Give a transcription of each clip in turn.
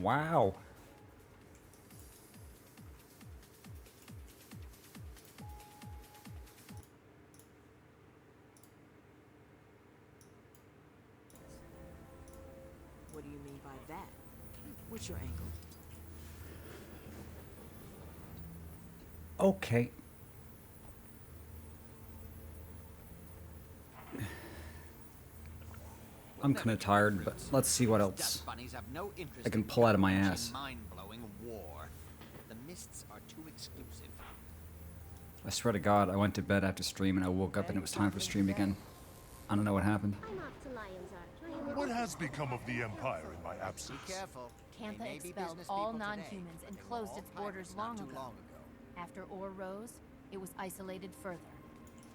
Wow. What do you mean by that? What's your angle? Okay. I'm kind of tired, but let's see what else I can pull out of my ass. Mind-blowing war. The mists are too exclusive. I swear to God, I went to bed after stream and I woke up and it was time for stream again. I don't know what happened. I'm off to Lion's Arch. What has become of the Empire in my Be absence? careful. Cantha They may be expelled business all people today, non-humans and but they were closed all its borders pirates not long too ago. long ago. After ore rose, it was isolated further.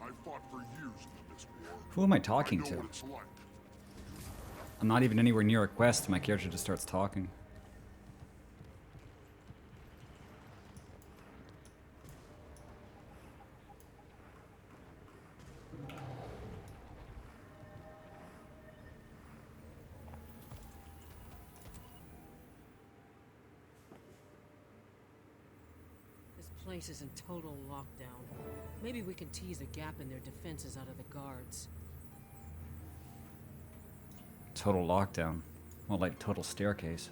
I fought for years in this war. Who am I talking I know to? what it's like. I'm not even anywhere near a quest, my character just starts talking. This place is in total lockdown. Maybe we can tease a gap in their defenses out of the guards. Total lockdown. More like total staircase.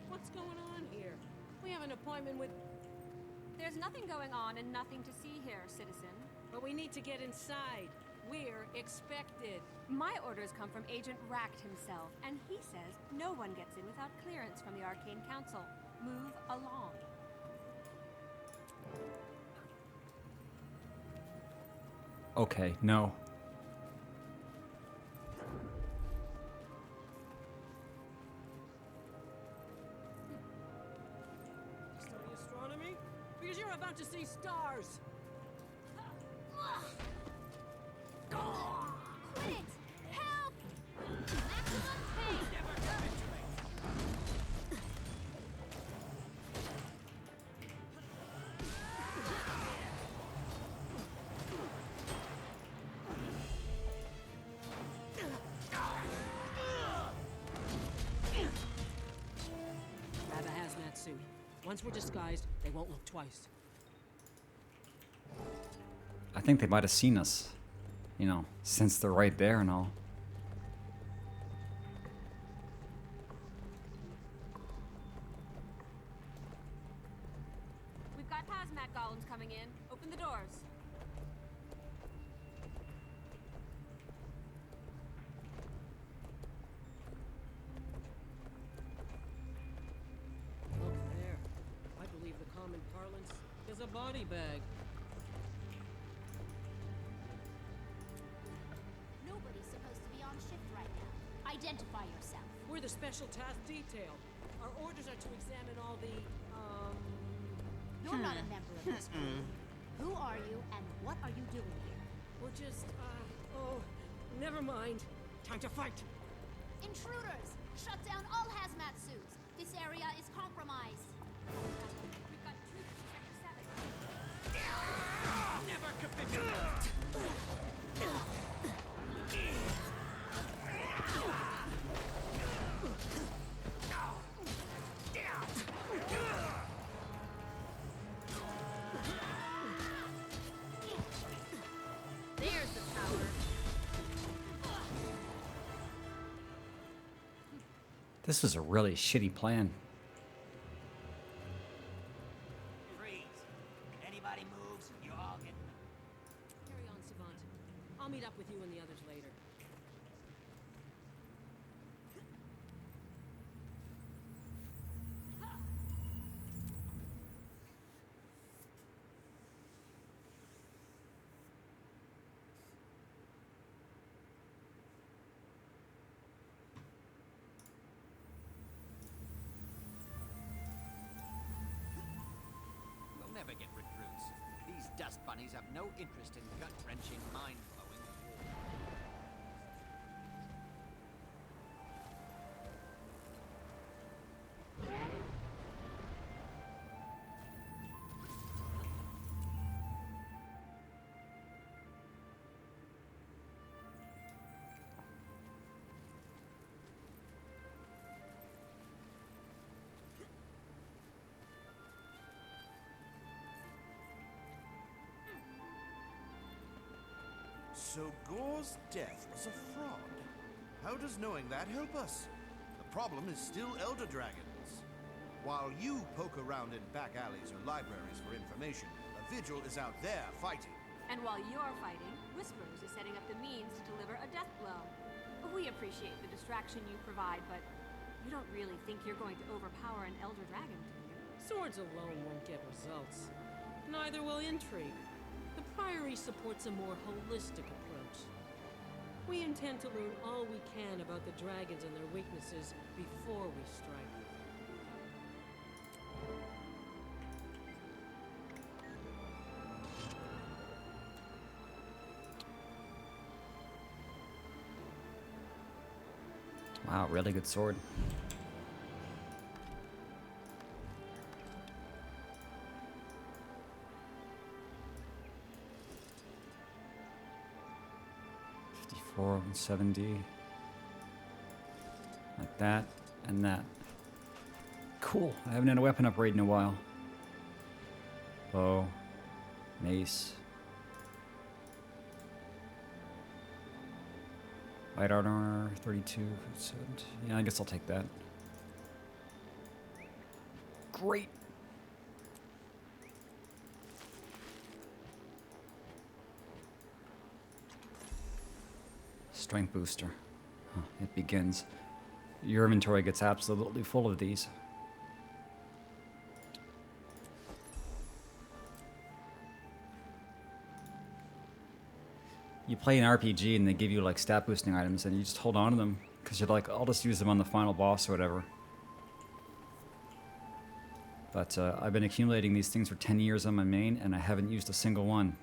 What's going on here? We have an appointment with... There's nothing going on and nothing to see here, citizen. But we need to get inside. We're expected. My orders come from Agent Racht himself, and he says no one gets in without clearance from the Arcane Council. Move along. Okay, no. Study astronomy? Because you're about to see stars! Quit it! Help! Maximum pain! Grab a hazmat suit. Once we're disguised, they won't look twice. I think they might have seen us. You know, since they're right there and all. We've got hazmat golems coming in. Open the doors. Look there. I believe the common parlance is a body bag. Nobody's supposed to be on shift right now. Identify yourself. We're the special task detail. Our orders are to examine all the, You're not a member of this group. Who are you and what are you doing here? We're just, oh, never mind. Time to fight. Intruders! Shut down all hazmat suits. This area is compromised. We've got troops in Sector 7. Never capitulate! There's the power. This is a really shitty plan. Freeze. Anybody moves, you all get... Carry on, Savant. I'll meet up with you and the others later. We'll never get recruits. These dust bunnies have no interest in gut-wrenching, mind-blowing war. So Gore's death was a fraud. How does knowing that help us? The problem is still Elder Dragons. While you poke around in back alleys or libraries for information, a vigil is out there fighting. And while you're fighting, Whispers is setting up the means to deliver a death blow. We appreciate the distraction you provide, but you don't really think you're going to overpower an Elder Dragon, do you? Swords alone won't get results. Neither will intrigue. The Priory supports a more holistic approach. We intend to learn all we can about the dragons and their weaknesses before we strike. Wow, really good sword. $54 and $70. Like that and that. Cool. I haven't had a weapon upgrade in a while. Bow. Mace. Light armor, 32. Yeah, I guess I'll take that. Great. Strength booster. Huh, it begins. Your inventory gets absolutely full of these. You play an RPG and they give you like stat boosting items and you just hold on to them because you're like, I'll just use them on the final boss or whatever. But I've been accumulating these things for 10 years on my main and I haven't used a single one.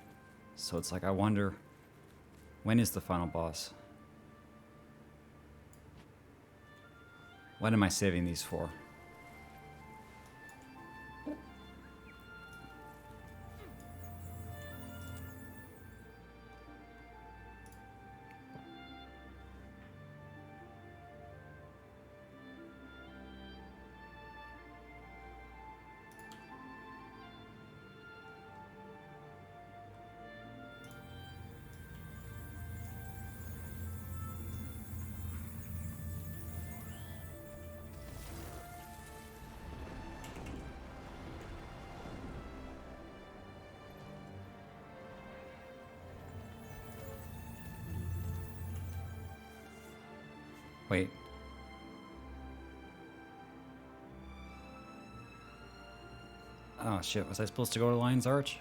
So it's like, I wonder, when is the final boss? What am I saving these for? Wait. Oh shit, was I supposed to go to Lion's Arch?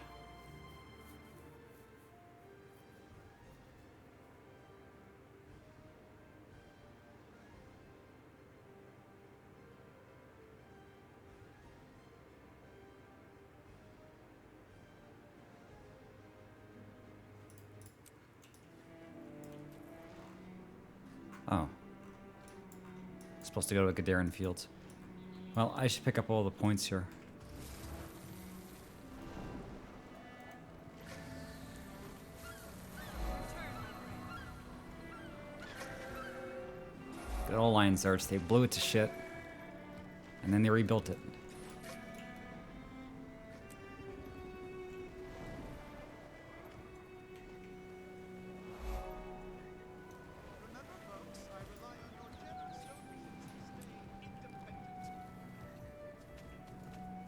Oh. Supposed to go to Gadarin Fields. Well, I should pick up all the points here. Good old Lion's Arch, they blew it to shit. And then they rebuilt it.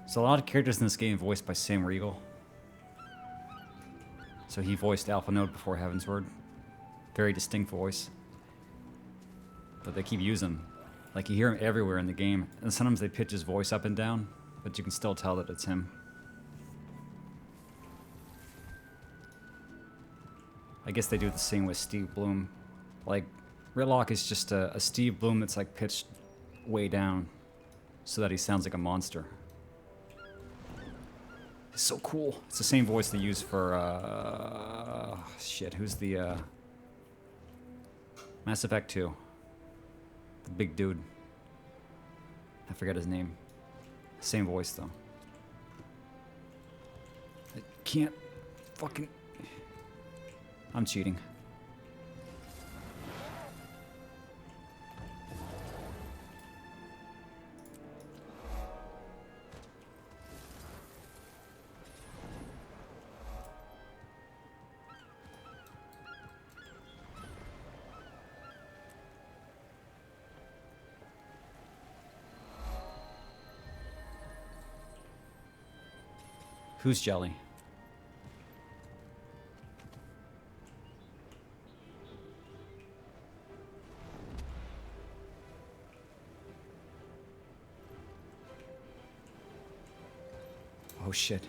So a lot of characters in this game voiced by Sam Riegel. So he voiced Alpha Node before Heavensward. Very distinct voice. But they keep using him. Like, you hear him everywhere in the game. And sometimes they pitch his voice up and down, but you can still tell that it's him. I guess they do the same with Steve Bloom. Like, Ritlock is just a Steve Bloom that's like pitched way down so that he sounds like a monster. It's so cool. It's the same voice they use for, shit, who's the, Mass Effect 2. The big dude. I forget his name. Same voice, though. I can't fucking... I'm cheating. Who's jelly? Oh shit.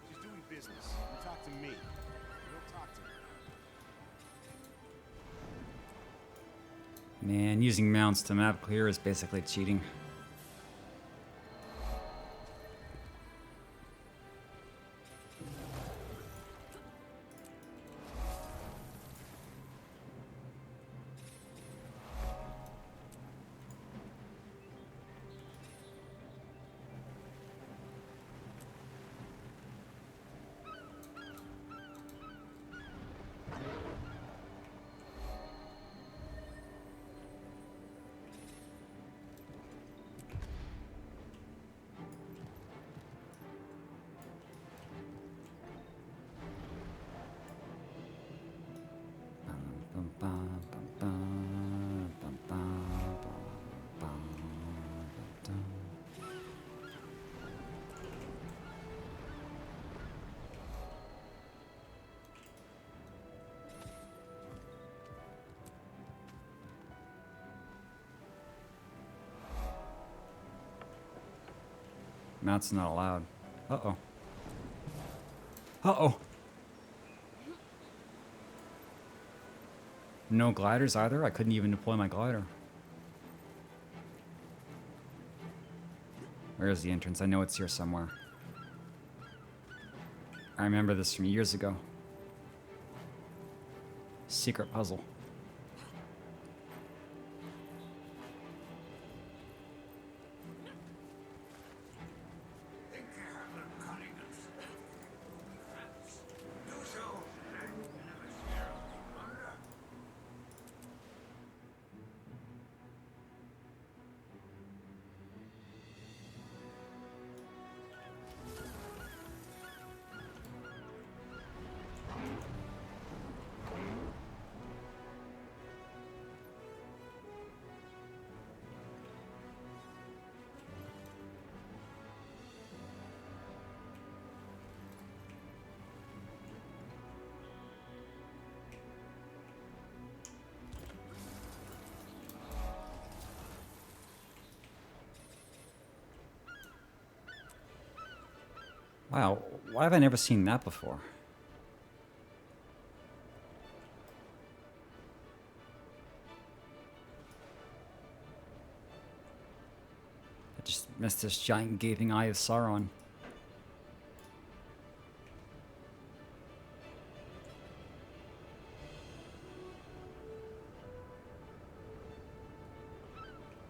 She's doing business. You talk to me. You don't talk to her. Man, using mounts to map clear is basically cheating. Mounts not allowed. Uh-oh. Uh-oh. No gliders either? I couldn't even deploy my glider. Where is the entrance? I know it's here somewhere. I remember this from years ago. Secret puzzle. Wow, why have I never seen that before? I just missed this giant gaping eye of Sauron.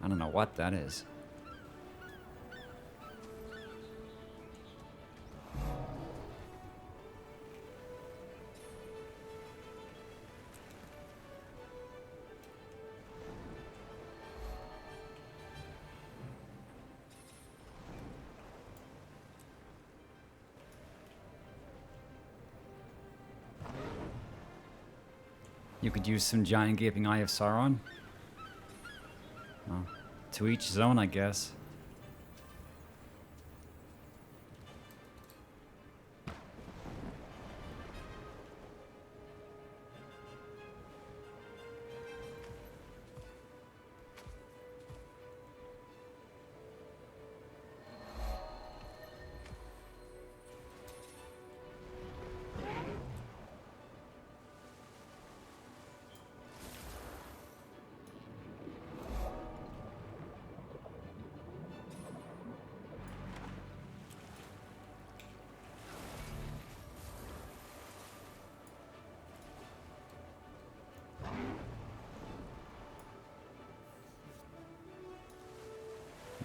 I don't know what that is. You could use some giant gaping eye of Sauron. Well, to each his own, I guess.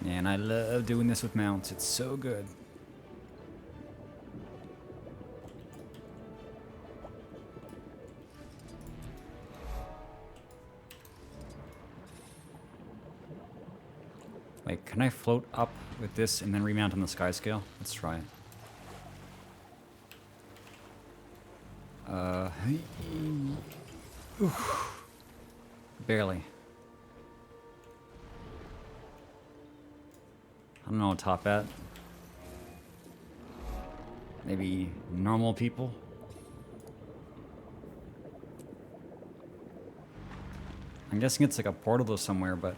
Man, I love doing this with mounts. It's so good. Wait, can I float up with this and then remount on the Skyscale? Let's try it. Oof. Barely. I don't know, top at. Maybe normal people? I'm guessing it's like a portal to somewhere, but...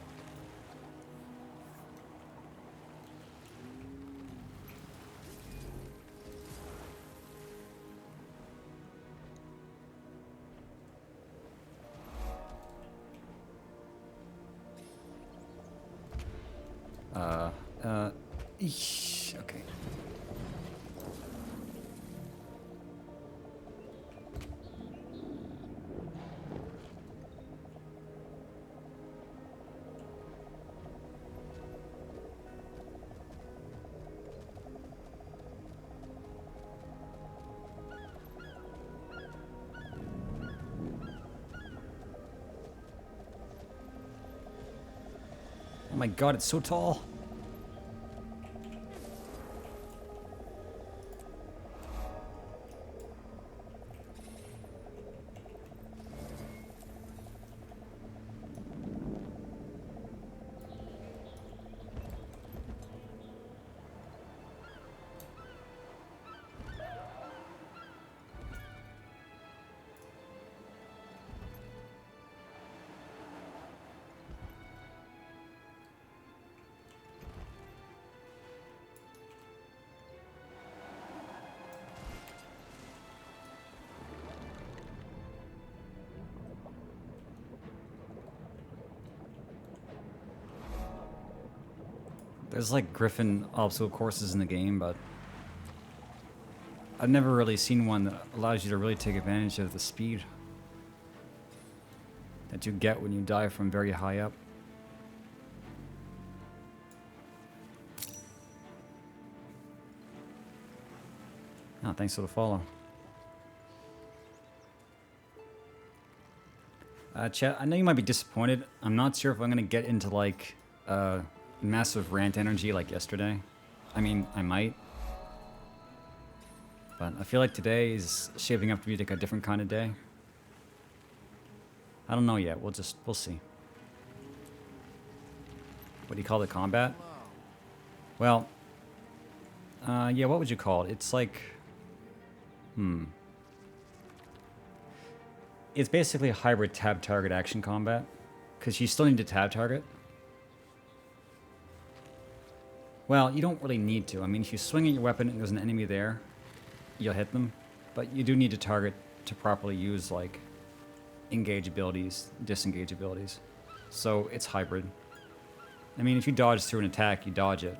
Eesh, okay. Oh my god, it's so tall. There's like Griffin obstacle courses in the game, but I've never really seen one that allows you to really take advantage of the speed that you get when you dive from very high up. Oh, thanks for the follow. Chat, I know you might be disappointed. I'm not sure if I'm going to get into like massive rant energy like yesterday. I mean, I might. But I feel like today is shaping up to be like a different kind of day. I don't know yet. We'll see. What do you call the combat? Well, yeah, what would you call it? It's like, It's basically a hybrid tab target action combat, because you still need to tab target. Well, you don't really need to. I mean, if you swing at your weapon and there's an enemy there, you'll hit them. But you do need to target to properly use, like, engage abilities, disengage abilities. So it's hybrid. I mean, if you dodge through an attack, you dodge it.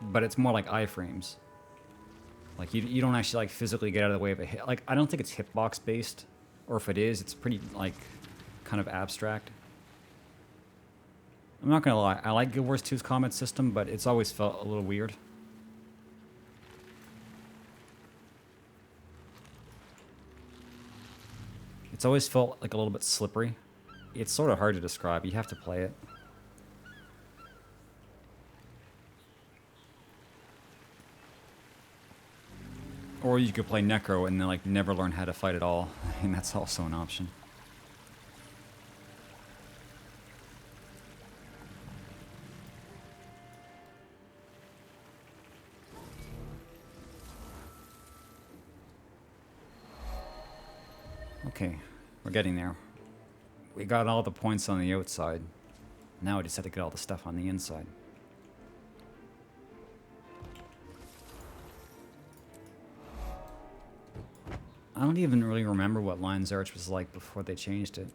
But it's more like iframes. Like, you don't actually, like, physically get out of the way of a hit. Like, I don't think it's hitbox based. Or if it is, it's pretty, like, kind of abstract. I'm not gonna lie, I like Guild Wars 2's combat system, but it's always felt a little weird. It's always felt like a little bit slippery. It's sort of hard to describe, you have to play it. Or you could play Necro and then like never learn how to fight at all. I mean, that's also an option. Okay, we're getting there. We got all the points on the outside. Now we just have to get all the stuff on the inside. I don't even really remember what Lion's Arch was like before they changed it.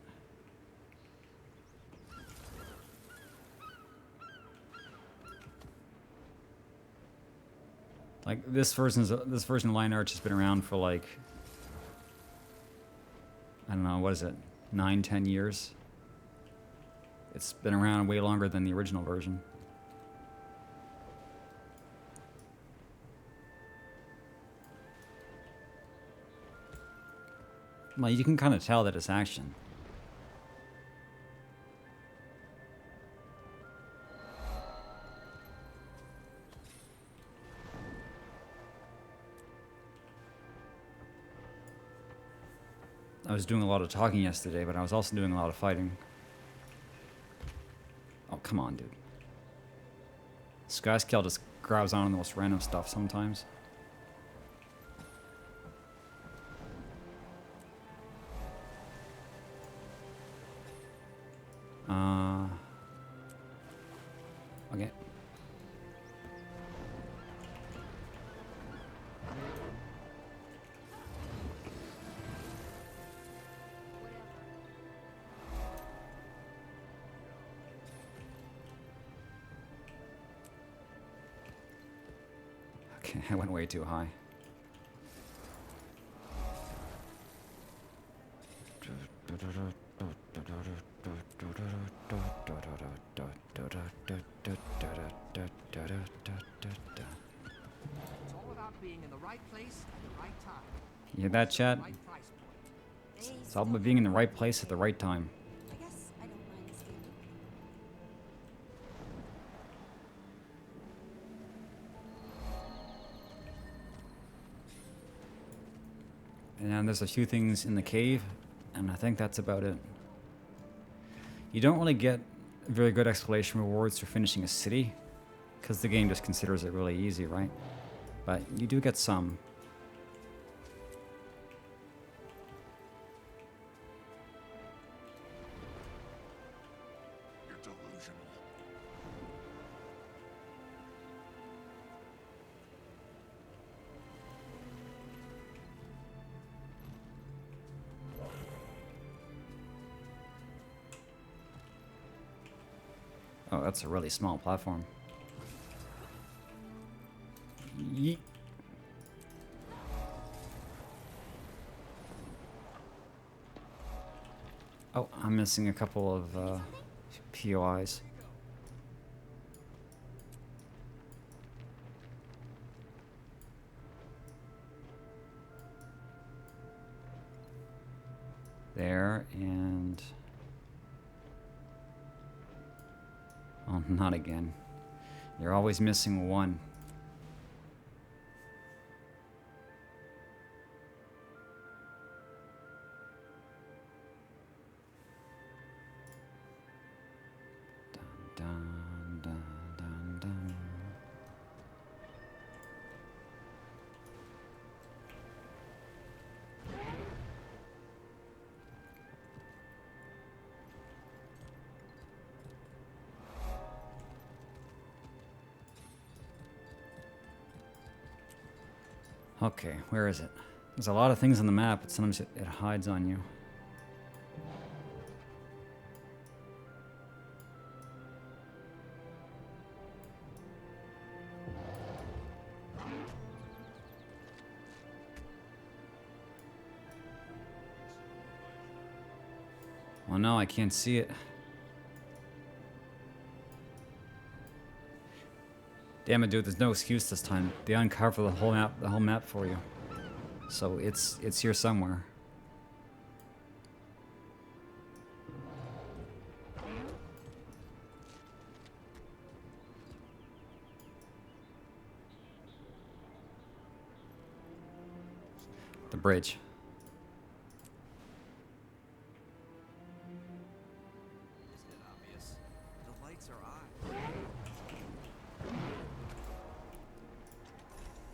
Like this version of Lion Arch has been around for like, I don't know, what is it, 9-10 years? It's been around way longer than the original version. Well, you can kind of tell that it's action. I was doing a lot of talking yesterday, but I was also doing a lot of fighting. Oh, come on, dude. Skyscale just grabs on the most random stuff sometimes. Okay. Okay, I went way too high. It's all about being in the right place at the right time. You hear that, chat? Right price point. It's all about being in the right place at the right time. I guess I don't mind standing. And there's a few things in the cave, and I think that's about it. You don't really get very good exploration rewards for finishing a city, because the game just considers it really easy, right? But you do get some. You're delusional. Oh, that's a really small platform. Yeet. Oh, I'm missing a couple of POIs. There, and... oh, not again. You're always missing one. Dun, dun, dun, dun, dun. Okay, where is it? There's a lot of things on the map, but sometimes it hides on you. Oh no, I can't see it. Damn it, dude, there's no excuse this time. They uncover the whole map for you. So it's here somewhere. The bridge. Isn't it obvious? The lights are on.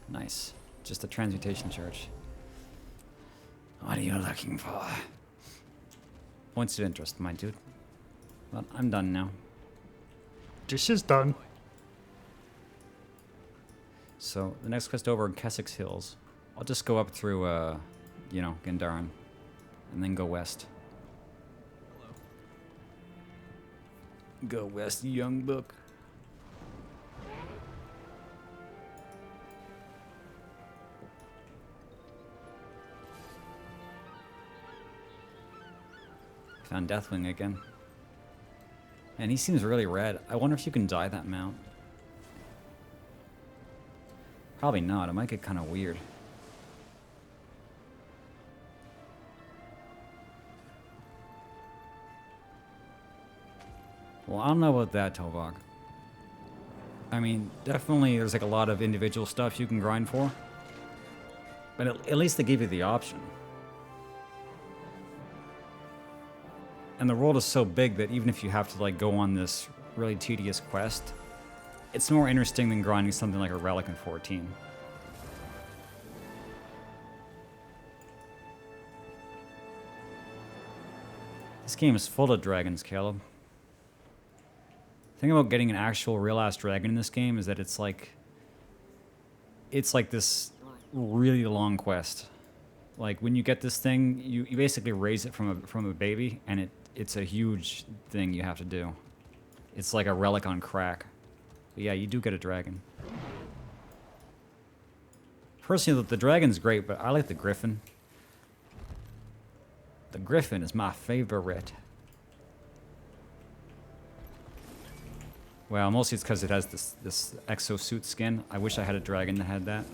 Nice. Just a transmutation charge. What are you looking for? Points of interest, my dude. But I'm done now. This is done. So the next quest over in Kessex Hills. I'll just go up through, you know, Gendaran, and then go west. Go west, young buck. Found Deathwing again. And he seems really red. I wonder if you can dye that mount. Probably not. It might get kind of weird. Well, I don't know about that, Tovog. I mean, definitely there's like a lot of individual stuff you can grind for. But at least they give you the option. And the world is so big that even if you have to like go on this really tedious quest, it's more interesting than grinding something like a relic in 14. This game is full of dragons, Caleb. The thing about getting an actual real-ass dragon in this game is that it's like this really long quest. Like when you get this thing, you basically raise it from a baby, and it's a huge thing you have to do. It's like a relic on crack. But yeah, you do get a dragon. Personally, the dragon's great, but I like the griffin. The griffin is my favorite. Well, mostly it's because it has this exosuit skin. I wish I had a dragon that had that.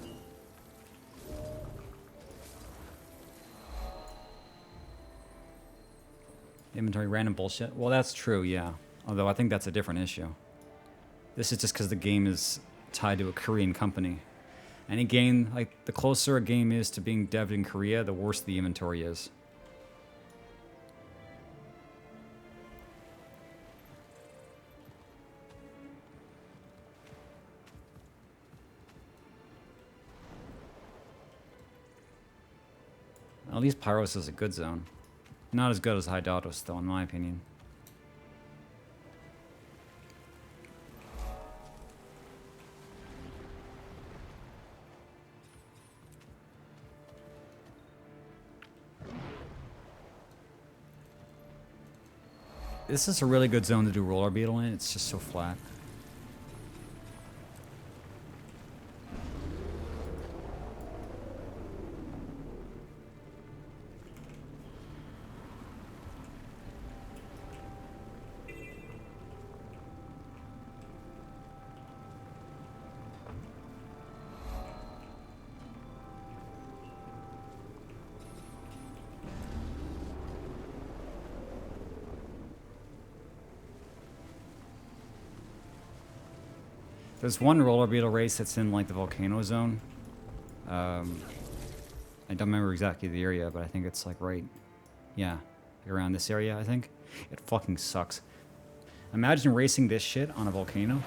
Inventory random bullshit. Well, that's true, yeah. Although I think that's a different issue. This is just because the game is tied to a Korean company. Any game, like, the closer a game is to being devved in Korea, the worse the inventory is. At least Pyros is a good zone. Not as good as Hydatos, though, in my opinion. This is a really good zone to do roller beetle in. It's just so flat. There's one roller beetle race that's in like the volcano zone. I don't remember exactly the area, but I think it's like right, yeah, around this area, I think. It fucking sucks. Imagine racing this shit on a volcano.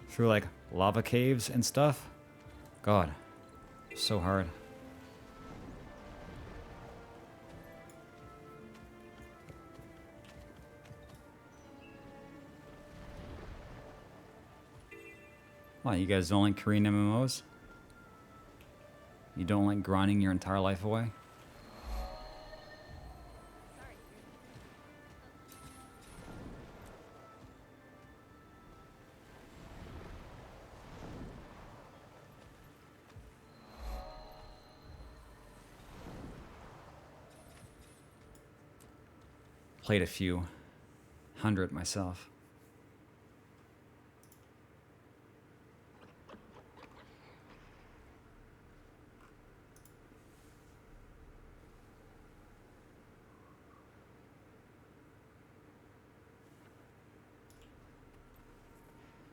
Through like lava caves and stuff. God, so hard. Why, you guys don't like Korean MMOs? You don't like grinding your entire life away? Played a few hundred myself.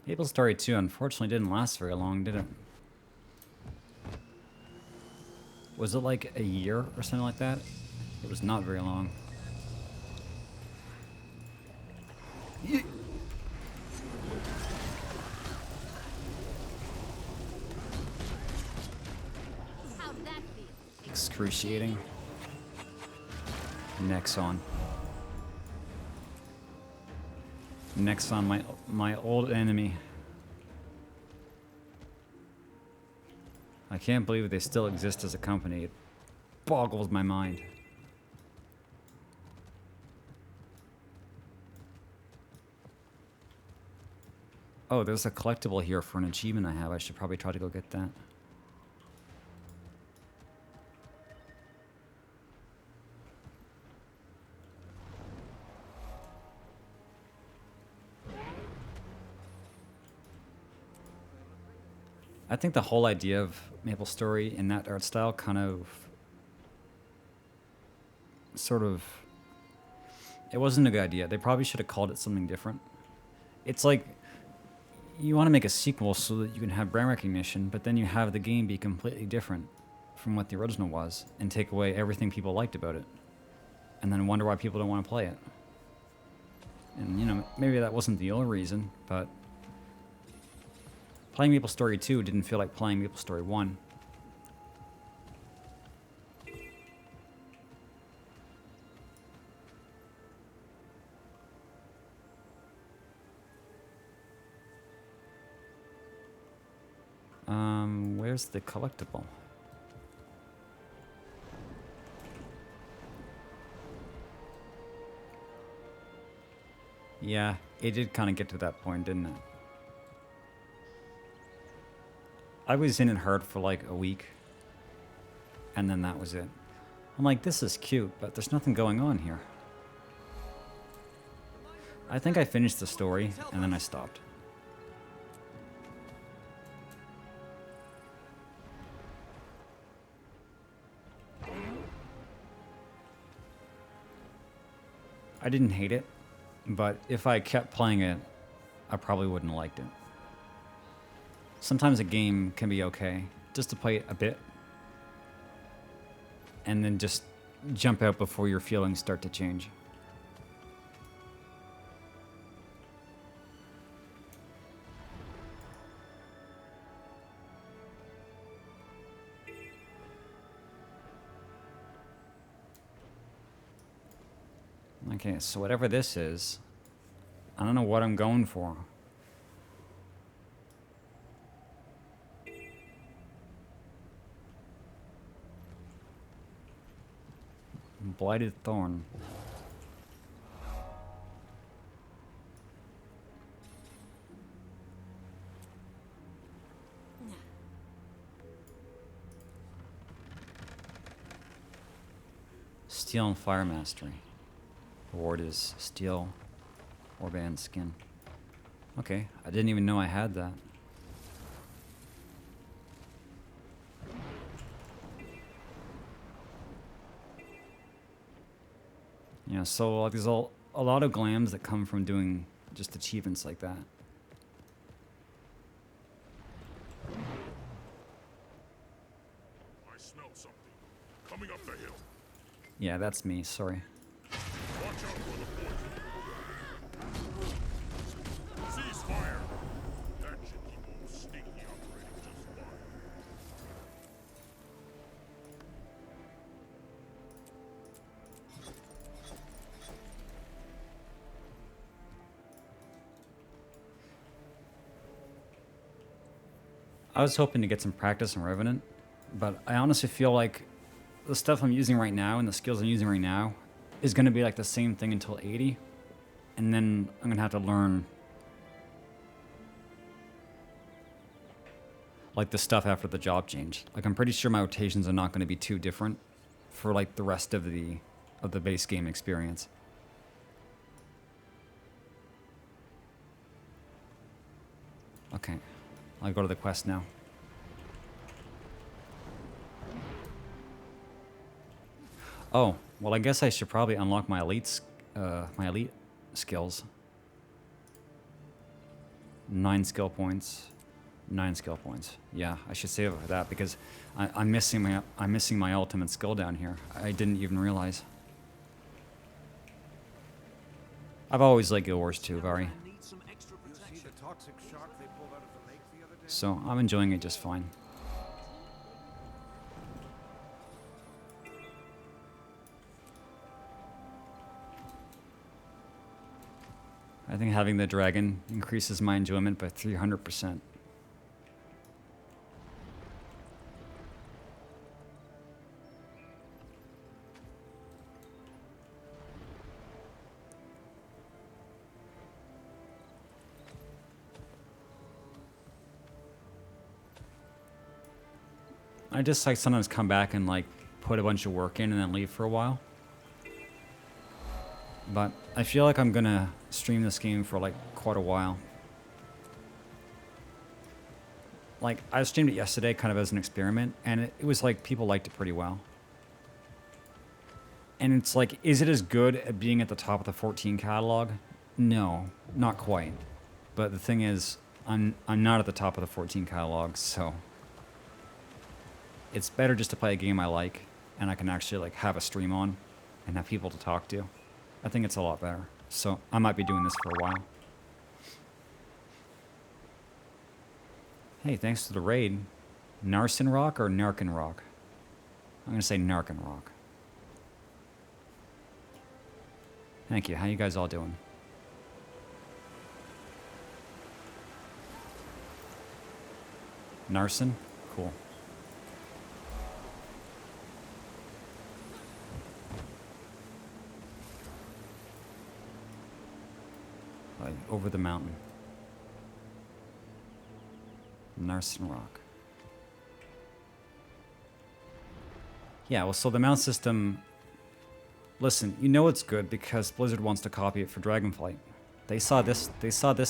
Maple Story 2 unfortunately didn't last very long, did it? Was it like a year or something like that? It was not very long. How'd that feel? Excruciating. Nexon. Nexon, my old enemy. I can't believe they still exist as a company. It boggles my mind. Oh, there's a collectible here for an achievement I have. I should probably try to go get that. I think the whole idea of Maple Story in that art style kind of, it wasn't a good idea. They probably should have called it something different. It's like, you want to make a sequel so that you can have brand recognition, but then you have the game be completely different from what the original was and take away everything people liked about it. and then wonder why people don't want to play it. And, you know, maybe that wasn't the only reason, but playing MapleStory 2 didn't feel like playing MapleStory 1. Where's the collectible? Yeah, it did kind of get to that point, didn't it? I was in it hard for like a week, and then that was it. I'm like, this is cute, but there's nothing going on here. I think I finished the story, and then I stopped. I didn't hate it, but if I kept playing it, I probably wouldn't have liked it. Sometimes a game can be okay, just to play it a bit, and then just jump out before your feelings start to change. Okay, so whatever this is, I don't know what I'm going for. Blighted Thorn. Steel and Fire Mastery. Reward is Steel or Band Skin. Okay, I didn't even know I had that. Yeah, so like there's a lot of glams that come from doing just achievements like that. I smell something. Coming up the hill. Yeah, that's me, sorry. Watch out for the poison. Ceasefire! That should keep old Stinky operating just fine. I was hoping to get some practice in Revenant, but I honestly feel like the stuff I'm using right now and the skills I'm using right now is going to be like the same thing until 80, and then I'm going to have to learn like the stuff after the job change. Like I'm pretty sure my rotations are not going to be too different for like the rest of the base game experience. Okay, I'll go to the quest now. Oh, well I guess I should probably unlock my elite skills. 9 skill points. 9 skill points. Yeah, I should save it for that because I'm missing my ultimate skill down here. I didn't even realize. I've always liked Guild Wars 2, Vari. So I'm enjoying it just fine. I think having the dragon increases my enjoyment by 300%. I just like sometimes come back and like put a bunch of work in and then leave for a while. But I feel like I'm gonna stream this game for like quite a while. Like I streamed it yesterday kind of as an experiment, and it was like people liked it pretty well. And it's like, is it as good at being at the top of the 14 catalog? No, not quite. But the thing is, I'm not at the top of the 14 catalog, so it's better just to play a game I like and I can actually like have a stream on and have people to talk to. I think it's a lot better. So I might be doing this for a while. Hey, thanks to the raid. Narsen Rock or Narkin Rock? I'm gonna say Narkin Rock. Thank you. How you guys all doing? Narsen? Cool. Like, over the mountain. Narsen Rock. Yeah, well, so the mount system... Listen, you know it's good because Blizzard wants to copy it for Dragonflight. They saw this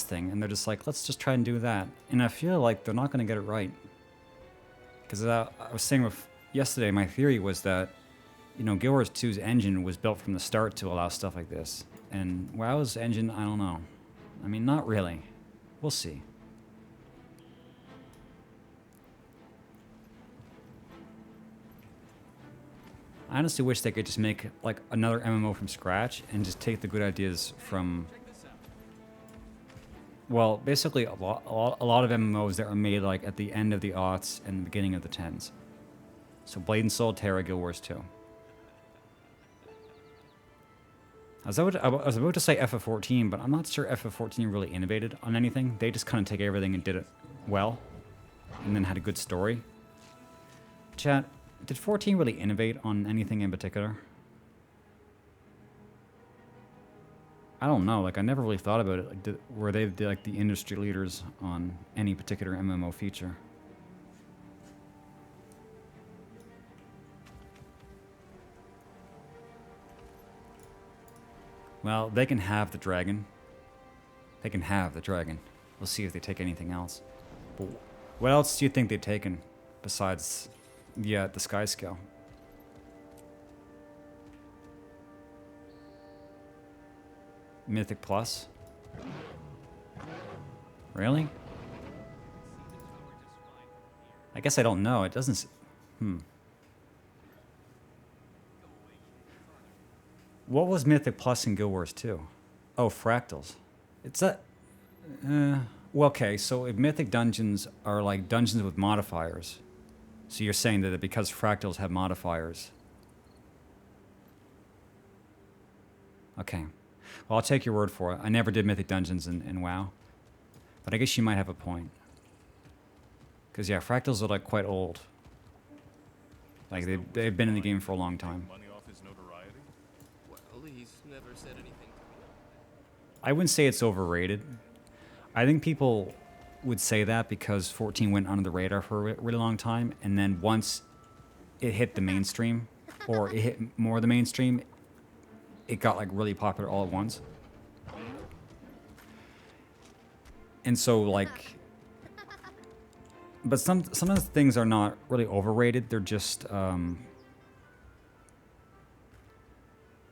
thing, and they're just like, let's just try and do that. And I feel like they're not going to get it right. Because I was saying yesterday, my theory was that, you know, Guild Wars 2's engine was built from the start to allow stuff like this. And WoW's engine, I don't know. I mean, not really. We'll see. I honestly wish they could just make like another MMO from scratch and just take the good ideas from, well, basically a lot of MMOs that were made like at the end of the aughts and the beginning of the 10s. So Blade and Soul, T.H.A.R, Guild Wars 2. I was about to say FF14, but I'm not sure FF14 really innovated on anything. They just kind of take everything and did it well, and then had a good story. Chat, did 14 really innovate on anything in particular? I don't know. Like, I never really thought about it. Like, were they like the industry leaders on any particular MMO feature? Well, they can have the dragon. They can have the dragon. We'll see if they take anything else. But what else do you think they've taken besides, yeah, the Skyscale? Mythic Plus? Really? I guess I don't know. It doesn't... What was Mythic Plus in Guild Wars 2? Oh, Fractals. It's that... well, okay, so if Mythic Dungeons are like dungeons with modifiers, so you're saying that because Fractals have modifiers... Okay. Well, I'll take your word for it. I never did Mythic Dungeons in WoW. But I guess you might have a point. Because, yeah, Fractals are, like, quite old. Like, they've been in the game for a long time. Well, he's never said anything to me. I wouldn't say it's overrated. I think people would say that because 14 went under the radar for a really long time, and then once it hit the mainstream, or it hit more of the mainstream, it got like really popular all at once. And so like, but sometimes things are not really overrated. They're just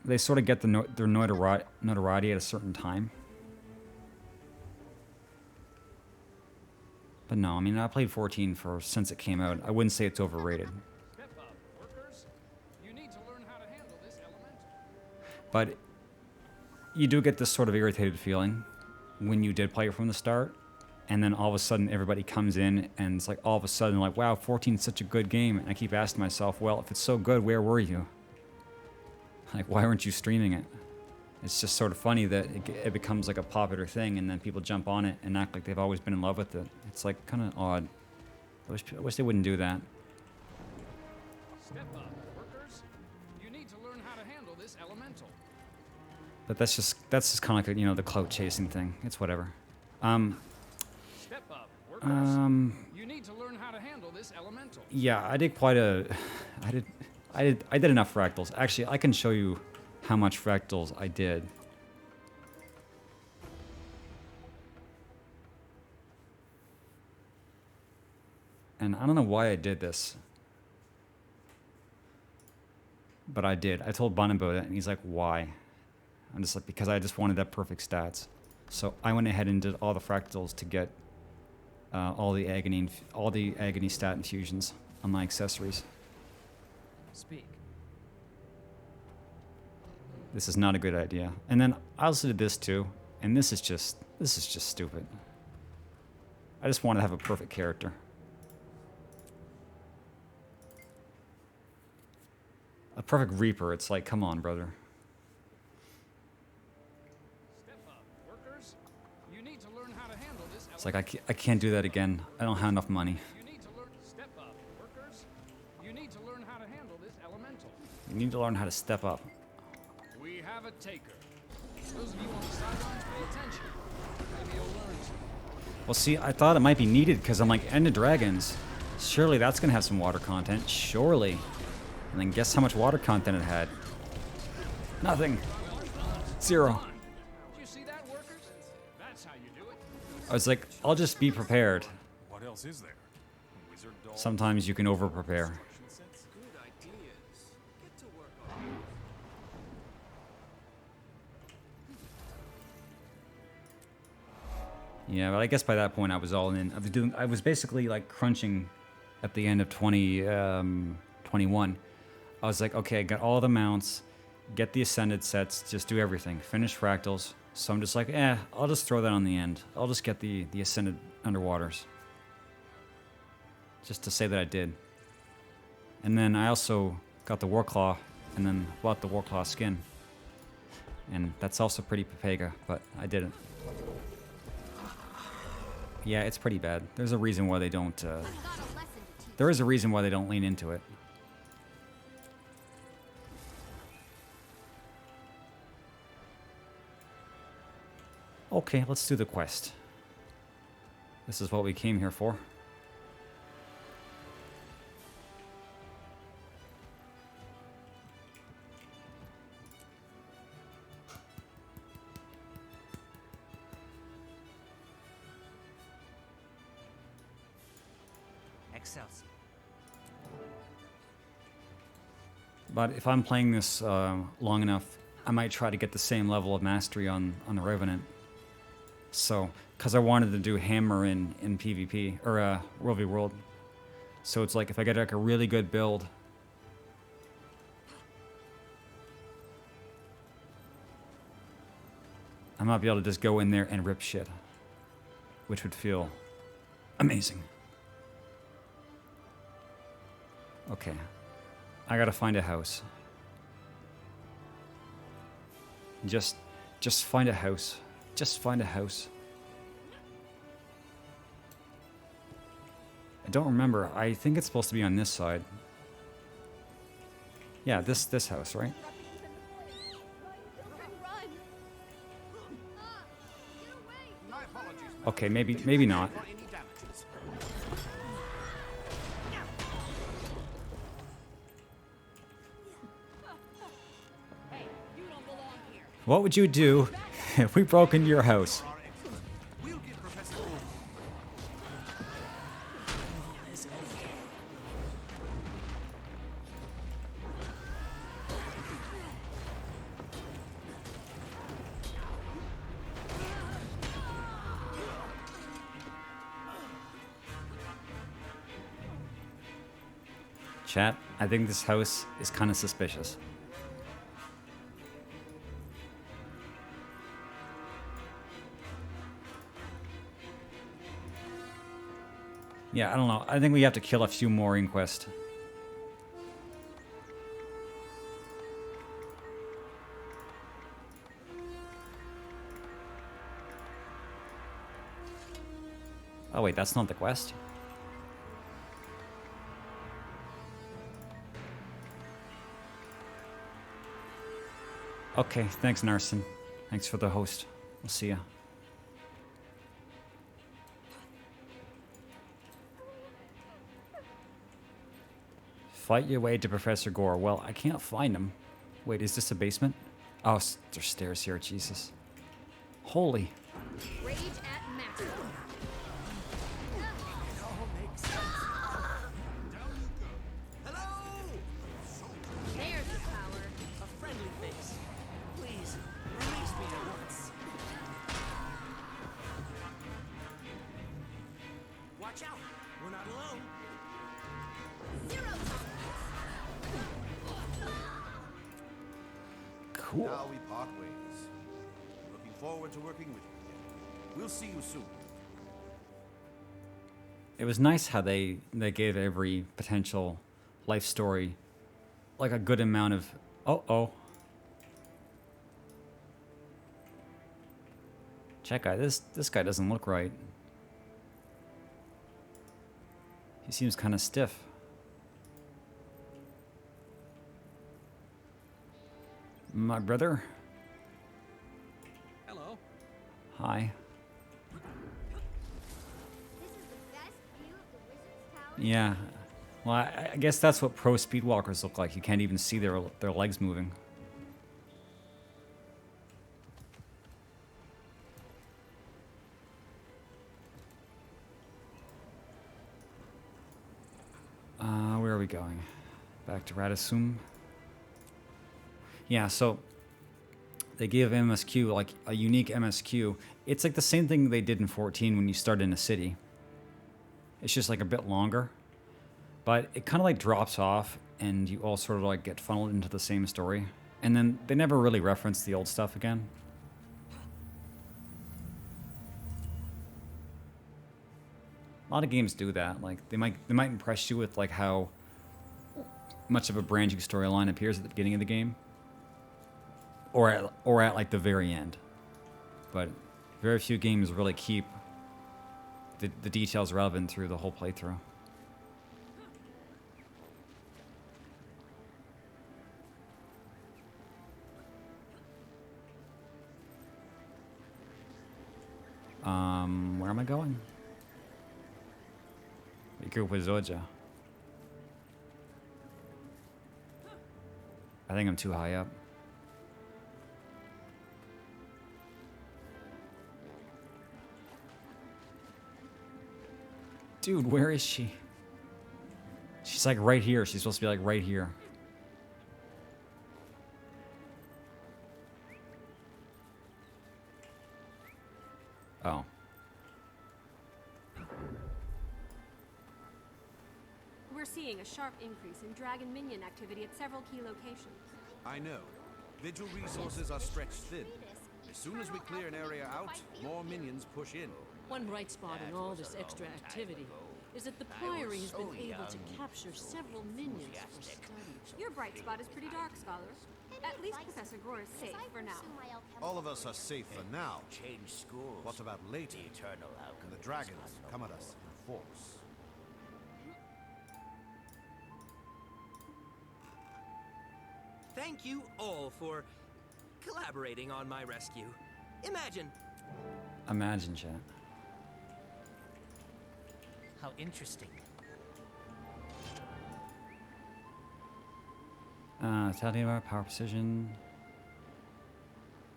they sort of get their notoriety at a certain time. But no, I mean, I played 14 since it came out. I wouldn't say it's overrated. But you do get this sort of irritated feeling when you did play it from the start, and then all of a sudden everybody comes in and it's like all of a sudden like, wow, 14 is such a good game. And I keep asking myself, well, if it's so good, where were you? Like, why weren't you streaming it? It's just sort of funny that it becomes like a popular thing, and then people jump on it and act like they've always been in love with it. It's like kind of odd. I wish they wouldn't do that. Step up, workers. You need to learn how to handle this elemental. But that's just kind of like, you know, the clout chasing thing. It's whatever. Step up, workers. You need to learn how to handle this elemental. Yeah, I did quite a... I did enough fractals. Actually, I can show you how much fractals I did. And I don't know why I did this. But I did. I told Bun about it, and he's like, why? I'm just like, because I just wanted that perfect stats. So I went ahead and did all the fractals to get all the agony stat infusions on my accessories. Speak. This is not a good idea. And then I also did this too, and this is just stupid. I just want to have a perfect character. A perfect Reaper, it's like, come on, brother. Step up, workers. You need to learn how to handle this. It's like, I can't do that again. I don't have enough money. You need to learn. Step up, workers. You need to learn how to handle this elemental. You need to learn how to step up. We have a taker. Those of you on the sidelines, pay attention. Maybe you'll learn something. Well, see, I thought it might be needed because I'm like, End of Dragons. Surely that's going to have some water content. Surely. And then guess how much water content it had? Nothing. 0. Did you see that, workers? That's how you do it. I was like, I'll just be prepared. What else is there? Wizard doll? Sometimes you can over-prepare. Good ideas. Get to work on it. Yeah, but I guess by that point I was all in. I was basically like crunching at the end of 2021. I was like, okay, I got all the mounts, get the ascended sets, just do everything, finish fractals. So I'm just like, I'll just throw that on the end. I'll just get the ascended underwaters. Just to say that I did. And then I also got the Warclaw, and then bought the Warclaw skin. And that's also pretty Papega, but I didn't. Yeah, it's pretty bad. There's a reason why they don't, there is a reason why they don't lean into it. Okay, let's do the quest. This is what we came here for. Excelsior. But if I'm playing this long enough, I might try to get the same level of mastery on the Revenant. So, because I wanted to do Hammer in PvP, or World v World. So it's like, if I get like a really good build, I might be able to just go in there and rip shit. Which would feel amazing. Okay. I gotta find a house. Just find a house. Just find a house. I don't remember. I think it's supposed to be on this side. Yeah, this house, right? Okay, maybe not. What would you do if we broke into your house? Chat, I think this house is kind of suspicious. Yeah, I don't know. I think we have to kill a few more Inquest. Oh wait, that's not the quest? Okay, thanks Narson. Thanks for the host. We'll see ya. Fight your way to Professor Gore. Well, I can't find him. Wait, is this a basement? Oh, there's stairs here, Jesus. Holy. Rage at maximum. It all makes sense. Down you go. Hello! There's the power. A friendly face. Please, release me at once. Watch out! We're not alone. Cool. Now we part ways. Looking forward to working with you again. We'll see you soon. It was nice how they gave every potential life story like a good amount of Check guy, this guy doesn't look right. He seems kind of stiff. My brother. Hello. Hi. This is the best view of the Wizard's Tower. Yeah. Well, I guess that's what pro speedwalkers look like. You can't even see their legs moving. Where are we going? Back to Radisum. Yeah, so they give MSQ, like a unique MSQ. It's like the same thing they did in 14 when you start in a city. It's just like a bit longer. But it kind of like drops off and you all sort of like get funneled into the same story. And then they never really reference the old stuff again. A lot of games do that. Like they might impress you with like how much of a branching storyline appears at the beginning of the game, or at like the very end. But very few games really keep the details relevant through the whole playthrough. Where am I going? Zoja. I think I'm too high up. Dude, where is she? She's like right here. She's supposed to be like right here. Oh. We're seeing a sharp increase in dragon minion activity at several key locations. I know. Vigil resources are stretched thin. As soon as we clear an area out, more minions push in. One bright spot in all this extra activity is that the Priory has been able to capture several minions for study. Your bright spot is pretty dark, Scholar. At least Professor Gore is safe for now. All of us are safe for now. Change schools. What about later? The eternal outcome. When the dragons come at us in force. Thank you all for collaborating on my rescue. Imagine. Imagine, chat. How interesting. T.H.A.R, power precision.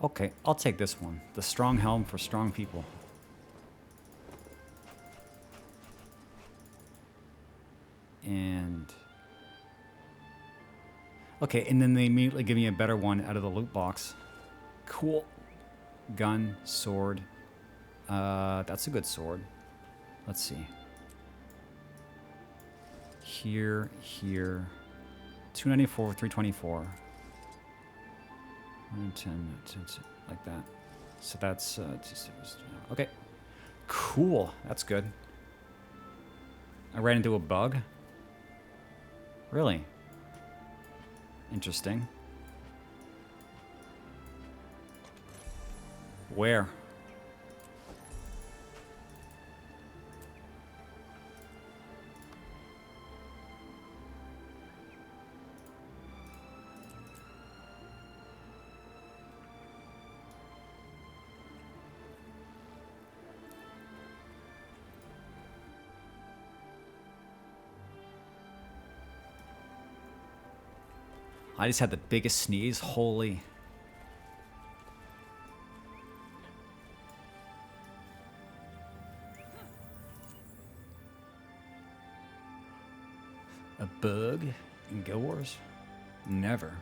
Okay, I'll take this one. The strong helm for strong people. And okay, and then they immediately give me a better one out of the loot box. Cool. Gun, sword. That's a good sword. Let's see. Here. 294, 324. 110, like that. So that's okay. Cool. That's good. I ran into a bug. Really? Interesting. Where? I just had the biggest sneeze. Holy. A bug in Guild Wars? Never.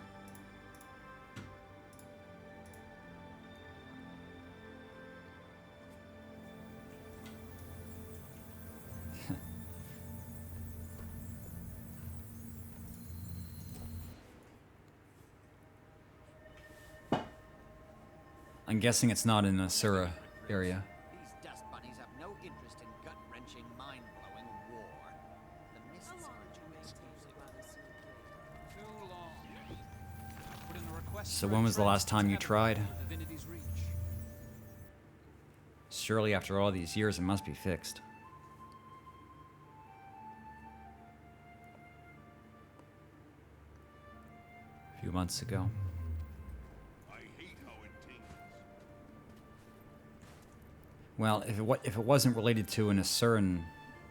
I'm guessing it's not in the Sura area. These dust bunnies have no interest in gut-wrenching, mind-blowing war. The mists are too exclusive. Too long. I put in a request So for when a was the last time you transit tried? to Divinity's Reach. Surely after all these years it must be fixed. A few months ago. I hate how it tingles. Well, if it wasn't related to an Asuran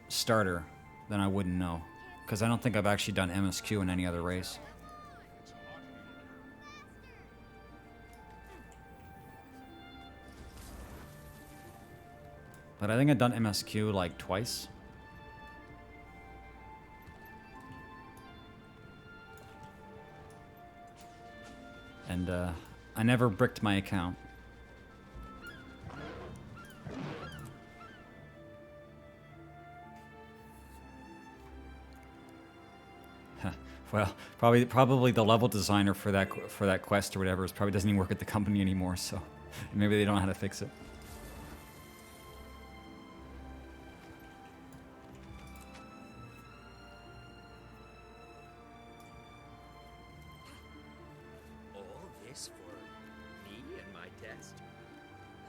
starter, then I wouldn't know. Because I don't think I've actually done MSQ in any other race. But I think I've done MSQ like twice. And I never bricked my account. Well, probably the level designer for that quest or whatever probably doesn't even work at the company anymore, so maybe they don't know how to fix it. All this for me and my test?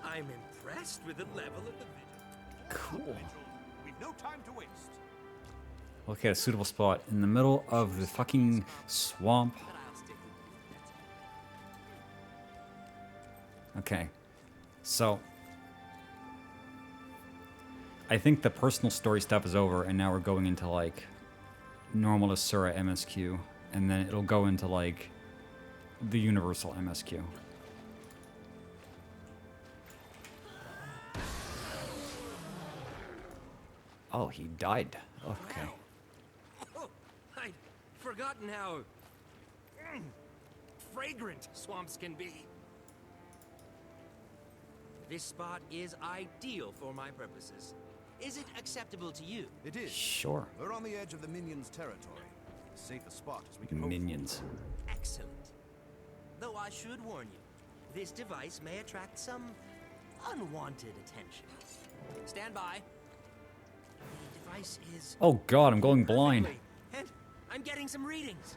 I'm impressed with the level of the vigil. Cool. We've no time to waste. Okay, a suitable spot in the middle of the fucking swamp. But I'll stick with you. That's Okay, so I think the personal story stuff is over, and now we're going into like normal Asura MSQ, and then it'll go into like the universal MSQ. Oh, he died. Okay. Oh, I'd forgotten how fragrant swamps can be. This spot is ideal for my purposes. Is it acceptable to you? It is. Sure. We're on the edge of the minions' territory. As safe a spot as we can hope for. Minions. Excellent. Though I should warn you, this device may attract some unwanted attention. Stand by. The device is... Oh god, I'm going blind. And I'm getting some readings.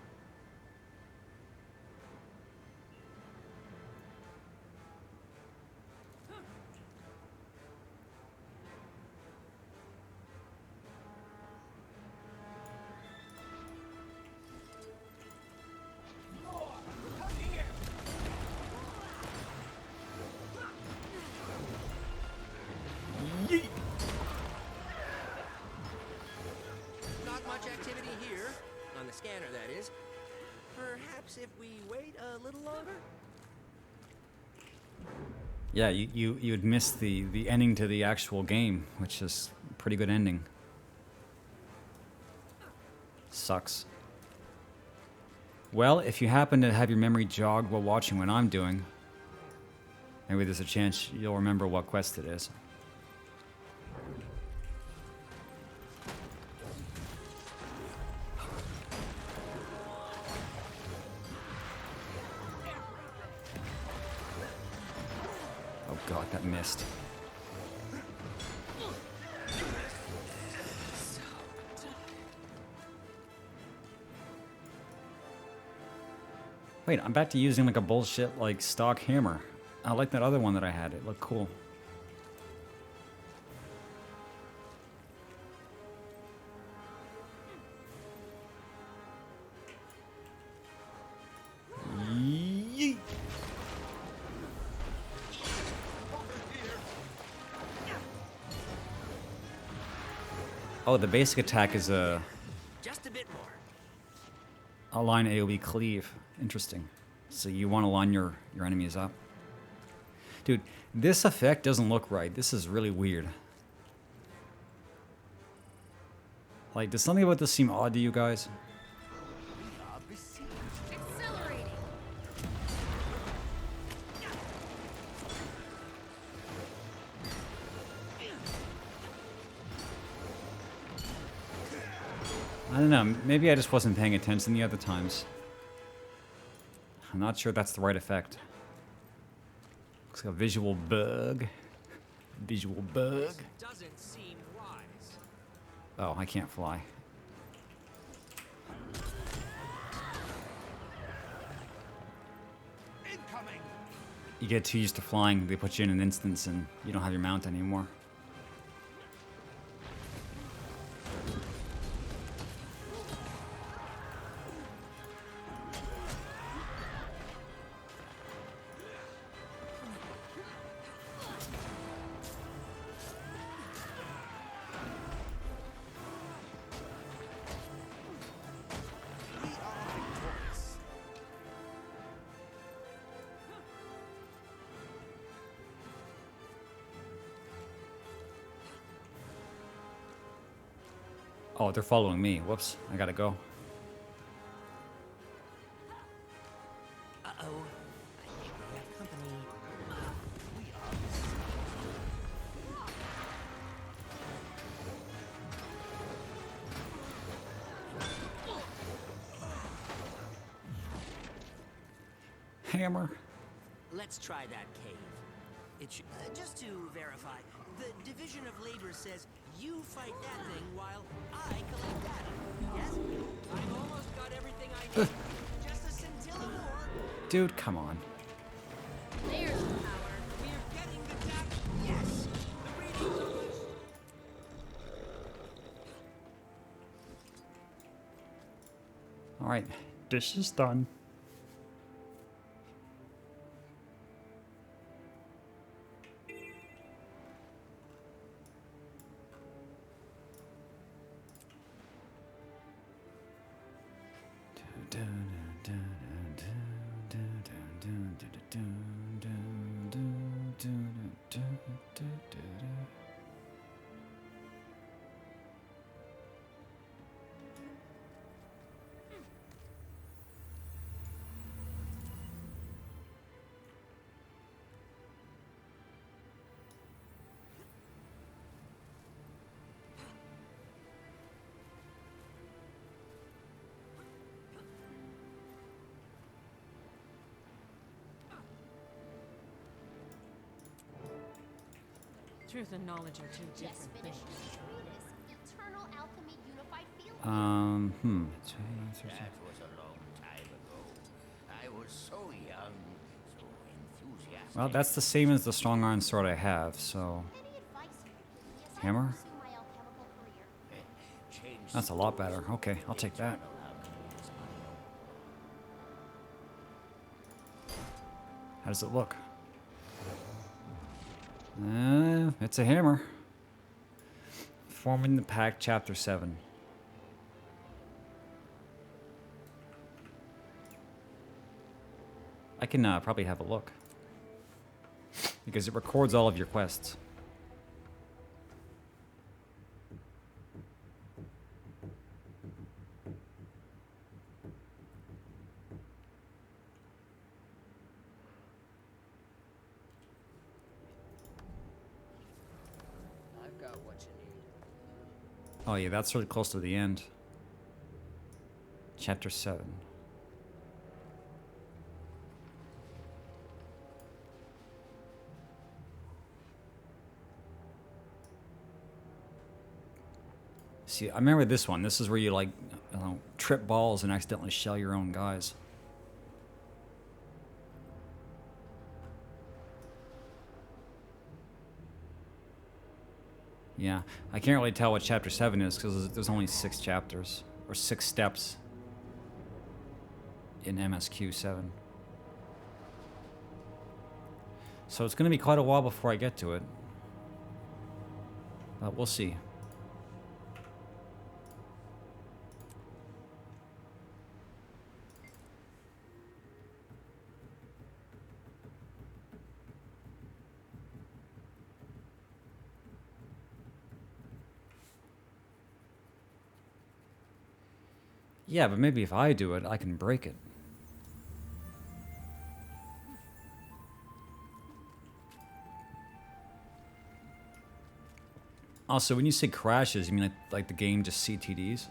Not much activity here, on the scanner that is. Perhaps if we wait a little longer? Yeah, you'd miss the ending to the actual game, which is a pretty good ending. Sucks. Well, if you happen to have your memory jogged while watching what I'm doing, maybe there's a chance you'll remember what quest it is. Oh god, that missed. Wait, I'm back to using like a bullshit like stock hammer. I like that other one that I had. It looked cool. Yeet. Oh, the basic attack is a Just a bit more. line AoE cleave. Interesting. So you want to line your enemies up. Dude, this effect doesn't look right. This is really weird. Like, does something about this seem odd to you guys? Accelerating. I don't know. Maybe I just wasn't paying attention the other times. I'm not sure that's the right effect. Looks like a visual bug. Visual bug. Doesn't seem wise. Oh, I can't fly. Incoming! You get too used to flying, they put you in an instance and you don't have your mount anymore. We are victorious. Oh, they're following me. Whoops, I gotta go. Uh-oh. I think we have company. We are. Hammer. Let's try that cave. It should, just to verify, the division of labor says you fight that thing while I collect data. Yes? I've almost got everything I need. Just a scintilla more. Dude, come on. There's the power. We're getting the data. Yes. The reading's almost. All right. This is done. Truth and knowledge are two Just different finished things. the treatise, Eternal Alchemy Unified Field. That was a long time ago. I was so young, so enthusiastic. Well, that's the same as the strong iron sword I have, so... Any advice here? As I Hammer? pursue my alchemical career. Change That's a lot better. Okay, I'll take that. eternal alchemy is my own. How does it look? It's a hammer. Forming the Pack, Chapter 7. I can probably have a look. Because it records all of your quests. I've got what you need. Oh yeah, that's really close to the end. Chapter 7. See, I remember this one. This is where you like trip balls and accidentally shell your own guys. Yeah, I can't really tell what chapter 7 is because there's only 6 chapters or 6 steps in MSQ 7. So it's going to be quite a while before I get to it. But we'll see. Yeah, but maybe if I do it, I can break it. Also, when you say crashes, you mean like the game just CTDs?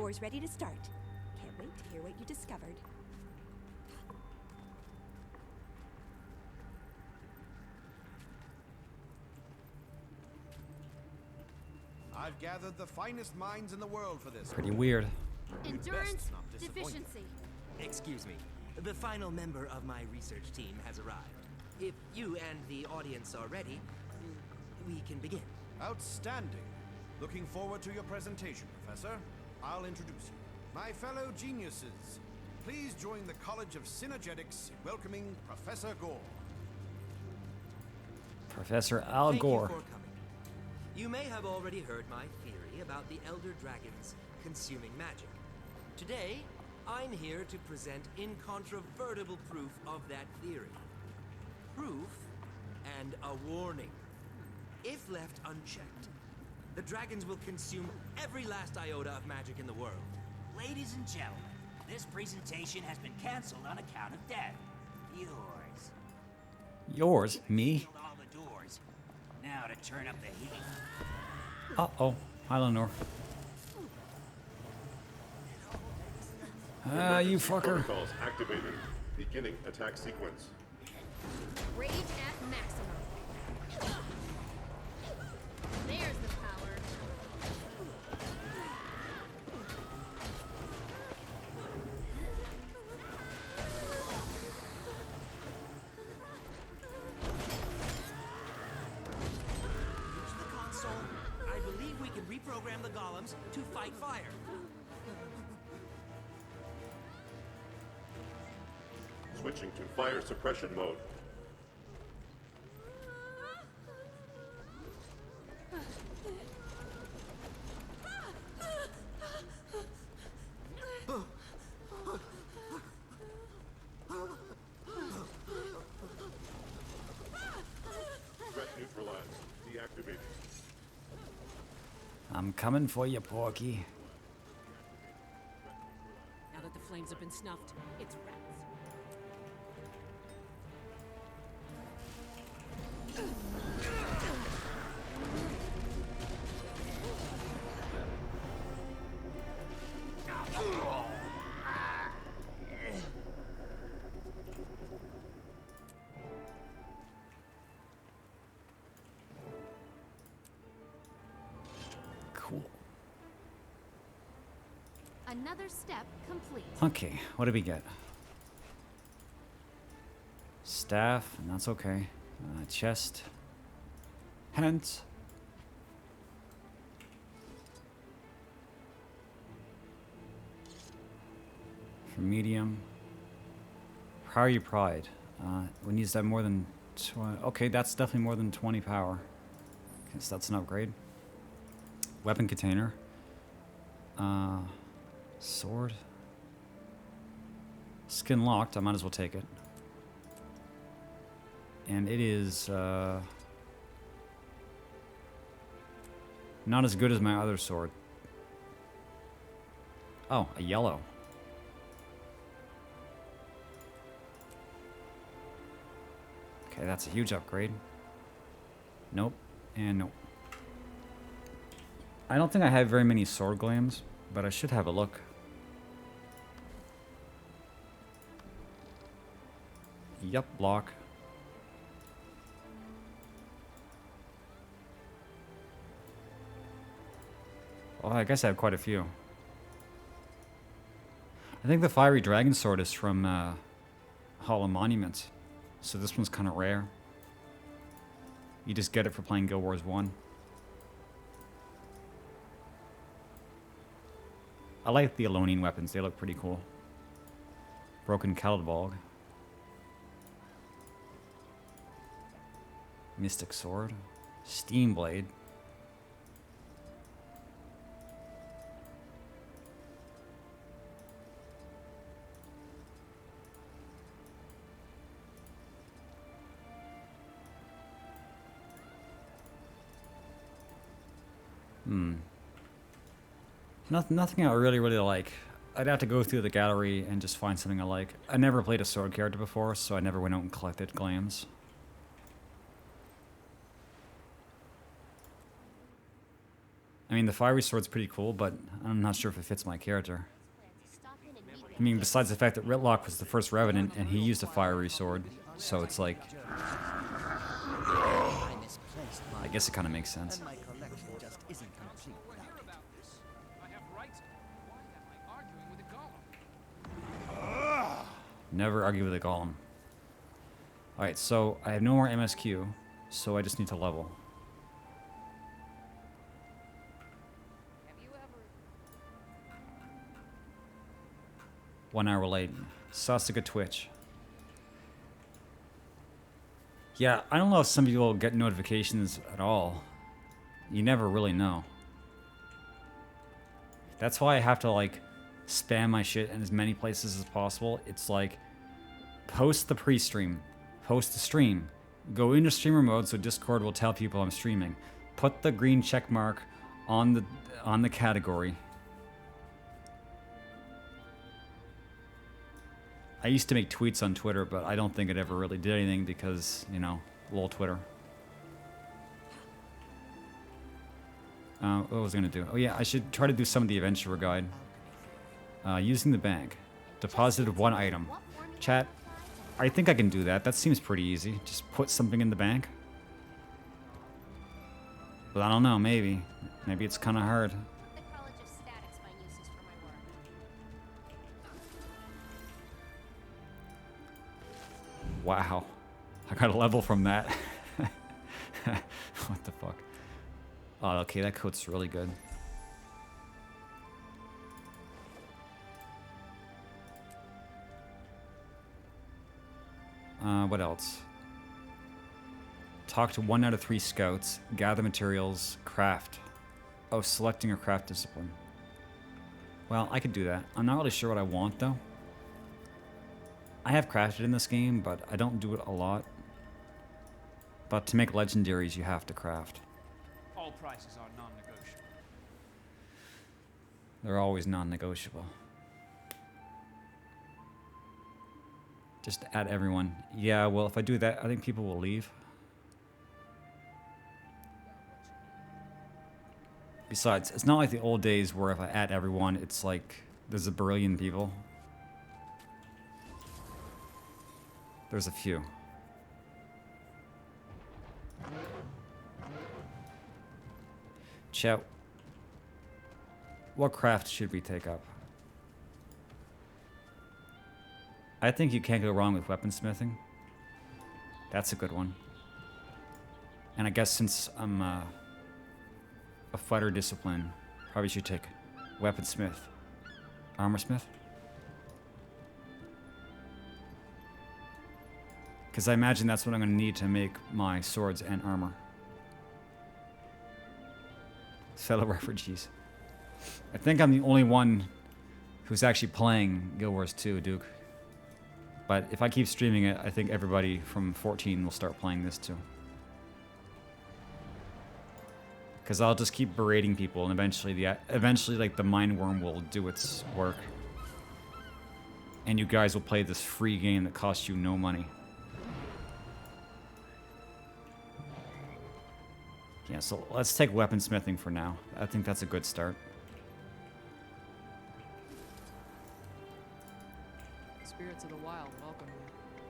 Gore's ready to start. Can't wait to hear what you discovered. I've gathered the finest minds in the world for this. Pretty weird. You'd Endurance best not disappoint them. deficiency. Excuse me. The final member of my research team has arrived. If you and the audience are ready, we can begin. Outstanding. Looking forward to your presentation, Professor. I'll introduce you. My fellow geniuses, please join the College of Synergetics in welcoming Professor Gore. Professor Al Thank Gore. you for coming. You may have already heard my theory about the Elder Dragons consuming magic. Today, I'm here to present incontrovertible proof of that theory. Proof and a warning. If left unchecked, the dragons will consume every last iota of magic in the world. Ladies and gentlemen, this presentation has been canceled on account of death. Yours. Yours? Me? All the doors. Now to turn up the heat. Uh-oh. Hi, Lenore. Ah, you fucker. Protocols activated. Beginning attack sequence. Rage at maximum. There's the power. Reach the console. I believe we can reprogram the golems to fight fire. Switching to fire suppression mode. Threat neutralized. Deactivated. I'm coming for you, Porky. Now that the flames have been snuffed, it's rats. Cool. Another step complete. Okay, what do we get? Staff, and that's okay. Chest. Hands. For medium. How are you pride? We need to have more than 20. Okay, that's definitely more than 20 power. Okay, so that's an upgrade. Weapon container. Sword. Skin locked, I might as well take it. And it is not as good as my other sword. Oh, a yellow. Okay, that's a huge upgrade. Nope, and nope. I don't think I have very many sword glams, but I should have a look. Yup, block. Well, I guess I have quite a few. I think the Fiery Dragon Sword is from Hall of Monuments. So this one's kind of rare. You just get it for playing Guild Wars 1. I like the Alonian weapons. They look pretty cool. Broken Caldbog. Mystic Sword. Steam Blade. Nothing I really like. I'd have to go through the gallery and just find something I like. I never played a sword character before, so I never went out and collected glams. I mean, the fiery sword's pretty cool, but I'm not sure if it fits my character. I mean, besides the fact that Ritlock was the first Revenant, and he used a fiery sword, so it's like... I guess it kind of makes sense. My collection just isn't complete without it. Never argue with a golem. Alright, so I have no more MSQ, so I just need to level. Have you ever... 1 hour late. Sasuga Twitch. Yeah, I don't know if some people get notifications at all. You never really know. That's why I have to, like, spam my shit in as many places as possible. It's like, post the pre-stream, post the stream, go into streamer mode so Discord will tell people I'm streaming. Put the green check mark on the category. I used to make tweets on Twitter, but I don't think it ever really did anything because, you know, lol Twitter. What was I gonna do? Oh yeah, I should try to do some of the adventurer guide. Using the bank. Deposited 1 item. Chat, I think I can do that. That seems pretty easy. Just put something in the bank. But I don't know, maybe. Maybe it's kind of hard. Wow. I got a level from that. What the fuck? Oh, okay, that coat's really good. What else? Talk to 1 out of 3 scouts. Gather materials. Craft. Oh, selecting a craft discipline. Well, I could do that. I'm not really sure what I want, though. I have crafted in this game, but I don't do it a lot. But to make legendaries, you have to craft. All prices are non-negotiable. They're always non-negotiable. Just add everyone. Yeah, well, if I do that, I think people will leave. Besides, it's not like the old days where if I add everyone, it's like there's a billion people. There's a few. Chat. What craft should we take up? I think you can't go wrong with weaponsmithing. That's a good one. And I guess since I'm a fighter discipline, probably should take weaponsmith. Armorsmith? Because I imagine that's what I'm going to need to make my swords and armor. Fellow refugees. I think I'm the only one who's actually playing Guild Wars 2, Duke. But if I keep streaming it, I think everybody from 14 will start playing this too. Because I'll just keep berating people, and eventually, like, the mind worm will do its work. And you guys will play this free game that costs you no money. Yeah, so let's take weaponsmithing for now. I think that's a good start. Spirits of the wild, welcome you.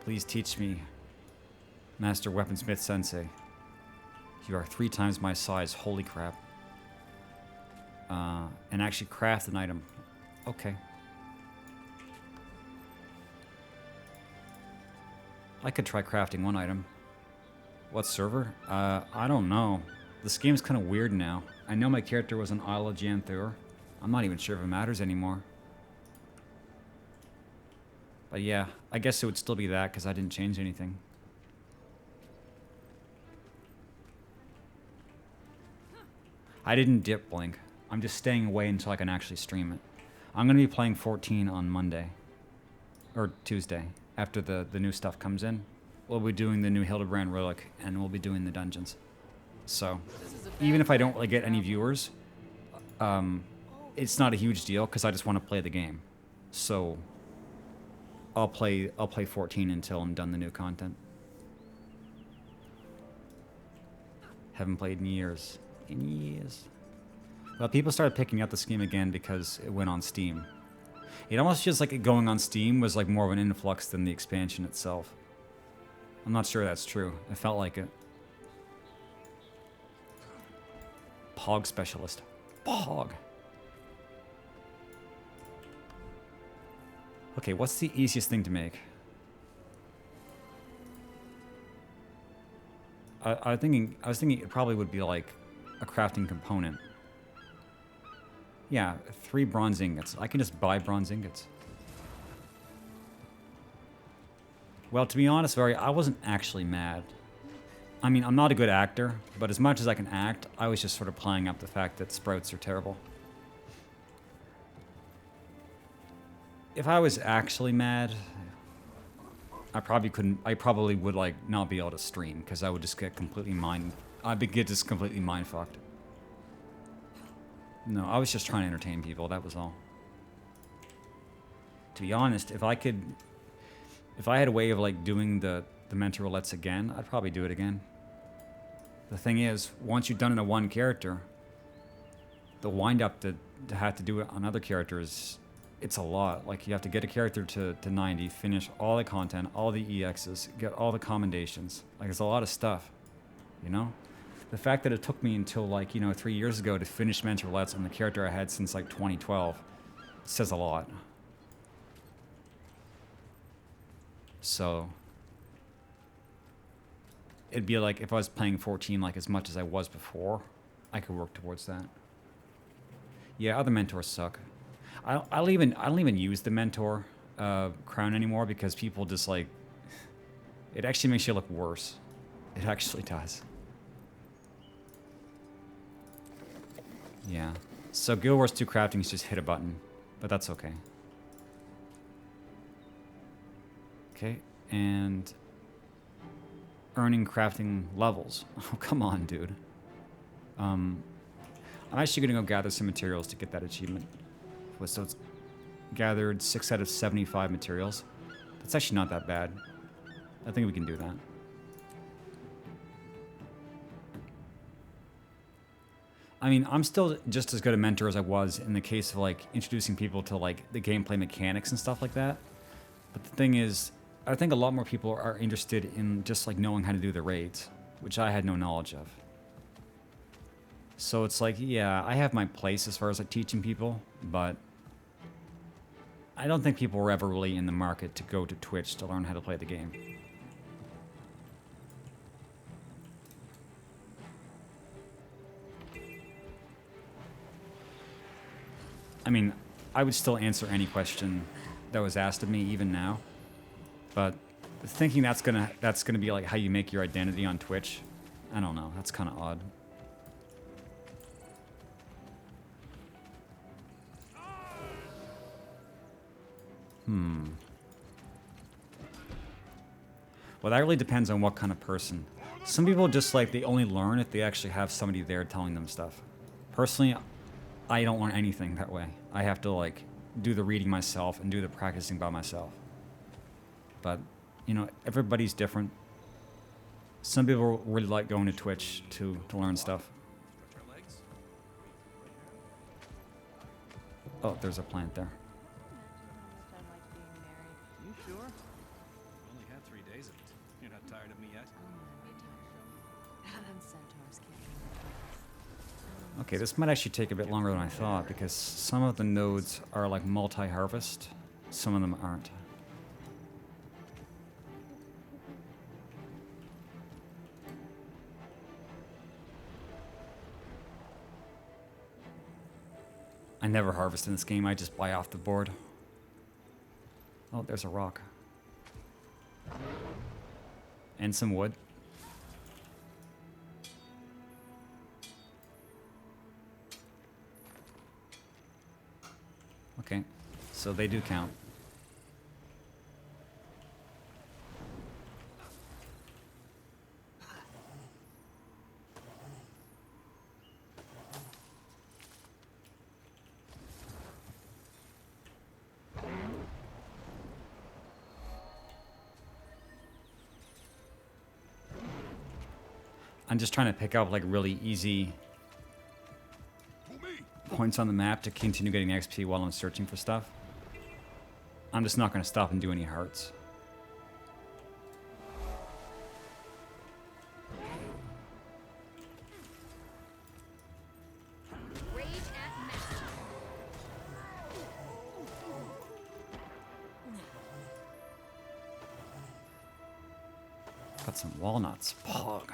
Please teach me, Master Weaponsmith Sensei. You are 3 times my size, holy crap. And actually craft an item. Okay. I could try crafting 1 item. What server? I don't know. This game's kind of weird now. I know my character was on Isle of Janthur. I'm not even sure if it matters anymore. But yeah, I guess it would still be that because I didn't change anything. I didn't dip Blink. I'm just staying away until I can actually stream it. I'm going to be playing 14 on Monday. Or Tuesday. After the new stuff comes in. We'll be doing the new Hildebrand Relic, and we'll be doing the dungeons. So, even if I don't really get any viewers, it's not a huge deal, because I just want to play the game. So, I'll play 14 until I'm done the new content. Haven't played in years. In years. Well, people started picking up the game again because it went on Steam. It almost feels like it going on Steam was like more of an influx than the expansion itself. I'm not sure that's true. It felt like it. Pog specialist. Pog. Okay, what's the easiest thing to make? I was thinking it probably would be like a crafting component. Yeah, 3 bronze ingots. I can just buy bronze ingots. Well, to be honest, I wasn't actually mad. I mean, I'm not a good actor, but as much as I can act, I was just sort of playing up the fact that sprouts are terrible. If I was actually mad, I probably would like not be able to stream because I would just get completely completely mind fucked. No, I was just trying to entertain people, that was all. To be honest, if I had a way of like doing the mentor roulettes again, I'd probably do it again. The thing is, once you've done it on one character, the wind up to have to do it on other characters, it's a lot. Like you have to get a character to 90, finish all the content, all the EXs, get all the commendations. Like it's a lot of stuff, you know? The fact that it took me until like, 3 years ago to finish mentor roulettes on the character I had since like 2012 says a lot. So it'd be like if I was playing 14 like as much as I was before, I could work towards that. Yeah, other mentors suck. I don't even use the mentor crown anymore because people just like it actually makes you look worse. It actually does. Yeah. So Guild Wars 2 crafting is just hit a button, but that's okay. Okay, and earning crafting levels. Oh, come on, dude. I'm actually gonna go gather some materials to get that achievement. So it's gathered 6 out of 75 materials. That's actually not that bad. I think we can do that. I mean, I'm still just as good a mentor as I was in the case of like introducing people to like the gameplay mechanics and stuff like that. But the thing is, I think a lot more people are interested in just like knowing how to do the raids, which I had no knowledge of. So it's like, yeah, I have my place as far as like teaching people, but I don't think people were ever really in the market to go to Twitch to learn how to play the game. I mean, I would still answer any question that was asked of me even now, but thinking that's gonna be like how you make your identity on Twitch, I don't know, that's kind of odd. Well, that really depends on what kind of person. Some people just like, they only learn if they actually have somebody there telling them stuff. Personally, I don't learn anything that way. I have to like do the reading myself and do the practicing by myself. But, everybody's different. Some people really like going to Twitch to learn stuff. Oh, there's a plant there. You sure? Only had 3 days of it. You're not tired of me yet? Okay, this might actually take a bit longer than I thought because some of the nodes are like multi-harvest, some of them aren't. I never harvest in this game, I just buy off the board. Oh, there's a rock. And some wood. Okay, so they do count. I'm just trying to pick up like really easy points on the map to continue getting XP while I'm searching for stuff. I'm just not going to stop and do any hearts. Rage at max. Got some walnuts. Pog.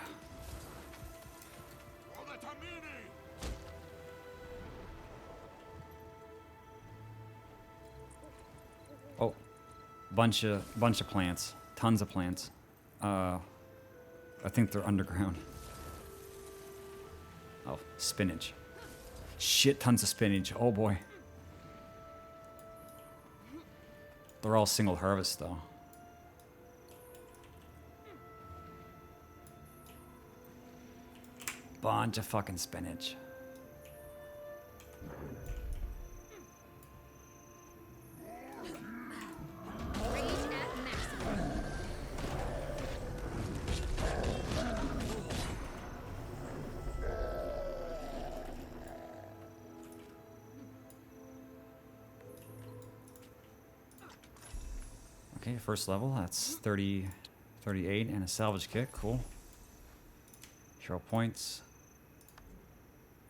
Oh, bunch of plants, tons of plants. I think they're underground. Oh, spinach. Shit, tons of spinach. Oh boy. They're all single harvest though. Bunch of fucking spinach. Okay, first level, that's 38 and a salvage kit, cool. Hero points.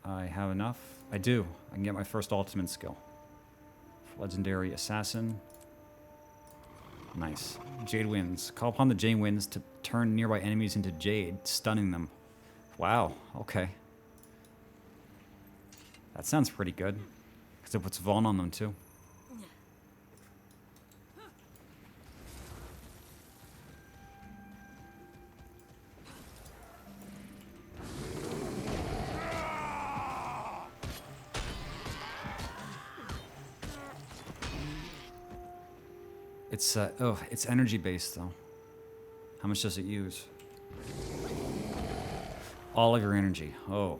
I have enough. I do. I can get my first ultimate skill. Legendary Assassin. Nice. Jade Winds. Call upon the Jade Winds to turn nearby enemies into jade, stunning them. Wow, okay. That sounds pretty good. Because it puts Vaughn on them too. It's energy based though. How much does it use? All of your energy. Oh.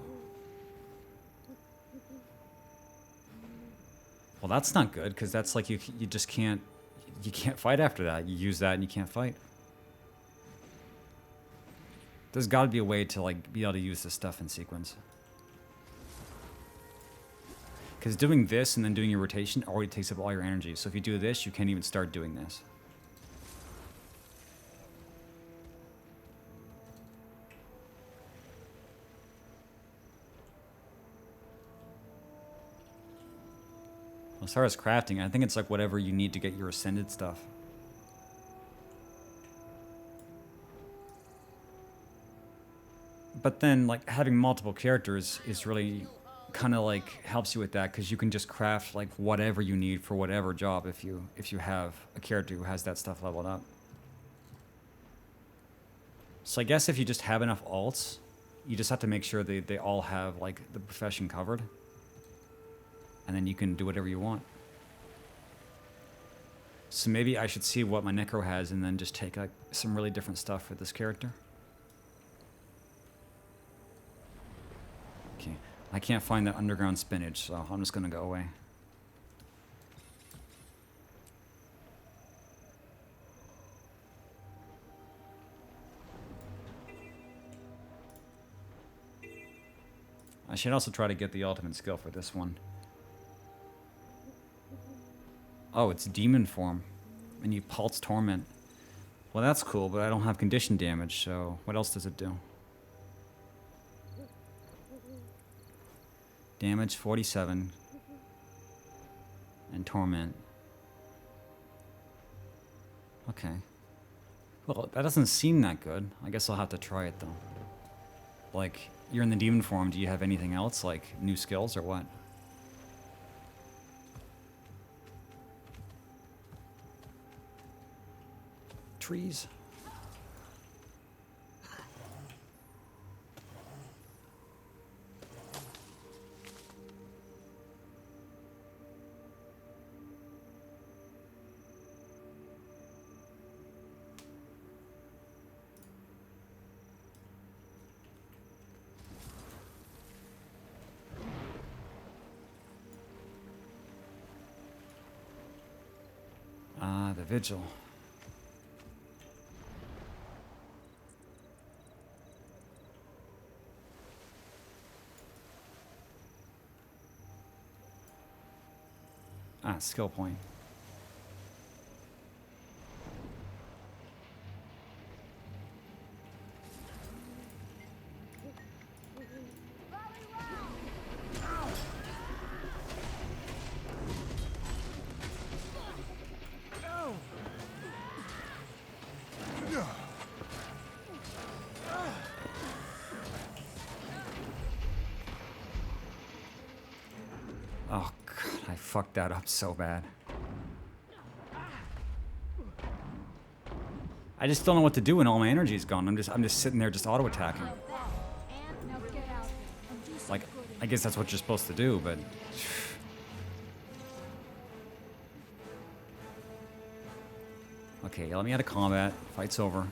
Well, that's not good because that's like you just can't fight after that. You use that and you can't fight. There's got to be a way to like be able to use this stuff in sequence. Because doing this and then doing your rotation already takes up all your energy. So if you do this, you can't even start doing this. Well, as far as crafting, I think it's like whatever you need to get your ascended stuff. But then, like, having multiple characters is really kind of like helps you with that because you can just craft like whatever you need for whatever job if you have a character who has that stuff leveled up. So I guess if you just have enough alts, you just have to make sure they all have like the profession covered, and then you can do whatever you want. So maybe I should see what my Necro has and then just take like some really different stuff for this character. Okay. I can't find that underground spinach, so I'm just gonna go away. I should also try to get the ultimate skill for this one. Oh, it's demon form. And you pulse torment. Well, that's cool, but I don't have condition damage, so what else does it do? Damage 47 and torment. Okay. Well, that doesn't seem that good. I guess I'll have to try it though. Like, you're in the demon form, do you have anything else, like new skills or what? Trees. Ah, the vigil. Ah, skill point. Oh god, I fucked that up so bad. I just don't know what to do when all my energy is gone. I'm just sitting there just auto attacking. Like, I guess that's what you're supposed to do, but okay, let me out of combat. Fight's over.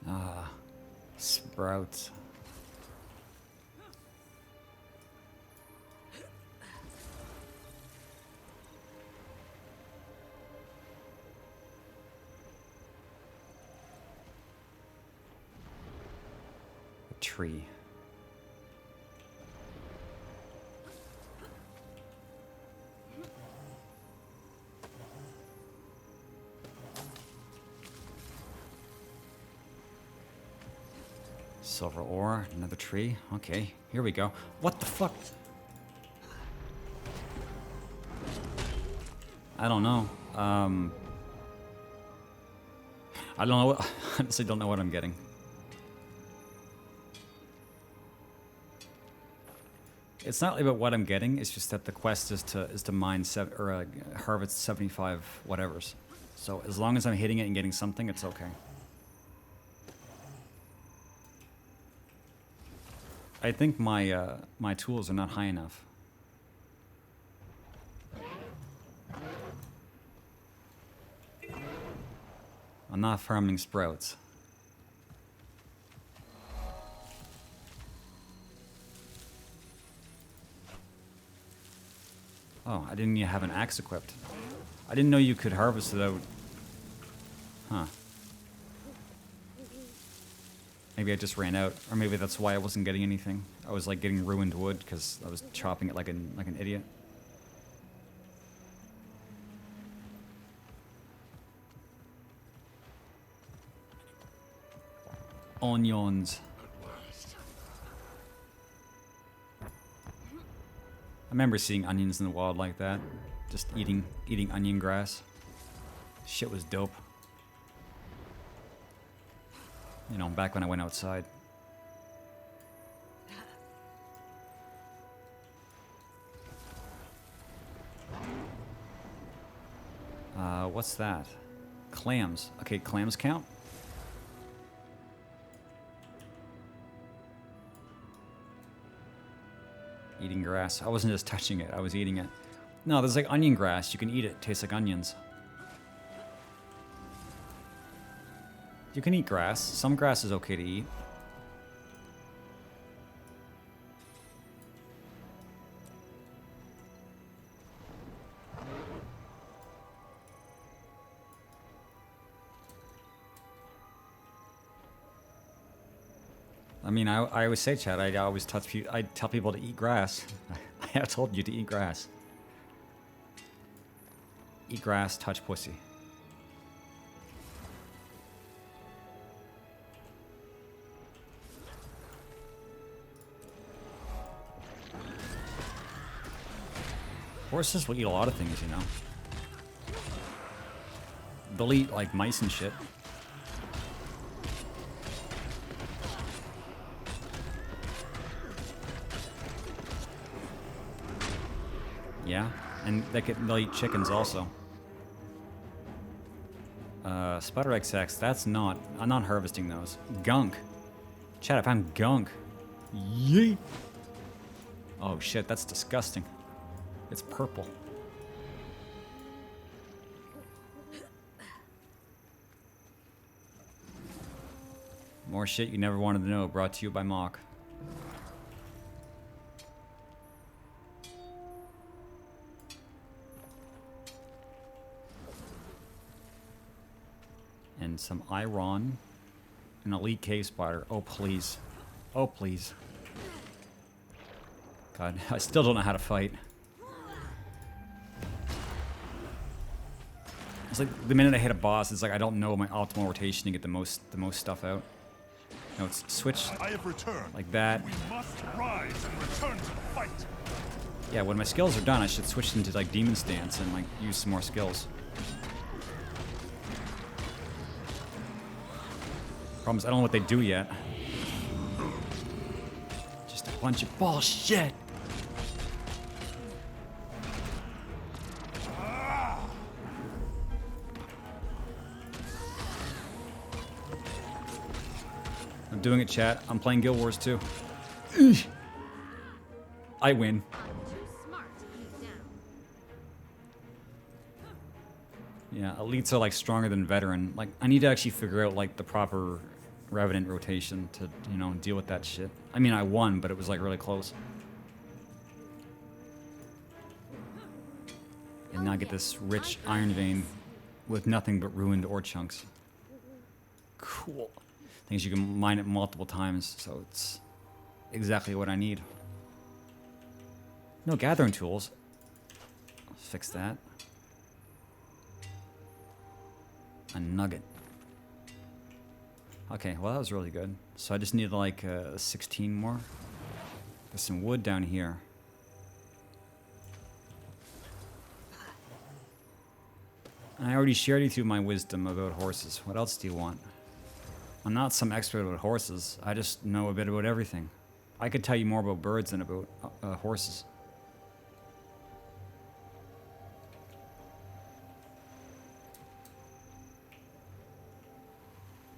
Ah, sprouts. A tree. Silver ore, another tree. Okay, here we go. What the fuck? I don't know. I don't know. What, honestly, don't know what I'm getting. It's not really about what I'm getting. It's just that the quest is to mine harvest 75 whatevers. So as long as I'm hitting it and getting something, it's okay. I think my my tools are not high enough. I'm not farming sprouts. Oh, I didn't even have an axe equipped. I didn't know you could harvest without... Huh. Maybe I just ran out, or maybe that's why I wasn't getting anything. I was like getting ruined wood because I was chopping it like an idiot. Onions. I remember seeing onions in the wild like that, just eating onion grass. Shit was dope. You know, back when I went outside. What's that? Clams. Okay, clams count? Eating grass. I wasn't just touching it, I was eating it. No, there's like onion grass. You can eat it. It tastes like onions. You can eat grass. Some grass is okay to eat. I mean, I always say, Chad, I always tell people to eat grass. I have told you to eat grass. Eat grass, touch pussy. Horses will eat a lot of things, you know. They'll eat like mice and shit. Yeah, and they'll eat chickens also. Spider egg sacks, I'm not harvesting those. Gunk. Chad, I found gunk. Yeet. Oh shit, that's disgusting. It's purple. More shit you never wanted to know, brought to you by Mock. And some iron. An elite cave spider. Oh, please. Oh, please. God, I still don't know how to fight. It's like the minute I hit a boss, it's like I don't know my optimal rotation to get the most stuff out. No, it's switch I have returned. like that. We must rise and return to the fight. Yeah, when my skills are done, I should switch into like demon stance and like use some more skills. Problem is, I don't know what they do yet. Just a bunch of bullshit. I'm doing it, chat. I'm playing Guild Wars too. I win. Yeah, elites are like stronger than veteran. Like, I need to actually figure out like the proper Revenant rotation to, you know, deal with that shit. I mean, I won, but it was like really close. And now I get this rich iron vein with nothing but ruined ore chunks. Cool. Things you can mine it multiple times, so it's exactly what I need. No gathering tools. I'll fix that. A nugget. Okay, well that was really good. So I just need like 16 more. There's some wood down here. I already shared with you my wisdom about horses. What else do you want? I'm not some expert about horses. I just know a bit about everything. I could tell you more about birds than about horses.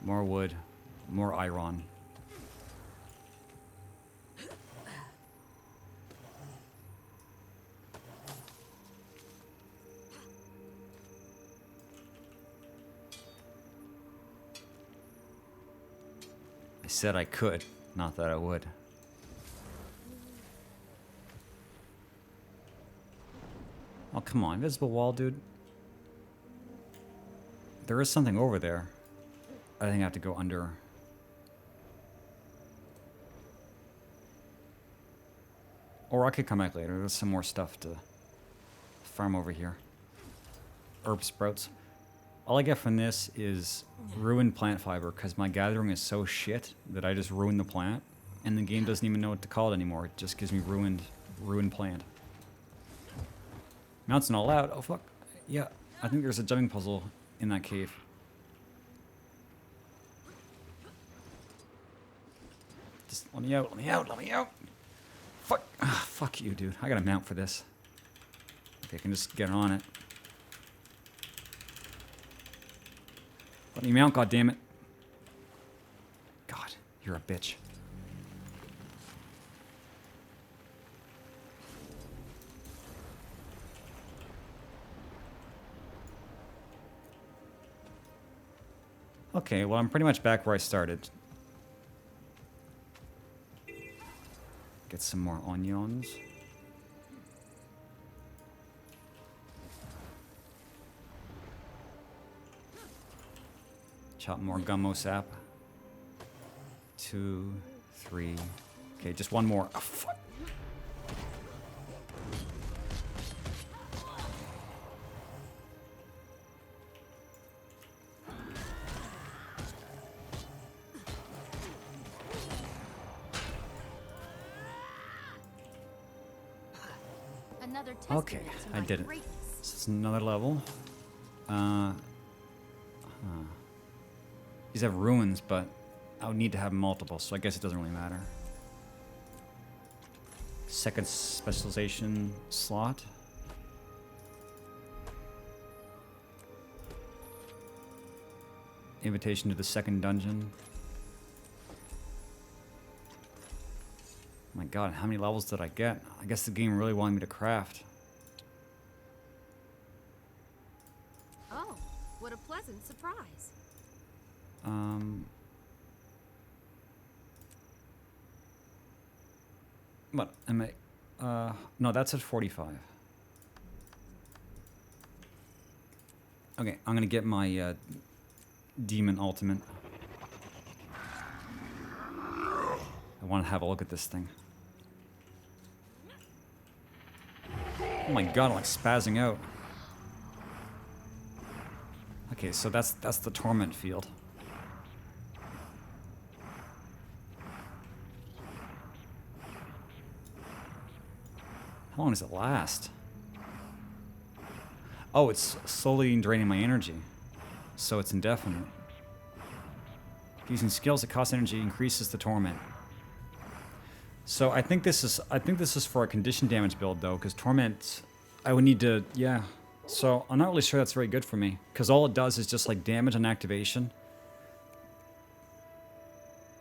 More wood, more iron. I said I could, not that I would. Oh, come on, invisible wall, dude. There is something over there. I think I have to go under. Or I could come back later. There's some more stuff to farm over here. Herb sprouts. All I get from this is ruined plant fiber, because my gathering is so shit that I just ruin the plant, and the game doesn't even know what to call it anymore. It just gives me ruined plant. Mounts not allowed. Oh fuck. Yeah, I think there's a jumping puzzle in that cave. Just let me out, let me out, let me out. Fuck. Ah, fuck you, dude. I got a mount for this. Okay, I can just get on it. Let me mount, goddammit. God, you're a bitch. Okay, well, I'm pretty much back where I started. Get some more onions. Chop more gummo sap. 2, 3. Okay, just one more. Oh, fuck. Okay, I did it. This is another level. These have ruins, but I would need to have multiple, so I guess it doesn't really matter. Second specialization slot. Invitation to the second dungeon. My god, how many levels did I get? I guess the game really wanted me to craft. pleasant surprise. What am I? No, that's at 45. Okay, I'm gonna get my demon ultimate. I want to have a look at this thing. Oh my god, I'm like spazzing out. Okay, so that's the torment field. How long does it last? Oh, it's slowly draining my energy. So it's indefinite. Using skills that cost energy increases the torment. So I think this is for a condition damage build though, because torment I would need to, yeah. So I'm not really sure that's very good for me, because all it does is just like damage on activation.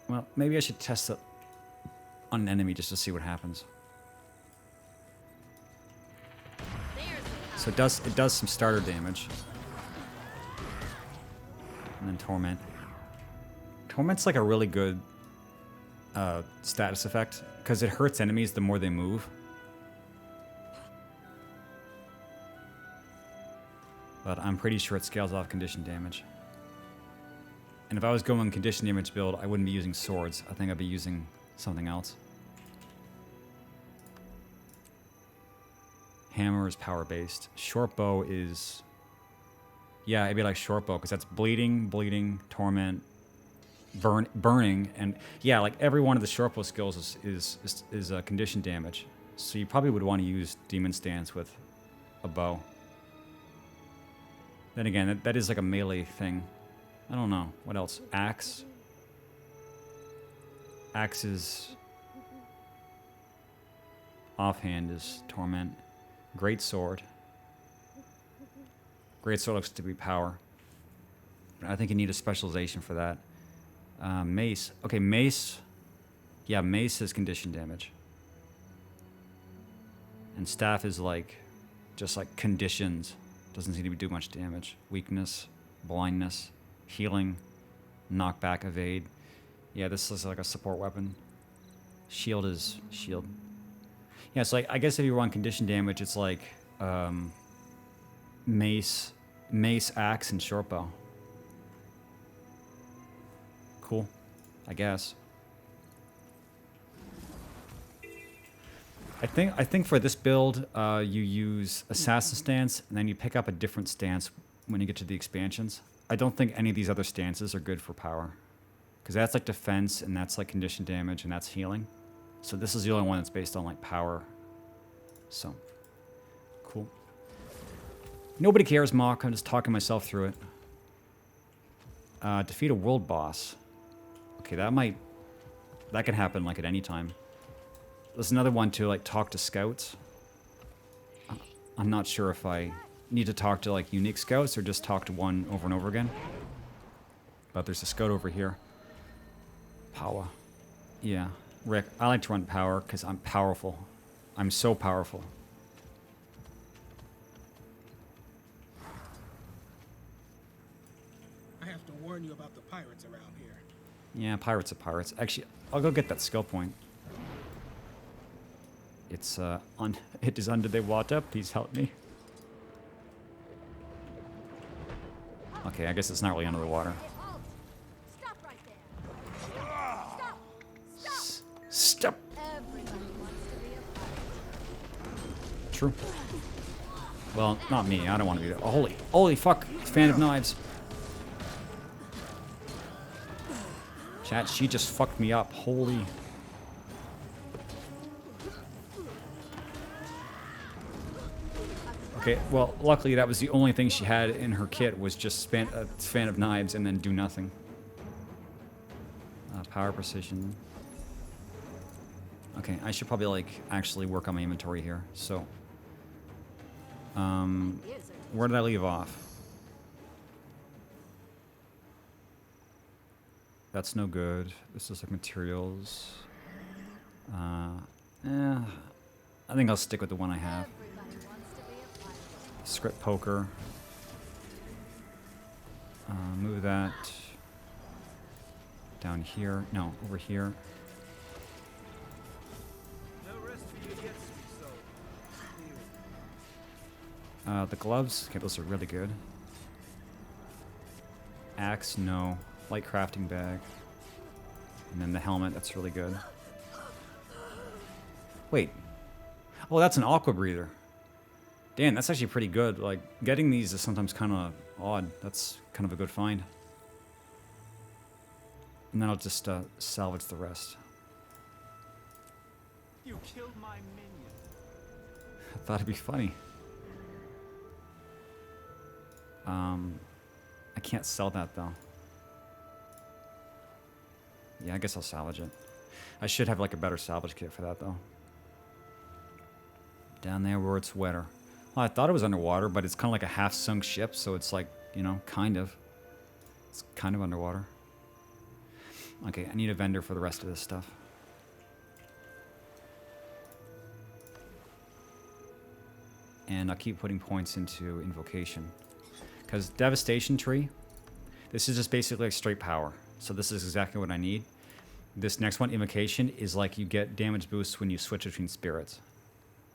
Well, maybe I should test it on an enemy just to see what happens. So it does some starter damage. And then torment. Torment's like a really good status effect, because it hurts enemies the more they move. But I'm pretty sure it scales off condition damage. And if I was going condition damage build, I wouldn't be using swords. I think I'd be using something else. Hammer is power based. Short bow is, yeah, it'd be like short bow, because that's bleeding, torment, burning, and yeah, like every one of the short bow skills is condition damage. So you probably would want to use demon stance with a bow. Then again, that is like a melee thing. I don't know. What else? Axe. Axe is... offhand is torment. Great sword. Great sword looks to be power. I think you need a specialization for that. Mace. Okay, mace. Yeah, mace is condition damage. And staff is like... just like conditions. Doesn't seem to do much damage. Weakness, blindness, healing, knockback, evade. Yeah, this is like a support weapon. Shield is shield. Yeah, so like, I guess if you run condition damage, it's like mace, axe, and short bow. Cool, I guess. I think for this build, you use Assassin Stance, and then you pick up a different stance when you get to the expansions. I don't think any of these other stances are good for power. Because that's like defense, and that's like condition damage, and that's healing. So this is the only one that's based on like power. So, cool. Nobody cares, Mock. I'm just talking myself through it. Defeat a world boss. Okay, that can happen like at any time. There's another one to like talk to scouts. I'm not sure if I need to talk to like unique scouts or just talk to one over and over again. But there's a scout over here. Power. Yeah, Rick, I like to run power because I'm powerful. I'm so powerful. I have to warn you about the pirates around here. Yeah, pirates are pirates. Actually, I'll go get that skill point. It's it is under the water. Please help me. Okay, I guess it's not really under the water. Stop right there. Stop. Stop. Everybody wants to be a pirate. True. Well, not me. I don't want to be that. Oh, holy fuck! Fan of knives. Chat, she just fucked me up. Holy. Okay, well, luckily that was the only thing she had in her kit, was just a fan of knives and then do nothing. Power precision. Okay, I should probably like actually work on my inventory here. So, where did I leave off? That's no good. This is like materials. I think I'll stick with the one I have. Script poker. Move that down here. No, over here. No rest for you yet, sweet soul. The gloves. Okay, those are really good. Axe, no. Light crafting bag. And then the helmet, that's really good. Wait. Oh, that's an aqua breather. Damn, that's actually pretty good. Like, getting these is sometimes kind of odd. That's kind of a good find. And then I'll just salvage the rest. You killed my minion. I thought it'd be funny. I can't sell that though. Yeah, I guess I'll salvage it. I should have like a better salvage kit for that though. Down there where it's wetter. Well, I thought it was underwater, but it's kind of like a half-sunk ship, so it's like, you know, kind of. It's kind of underwater. Okay, I need a vendor for the rest of this stuff. And I'll keep putting points into invocation. Because Devastation Tree, this is just basically like straight power. So this is exactly what I need. This next one, Invocation, is like you get damage boosts when you switch between spirits.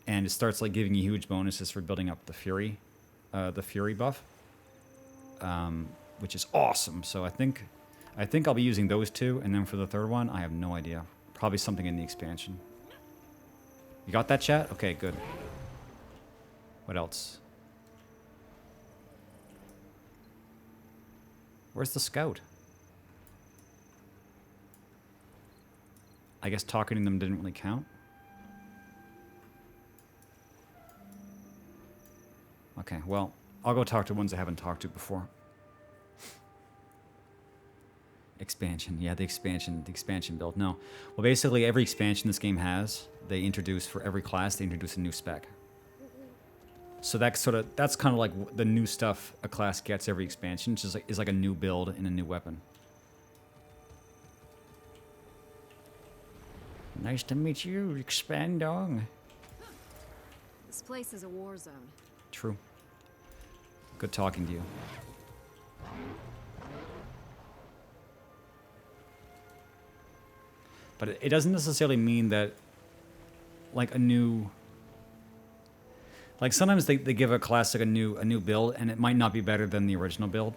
And it starts like giving you huge bonuses for building up the Fury buff. Which is awesome. So I think I'll be using those two, and then for the third one, I have no idea. Probably something in the expansion. You got that, chat? Okay, good. What else? Where's the scout? I guess talking to them didn't really count. Okay, well, I'll go talk to ones I haven't talked to before. Expansion, yeah, the expansion build. No, well, basically every expansion this game has, they introduce for every class. They introduce a new spec. So that's kind of like the new stuff a class gets every expansion. Just like is like a new build and a new weapon. Nice to meet you, Expandong. This place is a war zone. True. Good talking to you. But it doesn't necessarily mean that, like, a new... Like, sometimes they give a class, like, a new build, and it might not be better than the original build.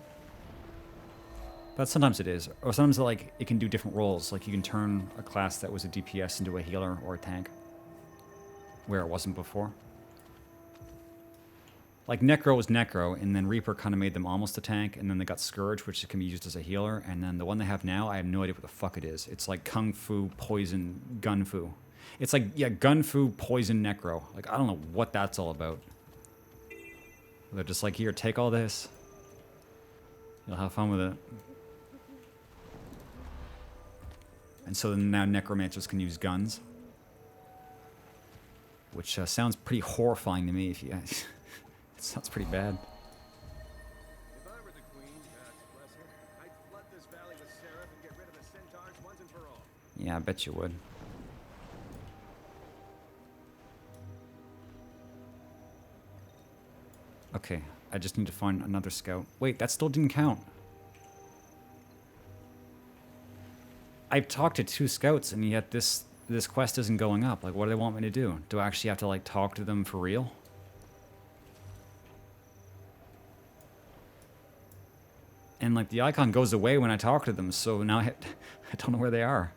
But sometimes it is. Or sometimes, like, it can do different roles. Like, you can turn a class that was a DPS into a healer or a tank. Where it wasn't before. Like, Necro was Necro, and then Reaper kind of made them almost a tank, and then they got Scourge, which can be used as a healer, and then the one they have now, I have no idea what the fuck it is. It's like Kung Fu, Poison, Gun Fu. It's like, yeah, Gun Fu, Poison, Necro. Like, I don't know what that's all about. They're just like, here, take all this. You'll have fun with it. And so now Necromancers can use guns. Which sounds pretty horrifying to me, if you guys... It sounds pretty bad. If I were the queen, God bless her, I'd flood this valley with Seraph and get rid of the centaurs once and for all. Yeah, I bet you would. Okay, I just need to find another scout. Wait, that still didn't count. I've talked to 2 scouts, and yet this quest isn't going up. Like, what do they want me to do? Do I actually have to, like, talk to them for real? And, like, the icon goes away when I talk to them, so now I don't know where they are.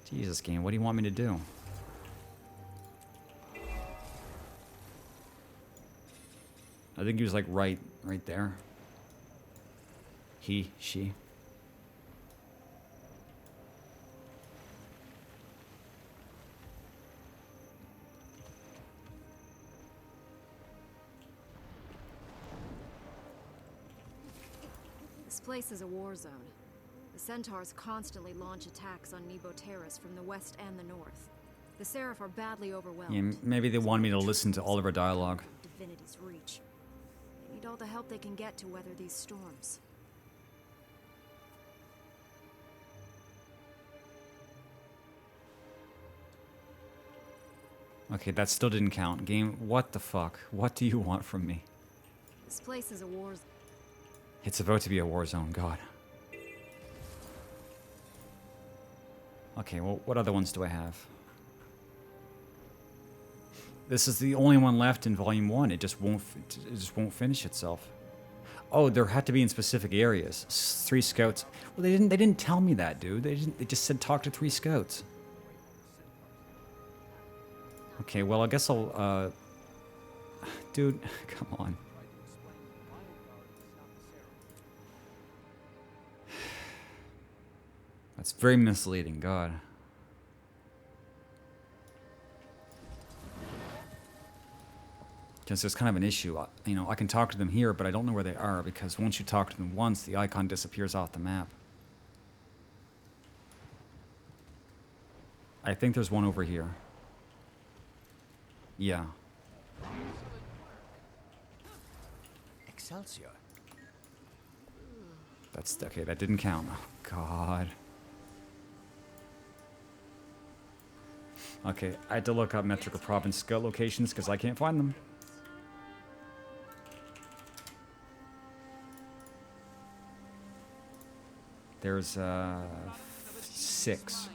Jesus, game, what do you want me to do? I think he was, like, right there. He, she. This place is a war zone. The Centaurs constantly launch attacks on T.H.A.R from the west and the north. The Seraph are badly overwhelmed. Yeah, maybe they wanted me to listen to all of our dialogue. Divinity's reach. They need all the help they can get to weather these storms. Okay, that still didn't count. Game, what the fuck? What do you want from me? This place is a war zone. It's about to be a war zone, God. Okay, well, what other ones do I have? This is the only one left in Volume 1. It just won't finish itself. Oh, there had to be in specific areas. 3 scouts. Well, they didn't tell me that, dude. They just said talk to 3 scouts. Okay, well, I guess I'll dude, come on. That's very misleading, God. Because there's kind of an issue. You know, I can talk to them here, but I don't know where they are because once you talk to them once, the icon disappears off the map. I think there's one over here. Yeah. Excelsior. That's okay. That didn't count. Oh, God. Okay, I had to look up Metrical Province scout locations because I can't find them. There's 6.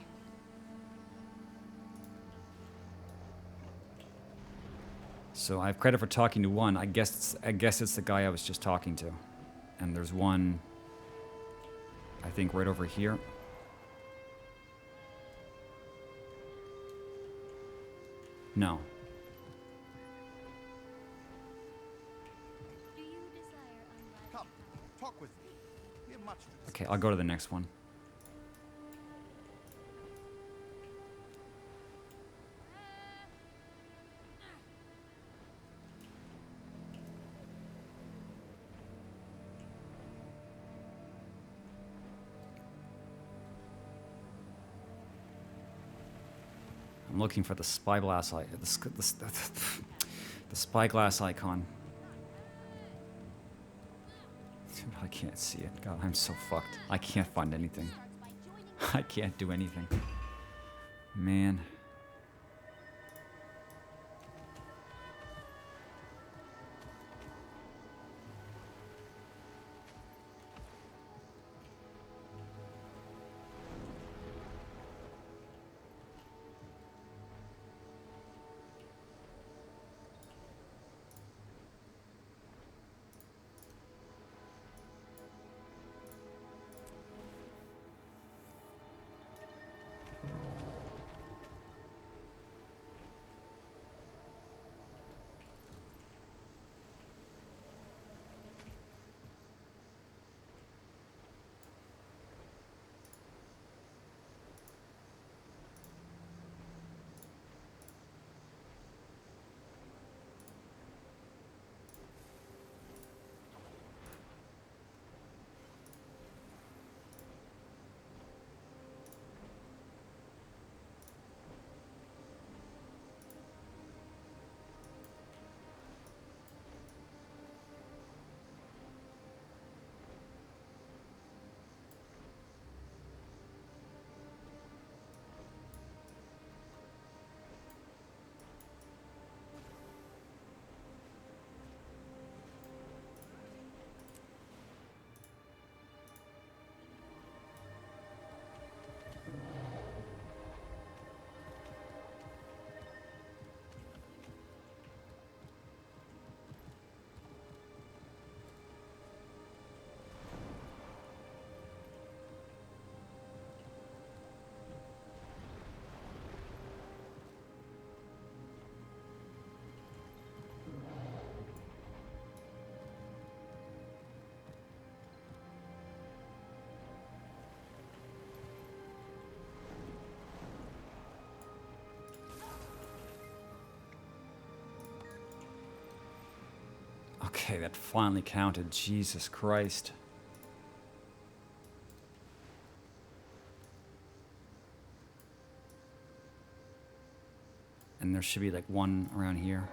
So I have credit for talking to one. I guess it's the guy I was just talking to. And there's one, I think, right over here. No. Come, talk with me. We have much to discuss. Okay, I'll go to the next one. I'm looking for the spyglass the spyglass icon. Dude, I can't see it. God, I'm so fucked. I can't find anything. I can't do anything. Man. Okay, that finally counted. Jesus Christ. And there should be like one around here.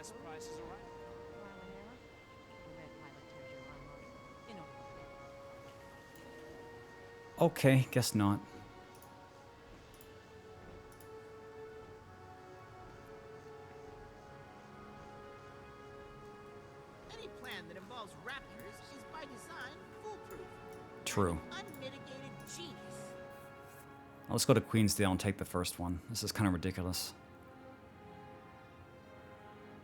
best prices around. Okay, guess not. Any plan that involves raptors is by design foolproof. True. Unmitigated genius. Let's go to Queensdale and take the first one. This is kind of ridiculous.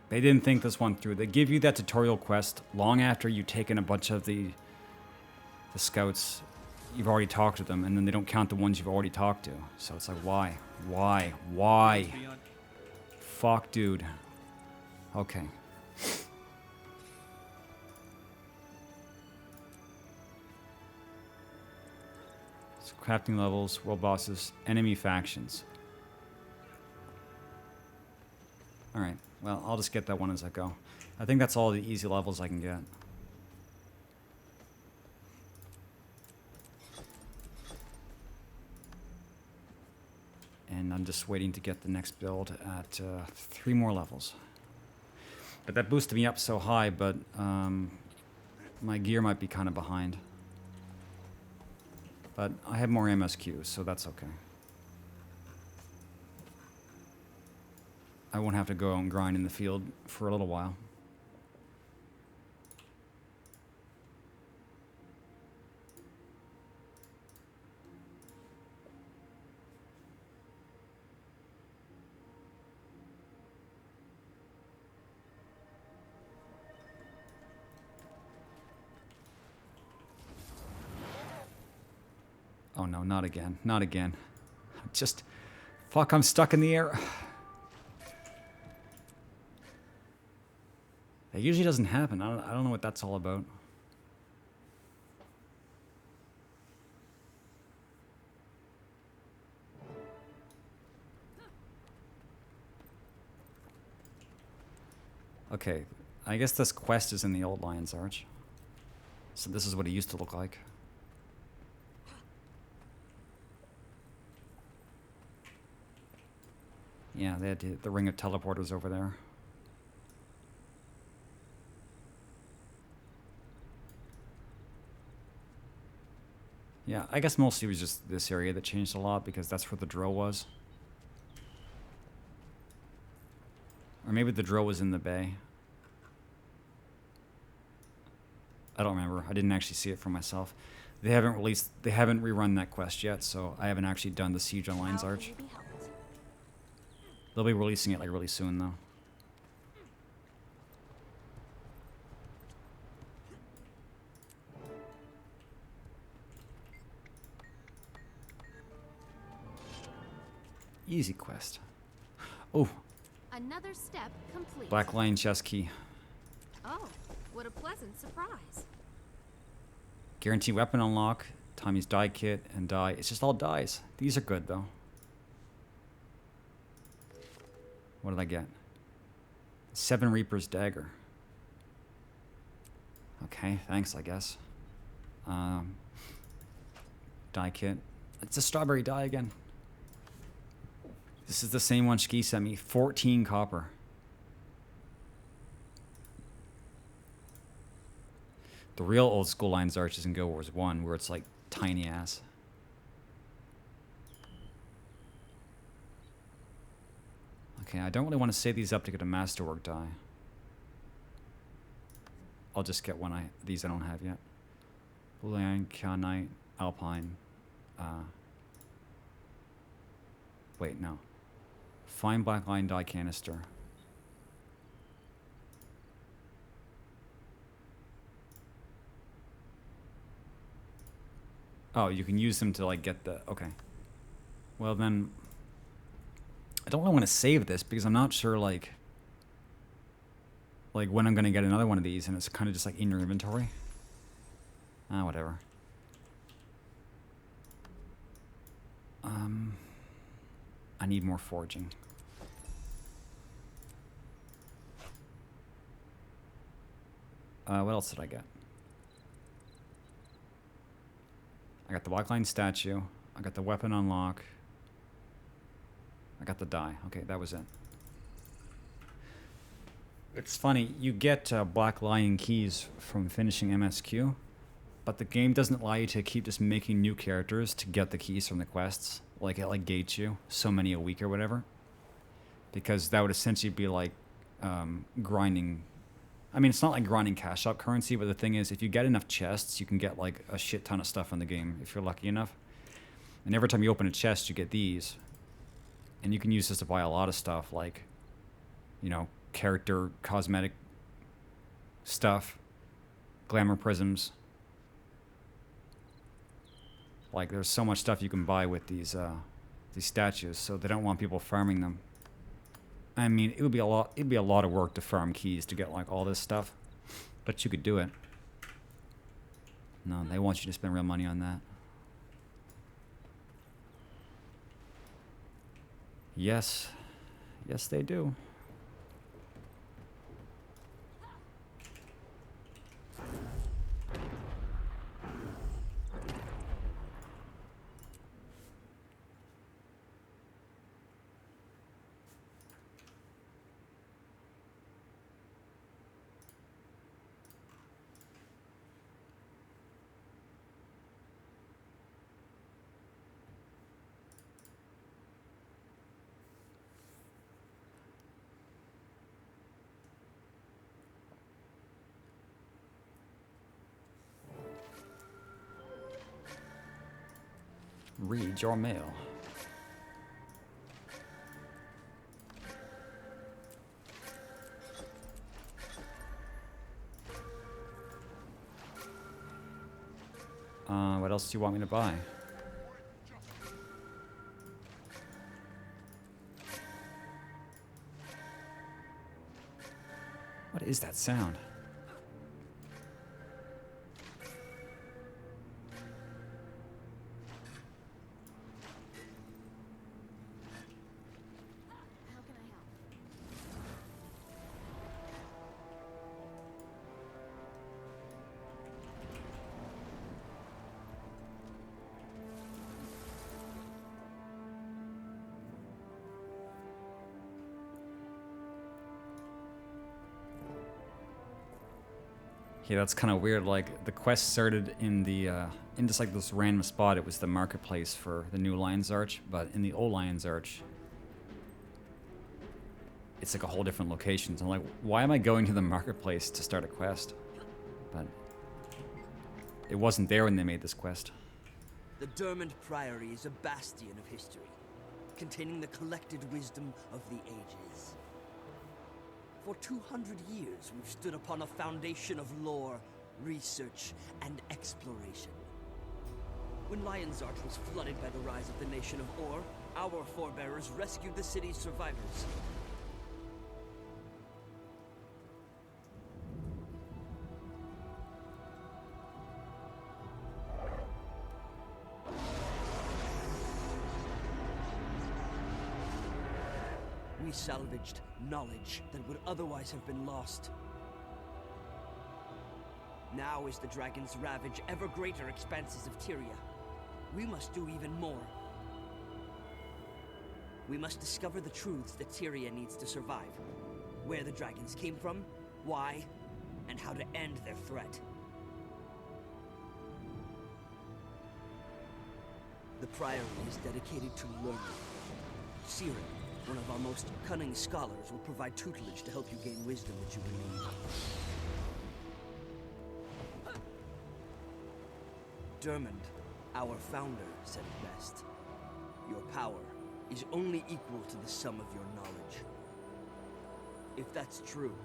They didn't think this one through. They give you that tutorial quest long after you've taken a bunch of the scouts. You've already talked to them, and then they don't count the ones you've already talked to. So it's like, why? Why? Why? Fuck, dude. Okay. So crafting levels, world bosses, enemy factions. Alright, well, I'll just get that one as I go. I think that's all the easy levels I can get. And I'm just waiting to get the next build at 3 more levels. But that boosted me up so high, but my gear might be kind of behind. But I have more MSQs, so that's okay. I won't have to go and grind in the field for a little while. Oh no, not again. Not again. Just... Fuck, I'm stuck in the air. It usually doesn't happen. I don't know what that's all about. Okay, I guess this quest is in the old Lion's Arch. So this is what it used to look like. Yeah, they had the ring of teleporters over there. Yeah, I guess mostly it was just this area that changed a lot because that's where the drill was. Or maybe the drill was in the bay. I don't remember. I didn't actually see it for myself. They haven't rerun that quest yet, so I haven't actually done the Siege on Lion's Arch. They'll be releasing it like really soon though. Easy quest. Oh. Another step complete. Black Lion chest key. Oh, what a pleasant surprise. Guarantee weapon unlock, Tommy's die kit, and die. It's just all dies. These are good though. What did I get? 7 Reaper's dagger. Okay, thanks, I guess. Die kit. It's a strawberry die again. This is the same one Ski sent me. 14 copper. The real old school Lion's Arch is in Guild Wars 1, where it's like tiny ass. Okay, I don't really want to save these up to get a Masterwork die. I'll just get one these I don't have yet. Blue Lion, Arknight, Alpine. Wait, no. Fine Black Lion die canister. Oh, you can use them to like get the... Okay. Well then... I don't really want to save this because I'm not sure like when I'm going to get another one of these, and it's kind of just like in your inventory. Ah, whatever. I need more forging. What else did I get? I got the Black Lion statue. I got the weapon unlock. I got the die. Okay, that was it. It's funny, you get Black Lion keys from finishing MSQ, but the game doesn't allow you to keep just making new characters to get the keys from the quests. Like, it like gates you so many a week or whatever. Because that would essentially be like grinding. I mean, it's not like grinding cash up currency, but the thing is, if you get enough chests, you can get like a shit ton of stuff in the game if you're lucky enough. And every time you open a chest, you get these. And you can use this to buy a lot of stuff, like, you know, character, cosmetic stuff, glamour prisms. Like, there's so much stuff you can buy with these statues, so they don't want people farming them. I mean, it would be a lot. It'd be a lot of work to farm keys to get like all this stuff, but you could do it. No, they want you to spend real money on that. Yes, yes, they do. Read your mail. What else do you want me to buy? What is that sound? Yeah, that's kind of weird. Like, the quest started in the in just like this random spot. It was the marketplace for the new Lion's Arch, but in the old Lion's Arch, it's like a whole different location. So I'm like, why am I going to the marketplace to start a quest? But it wasn't there when they made this quest. The Dermond Priory is a bastion of history, containing the collected wisdom of the ages. For 200 years, we've stood upon a foundation of lore, research, and exploration. When Lion's Arch was flooded by the rise of the nation of Or, our forebearers rescued the city's survivors. We salvaged knowledge that would otherwise have been lost. Now, as the dragons ravage ever greater expanses of Tyria, we must do even more. We must discover the truths that Tyria needs to survive. Where the dragons came from, why, and how to end their threat. The Priory is dedicated to learning. Siren, one of our most cunning scholars, will provide tutelage to help you gain wisdom that you will need. Dermond, our founder, said it best. Your power is only equal to the sum of your knowledge. If that's true,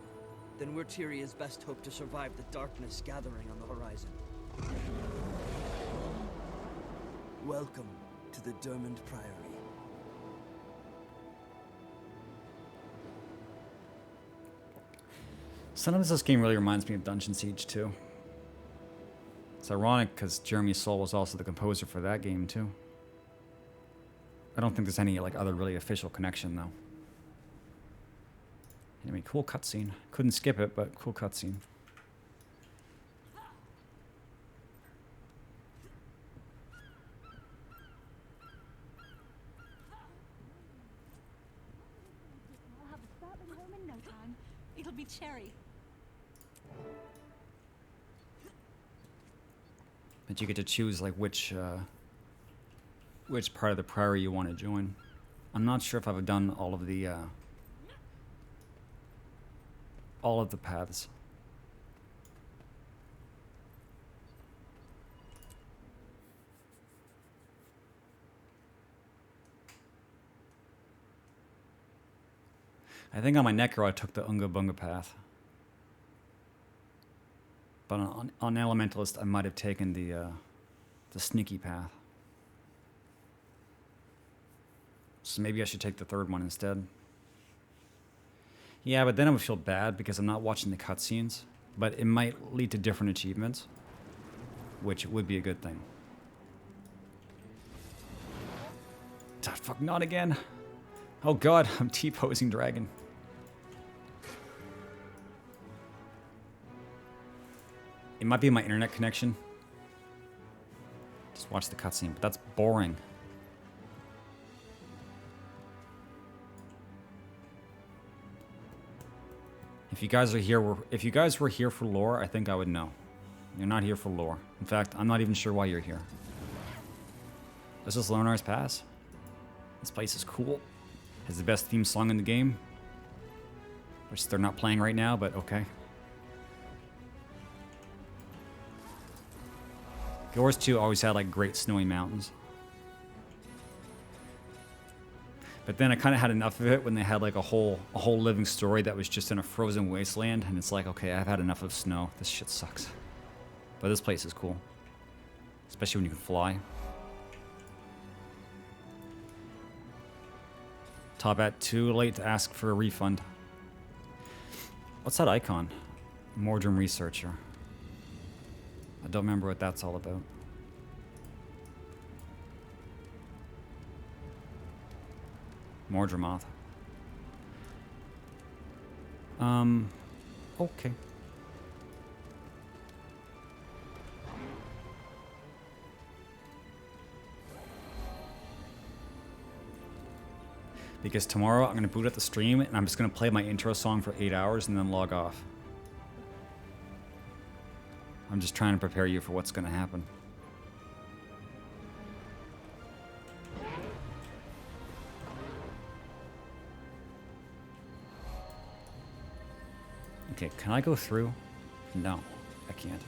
then we're Tyria's best hope to survive the darkness gathering on the horizon. Welcome to the Dermond Priory. Sometimes this game really reminds me of Dungeon Siege 2. It's ironic because Jeremy Soule was also the composer for that game too. I don't think there's any like other really official connection though. Anyway, cool cutscene. Couldn't skip it, but cool cutscene. I'll have a Scotland home in no time. It'll be cherry. But you get to choose like which part of the Priory you want to join. I'm not sure if I've done all of the paths. I think on my Necro I took the Unga Bunga path. But on Elementalist I might have taken the sneaky path. So maybe I should take the third one instead. Yeah, but then I would feel bad because I'm not watching the cutscenes. But it might lead to different achievements, which would be a good thing. Ah, fuck, not again. Oh god, I'm T-posing dragon. It might be my internet connection. Just watch the cutscene, but that's boring. If you guys were here for lore, I think I would know. You're not here for lore. In fact, I'm not even sure why you're here. This is Lonar's Pass. This place is cool. Has the best theme song in the game. Which they're not playing right now, but okay. Yours 2 always had like great snowy mountains. But then I kind of had enough of it when they had like a whole living story that was just in a frozen wasteland, and it's like, okay, I've had enough of snow. This shit sucks. But this place is cool. Especially when you can fly. Top at too late to ask for a refund. What's that icon? Mordrum Researcher. I don't remember what that's all about. Mordremoth. Okay. Because tomorrow I'm going to boot up the stream and I'm just going to play my intro song for 8 hours and then log off. I'm just trying to prepare you for what's going to happen. Okay, can I go through? No, I can't.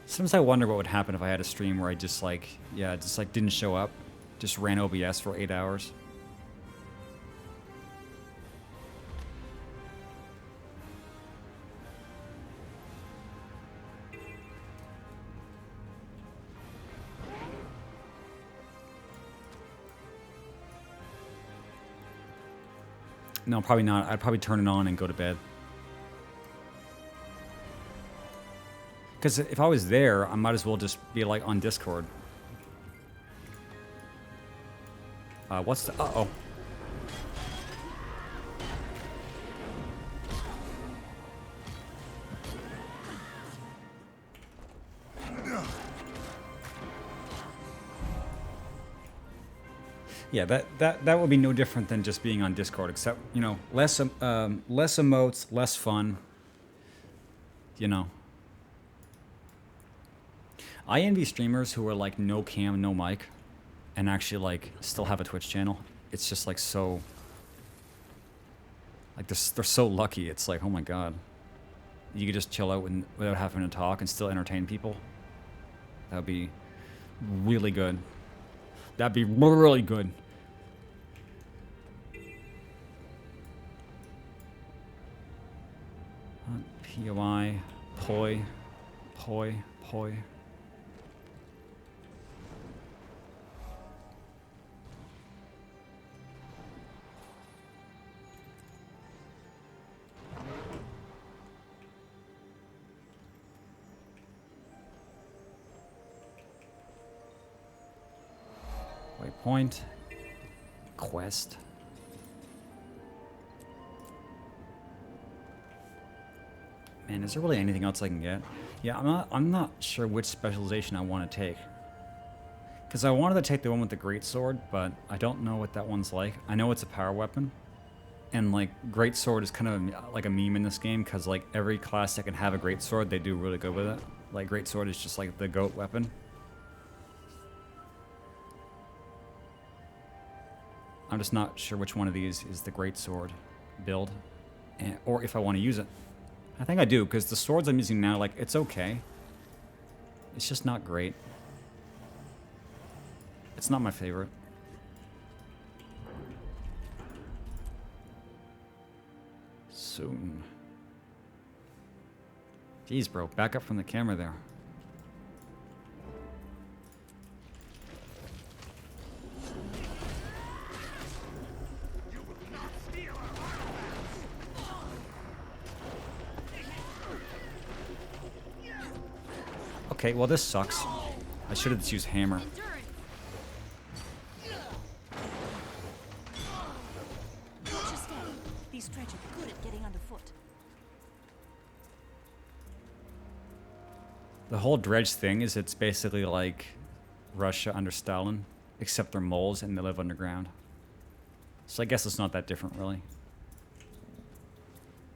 Sometimes I wonder what would happen if I had a stream where I just like, yeah, just like didn't show up. Just ran OBS for 8 hours. No, probably not. I'd probably turn it on and go to bed. Because if I was there, I might as well just be like on Discord. What's the... Uh-oh. Yeah, that would be no different than just being on Discord, except, you know, less emotes, less fun. You know. I envy streamers who are like no cam, no mic, and actually like still have a Twitch channel. It's just like so, like they're so lucky. It's like, oh my god, you could just chill out without having to talk and still entertain people. That would be really good. That'd be really good. POI, poi. Waypoint. Quest. Man, is there really anything else I can get? Yeah, I'm not sure which specialization I want to take. Because I wanted to take the one with the great sword, but I don't know what that one's like. I know it's a power weapon. And like great sword is kind of like a meme in this game because like every class that can have a great sword, they do really good with it. Like great sword is just like the GOAT weapon. I'm just not sure which one of these is the great sword build, or if I want to use it. I think I do because the swords I'm using now, like it's okay. It's just not great. It's not my favorite. Soon. Jeez, bro, back up from the camera there. Okay, well this sucks. I should have just used hammer. These dredge are good at getting underfoot. The whole dredge thing is it's basically like Russia under Stalin, except they're moles and they live underground. So I guess it's not that different, really.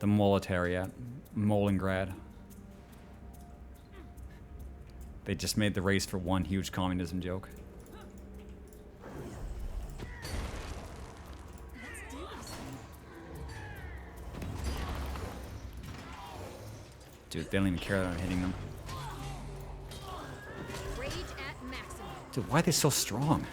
The Moletariat, Molingrad. They just made the race for one huge communism joke. Dude, they don't even care that I'm hitting them. Rage at maximum. Dude, why are they so strong?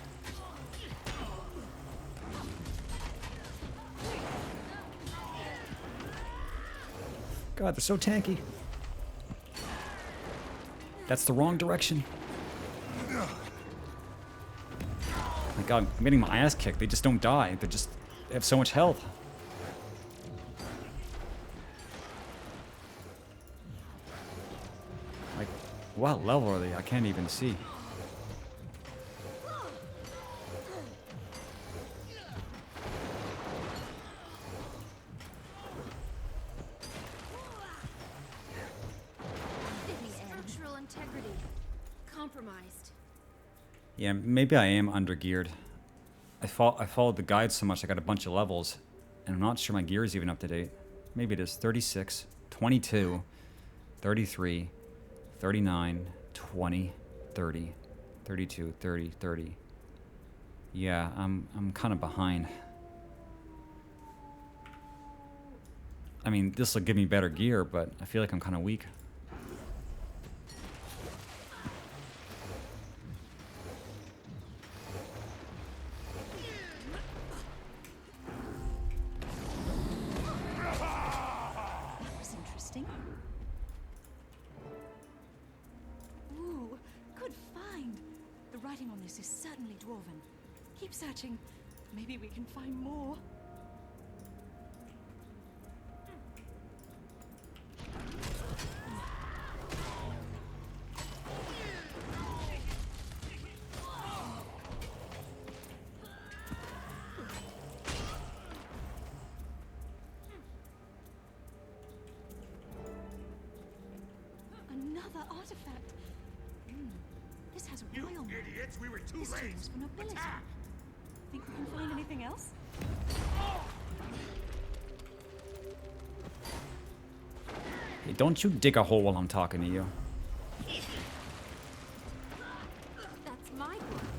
God, they're so tanky. That's the wrong direction. My God, I'm getting my ass kicked. They just don't die. They have so much health. Like, what level are they? I can't even see. Structural integrity compromised. Yeah, maybe I am undergeared. I followed the guide so much I got a bunch of levels, and I'm not sure my gear is even up to date. Maybe it is 36, 22, 33, 39, 20, 30, 32, 30, 30. Yeah, I'm kind of behind. I mean, this will give me better gear, but I feel like I'm kind of weak. Ooh, good find. The writing on this is certainly dwarven. Keep searching. Maybe we can find more. Another artifact. This has You royal mark. idiots, we were too This late. tomb's for nobility. Attack! Think we can find anything else? Hey, don't you dig a hole while I'm talking to you. That's my blood.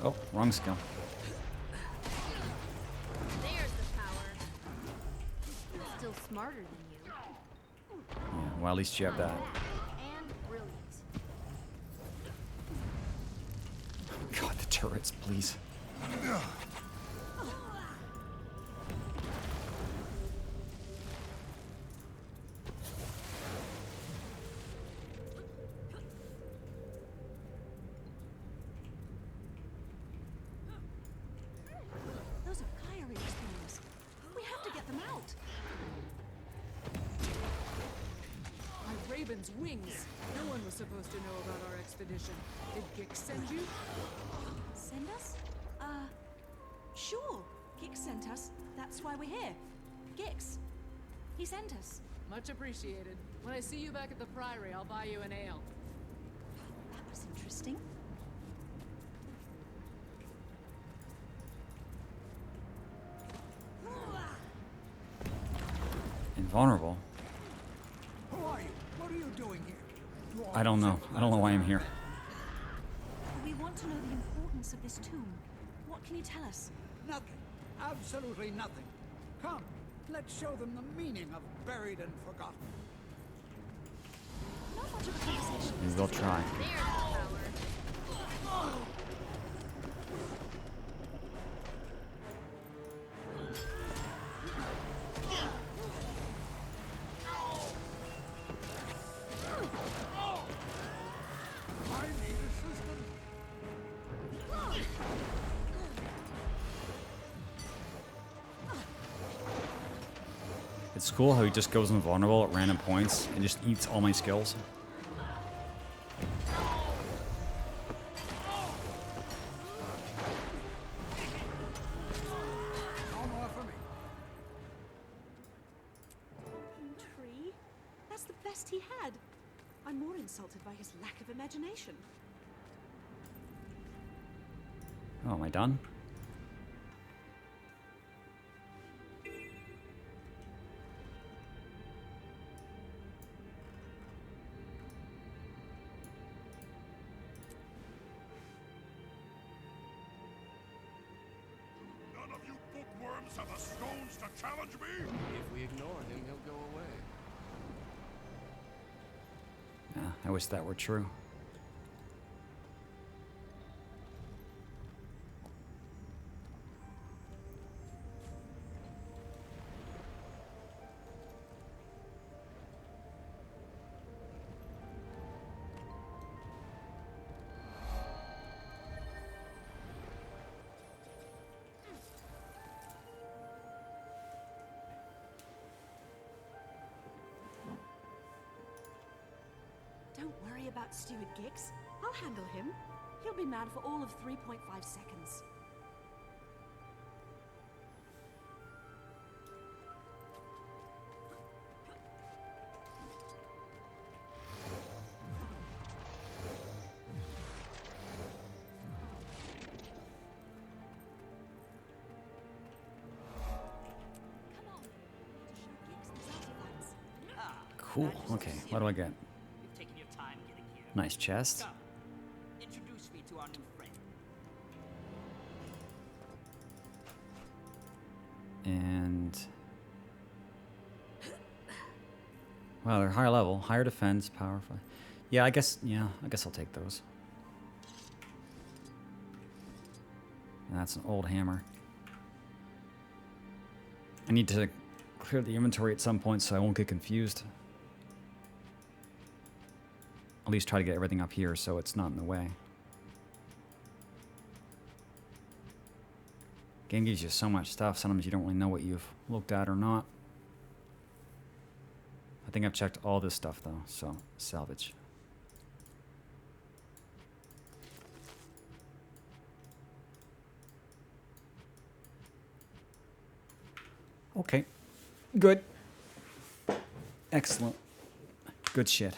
Oh, wrong skill. There's the power. Still smarter than you. Yeah, well, at least you have that. And brilliant. God, the turrets, please. Those are Kyrie explorers. We have to get them out. My Raven Gaben's wings. No one was supposed to know about our expedition. Did Gix send you? Send us? Sure. Gix sent us. That's why we're here. Gix. He sent us. Much appreciated. When I see you back at the Priory, I'll buy you an ale. That was interesting. Invulnerable? Who are you? What are you doing here? I don't know. I don't know why I'm here. We want to know the importance of this tomb. What can you tell us? Nothing. Absolutely nothing. Come, let's show them the meaning of buried and forgotten. Not much of a conversation. Maybe they'll try. It's cool how he just goes invulnerable at random points and just eats all my skills. Tree? That's the best he had. I'm more insulted by his lack of imagination. Oh, am I done? None of you bookworms have the stones to challenge me? If we ignore him, he'll go away. Yeah, I wish that were true. Don't worry about Steward Gix. I'll handle him. He'll be mad for all of 3.5 seconds. Cool. Okay, what do I get? You've taken your time getting here. Nice chest. Come, introduce me to our new friend. And wow, they're higher level, higher defense, powerful. Yeah, I guess I'll take those. And that's an old hammer. I need to clear the inventory at some point so I won't get confused. At least try to get everything up here so it's not in the way. Game gives you so much stuff, sometimes you don't really know what you've looked at or not. I think I've checked all this stuff though, so salvage. Okay, good. Excellent. Good shit.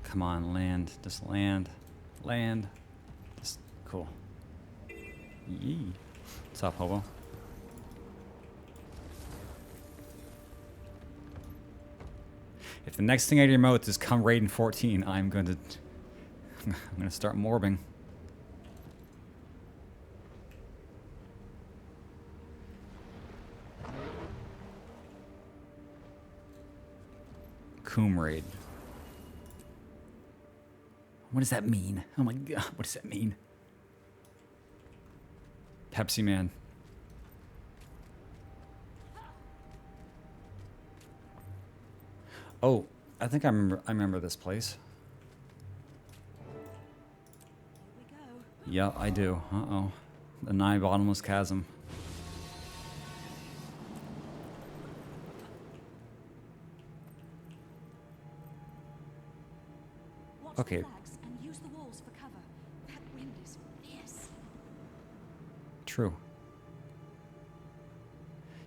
Come on, land. Just land. Land. Just cool. Yee. What's up, hobo? If the next thing out of your mouth is come raid in 14, I'm gonna start morbing. Coom raid. What does that mean? Oh my god, what does that mean? Pepsi Man. Oh, I think I remember this place. Yeah, I do. Uh-oh. The Nigh Bottomless Chasm. Okay. And use the walls for cover. That wind is fierce. True.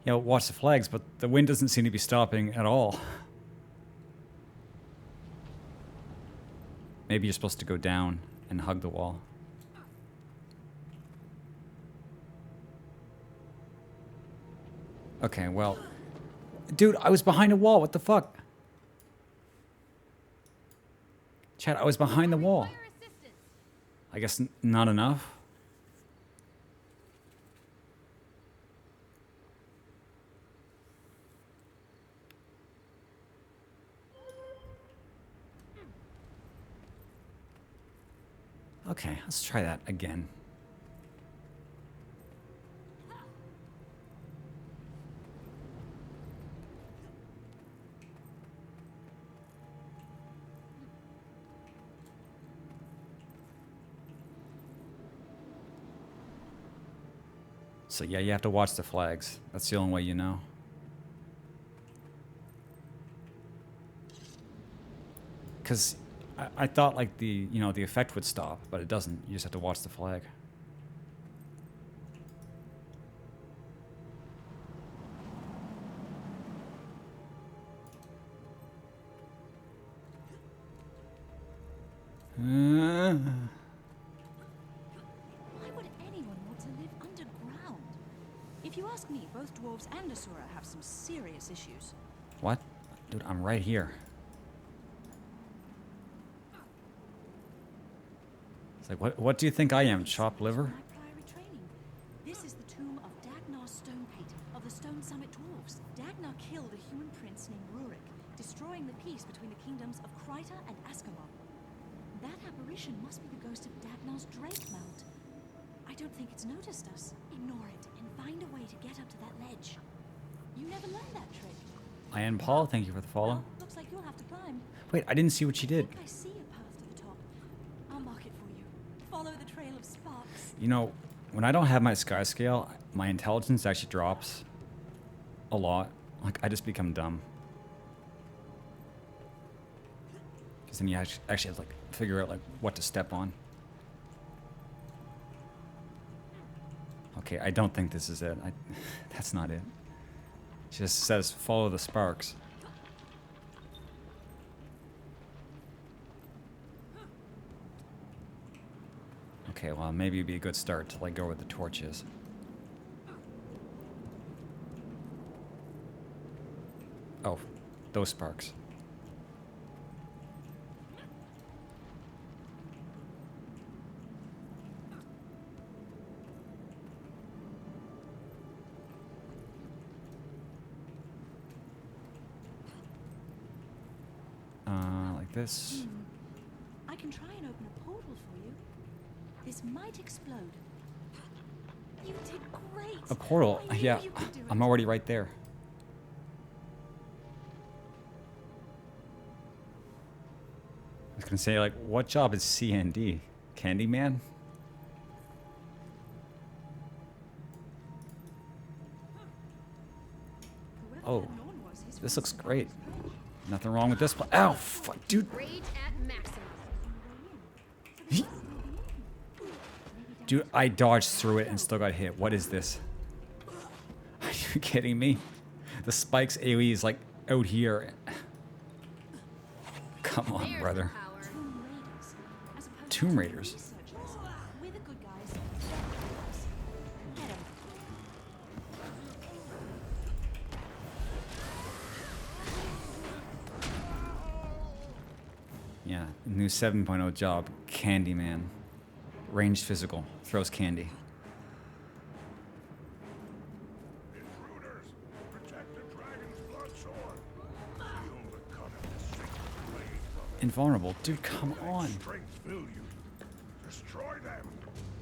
Yeah, watch the flags, but the wind doesn't seem to be stopping at all. Maybe you're supposed to go down and hug the wall. Okay, well... Dude, I was behind a wall. What the fuck? Chad, I was behind the wall. I guess not enough. Okay, let's try that again. So yeah, you have to watch the flags. That's the only way you know. Because I thought like the effect would stop, but it doesn't. You just have to watch the flag. Why would anyone want to live underground? If you ask me, both dwarves and Azur have some serious issues. What? Dude, I'm right here. It's like, what do you think I am, chopped liver? This is the tomb of Dagnar's stone painting of the Stone Summit dwarves. Dagnar killed a human prince named Rurik, destroying the peace between the kingdoms of Kryta and Askalon. That apparition must be the ghost of Dagnar's Drake Mount. I don't think it's noticed us. Ignore it and find a way to get up to that ledge. You never learned that trick. I am Paul, thank you for the follow. Well, looks like you'll have to climb. Wait, I didn't see what you did. I see a path to the top. I'll mark it for you. Follow the trail of sparks. You know, when I don't have my Skyscale, my intelligence actually drops a lot. Like, I just become dumb. Because then you actually have to, like, figure out, like, what to step on. Okay, I don't think this is it. That's not it. It just says, follow the sparks. Okay, well, maybe it'd be a good start to, like, go where the torch is. Oh, those sparks. Like this. I can try and open a portal for you. This might explode. You did great. A portal? Yeah, I'm already right there. I was gonna say, like, what job is CND? Candyman? Oh, this looks great. Nothing wrong with this. Ow, fuck, dude. Rage at maximum. Dude, I dodged through it and still got hit. What is this? Are you kidding me? The spikes AoE is like out here. Come on, brother. Tomb Raiders. We're the good guys. Get 'em. Yeah, new 7.0 job, Candyman. Ranged physical, throws candy. Intruders, protect the dragon's blood sword. Feel the cut of the sacred blade from it. Invulnerable, dude, come Let on. strength fill you. Destroy them.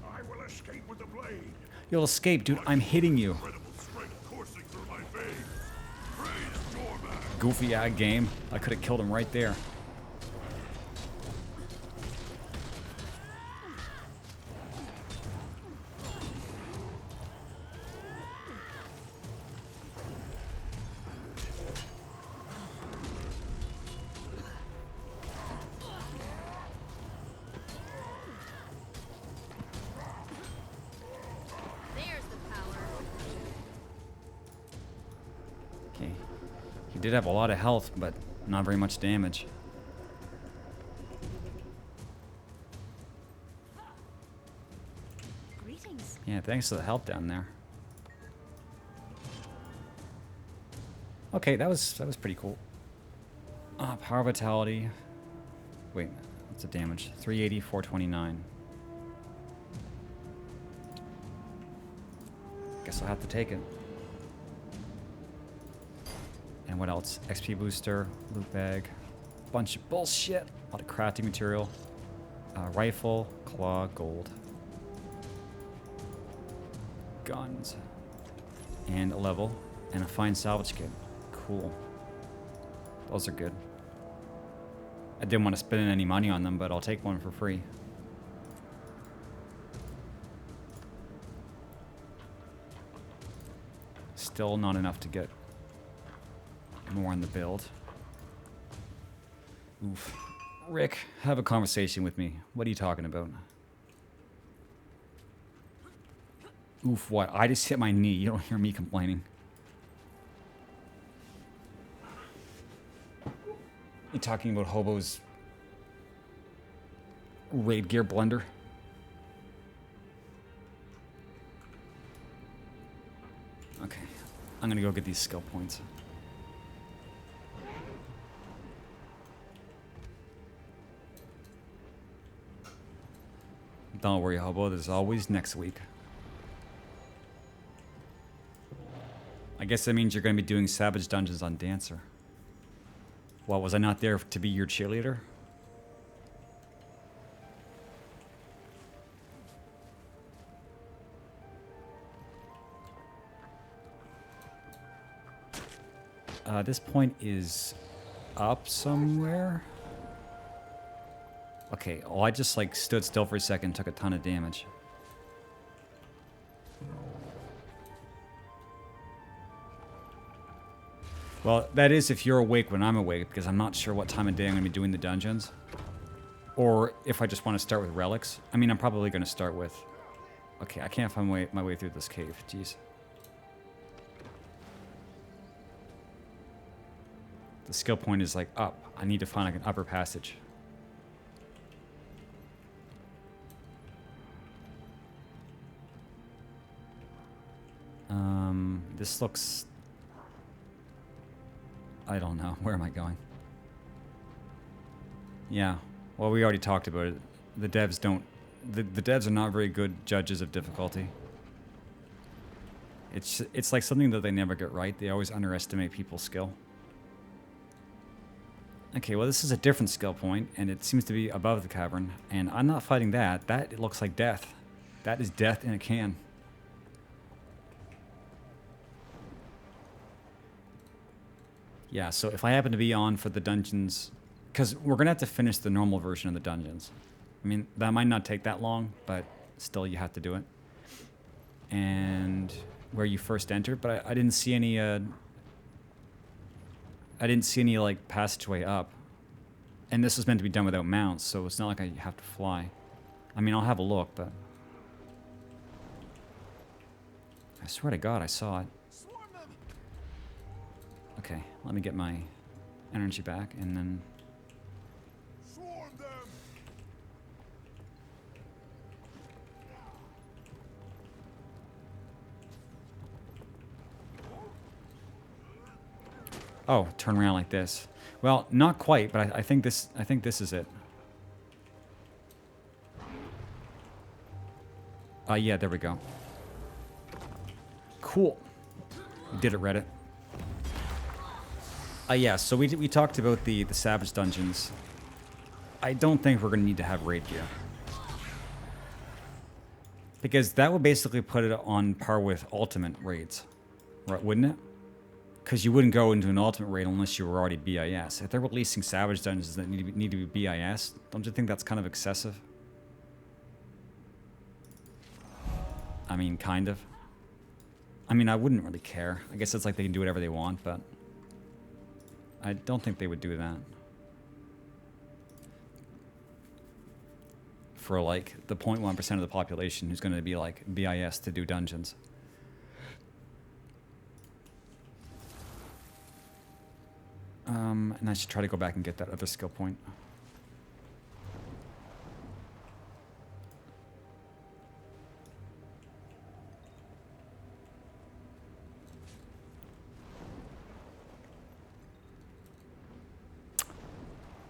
I will escape with the blade. You'll escape, dude. I'm hitting you. Incredible strength coursing through my veins. Praise Dorman. Goofy-eyed game. I could have killed him right there. He did have a lot of health, but not very much damage. Greetings. Yeah, thanks for the help down there. Okay, that was pretty cool. Power vitality. Wait, what's the damage? 380, 429. Guess I'll have to take it. And what else? XP booster, loot bag, bunch of bullshit, a lot of crafting material, rifle, claw, gold, guns, and a level, and a fine salvage kit. Cool. Those are good. I didn't want to spend any money on them, but I'll take one for free. Still not enough to get more on the build. Oof. Rick, have a conversation with me. What are you talking about? Oof, what? I just hit my knee. You don't hear me complaining. You talking about Hobo's raid gear blender? Okay, I'm gonna go get these skill points. Don't worry, Hobo, there's always next week. I guess that means you're going to be doing Savage Dungeons on Dancer. Well, was I not there to be your cheerleader? This point is up somewhere. Okay, well, I just like stood still for a second, took a ton of damage. Well, that is if you're awake when I'm awake, because I'm not sure what time of day I'm going to be doing the dungeons. Or if I just want to start with relics. I mean, I'm probably going to start with... Okay, I can't find my way through this cave. Jeez. The skill point is like up. I need to find like an upper passage. This looks... I don't know. Where am I going? Yeah. Well, we already talked about it. The devs don't... The devs are not very good judges of difficulty. It's like something that they never get right. They always underestimate people's skill. Okay, well, this is a different skill point, and it seems to be above the cavern. And I'm not fighting that. That looks like death. That is death in a can. Yeah, so if I happen to be on for the dungeons... Because we're going to have to finish the normal version of the dungeons. I mean, that might not take that long, but still you have to do it. And where you first entered, but I didn't see any... I didn't see any, like, passageway up. And this was meant to be done without mounts, so it's not like I have to fly. I mean, I'll have a look, but... I swear to God, I saw it. Okay, let me get my energy back, and then... Swarm them. Oh, turn around like this. Well, not quite, but I think this is it. Yeah, there we go. Cool. We did it, Reddit. Yeah, so we talked about the Savage Dungeons. I don't think we're going to need to have raid gear. Because that would basically put it on par with ultimate raids, right? Wouldn't it? Because you wouldn't go into an ultimate raid unless you were already BIS. If they're releasing Savage Dungeons that need to be BIS, don't you think that's kind of excessive? I mean, kind of. I mean, I wouldn't really care. I guess it's like they can do whatever they want, but I don't think they would do that. For like the 0.1% of the population who's going to be like BIS to do dungeons. And I should try to go back and get that other skill point.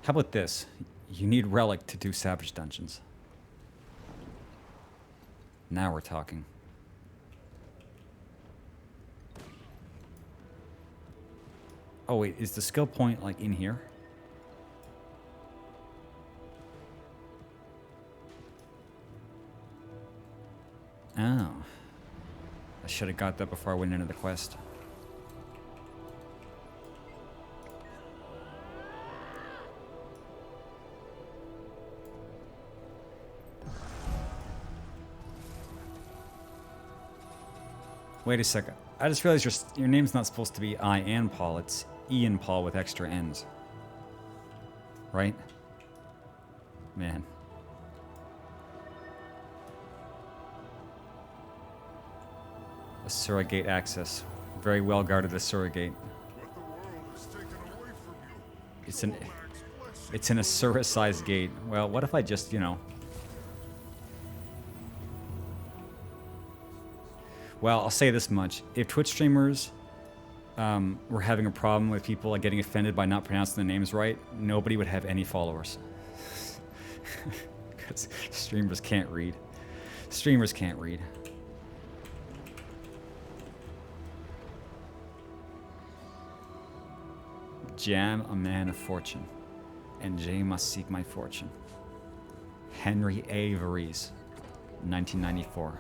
How about this? You need Relic to do Savage Dungeons. Now we're talking. Oh wait, is the skill point like in here? Oh. I should have got that before I went into the quest. Wait a second. I just realized your name's not supposed to be Ian Paul. It's Ian Paul with extra N's. Right? Man. Azur gate access. Very well guarded Azur gate. It's an Azur-sized gate. Well, what if I just, you know... Well, I'll say this much. If Twitch streamers were having a problem with people like getting offended by not pronouncing the names right, nobody would have any followers. Because streamers can't read. Streamers can't read. Jam, a man of fortune, and Jay must seek my fortune. Henry A. Varese, 1994.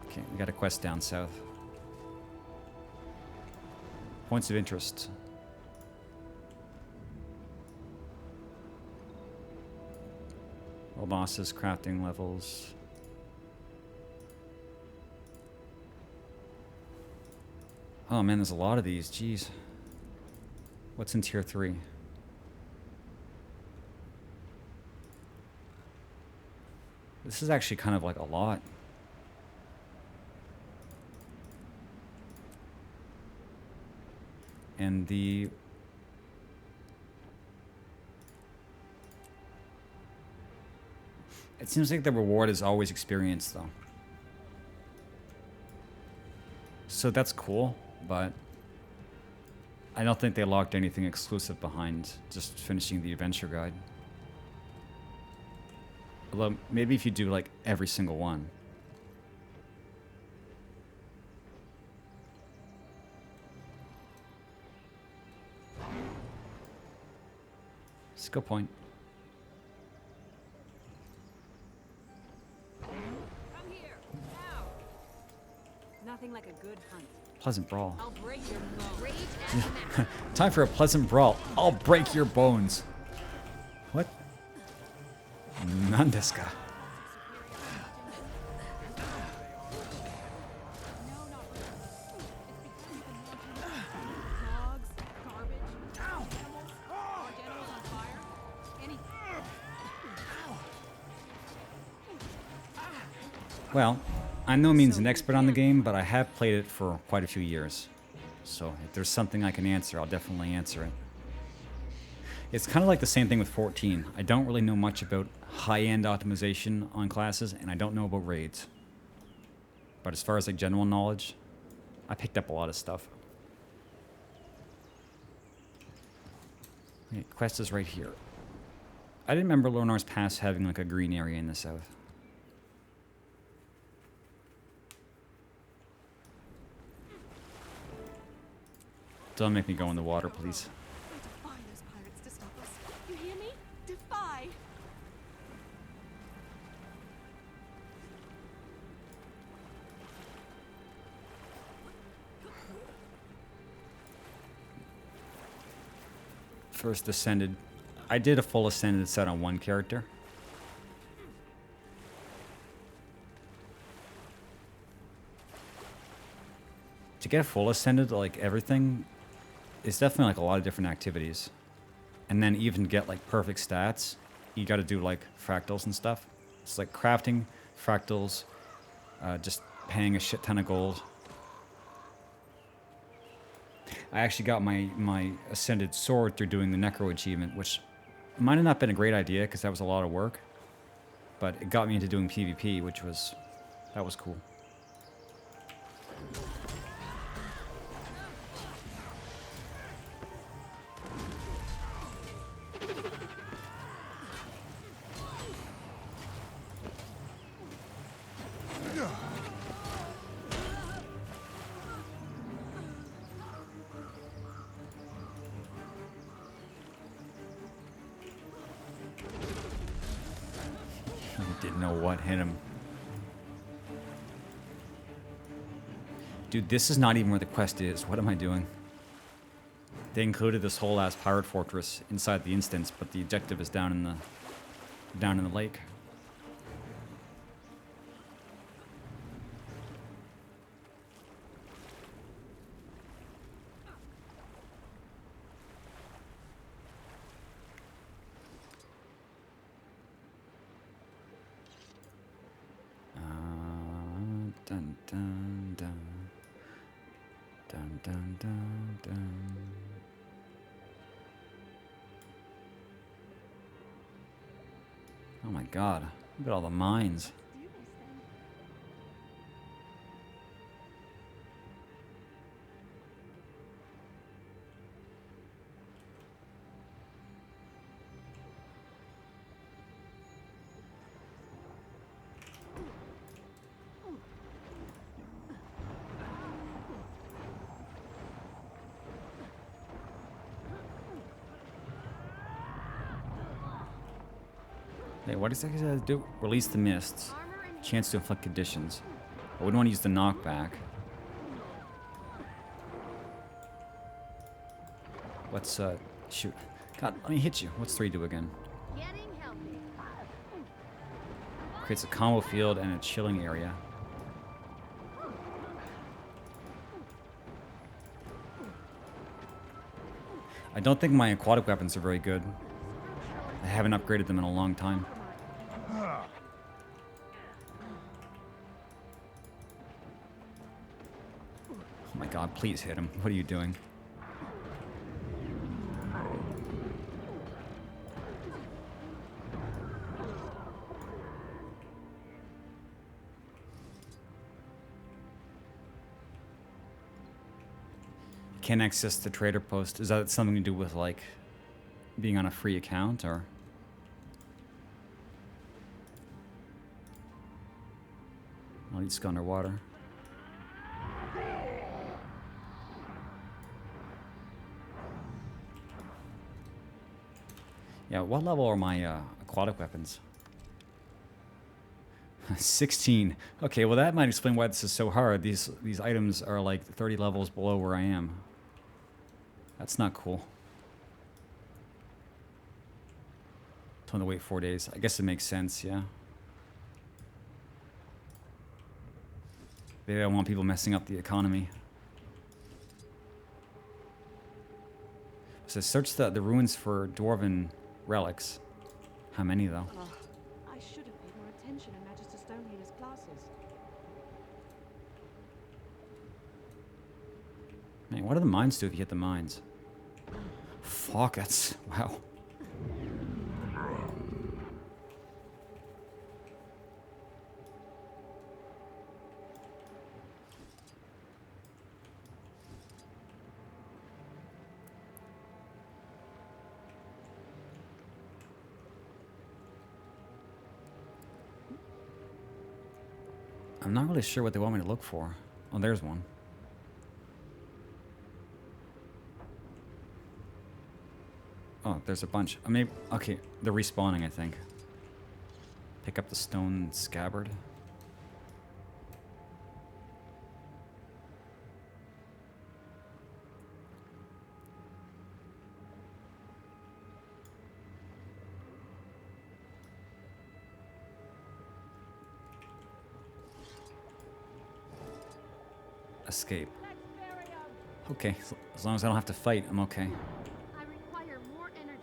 Okay, we got a quest down south. Points of interest. All bosses, crafting levels. Oh man, there's a lot of these. Jeez. What's in tier 3? This is actually kind of like a lot. And the... It seems like the reward is always experience, though. So that's cool, but I don't think they locked anything exclusive behind just finishing the adventure guide. Although, maybe if you do, like, every single one. Skill point. Come here, now. Nothing like a good hunt. Pleasant brawl. I'll break your bones. Time for a pleasant brawl. I'll break your bones. What? Nandeska. Well, I'm no means an expert on the game, but I have played it for quite a few years. So if there's something I can answer, I'll definitely answer it. It's kind of like the same thing with 14. I don't really know much about high-end optimization on classes, and I don't know about raids. But as far as like general knowledge, I picked up a lot of stuff. Okay, quest is right here. I didn't remember Lornar's Pass having like a green area in the south. Don't make me go in the water, please. We defy those pirates to stop us. You hear me? Defy! First Ascended. I did a full Ascended set on one character. To get full Ascended, like everything, it's definitely like a lot of different activities. And then even get like perfect stats, you got to do like fractals and stuff. It's like crafting, fractals, just paying a shit ton of gold. I actually got my Ascended sword through doing the Necro achievement, which might have not been a great idea because that was a lot of work. But it got me into doing PvP, that was cool. Didn't know what hit him. Dude, this is not even where the quest is. What am I doing? They included this whole ass pirate fortress inside the instance, but the objective is down in the lake. Dun dun dun. Dun dun dun dun. Oh my god, look at all the mines. Hey, what does that do? Release the mists. Chance to inflict conditions. I wouldn't want to use the knockback. Let's, shoot. God, let me hit you. What's 3 do again? Creates a combo field and a chilling area. I don't think my aquatic weapons are very good. I haven't upgraded them in a long time. Oh my god, please hit him. What are you doing? Can't access the trader post. Is that something to do with, like, being on a free account, or? I'll need to go underwater. Yeah, what level are my aquatic weapons? 16. Okay, well that might explain why this is so hard. These items are like 30 levels below where I am. That's not cool. Told to wait 4 days. I guess it makes sense, yeah. Maybe I don't want people messing up the economy. So search the ruins for dwarven relics. How many though? I should have paid more attention in Magister Stonehealer's classes. Man, what do the mines do if you hit the mines? Fuck, that's... wow. I'm not really sure what they want me to look for. Oh, there's one. Oh, there's a bunch. Maybe, okay, they're respawning, I think. Pick up the stone scabbard. Escape. Okay, so as long as I don't have to fight, I'm okay. I require more energy.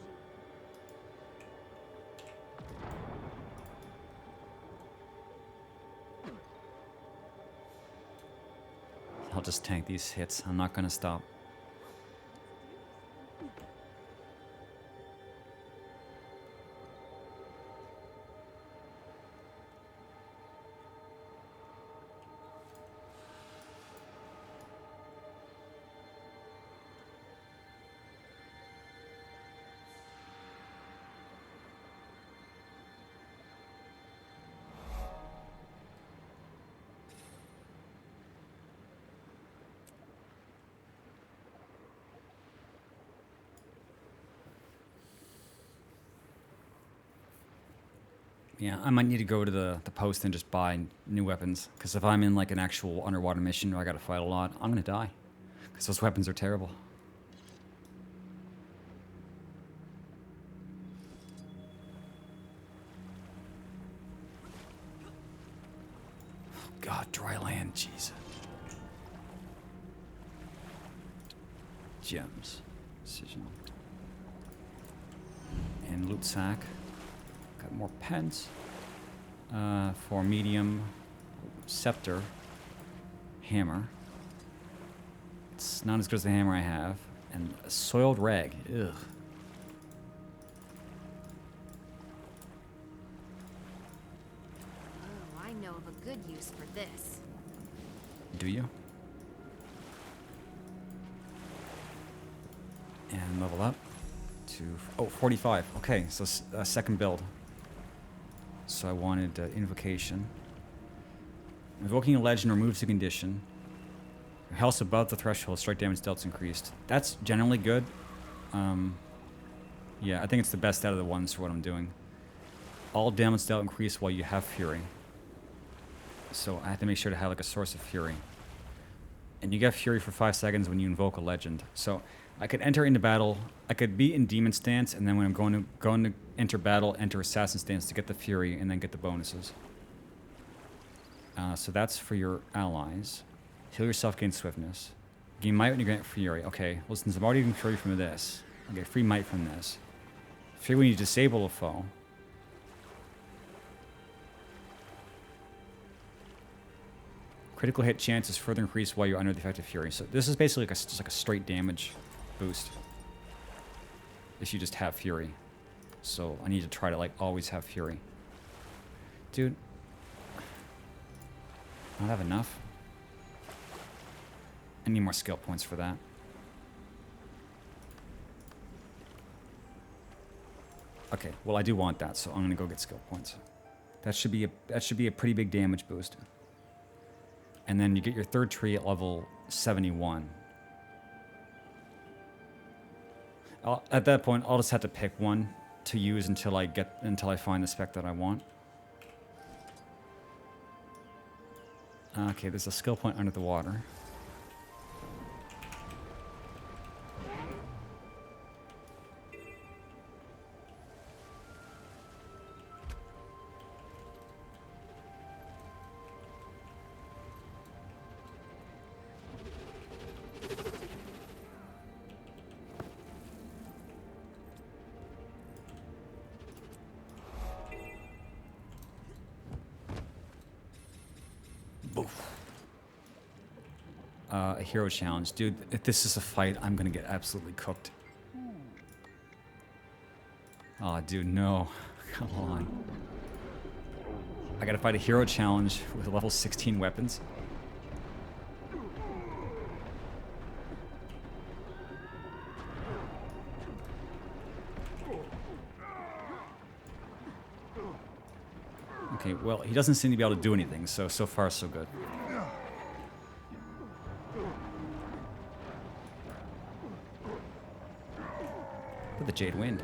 I'll just tank these hits. I'm not gonna stop. Yeah, I might need to go to the post and just buy new weapons. Because if I'm in like an actual underwater mission where I gotta fight a lot, I'm gonna die. Because those weapons are terrible. God, dry land, jeez. Gems. Precision. And loot sack. Got more pens. For medium. Scepter. Hammer. It's not as good as the hammer I have. And a soiled rag. Ugh. Oh, I know of a good use for this. Do you? And level up to, oh, 45. Okay, so second build. So I wanted invocation. Invoking a legend removes the condition. Your health's above the threshold, strike damage dealt's increased. That's generally good. Yeah, I think it's the best out of the ones for what I'm doing. All damage dealt increase while you have fury. So I have to make sure to have like a source of fury. And you get fury for 5 seconds when you invoke a legend. So I could enter into battle. I could be in demon stance, and then when I'm going to enter battle, enter assassin stance to get the fury, and then get the bonuses. So that's for your allies. Heal yourself, gain swiftness. Gain might when you grant fury. Okay, well, since I'm already getting fury from this, I'll get free might from this. Fury when you disable a foe. Critical hit chance is further increased while you're under the effect of fury. So this is basically like just like a straight damage boost. If you just have fury. So I need to try to like always have fury. Dude. I don't have enough. I need more skill points for that. Okay, well I do want that, so I'm gonna go get skill points. That should be a pretty big damage boost. And then you get your third tree at level 71. At that point, I'll just have to pick one to use until I find the spec that I want. Okay, there's a skill point under the water. A hero challenge. Dude, if this is a fight, I'm gonna get absolutely cooked. Oh, dude, no. Come on. I gotta fight a hero challenge with level 16 weapons. Okay, well, he doesn't seem to be able to do anything, so far so good. With the Jade Wind.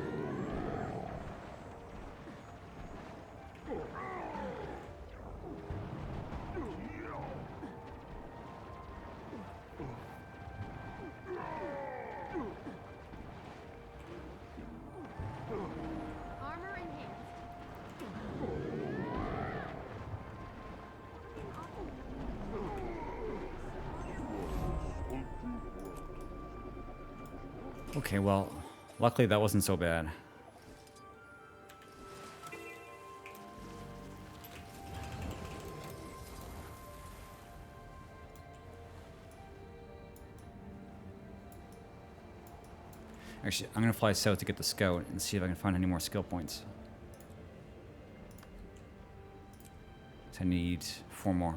Armor enhanced. Okay, well, luckily that wasn't so bad. Actually, I'm gonna fly south to get the scout and see if I can find any more skill points. So I need 4 more.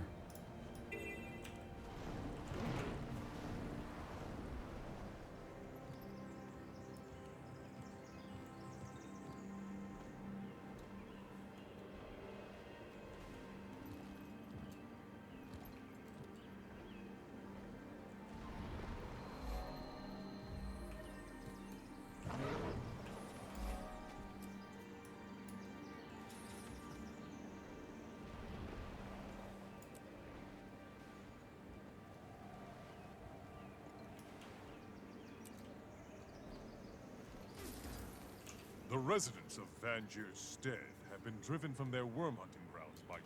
The residents of Vangier's Stead have been driven from their worm hunting grounds by...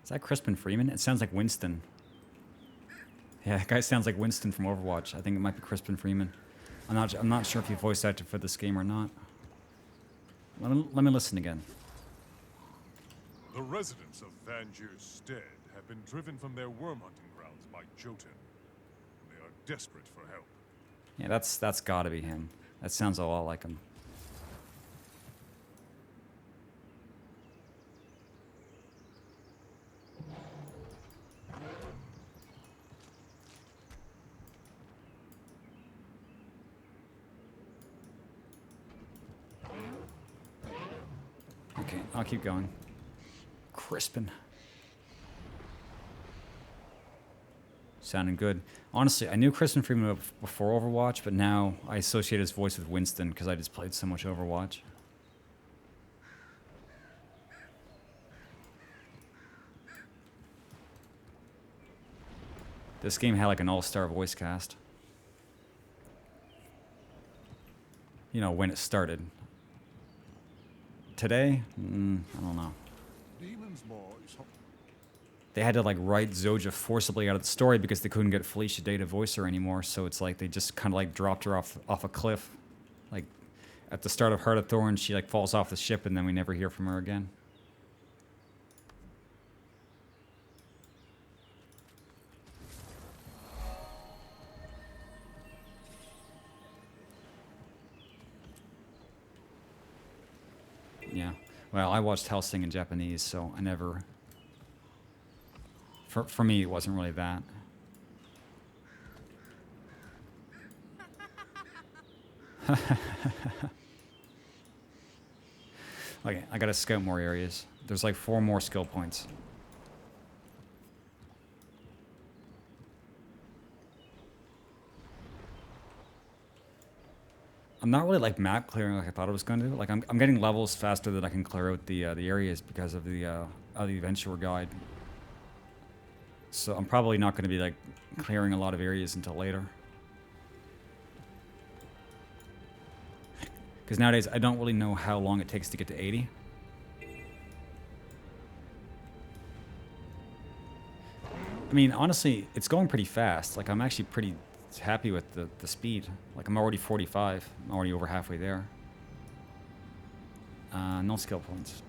Is that Crispin Freeman? It sounds like Winston. Yeah, that guy sounds like Winston from Overwatch. I think it might be Crispin Freeman. I'm not sure if he voice acted for this game or not. Let me listen again. The residents of Vangier's Stead have been driven from their worm hunting grounds by Jotun. They are desperate for help. Yeah, that's gotta be him. That sounds a lot like him. Okay, I'll keep going. Crispin. Sounding good. Honestly, I knew Crispin Freeman before Overwatch, but now I associate his voice with Winston because I just played so much Overwatch. This game had like an all-star voice cast. You know, when it started. Today? I don't know. Demons boys. They had to like write Zoja forcibly out of the story because they couldn't get Felicia Day to voice her anymore, so it's like they just kind of like dropped her off a cliff. Like at the start of Heart of Thorns, she like falls off the ship and then we never hear from her again. Yeah. Well, I watched Hellsing in Japanese, so I never... For me, it wasn't really that. Okay, I gotta scout more areas. There's like 4 more skill points. I'm not really like map clearing like I thought I was going to. Like I'm getting levels faster than I can clear out the areas because of the adventure guide. So I'm probably not going to be like clearing a lot of areas until later. Because nowadays I don't really know how long it takes to get to 80. I mean, honestly, it's going pretty fast. Like I'm actually pretty happy with the speed. Like I'm already 45. I'm already over halfway there. No skill points.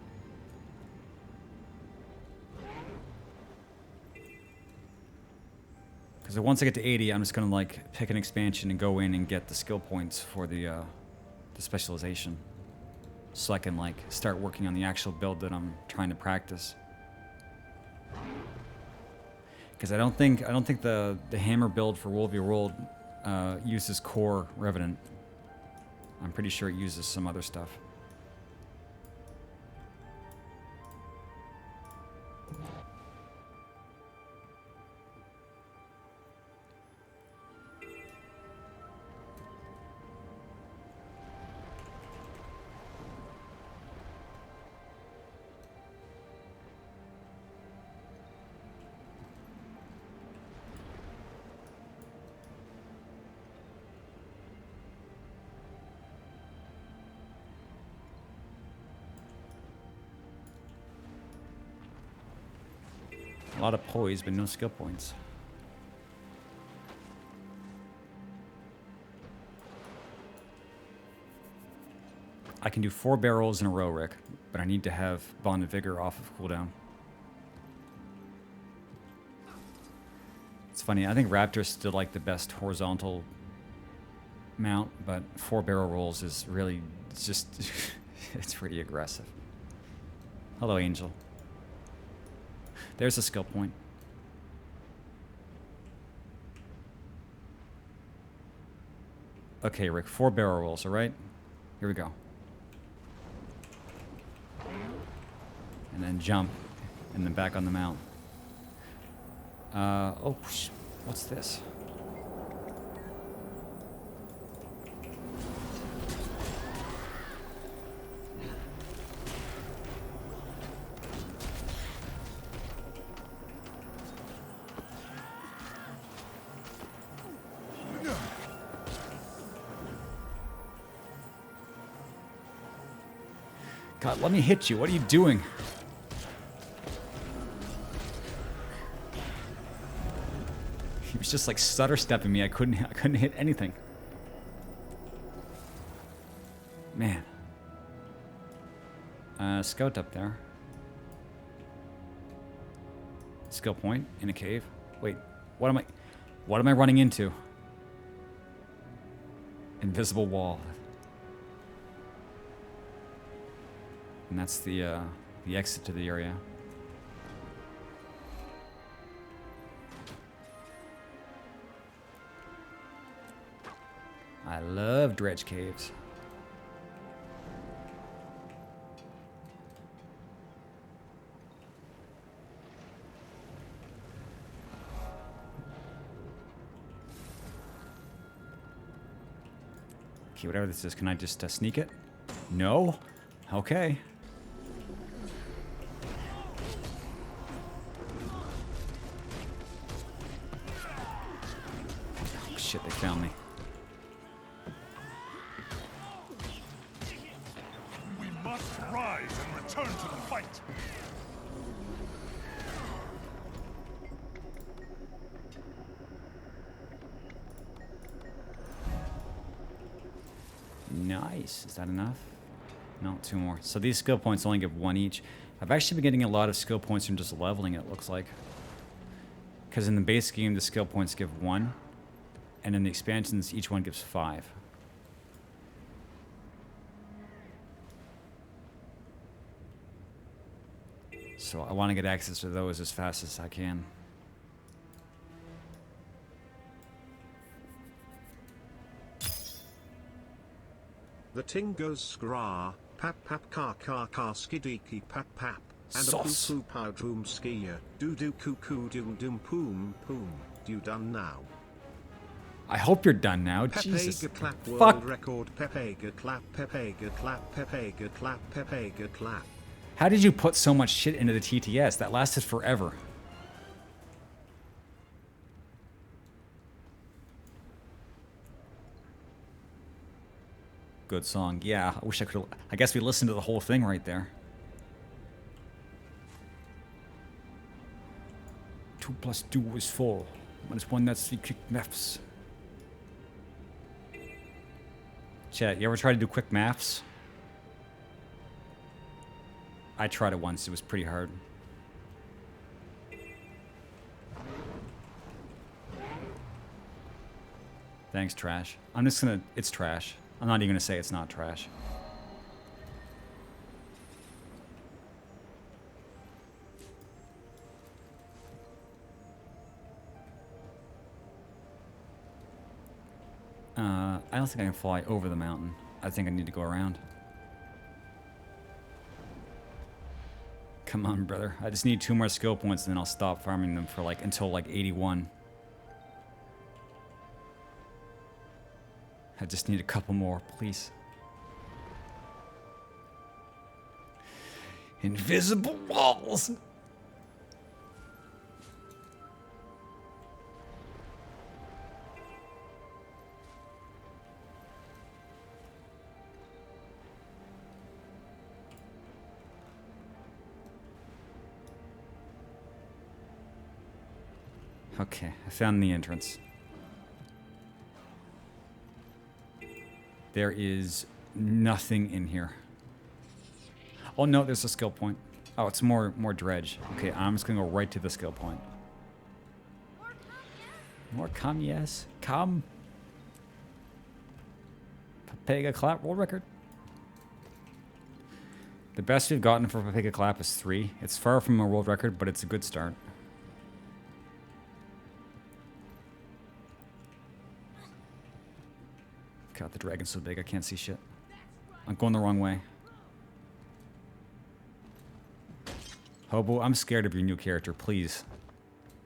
Because once I get to 80, I'm just gonna like pick an expansion and go in and get the skill points for the specialization, so I can like start working on the actual build that I'm trying to practice. Because I don't think the hammer build for World v World uses core Revenant. I'm pretty sure it uses some other stuff. A lot of poise, but no skill points. I can do 4 barrels in a row, Rick, but I need to have Bond and Vigor off of cooldown. It's funny, I think Raptor's still like the best horizontal mount, but 4 barrel rolls is really, it's just, it's pretty aggressive. Hello, Angel. There's a skill point. Okay, Rick, 4 barrel rolls, all right? Here we go. And then jump, and then back on the mount. Oh, what's this? God, let me hit you. What are you doing? He was just like stutter stepping me. I couldn't hit anything. Man. Scout up there. Skill point in a cave. Wait, what am I running into? Invisible wall. And that's the exit to the area. I love dredge caves. Okay, whatever this is, can I just sneak it? No? Okay. Oh, shit, they found me. We must rise and return to the fight. Nice. Is that enough? No, 2 more. So these skill points only give 1 each. I've actually been getting a lot of skill points from just leveling, it looks like. Because in the base game, the skill points give 1. And in the expansions, each one gives 5. So I want to get access to those as fast as I can. The ting goes skra, pap pap car skidiki pap pap, and a poo poo pow doom skier, doo doo cuckoo doom doom poom poom. You done now? I hope you're done now. Jesus. Clap Fuck. world record. Pepega clap. Pepega clap. Pepega clap. Pepega clap. How did you put so much shit into the TTS? That lasted forever. Good song. Yeah, I wish I could. I guess we listened to the whole thing right there. 2 + 2 is 4. -1, that's 3 quick maths. Chat, you ever try to do quick maths? I tried it once. It was pretty hard. Thanks, trash. I'm just gonna... It's trash. I'm not even gonna say it's not trash. I don't think I can fly over the mountain. I think I need to go around. Come on, brother. I just need 2 more skill points and then I'll stop farming them for like until like 81. I just need a couple more, please. Invisible walls! Okay, I found the entrance. There is nothing in here. Oh no, there's a skill point. Oh, it's more dredge. Okay, I'm just gonna go right to the skill point. More come, yes. Come. Papega clap, world record. The best we've gotten for Papega clap is 3. It's far from a world record, but it's a good start. God, the dragon's so big I can't see shit. I'm going the wrong way. Hobo, I'm scared of your new character, please.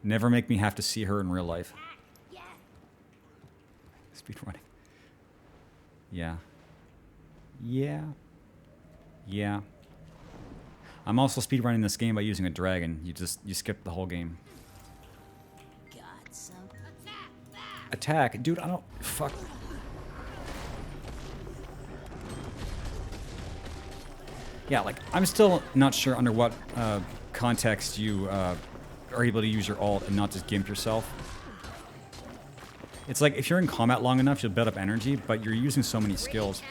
Never make me have to see her in real life. Speedrunning. Yeah. Yeah. Yeah. I'm also speedrunning this game by using a dragon. You skip the whole game. Got some Attack? Dude, I don't... Fuck. Yeah, like, I'm still not sure under what context you are able to use your ult and not just gimp yourself. It's like, if you're in combat long enough, you'll build up energy, but you're using so many skills.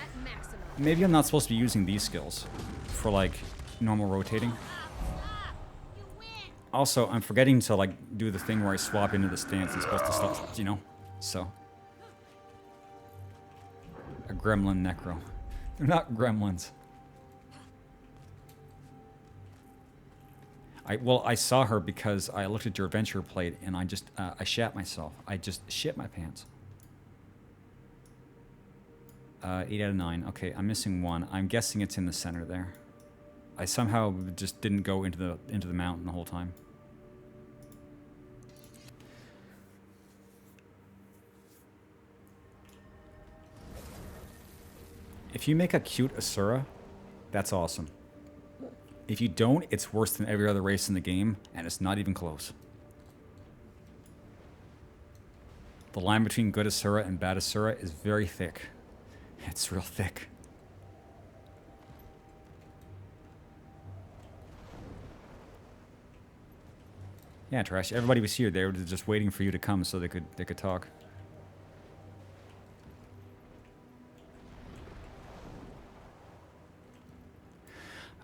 Maybe I'm not supposed to be using these skills for, like, normal rotating. Also, I'm forgetting to, like, do the thing where I swap into the stance and supposed to stop, you know? So. A gremlin necro. They're not gremlins. I saw her because I looked at your adventure plate and I just, I shat myself. I just shit my pants. 8 out of 9. Okay, I'm missing 1. I'm guessing it's in the center there. I somehow just didn't go into the mountain the whole time. If you make a cute Asura, that's awesome. If you don't, it's worse than every other race in the game, and it's not even close. The line between good Asura and bad Asura is very thick. It's real thick. Yeah, Trash. Everybody was here. They were just waiting for you to come so they could talk.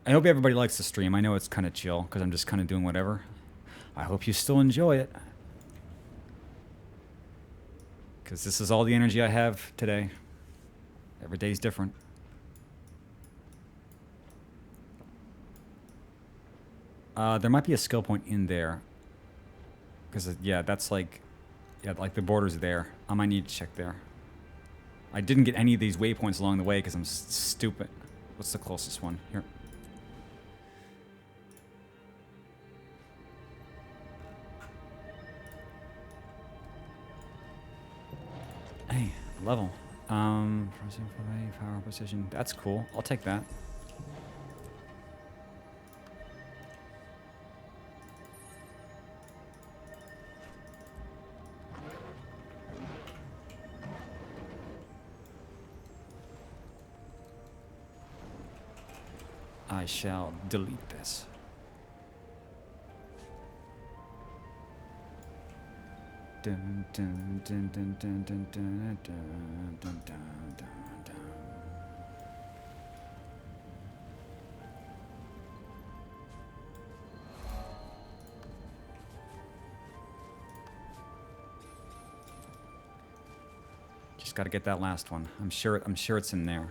I hope everybody likes the stream. I know it's kind of chill because I'm just kind of doing whatever. I hope you still enjoy it. Because this is all the energy I have today. Every day's different. There might be a skill point in there. Because, yeah, that's like... Yeah, like the border's there. I might need to check there. I didn't get any of these waypoints along the way because I'm stupid. What's the closest one? Here. Hey, level. Power precision. That's cool. I'll take that. I shall delete this. Dun, dun, dun, dun, dun, dun, dun, dun, dun, dun, dun. Just got to get that last one. I'm sure it's in there.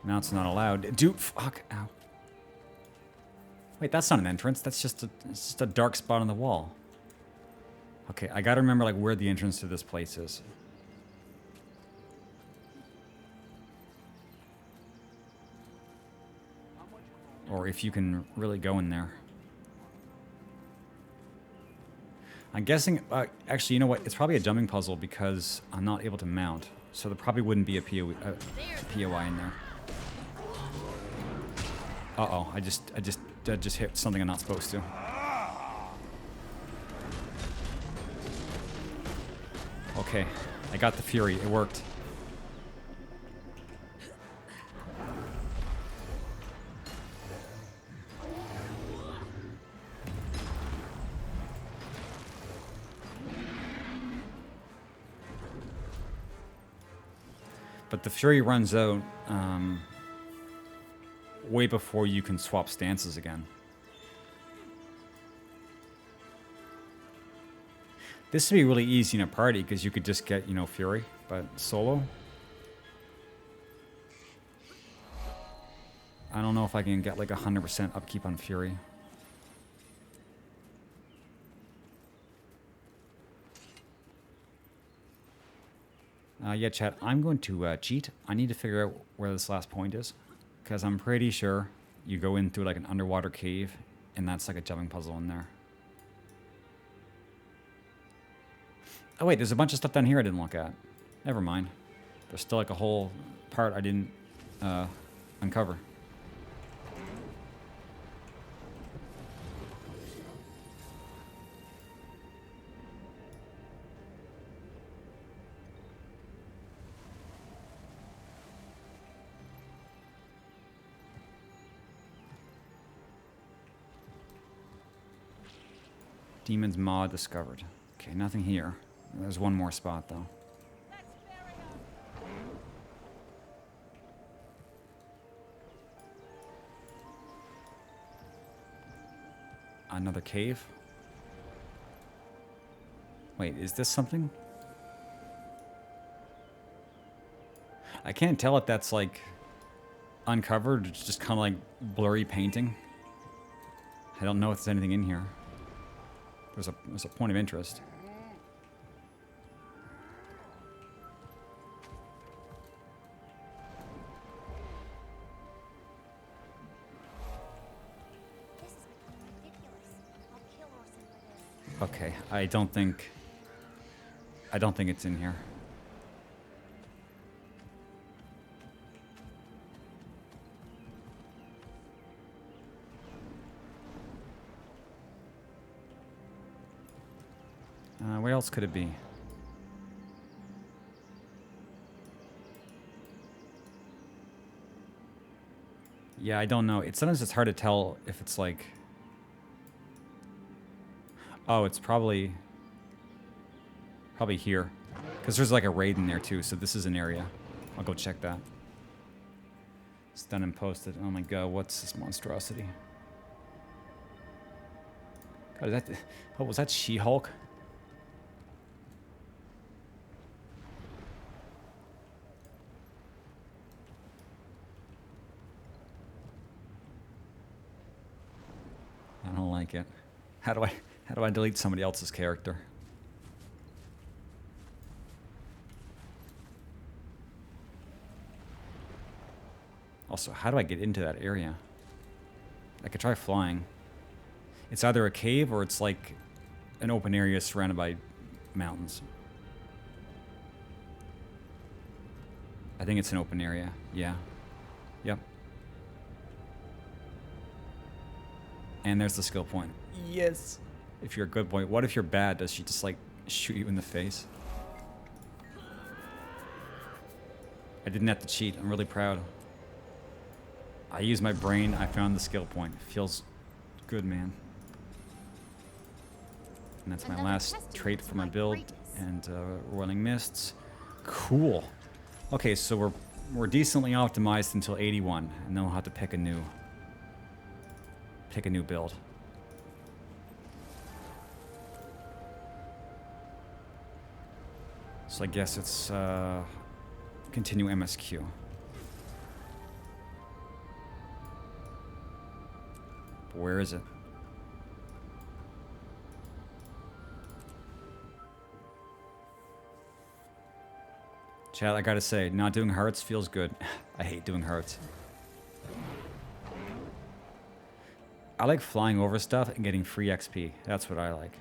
Mount's not allowed. Dude, fuck. Ow. Wait, that's not an entrance. That's just a dark spot on the wall. Okay, I gotta remember like where the entrance to this place is. Or if you can really go in there. I'm guessing, actually, you know what? It's probably a jumping puzzle because I'm not able to mount. So there probably wouldn't be a POI in there. Uh-oh, I just hit something I'm not supposed to. Okay, I got the fury. It worked. But the Fury runs out way before you can swap stances again. This would be really easy in a party because you could just get, you know, Fury, but solo? I don't know if I can get like 100% upkeep on Fury. Yeah, chat, I'm going to cheat. I need to figure out where this last point is. Because I'm pretty sure you go in through like an underwater cave, and that's like a jumping puzzle in there. Oh wait, there's a bunch of stuff down here I didn't look at. Never mind. There's still like a whole part I didn't uncover. Demon's Maw discovered. Okay, nothing here. There's one more spot, though. Another cave? Wait, is this something? I can't tell if that's, like, uncovered. It's just kind of like blurry painting. I don't know if there's anything in here. There's a point of interest. Okay, I don't think it's in here. Where else could it be? Yeah, I don't know. Sometimes it's hard to tell if it's like... Oh, it's probably here. Because there's like a raid in there too, so this is an area. I'll go check that. Stun and posted. Oh my god, what's this monstrosity? God, is that... Oh, was that She-Hulk? I don't like it. How do I delete somebody else's character? Also, how do I get into that area? I could try flying. It's either a cave or it's like an open area surrounded by mountains. I think it's an open area. Yeah. Yep. And there's the skill point. Yes. If you're a good boy. What if you're bad? Does she just like shoot you in the face? I didn't have to cheat. I'm really proud. I used my brain. I found the skill point. It feels good, man. And that's my last trait for my build. And Rolling Mists. Cool. Okay, so we're decently optimized until 81, and then we'll have to pick a new build. So I guess it's continue MSQ. Where is it? Chat, I gotta say, not doing hearts feels good. I hate doing hearts. I like flying over stuff and getting free XP. That's what I like.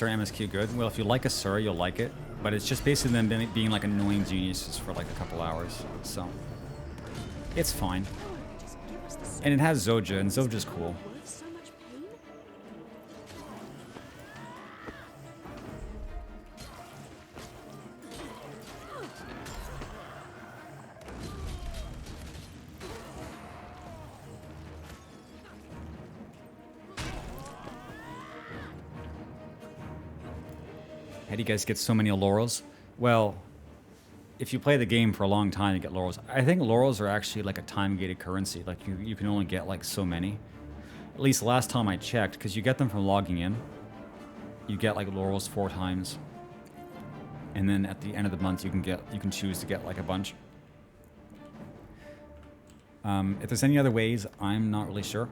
Azur MSQ good? Well, if you like Azur, you'll like it. But it's just basically them being like annoying geniuses for like a couple hours. So, it's fine. And it has Zoja, and Zoja's cool. How do you guys get so many laurels? Well, if you play the game for a long time, you get laurels. I think laurels are actually like a time-gated currency. Like you can only get like so many. At least last time I checked, because you get them from logging in. You get like laurels 4 times, and then at the end of the month, you can choose to get like a bunch. If there's any other ways, I'm not really sure.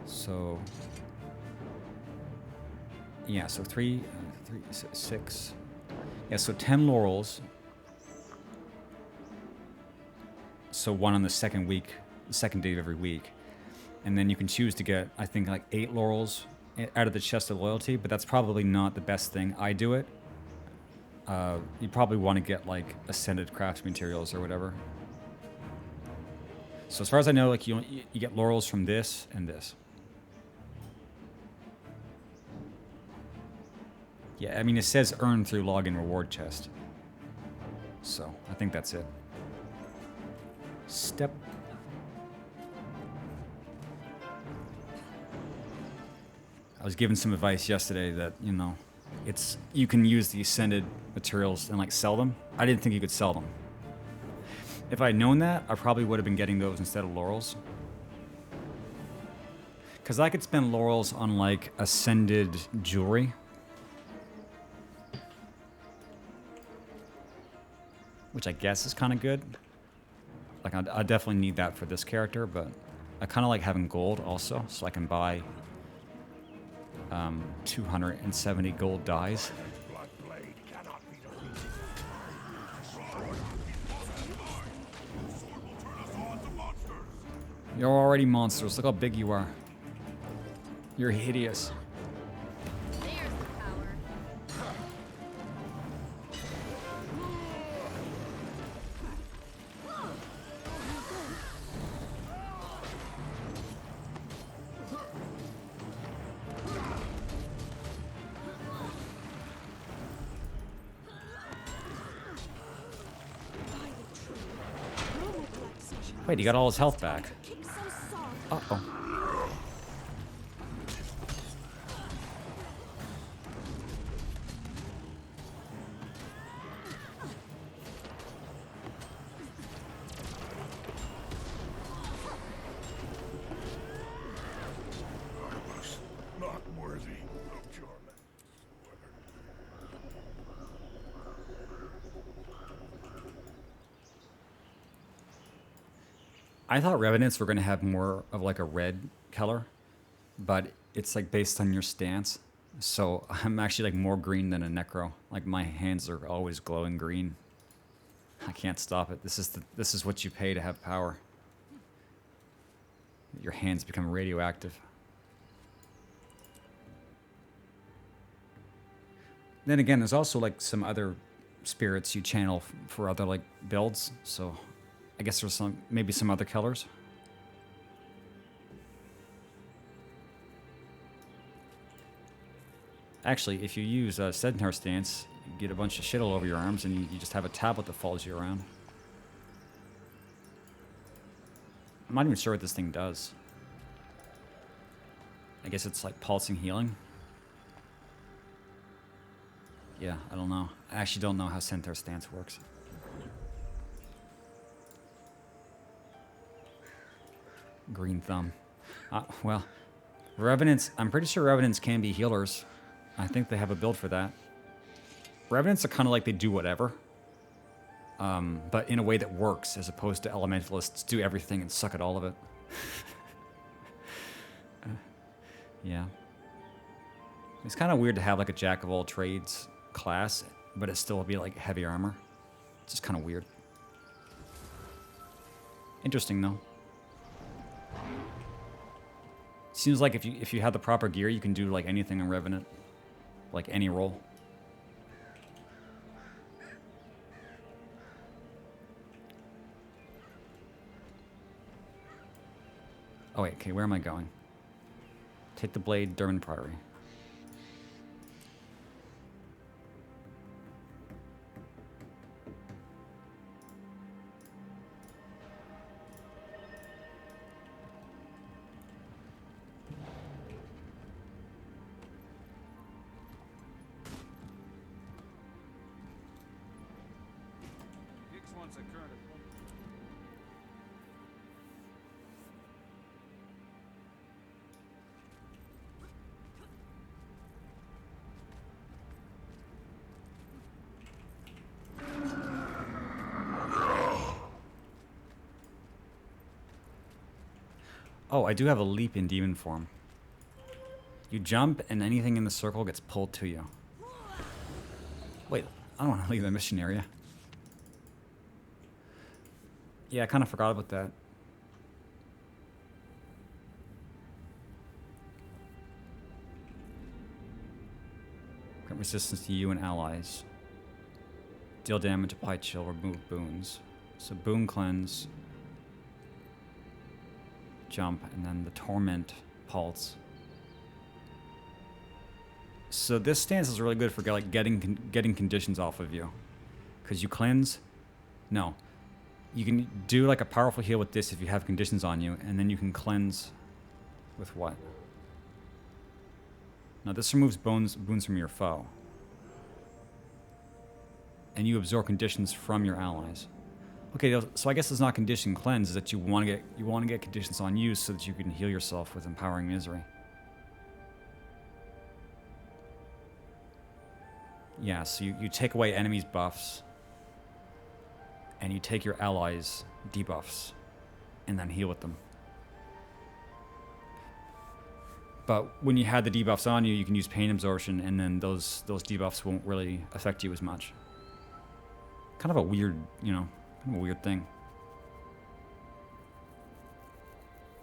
So yeah, so 6. Yeah, so 10 laurels. So 1 on the second day of every week. And then you can choose to get, I think, like 8 laurels out of the chest of loyalty, but that's probably not the best thing. I do it. You probably want to get like ascended craft materials or whatever. So as far as I know, like you get laurels from this and this. Yeah, I mean, it says earn through login reward chest. So, I think that's it. Step. I was given some advice yesterday that, you know, you can use the ascended materials and like sell them. I didn't think you could sell them. If I'd known that, I probably would have been getting those instead of laurels. Because I could spend laurels on like ascended jewelry. Which I guess is kind of good. Like, I definitely need that for this character, but I kind of like having gold also, so I can buy 270 gold dyes. You're already monsters. Look how big you are. You're hideous. Wait, he got all his health back. Uh-oh. Not worthy of your I thought Revenants were going to have more of like a red color, but it's like based on your stance. So I'm actually like more green than a Necro. Like my hands are always glowing green. I can't stop it. This is what you pay to have power. Your hands become radioactive. Then again, there's also like some other spirits you channel for other like builds. So I guess there's maybe some other colors. Actually, if you use a Centaur stance, you get a bunch of shit all over your arms and you just have a tablet that follows you around. I'm not even sure what this thing does. I guess it's like pulsing healing. Yeah, I don't know. I actually don't know how Centaur stance works. Green thumb. Well, Revenants, I'm pretty sure Revenants can be healers. I think they have a build for that. Revenants are kind of like they do whatever. But in a way that works, as opposed to Elementalists do everything and suck at all of it. Yeah. It's kind of weird to have like a jack of all trades class, but it still would be like heavy armor. It's just kind of weird. Interesting though. Seems like if you have the proper gear, you can do like anything in Revenant. Like any role. Oh wait, okay, where am I going? Take the blade, Durban Priory. Hicks wants a current. Oh, I do have a leap in demon form. You jump and anything in the circle gets pulled to you. Wait, I don't want to leave the mission area. Yeah, I kind of forgot about that. Grant resistance to you and allies. Deal damage, apply chill, remove boons. So boon cleanse, jump, and then the torment pulse. So this stance is really good for like getting conditions off of you, because you cleanse. No, you can do like a powerful heal with this if you have conditions on you, and then you can cleanse with what? Now this removes boons from your foe, and you absorb conditions from your allies. Okay, so I guess it's not condition cleanse, is that you want to get conditions on you so that you can heal yourself with empowering misery. Yeah, so you take away enemies' buffs, and you take your allies' debuffs, and then heal with them. But when you had the debuffs on you, you can use pain absorption, and then those debuffs won't really affect you as much. Kind of a weird, you know, kind of a weird thing.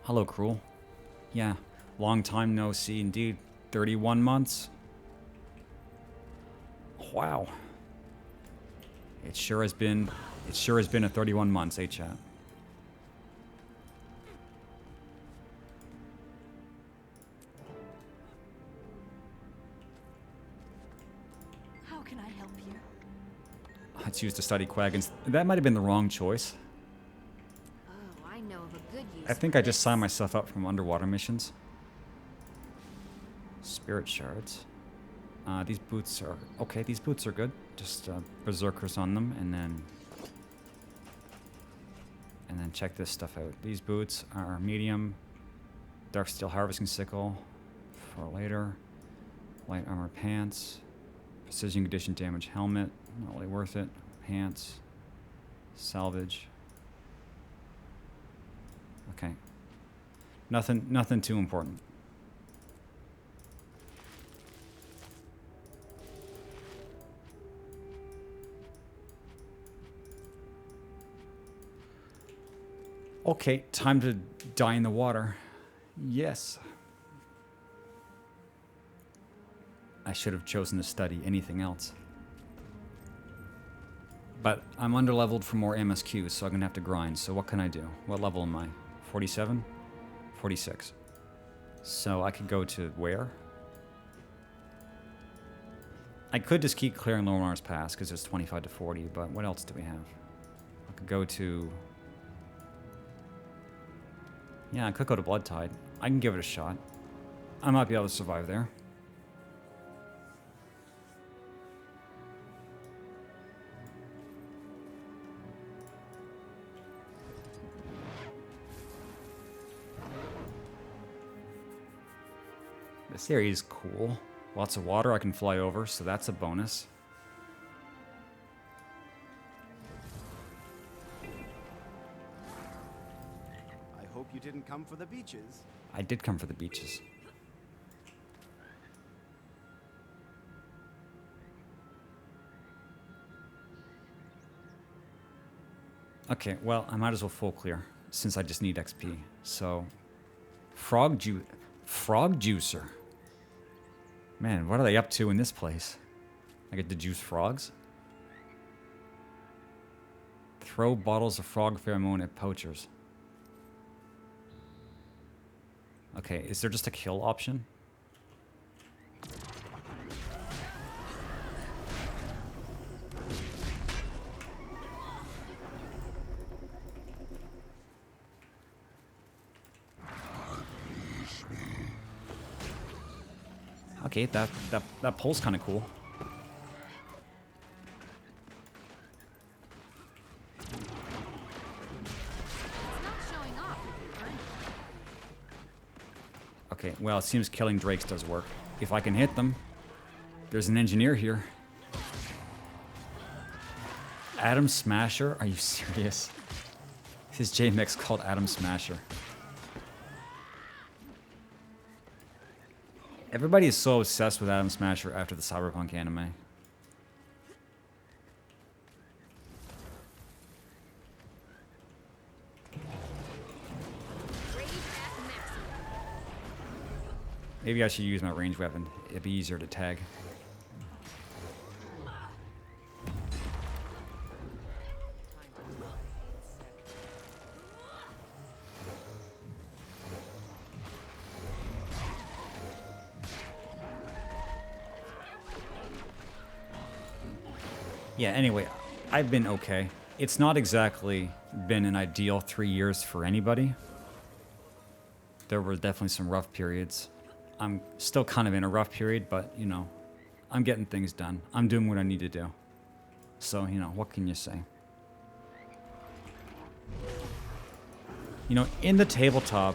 Hello, Cruel. Yeah, long time no see indeed. 31 months. Wow. It sure has been a 31 months, chat. How can I help you? I choose to study Quaggins. That might have been the wrong choice. Oh, I know of a good use. I think I just signed myself up from underwater missions. Spirit shards. These boots are okay. These boots are good. Just berserkers on them, and then check this stuff out. These boots are medium. Dark steel harvesting sickle for later. Light armor pants. Precision condition damage helmet. Not really worth it. Pants. Salvage. Okay. Nothing too important. Okay, time to die in the water. Yes. I should have chosen to study anything else. But I'm underleveled for more MSQs, so I'm gonna have to grind. So what can I do? What level am I? 47? 46. So I could go to where? I could just keep clearing Lormar's Pass because it's 25 to 40, but what else do we have? I could go to... Yeah, I could go to Bloodtide. I can give it a shot. I might be able to survive there. This area is cool. Lots of water I can fly over, so that's a bonus. I hope you didn't come for the beaches. I did come for the beaches. Okay, well, I might as well full clear, since I just need XP. So, Frog Juicer. Man, what are they up to in this place? I get to juice frogs? Throw bottles of frog pheromone at poachers. Okay, is there just a kill option? Okay, that pole's kind of cool. Okay, well, it seems killing drakes does work. If I can hit them. There's an engineer here. Atom Smasher? Are you serious? His J-Mix called Atom Smasher. Everybody is so obsessed with Atom Smasher after the Cyberpunk anime. Maybe I should use my ranged weapon. It'd be easier to tag. Yeah, anyway, I've been okay. It's not exactly been an ideal 3 years for anybody. There were definitely some rough periods. I'm still kind of in a rough period, but, you know, I'm getting things done. I'm doing what I need to do. So, you know, what can you say? You know, in the tabletop,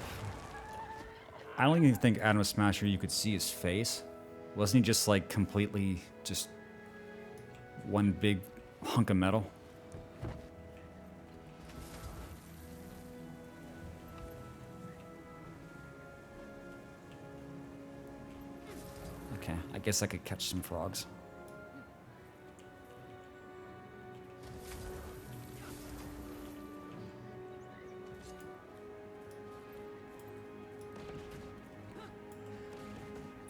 I don't even think Atom Smasher, you could see his face. Wasn't he just, like, completely just one big hunk of metal? Okay, I guess I could catch some frogs.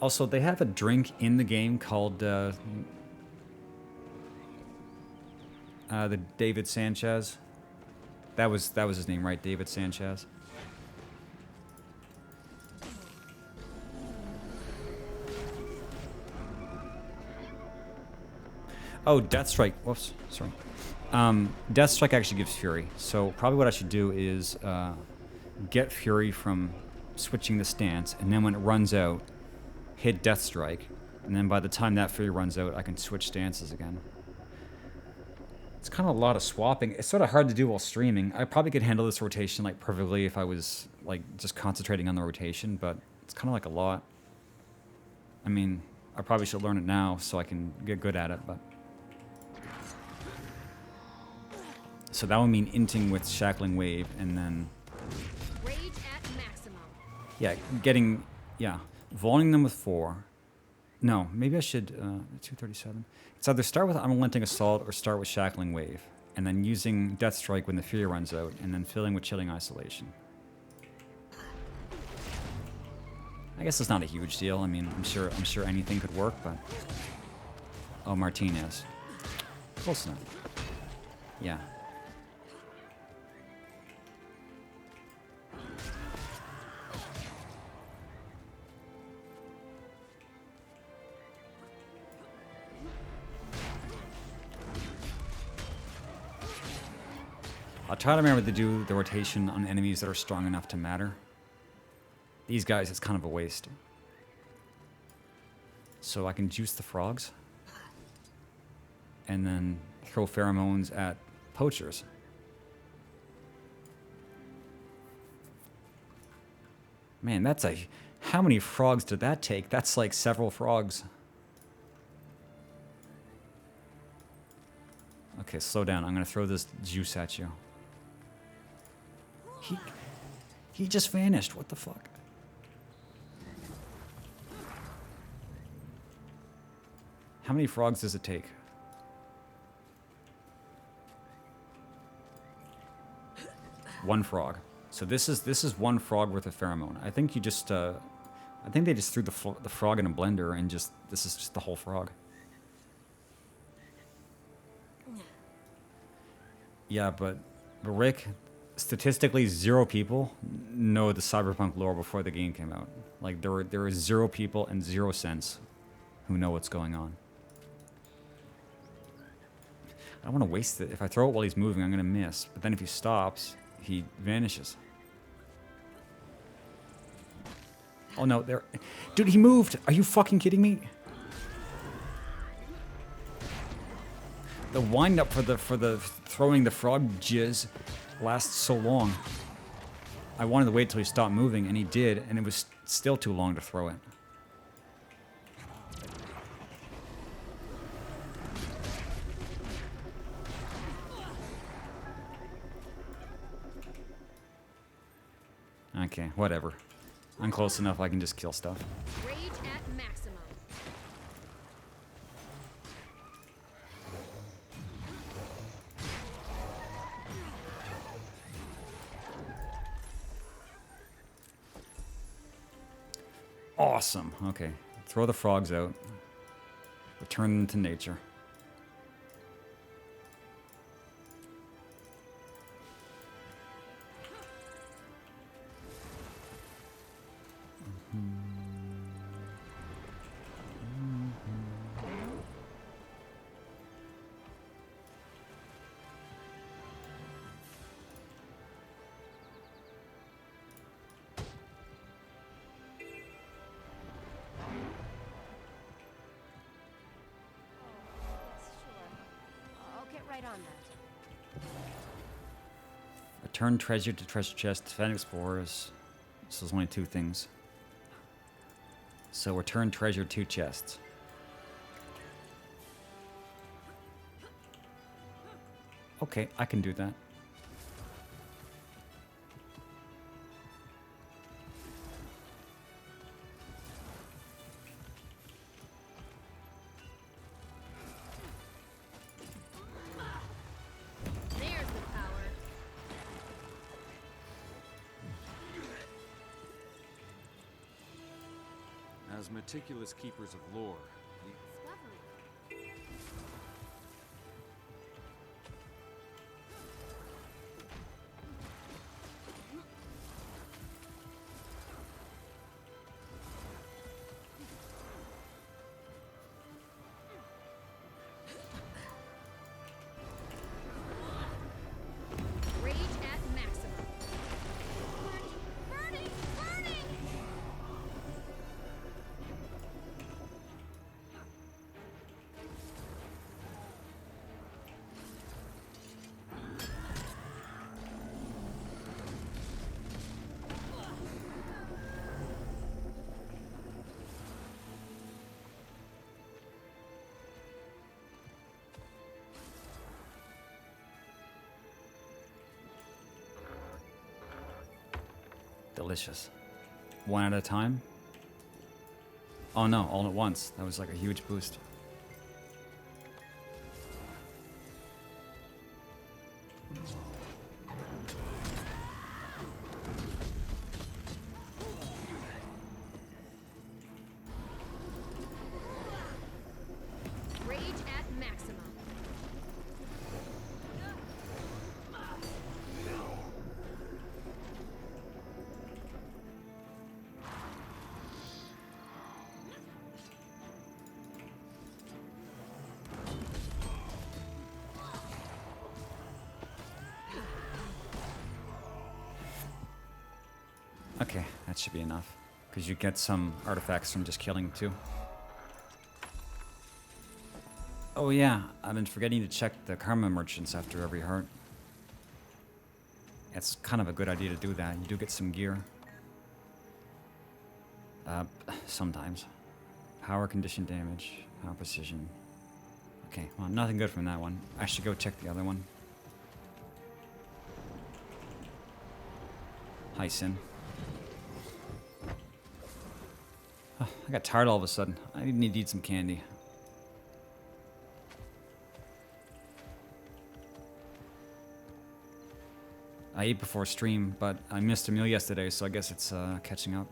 Also, they have a drink in the game called the David Sanchez. That was his name, right? David Sanchez. Oh, Deathstrike. Whoops, sorry. Deathstrike actually gives Fury. So probably what I should do is get Fury from switching the stance, and then when it runs out, hit Deathstrike, and then by the time that Fury runs out, I can switch stances again. It's kind of a lot of swapping. It's sort of hard to do while streaming. I probably could handle this rotation like perfectly if I was like just concentrating on the rotation, but it's kind of like a lot. I mean, I probably should learn it now so I can get good at it, but... So that would mean inting with Shackling Wave, and then... Rage at maximum. Yeah, getting... Yeah, volleying them with 4. No, maybe I should... 237. It's either start with Unrelenting Assault or start with Shackling Wave, and then using Death Strike when the Fury runs out, and then filling with Chilling Isolation. I guess it's not a huge deal. I mean, I'm sure anything could work, but... Oh, Martinez. Close enough. Yeah. I'll try to remember to do the rotation on enemies that are strong enough to matter. These guys, it's kind of a waste. So I can juice the frogs. And then throw pheromones at poachers. Man, that's a... How many frogs did that take? That's like several frogs. Okay, slow down. I'm going to throw this juice at you. He just vanished. What the fuck? How many frogs does it take? One frog. So this is one frog worth of pheromone. I think you just I think they just threw the frog in a blender and just, this is just the whole frog. Yeah, but Rick, statistically 0 people know the Cyberpunk lore before the game came out. Like there are 0 people and 0 cents who know what's going on. I don't want to waste it. If I throw it while he's moving, I'm going to miss. But then if he stops, he vanishes. Oh no, there. Dude, he moved. Are you fucking kidding me? The wind up for the throwing the frog jizz lasts so long. I wanted to wait till he stopped moving, and he did, and it was still too long to throw it. Okay, whatever. I'm close enough, I can just kill stuff. Rage at maximum. Awesome. Okay. Throw the frogs out. Return them to nature. Return treasure to treasure chest, defend explorers. So there's only 2 things. So return treasure to chests. Okay, I can do that. As meticulous keepers of lore, Rage at maximum. Burning! Burning! Delicious. 1 at a time? Oh no, all at once. That was like a huge boost. Rage at maximum. Okay, that should be enough. Because you get some artifacts from just killing too. Oh yeah, I've been forgetting to check the karma merchants after every heart. It's kind of a good idea to do that. You do get some gear. Sometimes. Power condition damage, power precision. Okay, well, nothing good from that one. I should go check the other one. Hi, Sin. I got tired all of a sudden. I need to eat some candy. I ate before stream, but I missed a meal yesterday, so I guess it's catching up.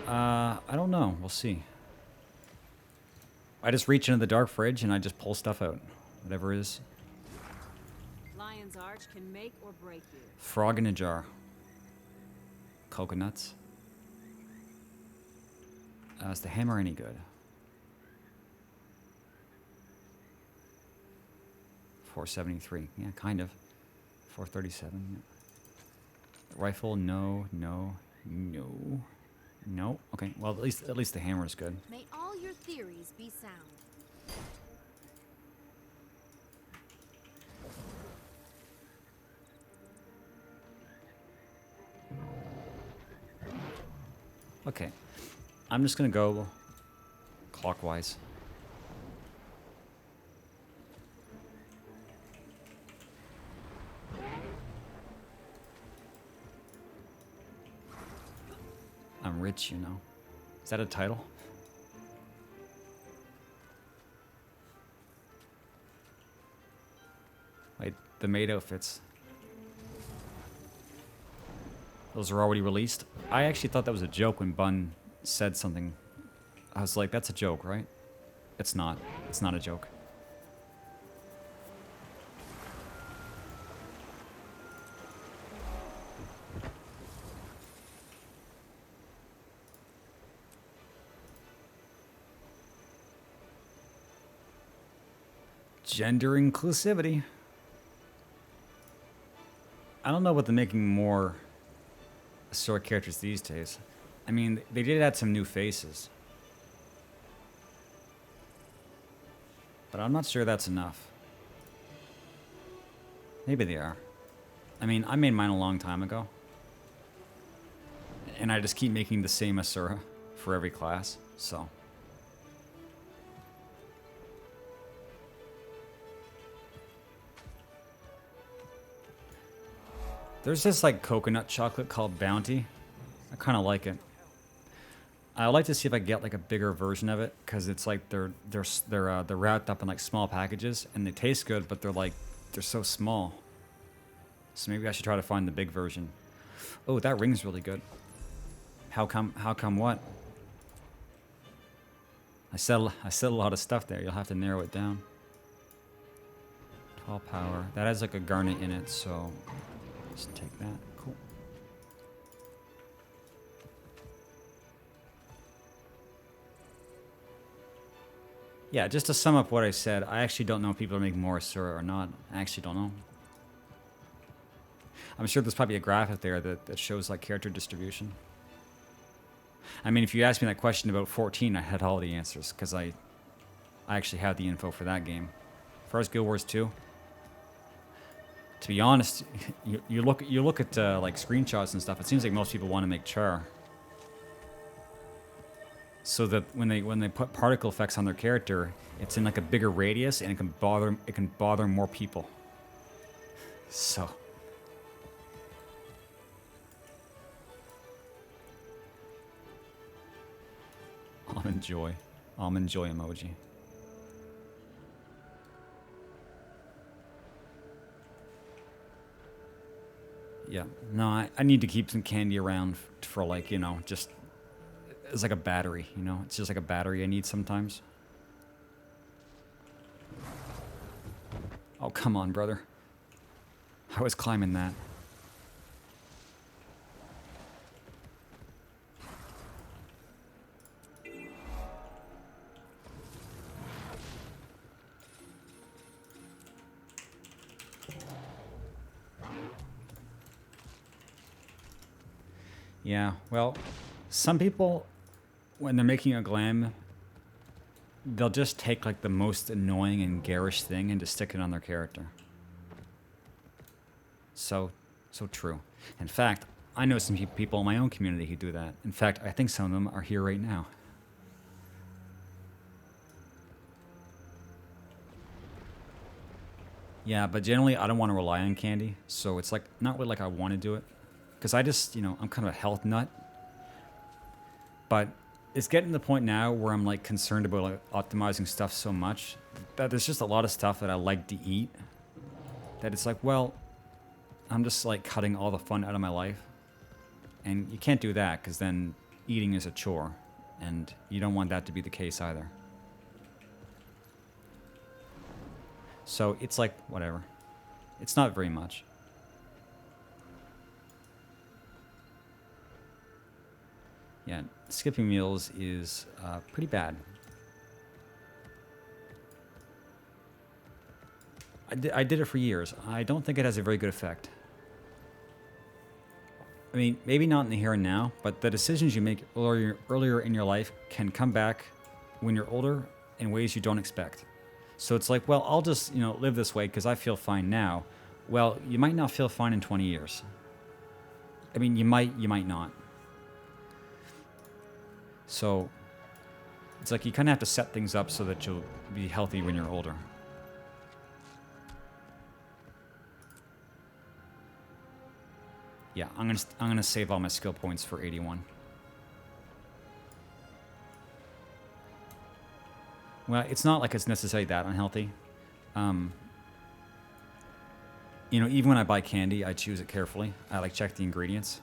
I don't know. We'll see. I just reach into the dark fridge and I just pull stuff out. Whatever it is. Lion's Arch can make or break you. Frog in a jar. Coconuts. Is the hammer any good? 473. Yeah, kind of. 437. Yeah. Rifle, no. Okay, well at least the hammer is good. May all your theories be sound. Okay, I'm just gonna go clockwise. I'm rich, you know. Is that a title? Wait, the maid outfits. Those are already released? I actually thought that was a joke when Bun said something. I was like, that's a joke, right? It's not. It's not a joke. Gender inclusivity. I don't know about the making more Azur characters these days. I mean, they did add some new faces. But I'm not sure that's enough. Maybe they are. I mean, I made mine a long time ago. And I just keep making the same Azur for every class, so. There's this like coconut chocolate called Bounty. I kind of like it. I would like to see if I get like a bigger version of it because it's like they're wrapped up in like small packages and they taste good, but they're so small. So maybe I should try to find the big version. Oh, that ring's really good. How come what? I said a lot of stuff there. You'll have to narrow it down. 12 power. That has like a garnet in it, so let's take that. Cool. Yeah, just to sum up what I said, I actually don't know if people are making more Azur or not. I actually don't know. I'm sure there's probably a graphic there that shows like character distribution. I mean, if you asked me that question about 14, I had all the answers because I actually had the info for that game. As far as Guild Wars 2, to be honest, you look at like screenshots and stuff. It seems like most people want to make T.H.A.R. so that when they put particle effects on their character, it's in like a bigger radius and it can bother more people. So. Almond joy emoji. Yeah, no, I need to keep some candy around for like, you know, just it's like a battery, you know? It's just like a battery I need sometimes. Oh, come on, brother. I was climbing that. Yeah, well, some people, when they're making a glam, they'll just take like the most annoying and garish thing and just stick it on their character. So true. In fact, I know some people in my own community who do that. In fact, I think some of them are here right now. Yeah, but generally I don't want to rely on candy, so it's like not really like I want to do it. Because I just, you know, I'm kind of a health nut. But it's getting to the point now where I'm like concerned about like optimizing stuff so much that there's just a lot of stuff that I like to eat that it's like, well, I'm just like cutting all the fun out of my life. And you can't do that because then eating is a chore, and you don't want that to be the case either. So it's like, whatever. It's not very much. Yeah, skipping meals is pretty bad. I did it for years. I don't think it has a very good effect. I mean, maybe not in the here and now, but the decisions you make earlier in your life can come back when you're older in ways you don't expect. So it's like, well, I'll just, you know, live this way because I feel fine now. Well, you might not feel fine in 20 years. I mean, you might not. So it's like you kind of have to set things up so that you'll be healthy when you're older. Yeah, I'm gonna save all my skill points for 81. Well, it's not like it's necessarily that unhealthy. You know, even when I buy candy, I choose it carefully. I like check the ingredients,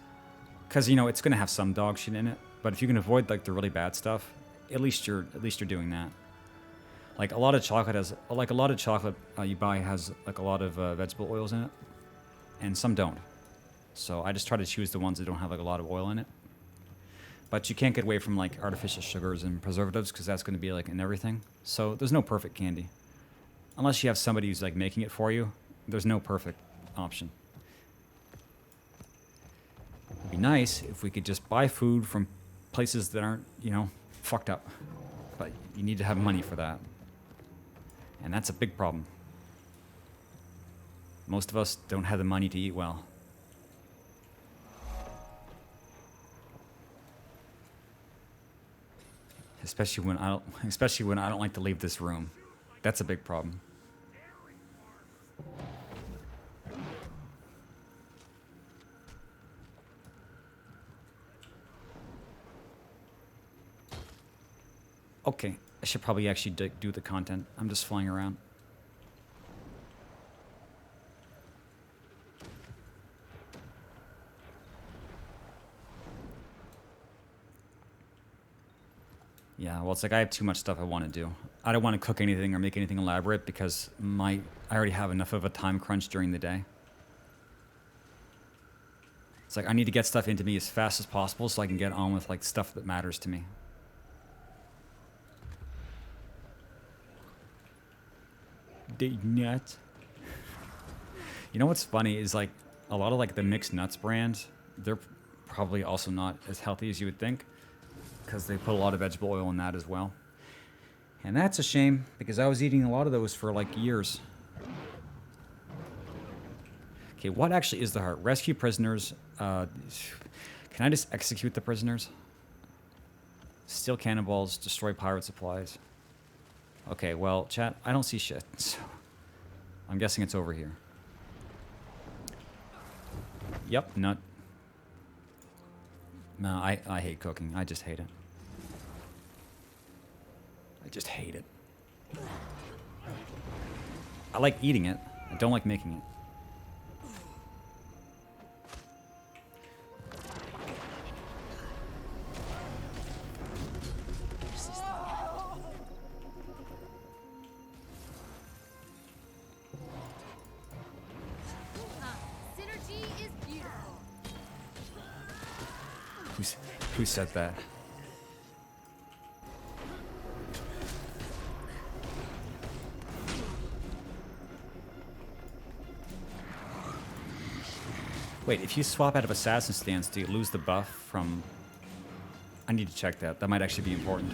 because you know it's gonna have some dog shit in it. But if you can avoid like the really bad stuff, at least you're doing that. Like a lot of chocolate you buy has like a lot of vegetable oils in it, and some don't. So I just try to choose the ones that don't have like a lot of oil in it. But you can't get away from like artificial sugars and preservatives because that's going to be like in everything. So there's no perfect candy. Unless you have somebody who's like making it for you, there's no perfect option. It'd be nice if we could just buy food from places that aren't, you know, fucked up. But you need to have money for that. And that's a big problem. Most of us don't have the money to eat well. Especially when I don't like to leave this room. That's a big problem. Okay, I should probably actually do the content. I'm just flying around. Yeah, well, it's like I have too much stuff I want to do. I don't want to cook anything or make anything elaborate because I already have enough of a time crunch during the day. It's like I need to get stuff into me as fast as possible so I can get on with like stuff that matters to me. Nuts. You know what's funny is like a lot of like the mixed nuts brands, they're probably also not as healthy as you would think because they put a lot of vegetable oil in that as well. And that's a shame because I was eating a lot of those for like years. Okay, what actually is the heart? Rescue prisoners. Can I just execute the prisoners? Steal cannonballs, destroy pirate supplies. Okay, well, chat, I don't see shit, so I'm guessing it's over here. Yep, nut. No, I hate cooking. I just hate it. I just hate it. I like eating it. I don't like making it. Who said that? Wait, if you swap out of Assassin Stance, do you lose the buff from... I need to check that. That might actually be important.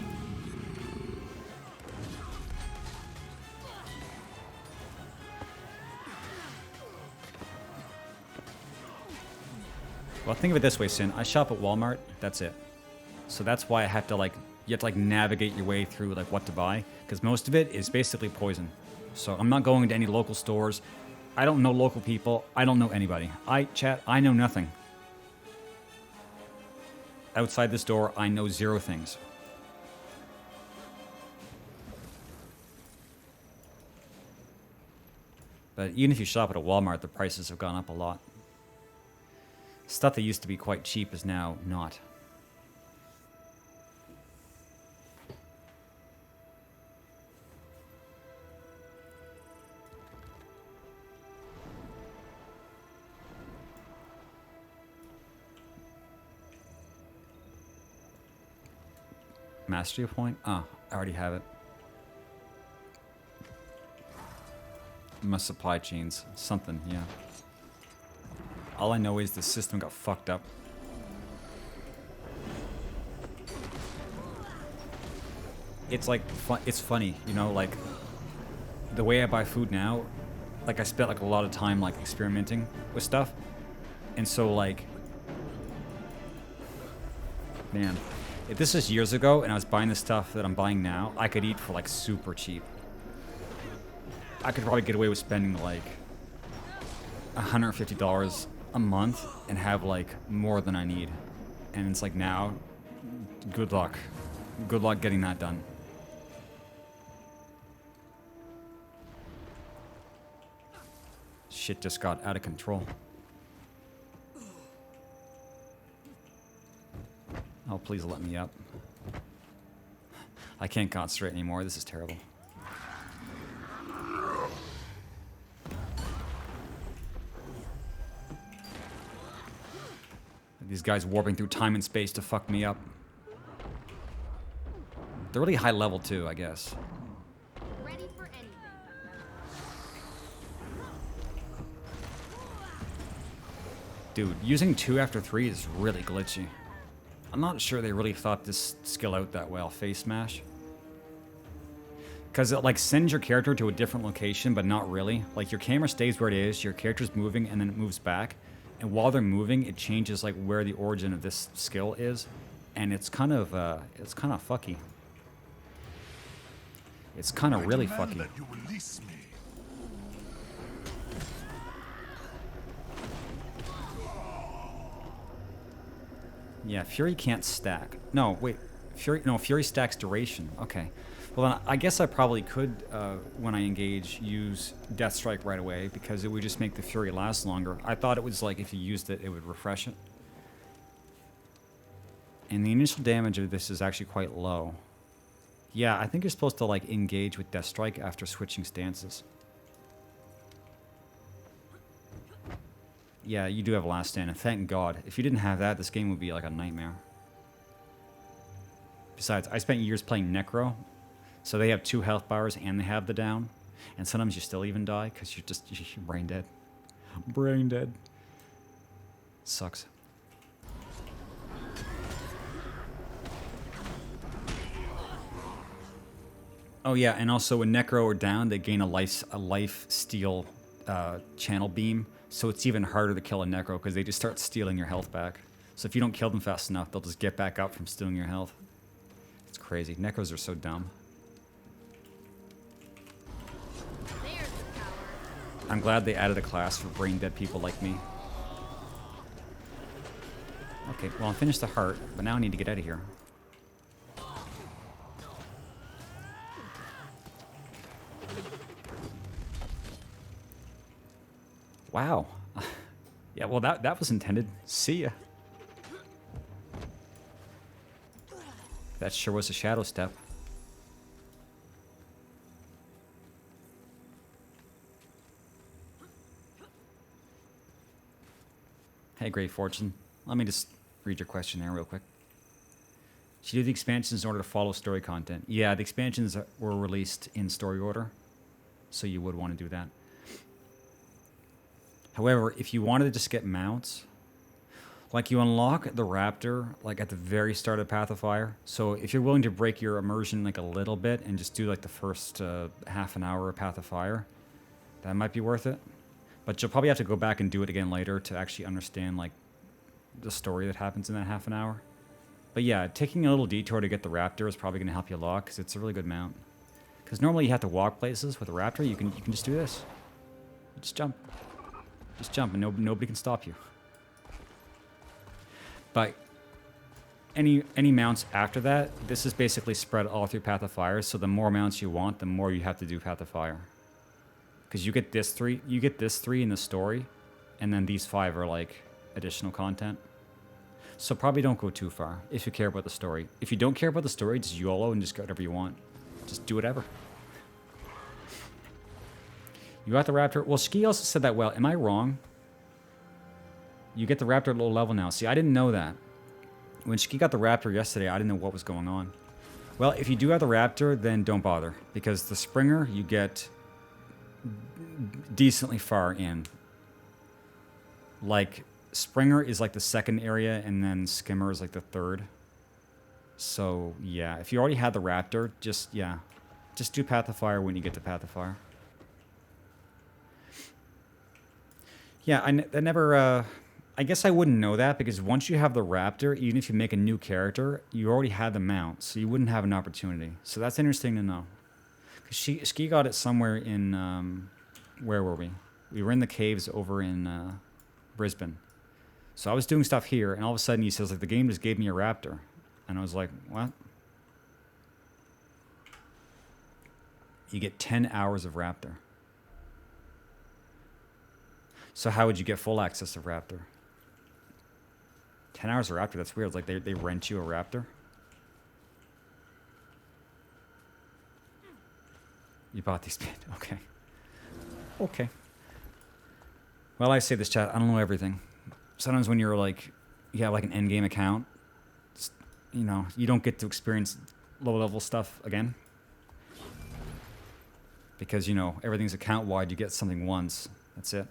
Well, think of it this way, Sin. I shop at Walmart. That's it. So that's why I have to like, you have to like navigate your way through like what to buy, because most of it is basically poison. So I'm not going to any local stores. I don't know local people. I don't know anybody. I know nothing. Outside this door, I know zero things. But even if you shop at a Walmart, the prices have gone up a lot. Stuff that used to be quite cheap is now not. Mastery point? Oh, I already have it. My supply chains. Something, yeah. All I know is the system got fucked up. It's like, it's funny, you know, like, the way I buy food now, like, I spent, like, a lot of time, like, experimenting with stuff. And so, like, man, if this was years ago and I was buying the stuff that I'm buying now, I could eat for, like, super cheap. I could probably get away with spending, like, $150 a month and have, like, more than I need. And it's like, now, good luck. Good luck getting that done. Shit just got out of control. Oh, please let me up. I can't concentrate anymore. This is terrible. These guys warping through time and space to fuck me up. They're really high level too, I guess. Ready for anything. Dude, using 2 after 3 is really glitchy. I'm not sure they really thought this skill out that well, face smash. Because it like sends your character to a different location, but not really. Like your camera stays where it is, your character's moving, and then it moves back. And while they're moving, it changes like where the origin of this skill is. And it's kind of fucky. It's kind of really fucky. That you release me. Yeah, Fury can't stack. No, wait. Fury stacks duration. Okay. Well, then I guess I probably could, when I engage, use Death Strike right away, because it would just make the Fury last longer. I thought it was like if you used it, it would refresh it. And the initial damage of this is actually quite low. Yeah, I think you're supposed to like engage with Death Strike after switching stances. Yeah, you do have a last stand, and thank God. If you didn't have that, this game would be like a nightmare. Besides, I spent years playing Necro, so they have 2 health bars and they have the down. And sometimes you still even die because you're brain dead. Brain dead. Sucks. Oh yeah, and also when Necro are down, they gain a life steal channel beam. So it's even harder to kill a Necro because they just start stealing your health back. So if you don't kill them fast enough, they'll just get back up from stealing your health. It's crazy. Necros are so dumb. I'm glad they added a class for brain dead people like me. Okay, well I finished the heart, but now I need to get out of here. Wow. Yeah, well that was intended. See ya. That sure was a shadow step. Hey, Great Fortune. Let me just read your question there real quick. Should you do the expansions in order to follow story content? Yeah, the expansions were released in story order, so you would want to do that. However, if you wanted to just get mounts, like you unlock the Raptor like at the very start of Path of Fire. So if you're willing to break your immersion like a little bit and just do like the first half an hour of Path of Fire, that might be worth it. But you'll probably have to go back and do it again later to actually understand like the story that happens in that half an hour. But yeah, taking a little detour to get the Raptor is probably going to help you a lot because it's a really good mount. Because normally you have to walk places with a Raptor. You can just do this. You just jump. Just jump and nobody can stop you. But any mounts after that, this is basically spread all through Path of Fire. So the more mounts you want, the more you have to do Path of Fire. Because you get this 3 in the story, and then these 5 are like additional content. So probably don't go too far if you care about the story. If you don't care about the story, just YOLO and just get whatever you want. Just do whatever. You got the Raptor. Well, Ski also said that well. Am I wrong? You get the Raptor at low level now. See, I didn't know that. When Ski got the Raptor yesterday, I didn't know what was going on. Well, if you do have the Raptor, then don't bother. Because the Springer, you get decently far in. Like, Springer is like the second area, and then Skimmer is like the third. So, yeah, if you already had the Raptor, just do Path of Fire when you get to Path of Fire. Yeah, I guess I wouldn't know that, because once you have the Raptor, even if you make a new character, you already had the mount, so you wouldn't have an opportunity. So that's interesting to know. Because Ski got it somewhere in, where were we? We were in the caves over in Brisbane. So I was doing stuff here, and all of a sudden he says, like, the game just gave me a Raptor. And I was like, what? You get 10 hours of Raptor. So how would you get full access of Raptor? 10 hours of Raptor, that's weird. It's like they rent you a Raptor? You bought these bit. Okay. Okay. Well, I say this, chat. I don't know everything. Sometimes when you're like, you have like an endgame account, you know, you don't get to experience low-level stuff again. Because, you know, everything's account-wide. You get something once. That's it.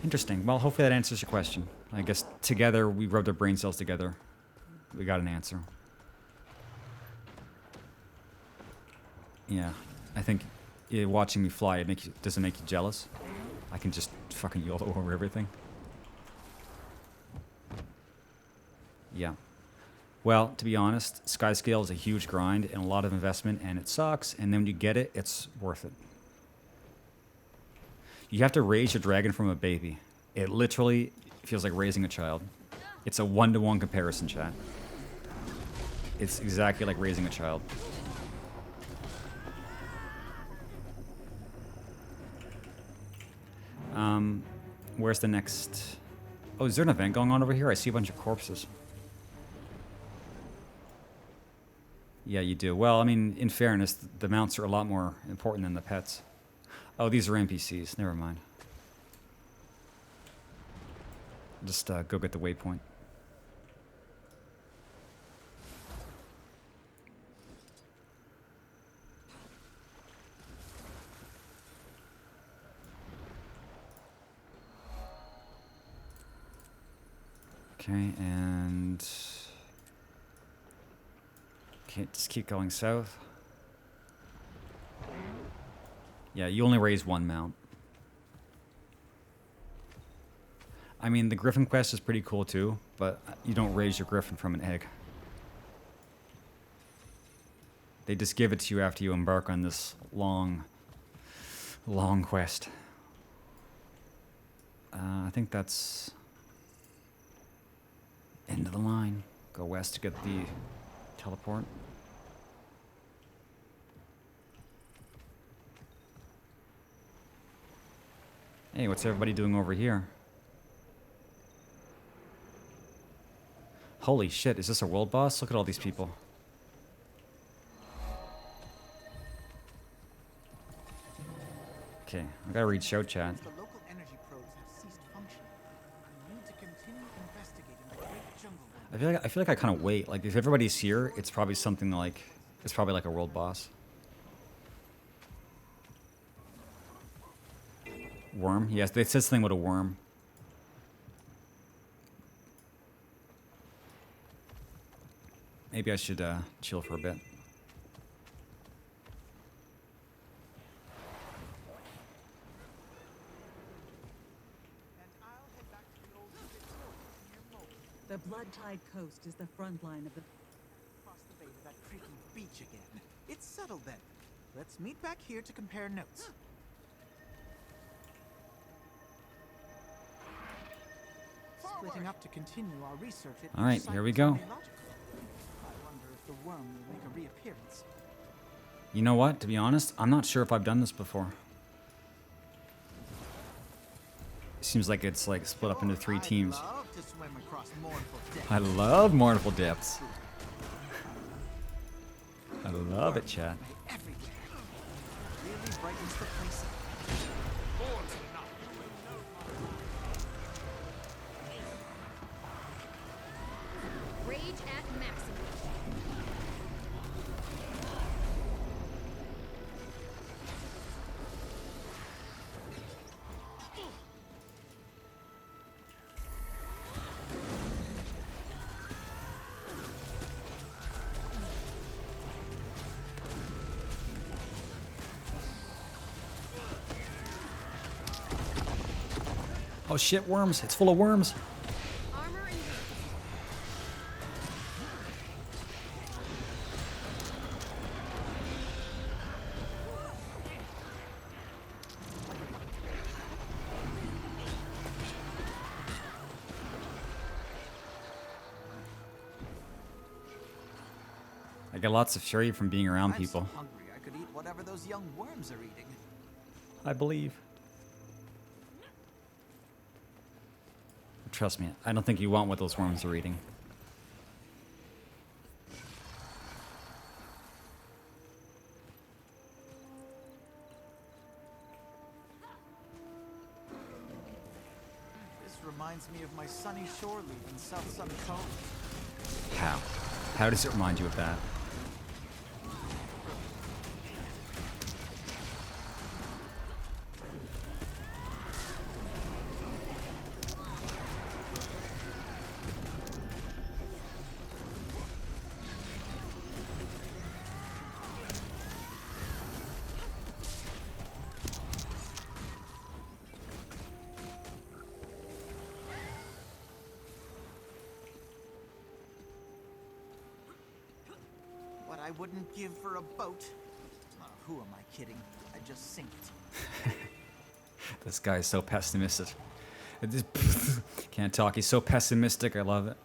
Interesting. Well, hopefully that answers your question. I guess together, we rubbed our brain cells together. We got an answer. Yeah. I think watching me fly, does it make you jealous? I can just fucking YOLO over everything. Yeah. Well, to be honest, Skyscale is a huge grind and a lot of investment, and it sucks. And then when you get it, it's worth it. You have to raise your dragon from a baby. It literally feels like raising a child. It's a 1-to-1 comparison, chat. It's exactly like raising a child. Where's the next... Oh, is there an event going on over here? I see a bunch of corpses. Yeah, you do. Well, I mean, in fairness, the mounts are a lot more important than the pets. Oh, these are NPCs. Never mind. Just go get the waypoint. Okay, and... Okay, just keep going south. Yeah, you only raise one mount. I mean, the Griffin quest is pretty cool too, but you don't raise your Griffin from an egg. They just give it to you after you embark on this long quest. I think that's end of the line. Go west to get the teleport. Hey, what's everybody doing over here? Holy shit, is this a world boss? Look at all these people. Okay, I gotta read show chat. The local energy probes have ceased function. We need to continue investigating the great jungle. I feel like I kind of wait. Like, if everybody's here, it's probably something like... It's probably like a world boss. Worm? Yes, they said something with a worm. Maybe I should chill for a bit. The blood-tide coast is the front line of the... Across the bay to that creaky beach again. It's settled then. Let's meet back here to compare notes. Splitting up to continue our research. All right, here we go. I wonder if the worm will make a reappearance. You know what? To be honest, I'm not sure if I've done this before. It seems like it's like split up into 3 teams. I love mournful depths. I love it, chat. Really brightens the place up. Oh shit, worms. It's full of worms. Armor and I get lots of fury from being around I'm people. so hungry I could eat whatever those young worms are eating. I believe. Trust me, I don't think you want what those worms are eating. This reminds me of my sunny shore leave in South Sun Cove. How? How does it remind you of that? What I wouldn't give for a boat. Who am I kidding? I just sink it. This guy is so pessimistic. It just can't talk. He's so pessimistic. I love it.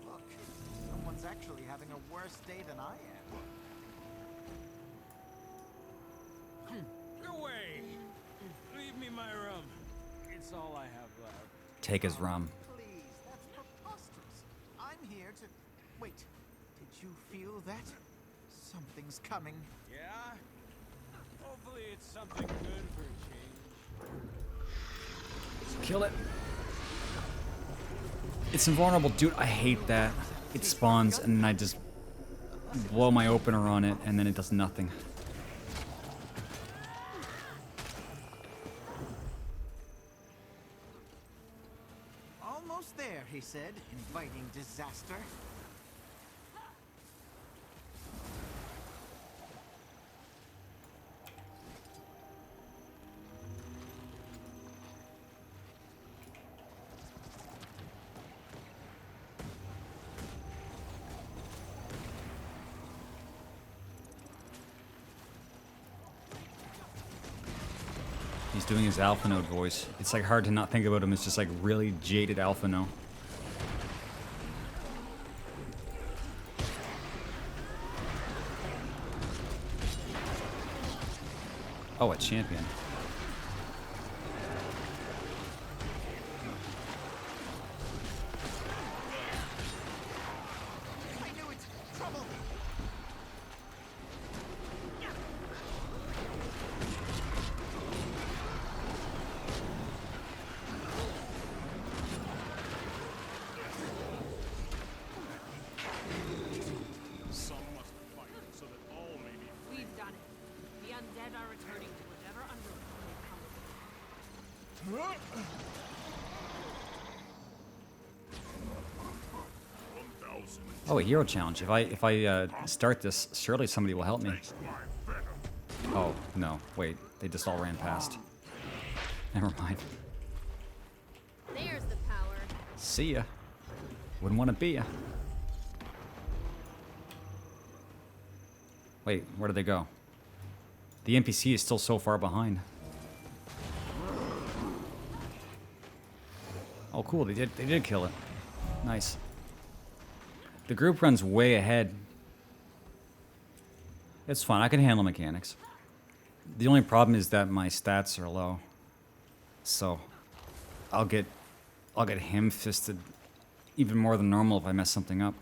Look, someone's actually having a worse day than I am. Away! Leave me my rum. It's all I have left. Take his rum. Please, that's preposterous. I'm here to... Wait, did you feel that? Something's coming. Yeah? Hopefully it's something good for a change. Kill it. It's invulnerable, dude. I hate that. It spawns and then I just blow my opener on it and then it does nothing. Almost there, he said, inviting disaster. He's doing his Alpha Node voice. It's like hard to not think about him as just like really jaded Alpha Node. Oh, a champion. I knew it's trouble. Some must fight so that all may be free. We've done it. The undead are returning to whatever underworld they come from. 1,000. Oh, a hero challenge. If I start this, surely somebody will help me. Oh no, wait. They just all ran past. Never mind. there's the power. See ya. Wouldn't want to be ya. Wait, where did they go? The NPC is still so far behind. Oh, cool. They did kill it. Nice. The group runs way ahead. It's fun. I can handle mechanics. The only problem is that my stats are low. So I'll get ham-fisted even more than normal if I mess something up.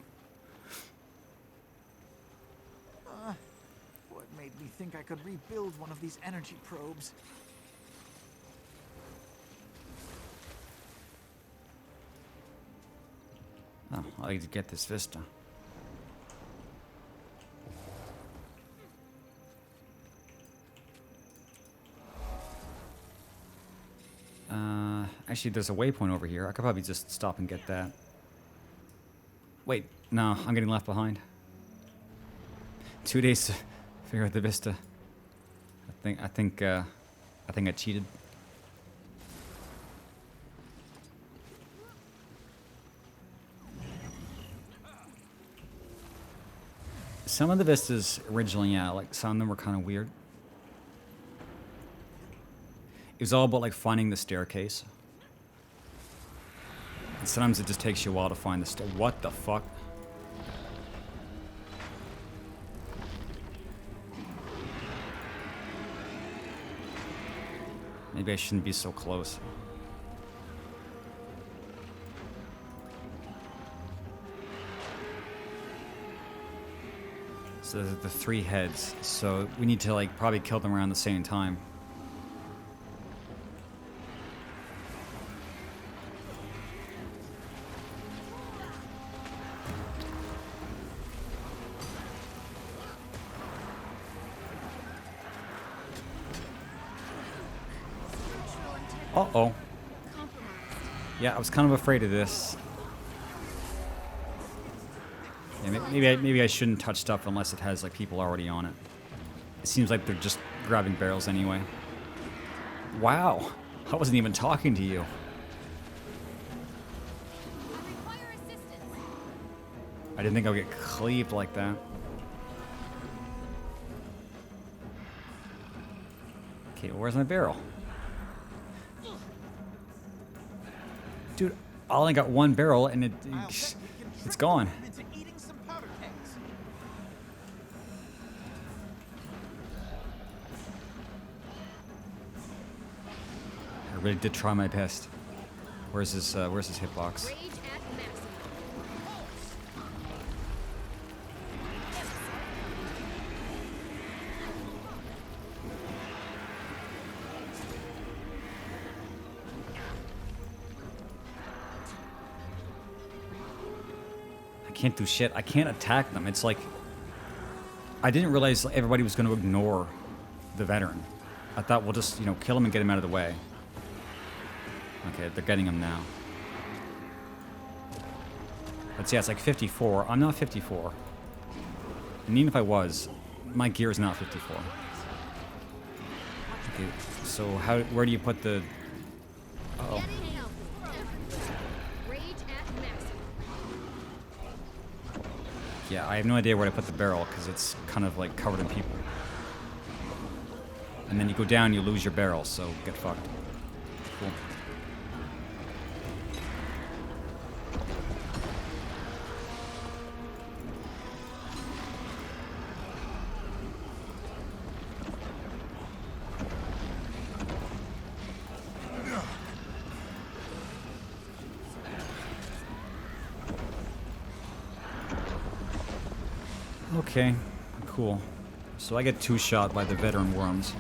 What made me think I could rebuild one of these energy probes? Oh, I need to get this Vista. Actually, there's a waypoint over here. I could probably just stop and get that. Wait, no, I'm getting left behind. 2 days to figure out the vista. I think I cheated. Some of the vistas originally, yeah, like some of them were kind of weird. It was all about like finding the staircase. And sometimes it just takes you a while to find the stair. What the fuck? Maybe I shouldn't be so close. So there's the 3 heads. So we need to like probably kill them around the same time. Uh-oh. Yeah, I was kind of afraid of this. Yeah, maybe I shouldn't touch stuff unless it has like people already on it. It seems like they're just grabbing barrels anyway. Wow, I wasn't even talking to you. I didn't think I would get cleaved like that. Okay, where's my barrel? Dude, I only got 1 barrel and it's gone. I really did try my best. Where's his hitbox? I can't do shit. I can't attack them. It's like I didn't realize everybody was going to ignore the veteran. I thought we'll just, you know, kill him and get him out of the way. Okay, they're getting him now. But yeah, it's like 54. I'm not 54. And even if I was, my gear is not 54. Okay, so where do you put the... Uh-oh. Yeah, I have no idea where to put the barrel because it's kind of like covered in people. And then you go down, you lose your barrel, so get fucked. Cool. Okay, cool. So I get 2-shot by the veteran worms.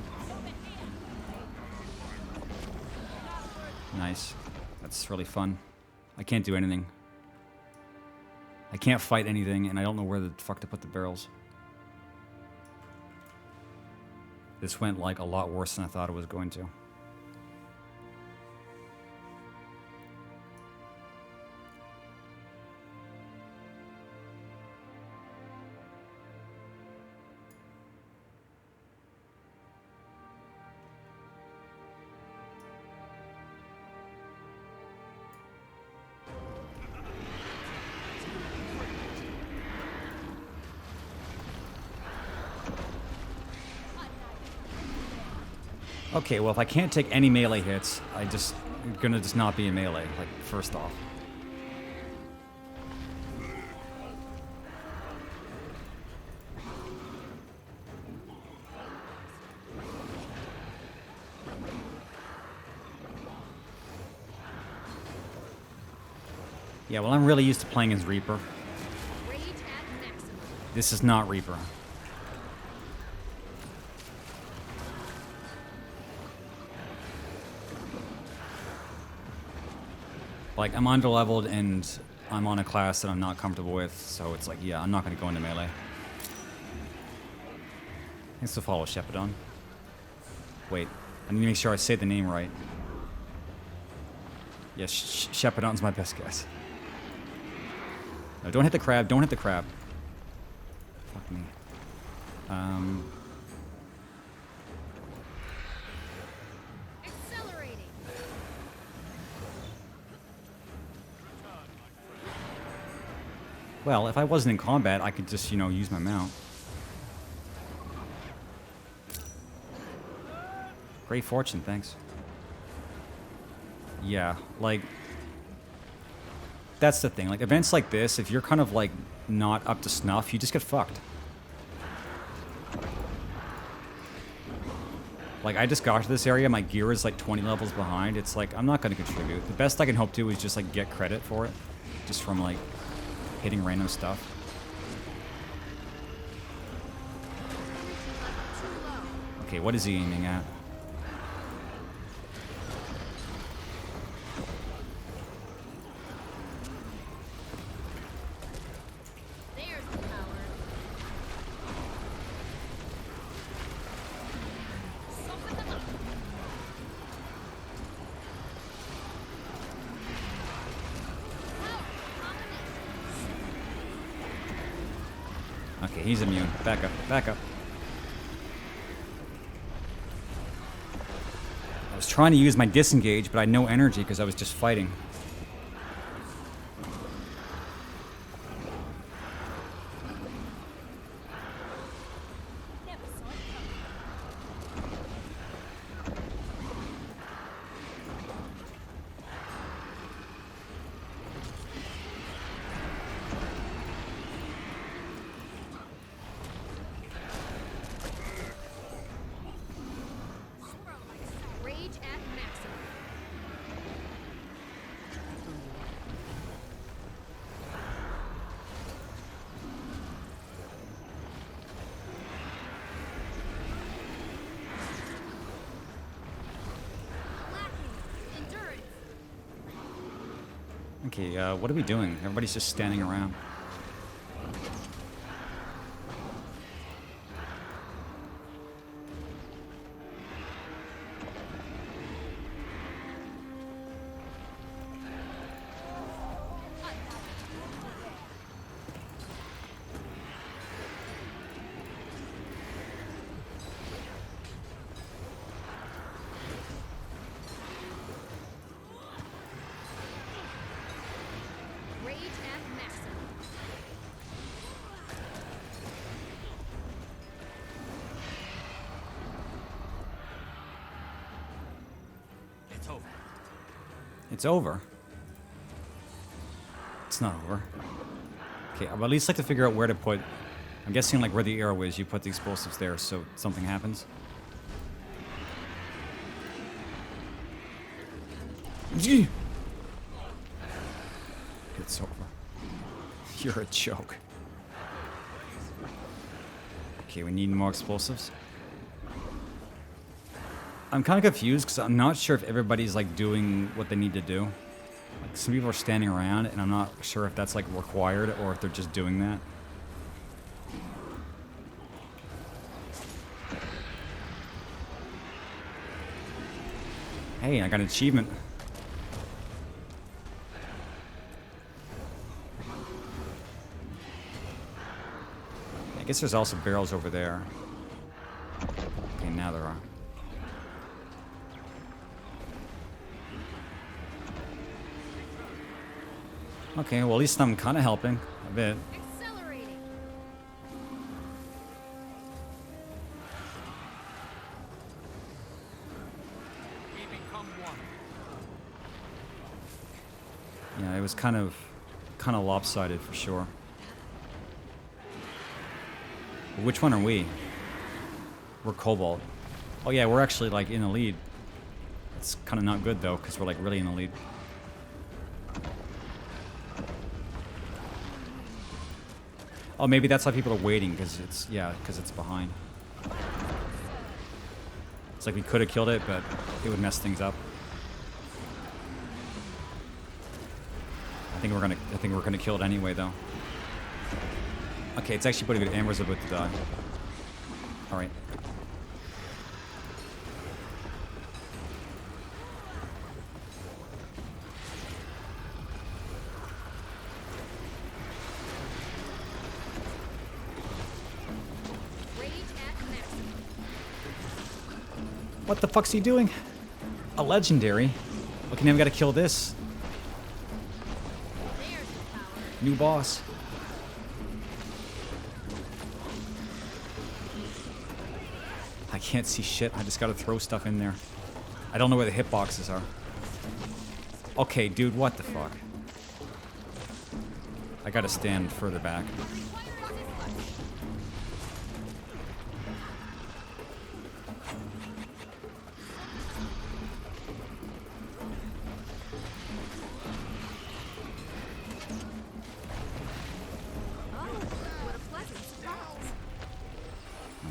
Nice. That's really fun. I can't do anything. I can't fight anything, and I don't know where the fuck to put the barrels. This went like a lot worse than I thought it was going to. Okay, well if I can't take any melee hits, I'm gonna just not be in melee, like, first off. Yeah, well I'm really used to playing as Reaper. This is not Reaper. Like, I'm underleveled and I'm on a class that I'm not comfortable with, so it's like, yeah, I'm not going to go into melee. Thanks to follow Shepardon. Wait, I need to make sure I say the name right. Yeah, Shepherdon's my best guess. No, don't hit the crab. Don't hit the crab. Fuck me. Accelerating. Well, if I wasn't in combat, I could just, you know, use my mount. Great fortune, thanks. Yeah, like... That's the thing. Like, events like this, if you're kind of, like, not up to snuff, you just get fucked. Like, I just got to this area, my gear is, like, 20 levels behind. It's like, I'm not going to contribute. The best I can hope to is just, like, get credit for it. Just from, like, hitting random stuff. Okay, what is he aiming at? There's the power. Soften them up. Okay, he's immune. Back up, back up. I was trying to use my disengage, but I had no energy because I was just fighting. Rage at maximum. Endurance. Okay, what are we doing? Everybody's just standing around. Rage at maximum. It's over. It's over. It's not over. Okay, I would at least like to figure out where to put... I'm guessing like where the arrow is, you put the explosives there so something happens. Gee! It's over. You're a joke. Okay, we need more explosives. I'm kind of confused because I'm not sure if everybody's like doing what they need to do. Like some people are standing around and I'm not sure if that's like required or if they're just doing that. Hey, I got an achievement. I guess there's also barrels over there. Okay, now there are. Okay, well at least I'm kind of helping a bit. Accelerating. We become one. Yeah, it was kind of lopsided for sure. But which one are we? We're Cobalt. Oh yeah, we're actually like in the lead. It's kind of not good though, because we're like really in the lead. Oh, maybe that's why people are waiting, because it's, yeah, because it's behind. It's like we could have killed it, but it would mess things up. I think we're gonna kill it anyway, though. Okay, it's actually pretty good. Amber's about to die. All right. What the fuck's he doing? A legendary? Okay, now we gotta kill this. New boss. I can't see shit. I just gotta throw stuff in there. I don't know where the hitboxes are. Okay, dude, what the fuck? I gotta stand further back.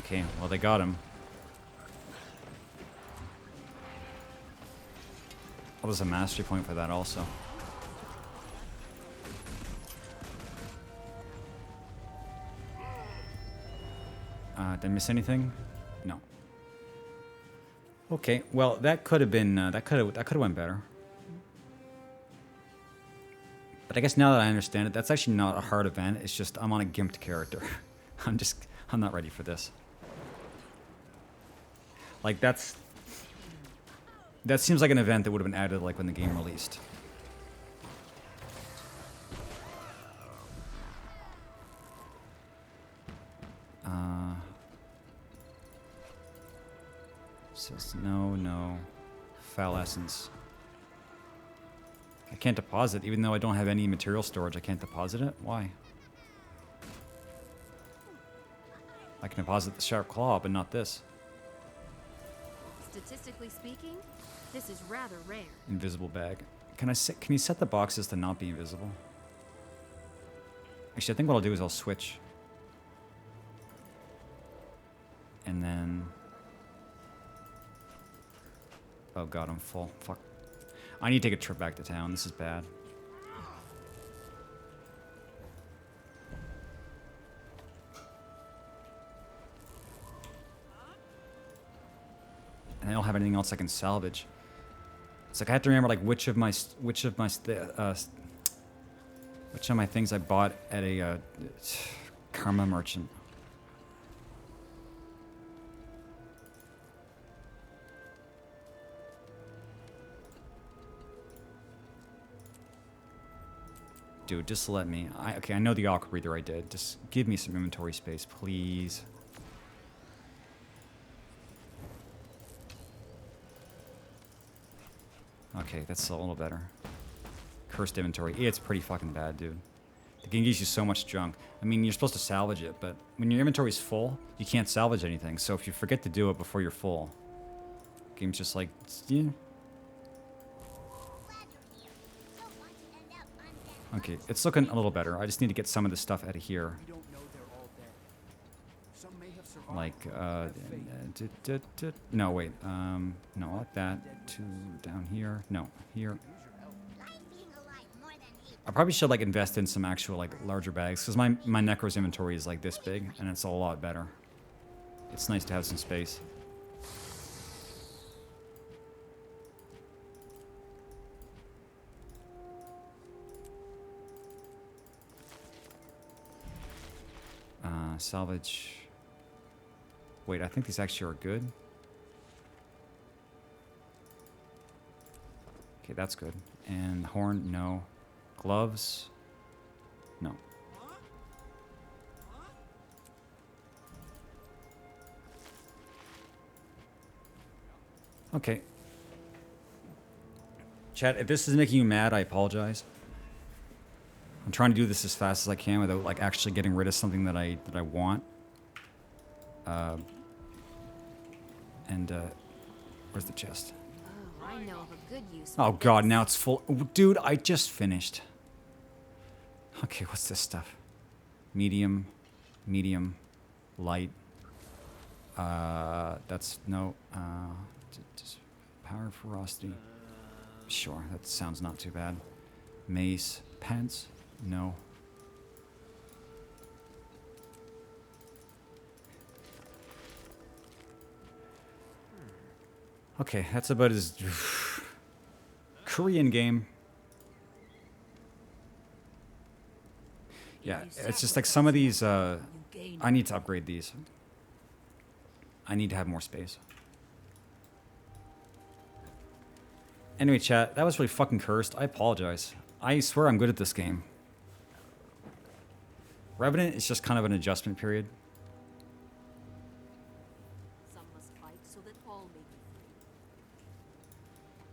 Okay, well, they got him. Oh, there's a mastery point for that also. Did I miss anything? No. Okay, well, that could have been that could have went better. But I guess now that I understand it, that's actually not a hard event. It's just I'm on a gimped character. I'm not ready for this. Like that seems like an event that would have been added like when the game released. Says no. Foul essence. I can't deposit, even though I don't have any material storage. I can't deposit it? Why? I can deposit the sharp claw, but not this. Statistically speaking, this is rather rare. Invisible bag. Can you set the boxes to not be invisible? Actually, I think what I'll do is I'll switch. And then... Oh god, I'm full. Fuck. I need to take a trip back to town. This is bad. And I don't have anything else I can salvage. It's like I have to remember like which of my things I bought at a karma merchant. Dude, just let me. Okay, I know the Aqua Breather I did. Just give me some inventory space, please. Okay, that's a little better. Cursed inventory. It's pretty fucking bad, dude. The game gives you so much junk. I mean, you're supposed to salvage it, but when your inventory's full, you can't salvage anything. So if you forget to do it before you're full, the game's just like, yeah. Okay, it's looking a little better. I just need to get some of this stuff out of here. Like, no, wait, no, like that, to down here, no, here. I probably should, like, invest in some actual, like, larger bags, because my Necro's inventory is, like, this big, and it's a lot better. It's nice to have some space. Salvage. Wait, I think these actually are good. Okay, that's good. And horn, no. Gloves, no. Okay. Chat, if this is making you mad, I apologize. I'm trying to do this as fast as I can without like actually getting rid of something that I want. Where's the chest? Oh, I know of a good use. Oh god, now it's full. Dude, I just finished. Okay, what's this stuff? Medium, light. That's no. Just power, ferocity. Sure, that sounds not too bad. Mace, pants. No. Okay, that's about as Korean game. Yeah, it's just like some of these, I need to upgrade these. I need to have more space. Anyway, chat, that was really fucking cursed. I apologize. I swear I'm good at this game. Revenant is just kind of an adjustment period. Some must fight so that all may be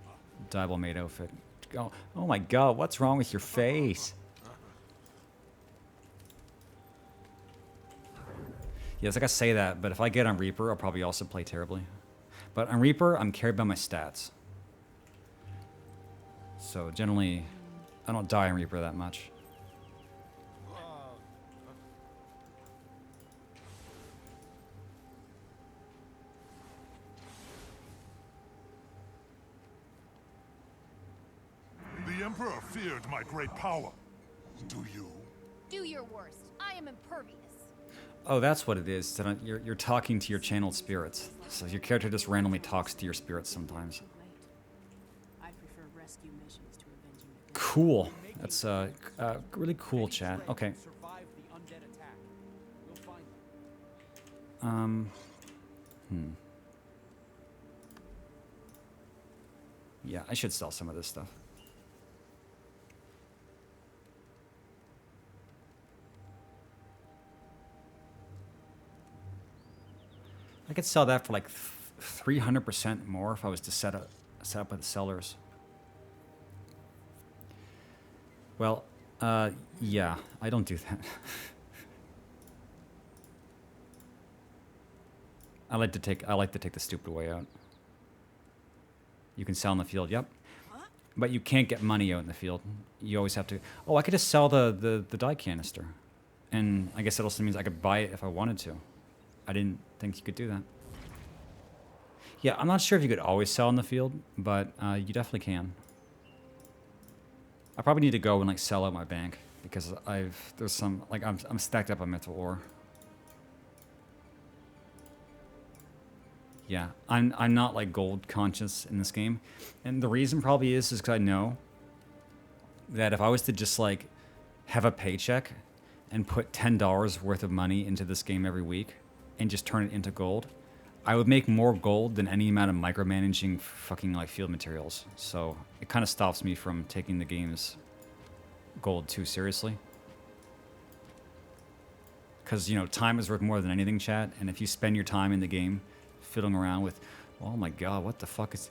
free. Diable made outfit. Oh my god, what's wrong with your face? Yes, like I say that, but if I get on Reaper, I'll probably also play terribly. But on Reaper, I'm carried by my stats. So generally, I don't die on Reaper that much. The Emperor feared my great power. Do you? Do your worst. I am impervious. Oh, that's what it is. That you're talking to your channeled spirits. So your character just randomly talks to your spirits sometimes. I prefer rescue missions to avenging the dead. Cool. That's really cool, chat. Okay. Yeah, I should sell some of this stuff. I could sell that for like 300% more if I was to set up with the sellers. Well, yeah, I don't do that. I like to take the stupid way out. You can sell in the field, yep. But you can't get money out in the field. You always have to. Oh, I could just sell the dye canister, and I guess that also means I could buy it if I wanted to. I didn't think you could do that. Yeah, I'm not sure if you could always sell in the field, but you definitely can. I probably need to go and like sell out my bank because there's some like I'm stacked up on metal ore. Yeah, I'm not like gold conscious in this game, and the reason probably is because I know that if I was to just like have a paycheck and put $10 worth of money into this game every week and just turn it into gold, I would make more gold than any amount of micromanaging fucking like field materials. So it kind of stops me from taking the game's gold too seriously. Because, you know, time is worth more than anything, chat. And if you spend your time in the game fiddling around with, oh my god, what the fuck is...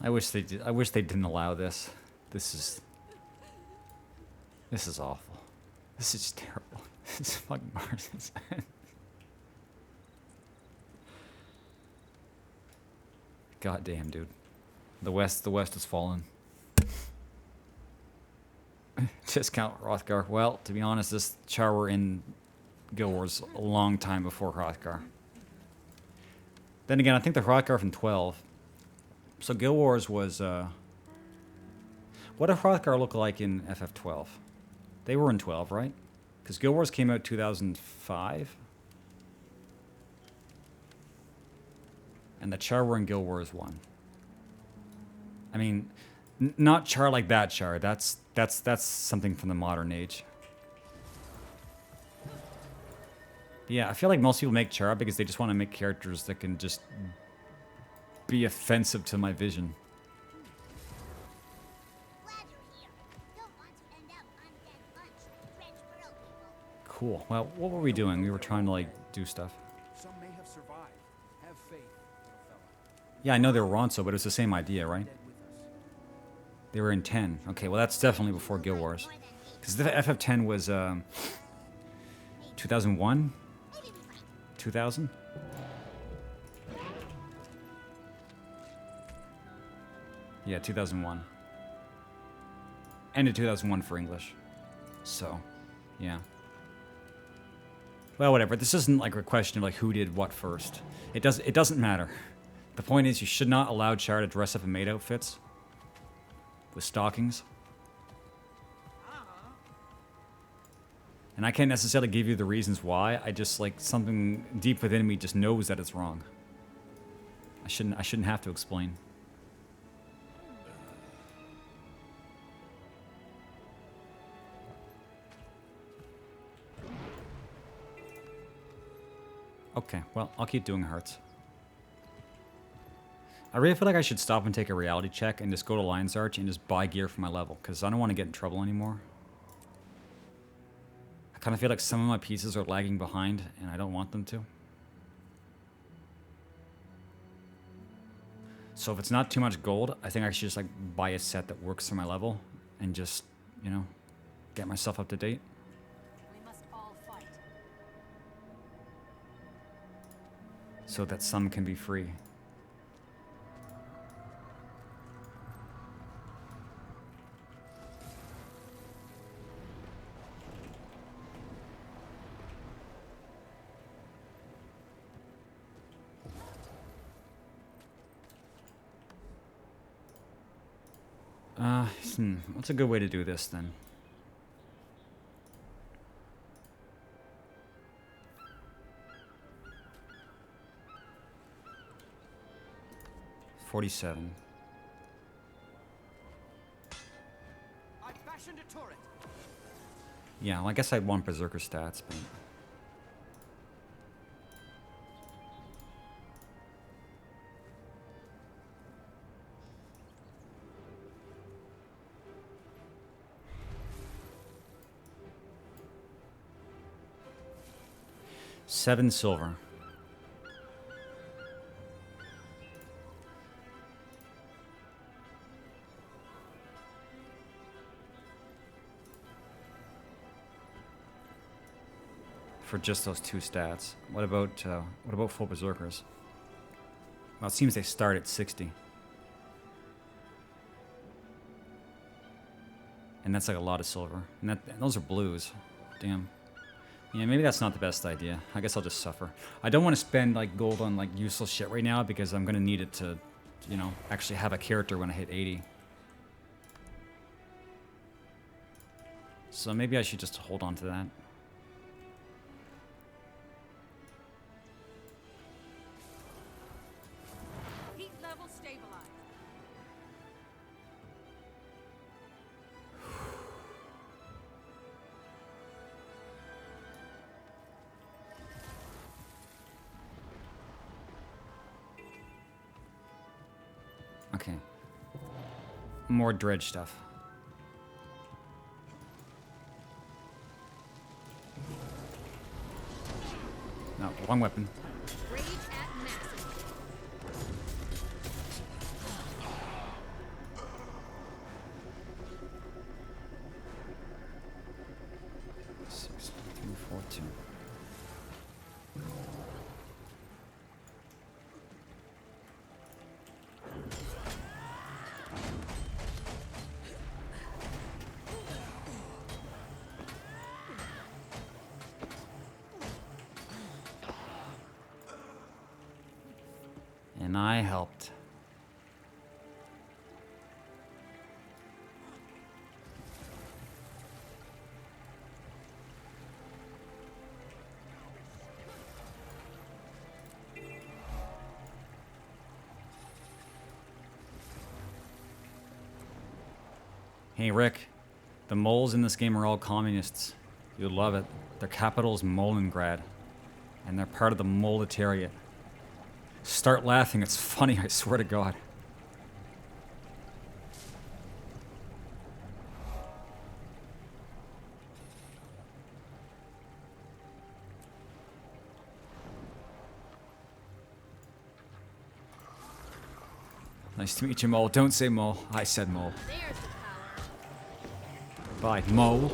I wish they did. I wish they didn't allow this. This is awful. This is terrible. This is fucking Mars. God damn, dude. The West has fallen. Discount Hrothgar. Well, to be honest, this T.H.A.R. were in Guild Wars a long time before Hrothgar. Then again, I think the Hrothgar from 12. So Guild Wars was, what did Hrothgar look like in FF12? They were in 12, right? Because Guild Wars came out 2005. And the T.H.A.R. were in Guild Wars 1. I mean, not T.H.A.R. like that T.H.A.R. That's something from the modern age. Yeah, I feel like most people make T.H.A.R. because they just want to make characters that can just be offensive to my vision. Cool. Well, what were we doing? We were trying to, like, do stuff. Some may have survived. Have faith, little fella. Yeah, I know they were Ronso, but it was the same idea, right? They were in 10. Okay, well, that's definitely before Guild Wars. Because the FF10 was, 2001? 2000? Yeah, 2001. Ended 2001 for English. So, yeah. Well, whatever. This isn't like a question of like who did what first. It doesn't matter. The point is you should not allow T.H.A.R to dress up in maid outfits with stockings. And I can't necessarily give you the reasons why. I just like something deep within me just knows that it's wrong. I shouldn't have to explain. Okay, well, I'll keep doing hearts. I really feel like I should stop and take a reality check and just go to Lion's Arch and just buy gear for my level, because I don't want to get in trouble anymore. I kind of feel like some of my pieces are lagging behind, and I don't want them to. So if it's not too much gold, I think I should just like buy a set that works for my level, and just, you know, get myself up to date. So that some can be free. What's a good way to do this then? $47. I fashioned a turret. Yeah, well, I guess I want Berserker stats, but... $7 silver. For just those 2 stats. What about full Berserkers? Well, it seems they start at 60. And that's like a lot of silver. And those are blues. Damn. Yeah, maybe that's not the best idea. I guess I'll just suffer. I don't want to spend like gold on like useless shit right now because I'm gonna need it to, you know, actually have a character when I hit 80. So maybe I should just hold on to that. Heat level stabilized. Okay. More dredge stuff. No, one weapon. Rage at maximum. Six, 3, 4, 2. And I helped. Hey Rick, the moles in this game are all communists. You'll love it. Their capital is Molengrad, and they're part of the Moletariat. Start laughing, it's funny, I swear to God. Nice to meet you, Mole. Don't say Mole. I said Mole. There's the power. Bye, Mole.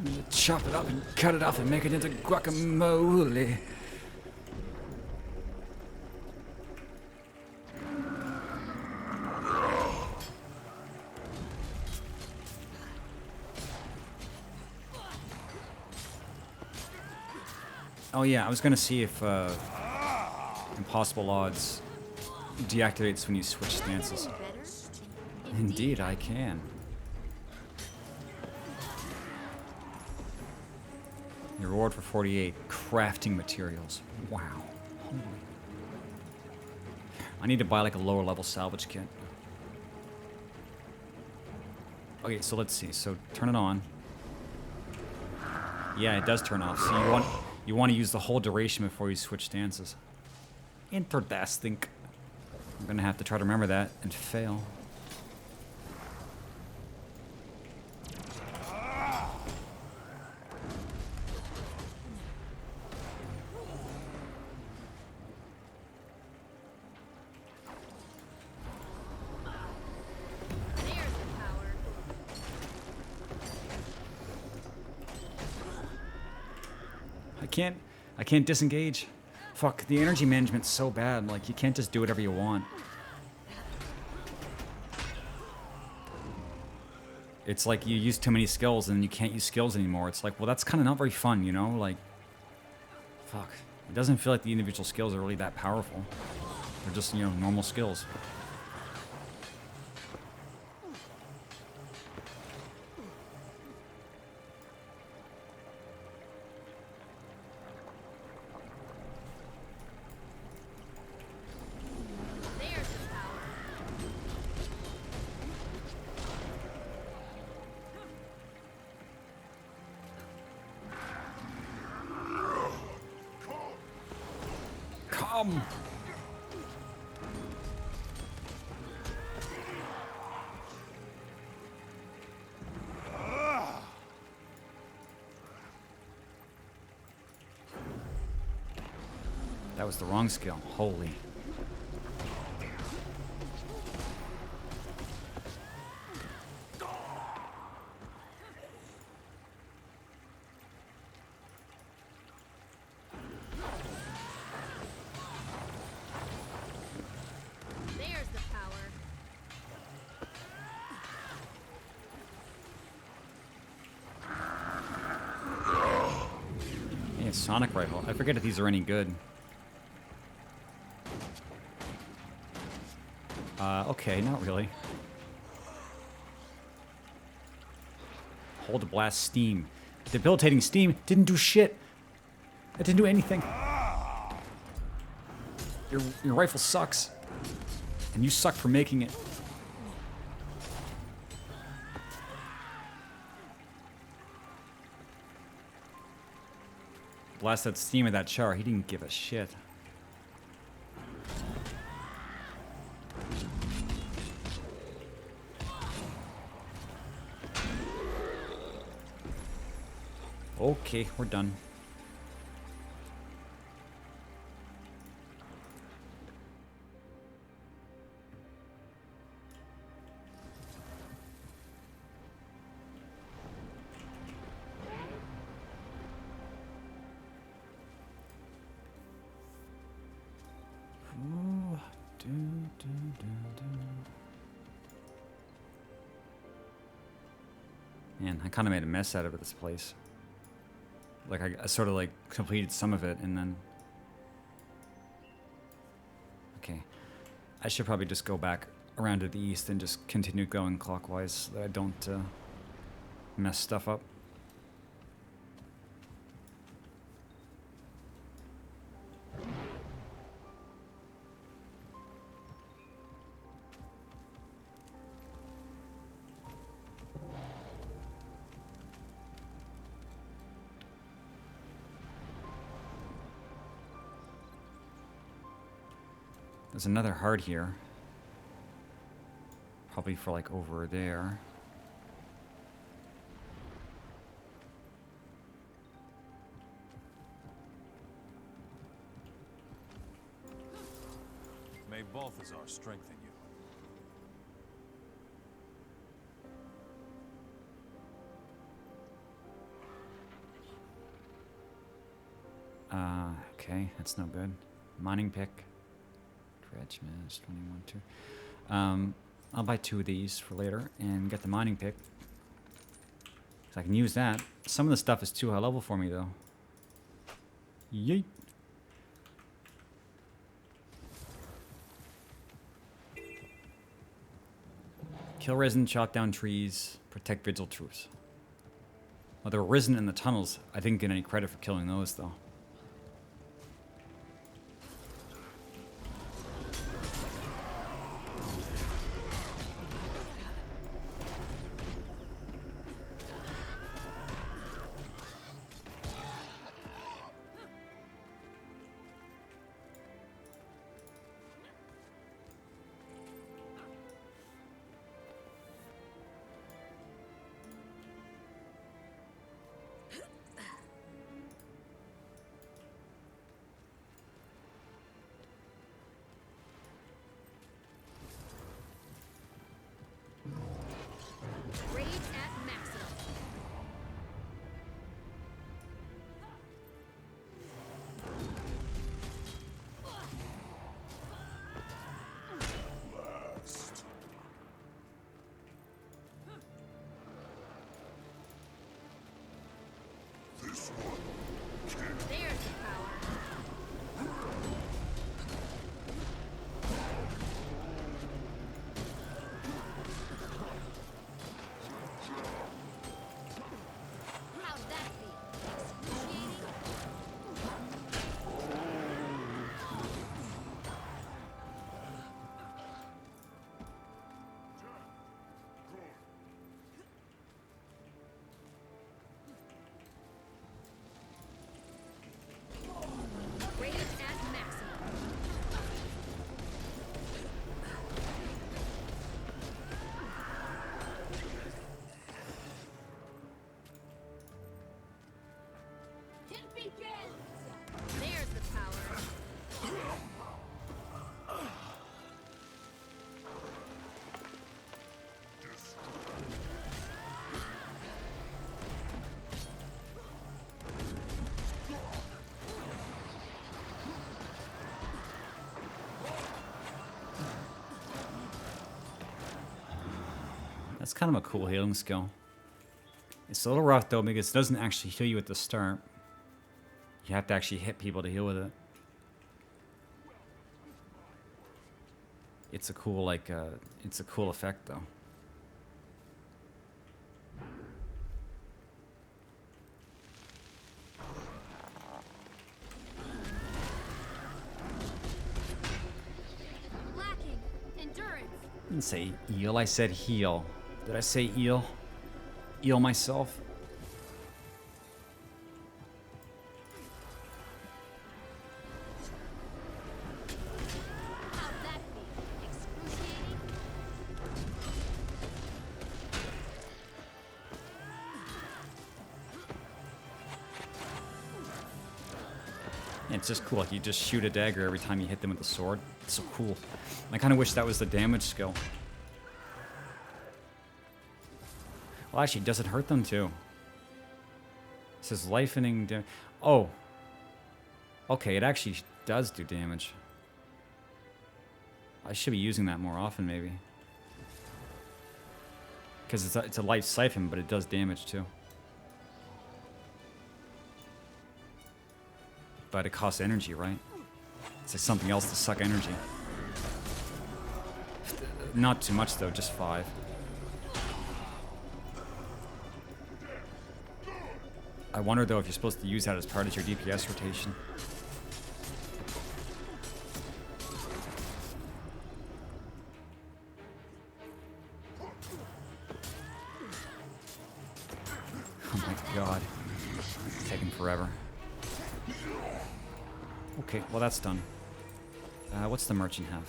I'm gonna chop it up and cut it off and make it into guacamole. Oh yeah, I was gonna see if Impossible Odds deactivates when you switch stances. Indeed, I can. Your reward for 48 crafting materials. Wow. Holy. I need to buy like a lower level salvage kit. Okay, so let's see. So turn it on. Yeah, it does turn off. So you want to use the whole duration before you switch stances. Interesting. I'm gonna have to try to remember that and fail. I can't disengage. Fuck, the energy management's so bad. Like, you can't just do whatever you want. It's like you use too many skills and you can't use skills anymore. It's like, well, that's kind of not very fun, you know? Like, fuck. It doesn't feel like the individual skills are really that powerful. They're just, you know, normal skills. Come! That was the wrong skill. Holy. Sonic rifle. I forget if these are any good. Okay, not really. Hold to blast steam. Debilitating steam didn't do shit. It didn't do anything. Your rifle sucks. And you suck for making it. Blast that steam of that T.H.A.R. He didn't give a shit. Okay, we're done. Man, I kind of made a mess out of this place. Like, I sort of, like, completed some of it, and then... Okay. I should probably just go back around to the east and just continue going clockwise so that I don't, mess stuff up. There's another heart here. Probably for like over there. May Balthazar strengthen you. Okay, that's no good. Mining pick. Dredge Miss 21 2. I'll buy 2 of these for later and get the mining pick. So I can use that. Some of the stuff is too high level for me though. Yeet. Kill resin, chop down trees, protect vigil troops. Well, there were risen in the tunnels. I didn't get any credit for killing those, though. Rage at maximum. This one. There's the power. How'd that be? Excruciating? Rage at maximum. It begins! There's the power. That's kind of a cool healing skill. It's a little rough though because it doesn't actually heal you at the start. You have to actually hit people to heal with it. It's a cool it's a cool effect though. Lacking endurance. I didn't say eel, I said heal. Did I say eel? Eel myself? How'd that be? Excruciating? Yeah, it's just cool. Like you just shoot a dagger every time you hit them with the sword. It's so cool. I kind of wish that was the damage skill. Well, actually, does it hurt them too? It says lifening damage. Oh. Okay, it actually does do damage. I should be using that more often, maybe. Because it's a life siphon, but it does damage too. But it costs energy, right? It's like something else to suck energy. Not too much though, just 5. I wonder though if you're supposed to use that as part of your DPS rotation. Oh my god. It's taking forever. Okay, well that's done. What's the merchant have?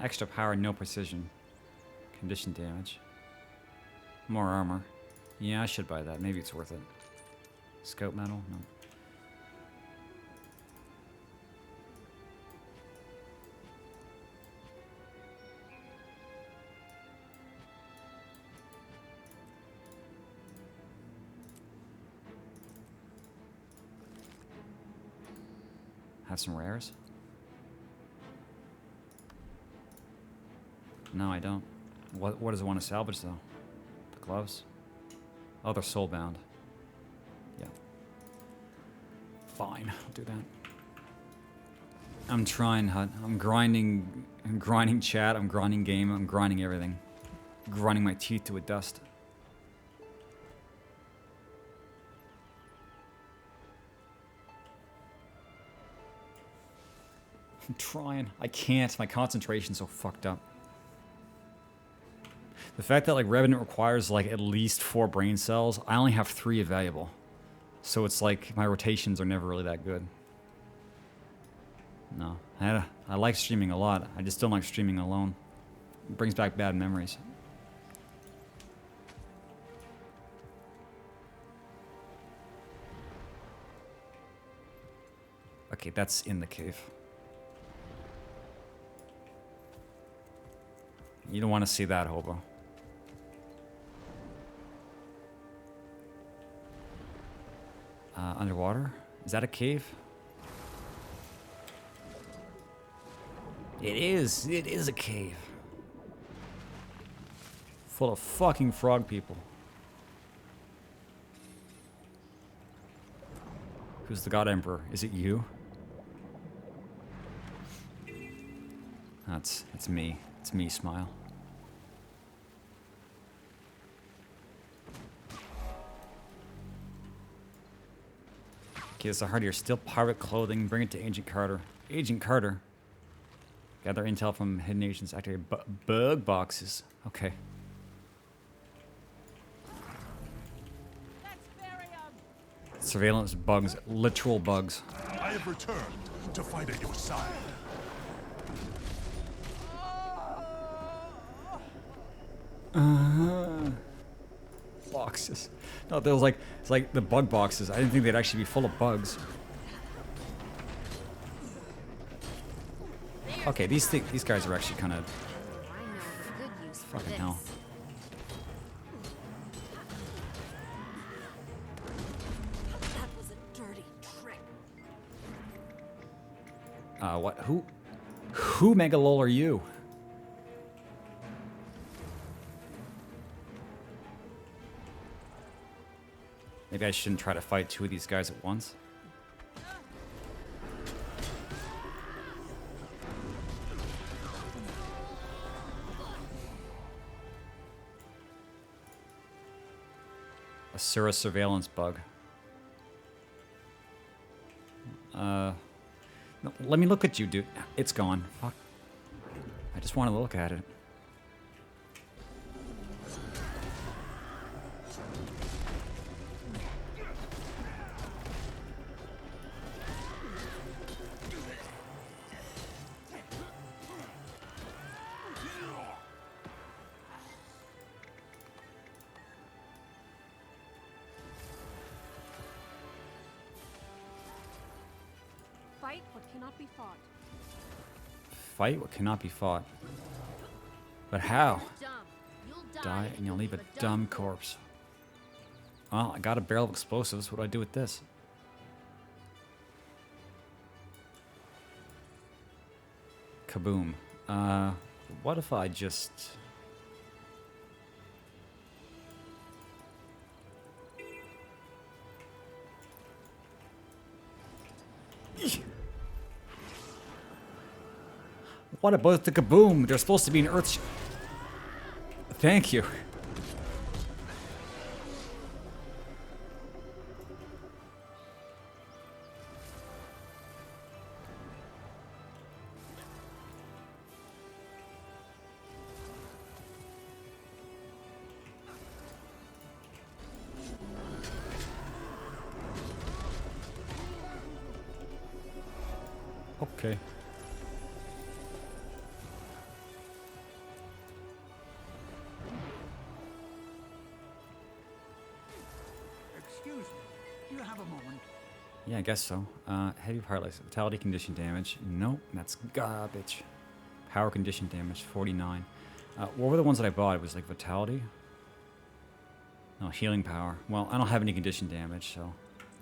Extra power, no precision. Condition damage. More armor. Yeah, I should buy that. Maybe it's worth it. Scout metal? No. Have some rares? No, I don't. What does it want to salvage, though? The gloves? Oh, they're soulbound. Yeah. Fine, I'll do that. I'm trying, Hut. I'm grinding chat, I'm grinding game, I'm grinding everything. Grinding my teeth to a dust. I'm trying. I can't. My concentration's so fucked up. The fact that like Revenant requires like at least 4 brain cells, I only have 3 available. So it's like my rotations are never really that good. No. I like streaming a lot. I just don't like streaming alone. It brings back bad memories. Okay, that's in the cave. You don't want to see that, hobo. Underwater? Is that a cave? It is. It is a cave. Full of fucking frog people. Who's the God Emperor? Is it you? It's me. It's me, Smile. Okay, it's a hard here. Still pirate clothing. Bring it to Agent Carter. Agent Carter. Gather intel from hidden agents. Activate bug boxes. Okay. Surveillance bugs. Literal bugs. I have returned to fight at your side. Boxes. No, there was like, it's like the bug boxes. I didn't think they'd actually be full of bugs. Okay, these guys are actually kind of fucking hell. That was a dirty trick. What? Who Megalol are you? Maybe I shouldn't try to fight 2 of these guys at once. Azur surveillance bug. No, let me look at you, dude. It's gone. Fuck. I just want to look at it. Fight what cannot be fought. Fight what cannot be fought. But how? Die and you'll leave a dumb corpse. Well, I got a barrel of explosives. What do I do with this? Kaboom. What if I just... What about the kaboom? They're supposed to be an earth... Thank you. Okay. Excuse me. Do you have a moment? Yeah, I guess so. Heavy paralysis. Vitality condition damage. Nope, that's garbage. Power condition damage, 49. What were the ones that I bought? It was like vitality? No, healing power. Well, I don't have any condition damage, so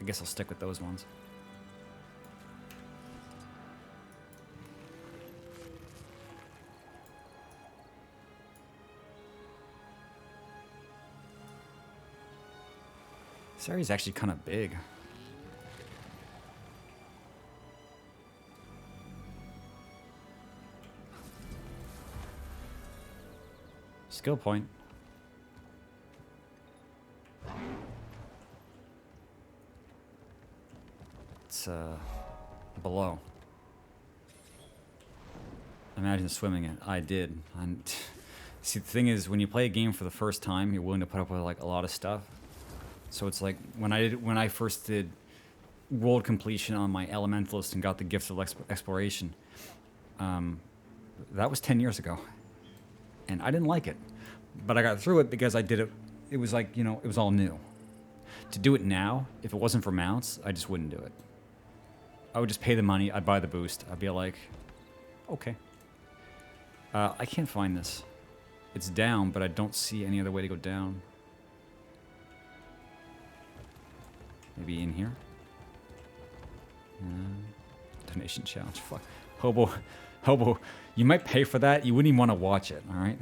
I guess I'll stick with those ones. This area's actually kind of big. Skill point. It's below. Imagine swimming it. I did. And see, the thing is, when you play a game for the first time, you're willing to put up with like a lot of stuff. So it's like when I first did world completion on my Elementalist and got the gift of exploration. That was 10 years ago, and I didn't like it, but I got through it because I did it. It was like, you know, it was all new. To do it now, if it wasn't for mounts, I just wouldn't do it. I would just pay the money. I'd buy the boost. I'd be like, okay. I can't find this. It's down, but I don't see any other way to go down. Maybe in here? Donation challenge. Fuck. Hobo, you might pay for that. You wouldn't even want to watch it, alright?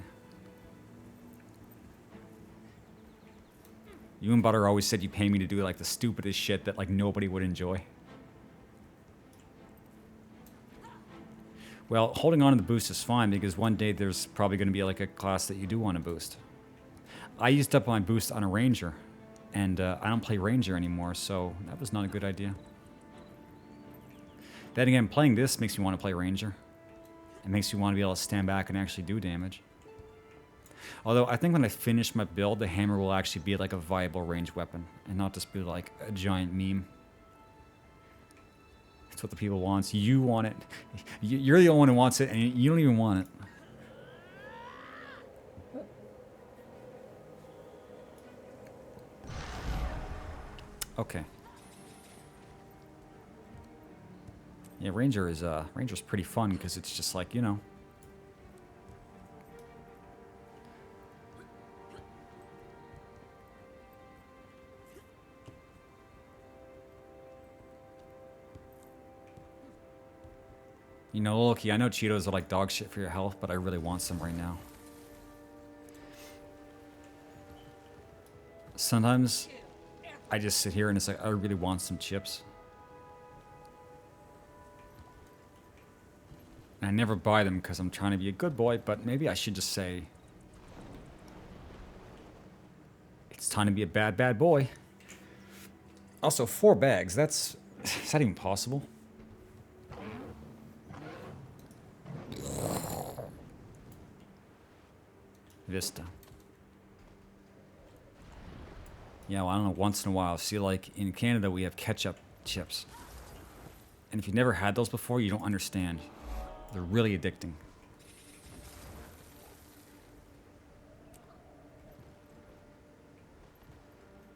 You and Butter always said you pay me to do like the stupidest shit that like nobody would enjoy. Well, holding on to the boost is fine because one day there's probably going to be like a class that you do want to boost. I used up my boost on a Ranger, and I don't play Ranger anymore, so that was not a good idea. Then again, playing this makes me want to play Ranger. It makes me want to be able to stand back and actually do damage. Although, I think when I finish my build, the hammer will actually be like a viable ranged weapon, and not just be like a giant meme. That's what the people want. You want it. You're the only one who wants it, and you don't even want it. Okay. Yeah, Ranger's pretty fun because it's just like, you know. You know, Loki, I know Cheetos are like dog shit for your health, but I really want some right now. Sometimes I just sit here and it's like, I really want some chips. And I never buy them because I'm trying to be a good boy, but maybe I should just say, it's time to be a bad, bad boy. Also, 4 bags, is that even possible? Vista. Yeah, well, I don't know, once in a while. See, like, in Canada, we have ketchup chips. And if you've never had those before, you don't understand. They're really addicting.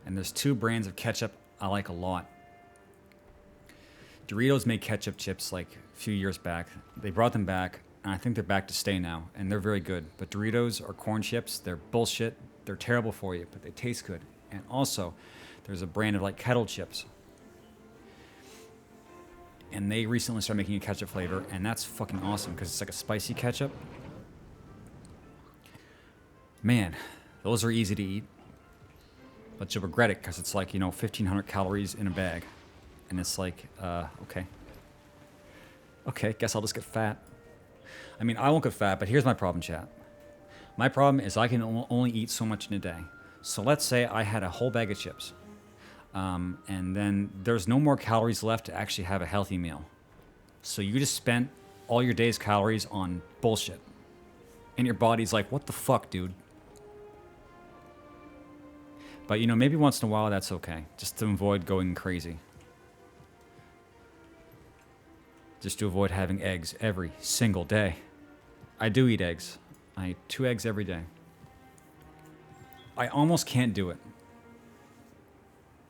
And there's 2 brands of ketchup I like a lot. Doritos made ketchup chips like a few years back. They brought them back, and I think they're back to stay now, and they're very good. But Doritos are corn chips. They're bullshit. They're terrible for you, but they taste good. And also, there's a brand of like kettle chips. And they recently started making a ketchup flavor, and that's fucking awesome because it's like a spicy ketchup. Man, those are easy to eat. But you'll regret it because it's like, you know, 1,500 calories in a bag. And it's like, okay. Okay, guess I'll just get fat. I mean, I won't get fat, but here's my problem, chat. My problem is I can only eat so much in a day. So let's say I had a whole bag of chips. And then there's no more calories left to actually have a healthy meal. So you just spent all your day's calories on bullshit. And your body's like, what the fuck, dude? But, you know, maybe once in a while that's okay. Just to avoid going crazy. Just to avoid having eggs every single day. I do eat eggs. I eat 2 eggs every day. I almost can't do it.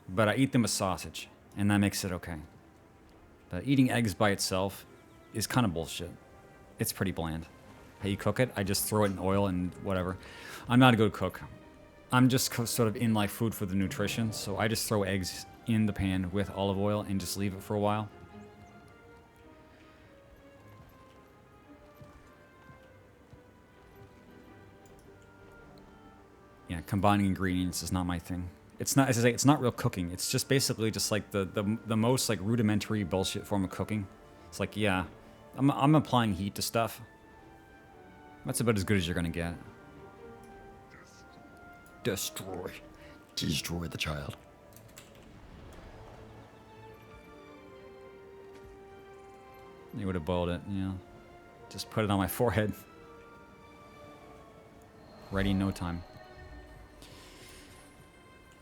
But I eat them with sausage, and that makes it okay. But eating eggs by itself is kind of bullshit. It's pretty bland. How you cook it, I just throw it in oil and whatever. I'm not a good cook. I'm just sort of in like food for the nutrition, so I just throw eggs in the pan with olive oil and just leave it for a while. Yeah, combining ingredients is not my thing. It's not, as I say, it's not real cooking. It's just basically just like the most like rudimentary bullshit form of cooking. It's like, yeah, I'm applying heat to stuff. That's about as good as you're gonna get. Destroy. Destroy the child. You would have boiled it, yeah. Just put it on my forehead. Ready in no time.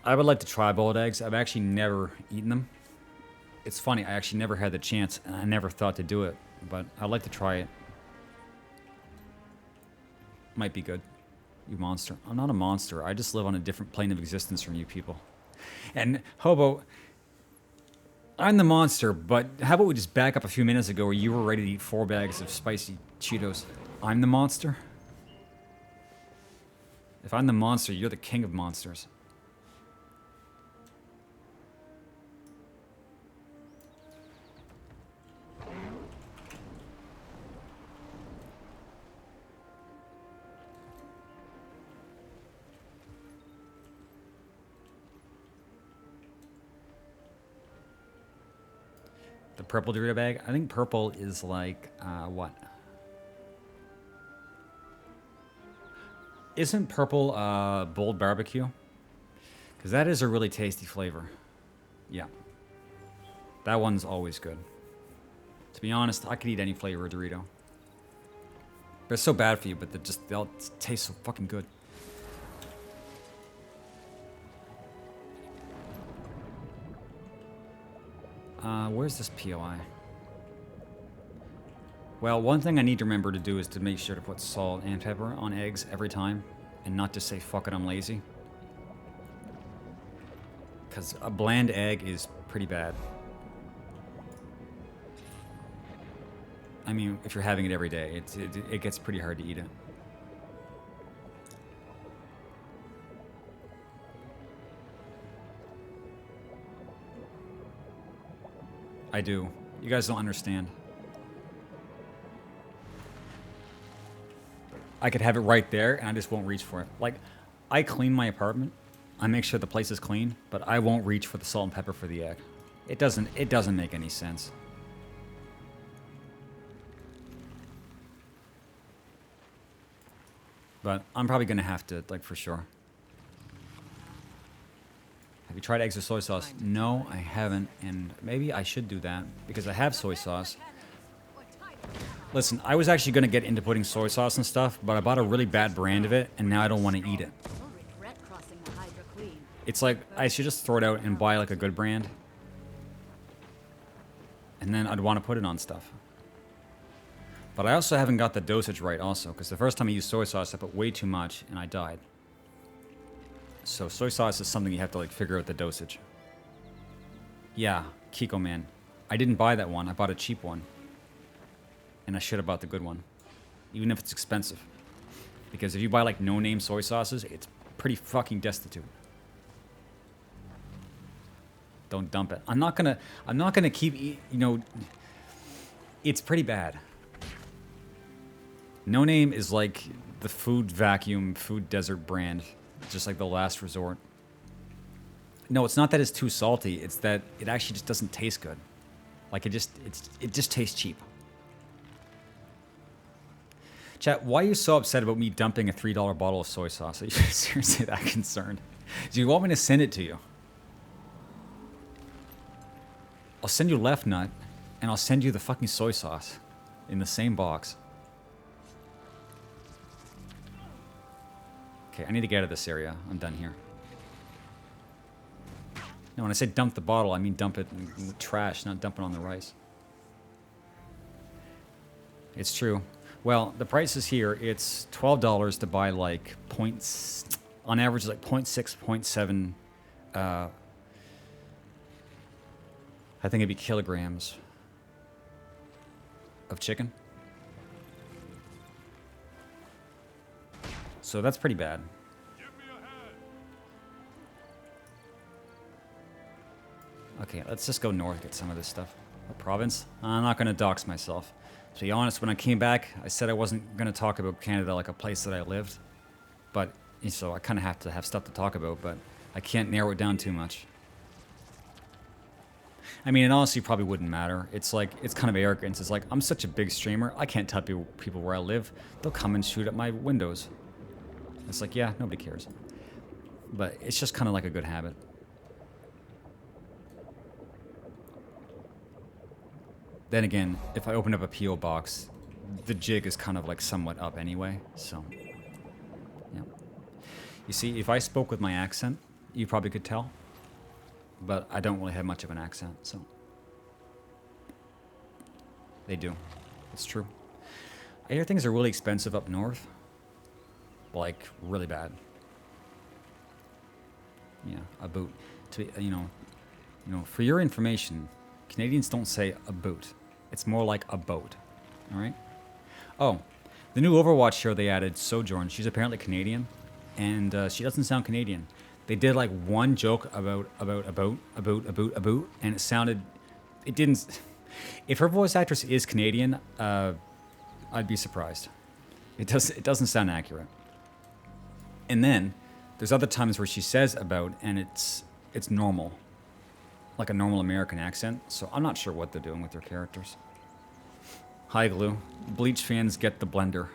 I would like to try boiled eggs. I've actually never eaten them. It's funny, I actually never had the chance, and I never thought to do it. But I'd like to try it. Might be good. You monster. I'm not a monster. I just live on a different plane of existence from you people. And, Hobo, I'm the monster, but how about we just back up a few minutes ago where you were ready to eat 4 bags of spicy Cheetos? I'm the monster? If I'm the monster, you're the king of monsters. The purple Dorito bag? I think purple is like, what? Isn't purple bold barbecue? Because that is a really tasty flavor. Yeah. That one's always good. To be honest, I could eat any flavor of Dorito. But it's so bad for you, but they all taste so fucking good. Where's this POI? Well, one thing I need to remember to do is to make sure to put salt and pepper on eggs every time, and not just say, fuck it, I'm lazy. Because a bland egg is pretty bad. I mean, if you're having it every day, it gets pretty hard to eat it. I do. You guys don't understand. I could have it right there, and I just won't reach for it. Like, I clean my apartment. I make sure the place is clean, but I won't reach for the salt and pepper for the egg. It doesn't make any sense. But I'm probably gonna have to, like, for sure. Have you tried eggs with soy sauce? No, I haven't, and maybe I should do that, because I have soy sauce. Listen, I was actually gonna get into putting soy sauce and stuff, but I bought a really bad brand of it, and now I don't want to eat it. It's like, I should just throw it out and buy, like, a good brand. And then I'd want to put it on stuff. But I also haven't got the dosage right also, because the first time I used soy sauce, I put way too much, and I died. So soy sauce is something you have to, like, figure out the dosage. Yeah, Kiko Man. I didn't buy that one, I bought a cheap one. And I should have bought the good one. Even if it's expensive. Because if you buy, like, no-name soy sauces, it's pretty fucking destitute. Don't dump it. I'm not gonna keep, you know, it's pretty bad. No Name is like the food vacuum, food desert brand. Just like the last resort. No, it's not that it's too salty. It's that it actually just doesn't taste good. Like, it just tastes cheap. Chat, why are you so upset about me dumping a $3 bottle of soy sauce? Are you seriously that concerned? Do you want me to send it to you? I'll send you Left Nut, and I'll send you the fucking soy sauce in the same box. Okay, I need to get out of this area. I'm done here. No, when I say dump the bottle, I mean dump it in the trash, not dump it on the rice. It's true. Well, the price is here. It's $12 to buy, like, points... On average, like 0.6, 0.7... I think it'd be kilograms of chicken. So that's pretty bad. Okay, let's just go north, get some of this stuff. What province? I'm not going to dox myself. To be honest, when I came back, I said I wasn't going to talk about Canada like a place that I lived. But, so I kind of have to have stuff to talk about, but I can't narrow it down too much. I mean, it honestly probably wouldn't matter. It's like, it's kind of arrogance. It's like, I'm such a big streamer, I can't tell people where I live. They'll come and shoot at my windows. It's like, yeah, nobody cares. But it's just kind of like a good habit. Then again, if I open up a P.O. box, the jig is kind of like somewhat up anyway, so... Yeah. You see, if I spoke with my accent, you probably could tell. But I don't really have much of an accent, so... They do. It's true. I hear things are really expensive up north. Like, really bad. Yeah, a boot. You know, for your information, Canadians don't say a boot. It's more like a boat. Alright? Oh, the new Overwatch show they added, Sojourn, she's apparently Canadian. And she doesn't sound Canadian. They did like one joke about a boat, and it sounded... It didn't... If her voice actress is Canadian, I'd be surprised. It doesn't sound accurate. And then, there's other times where she says about, and it's normal. Like a normal American accent, so I'm not sure what they're doing with their characters. Hi, Glue. Bleach fans get the blender.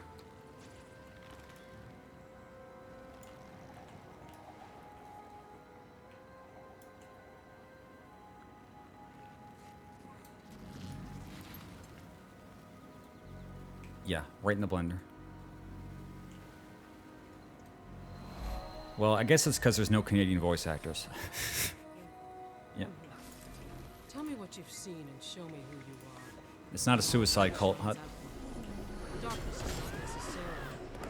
Yeah, right in the blender. Well, I guess it's because there's no Canadian voice actors. Yeah. Tell me what you've seen and show me who you are. It's not a suicide cult, Hut. Darkness is not necessarily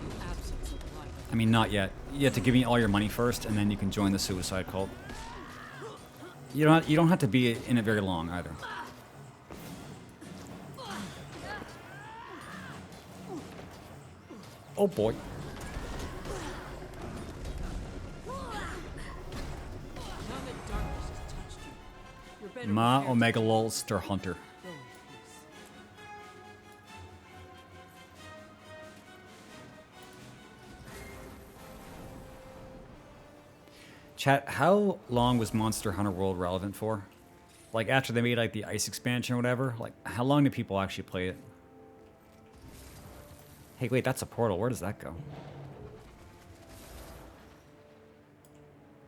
the absence of light. I mean, not yet. You have to give me all your money first, and then you can join the suicide cult. You don't have to be in it very long, either. Oh boy. Ma Omega Lol Stir Hunter. Chat, how long was Monster Hunter World relevant for? Like after they made like the ice expansion or whatever? Like how long do people actually play it? Hey, wait, that's a portal. Where does that go?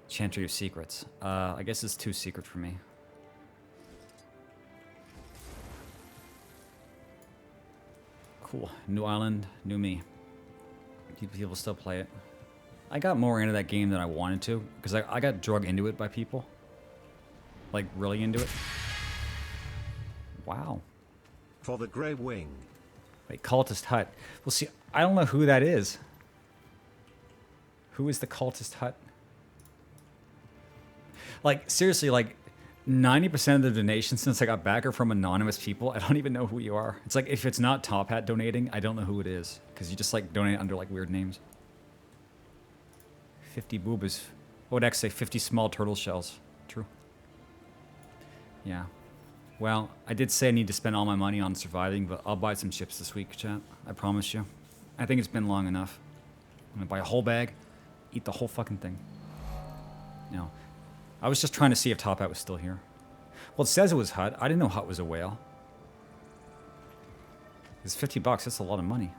Chantry of Secrets. I guess it's too secret for me. Cool. New island, new me. Do people still play it? I got more into that game than I wanted to, because I got drugged into it by people. Like, really into it. Wow. For the Grey Wing. Wait, Cultist Hut. Well, see, I don't know who that is. Who is the Cultist Hut? Like, seriously, like, 90% of the donations since I got back are from anonymous people. I don't even know who you are. It's like, if it's not Top Hat donating, I don't know who it is. Because you just, like, donate under, like, weird names. 50 boobas. What would X say? 50 small turtle shells. True. Yeah. Well, I did say I need to spend all my money on surviving, but I'll buy some chips this week, chat. I promise you. I think it's been long enough. I'm gonna buy a whole bag, eat the whole fucking thing. No. I was just trying to see if Top Hat was still here. Well, it says it was Hut. I didn't know Hut was a whale. It's $50. That's a lot of money.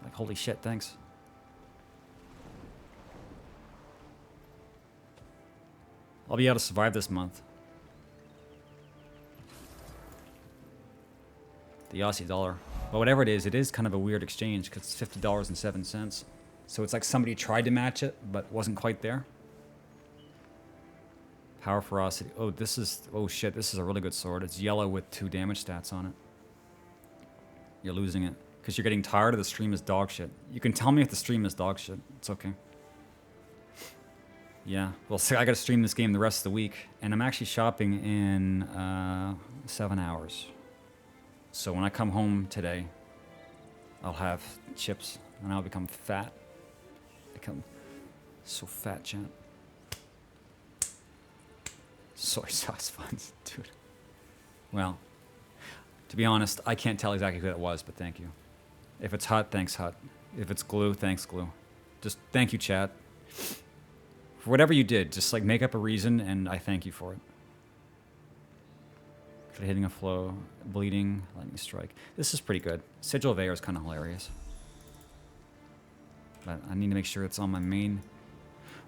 Like, holy shit, thanks. I'll be able to survive this month. The Aussie dollar. But whatever it is kind of a weird exchange because it's $50.07. So it's like somebody tried to match it, but wasn't quite there. Power ferocity. Oh, this is... Oh, shit. This is a really good sword. It's yellow with 2 damage stats on it. You're losing it. Because you're getting tired of the stream is dog shit. You can tell me if the stream is dog shit. It's okay. Yeah. Well, so I gotta stream this game the rest of the week. And I'm actually shopping in 7 hours. So when I come home today, I'll have chips. And I'll become fat. Become so fat, champ. Soy sauce funds, dude. Well, to be honest, I can't tell exactly who that was, but thank you. If it's Hut, thanks Hut. If it's Glue, thanks Glue. Just thank you, chat. For whatever you did, just like make up a reason, and I thank you for it. Hitting a flow, bleeding, lightning strike. This is pretty good. Sigil of Air is kind of hilarious. But I need to make sure it's on my main.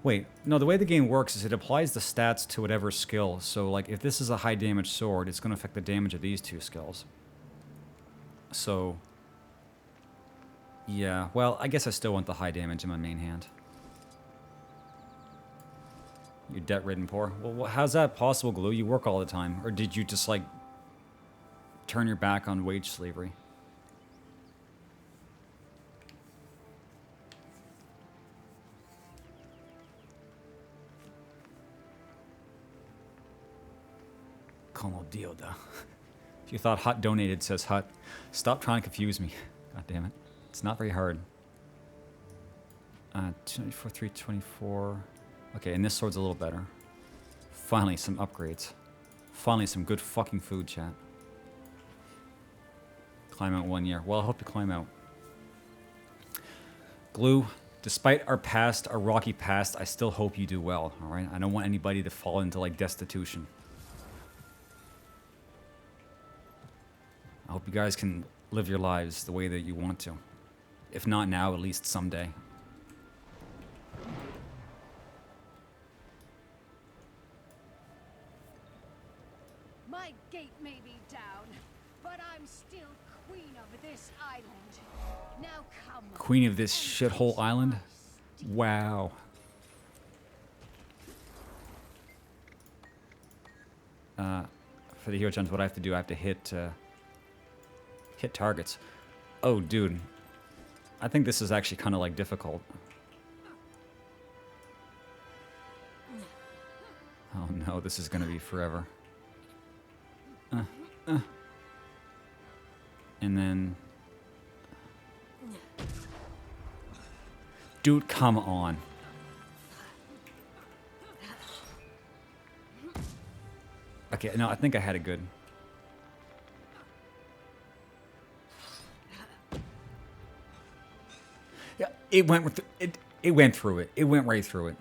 Wait, no, the way the game works is it applies the stats to whatever skill. So, like, if this is a high damage sword, it's going to affect the damage of these two skills. So, yeah, well, I guess I still want the high damage in my main hand. You're debt-ridden poor. Well, how's that possible, Glue? You work all the time. Or did you just, like, turn your back on wage slavery? Como Dioda. If you thought Hut donated, says Hut. Stop trying to confuse me. God damn it. It's not very hard. 24, 324. Okay, and this sword's a little better. Finally, some upgrades. Finally, some good fucking food, chat. Climb out 1 year. Well, I hope you climb out. Glue, despite our past, our rocky past, I still hope you do well, alright? I don't want anybody to fall into, like, destitution. I hope you guys can live your lives the way that you want to. If not now, at least someday. My gate may be down, but I'm still queen of this island. Now come. Queen of this shithole island? Wow. For the hero challenge, what I have to do, I have to hit targets. Oh, dude. I think this is actually kind of, like, difficult. Oh, no, this is going to be forever. And then... Dude, come on. Okay, no, I think I had it good. Yeah, it went with it went through it. It went right through it.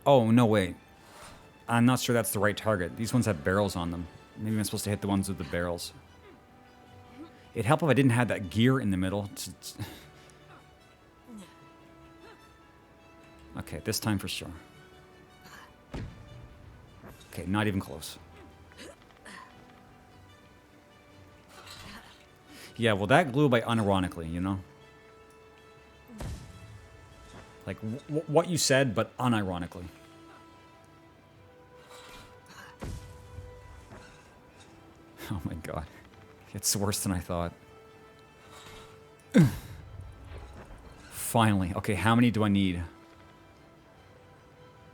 Oh, no, wait. I'm not sure that's the right target. These ones have barrels on them. Maybe I'm supposed to hit the ones with the barrels. It'd help if I didn't have that gear in the middle. Okay, this time for sure. Okay, not even close. Yeah, well, that glue by unironically, you know? Like, what you said, but unironically. Oh my god. It's worse than I thought. Finally. Okay, how many do I need?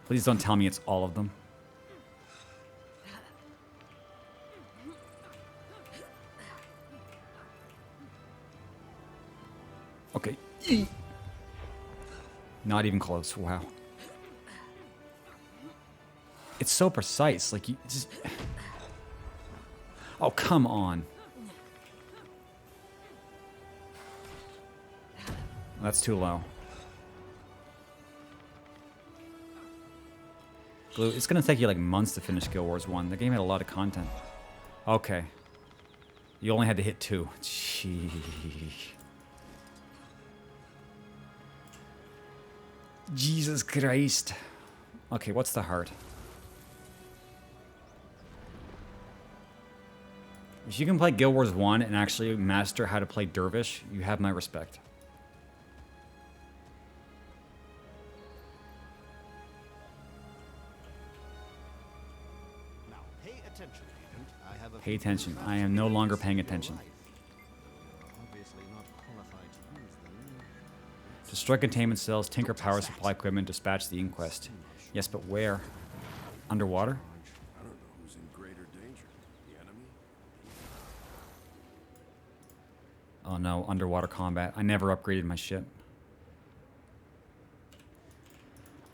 Please don't tell me it's all of them. Okay. Not even close. Wow. It's so precise. Like, you just... Oh, come on. That's too low. Glue, it's gonna take you like months to finish Guild Wars 1. The game had a lot of content. Okay. You only had to hit 2. Jeez. Jesus Christ. Okay, what's the heart? If you can play Guild Wars 1 and actually master how to play Dervish, you have my respect. Now, pay attention, Agent. I have a Pay attention. I am no longer paying attention. obviously not qualified to use them. Destroy containment cells, tinker power supply equipment, dispatch the inquest. Yes, but where? Underwater? I don't know who's in greater danger. The enemy? Oh no, underwater combat. I never upgraded my shit.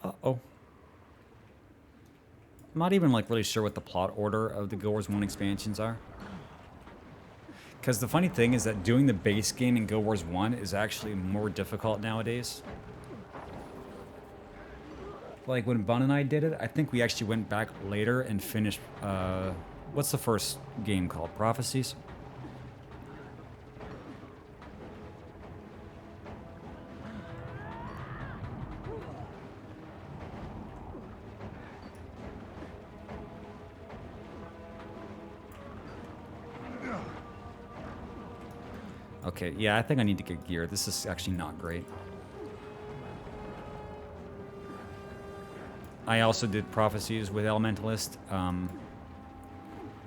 Uh-oh. I'm not even like really sure what the plot order of the Guild Wars 1 expansions are. Because the funny thing is that doing the base game in Guild Wars 1 is actually more difficult nowadays. Like when Bun and I did it, I think we actually went back later and finished, what's the first game called? Prophecies? Okay, yeah, I think I need to get gear. This is actually not great. I also did Prophecies with Elementalist.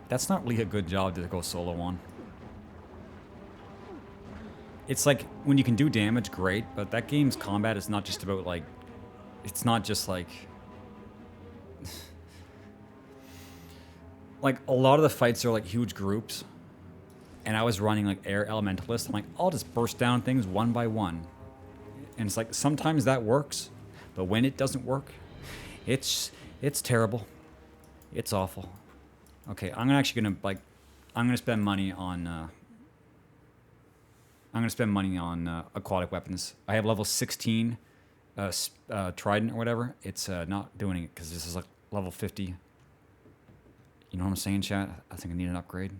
That's not really a good job to go solo on. It's like, when you can do damage, great, but that game's combat is not just about, like... It's not just, like... Like, a lot of the fights are, like, huge groups. And I was running, like, Air Elementalist. I'm like, I'll just burst down things one by one. And it's like, sometimes that works. But when it doesn't work, it's terrible. It's awful. Okay, I'm actually gonna, like... I'm gonna spend money on, aquatic weapons. I have level 16 Trident or whatever. It's not doing it because this is like level 50. You know what I'm saying, chat? I think I need an upgrade.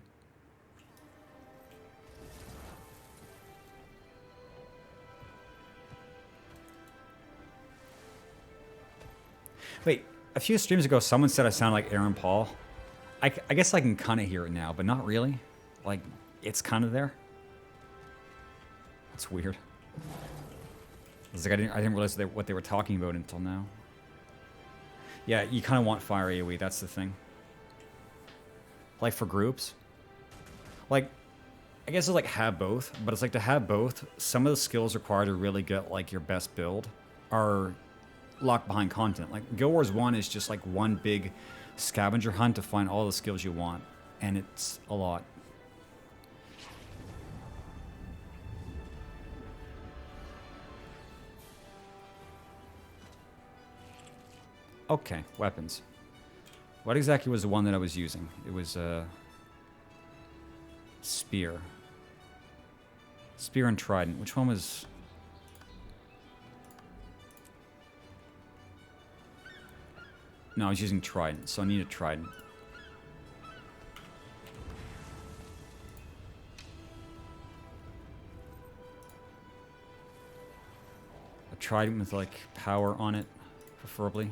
Wait, a few streams ago, someone said I sound like Aaron Paul. I guess I can kind of hear it now, but not really. Like, it's kind of there. That's weird. It's like I didn't realize what they were talking about until now. Yeah, you kind of want fire AoE, that's the thing. Like for groups. Like, I guess it's like have both, but it's like to have both, some of the skills required to really get like your best build are locked behind content. Like Guild Wars 1 is just like one big scavenger hunt to find all the skills you want, and it's a lot. Okay, weapons. What exactly was the one that I was using? It was a spear. Spear and trident. Which one was... No, I was using trident, so I need a trident. A trident with like power on it, preferably.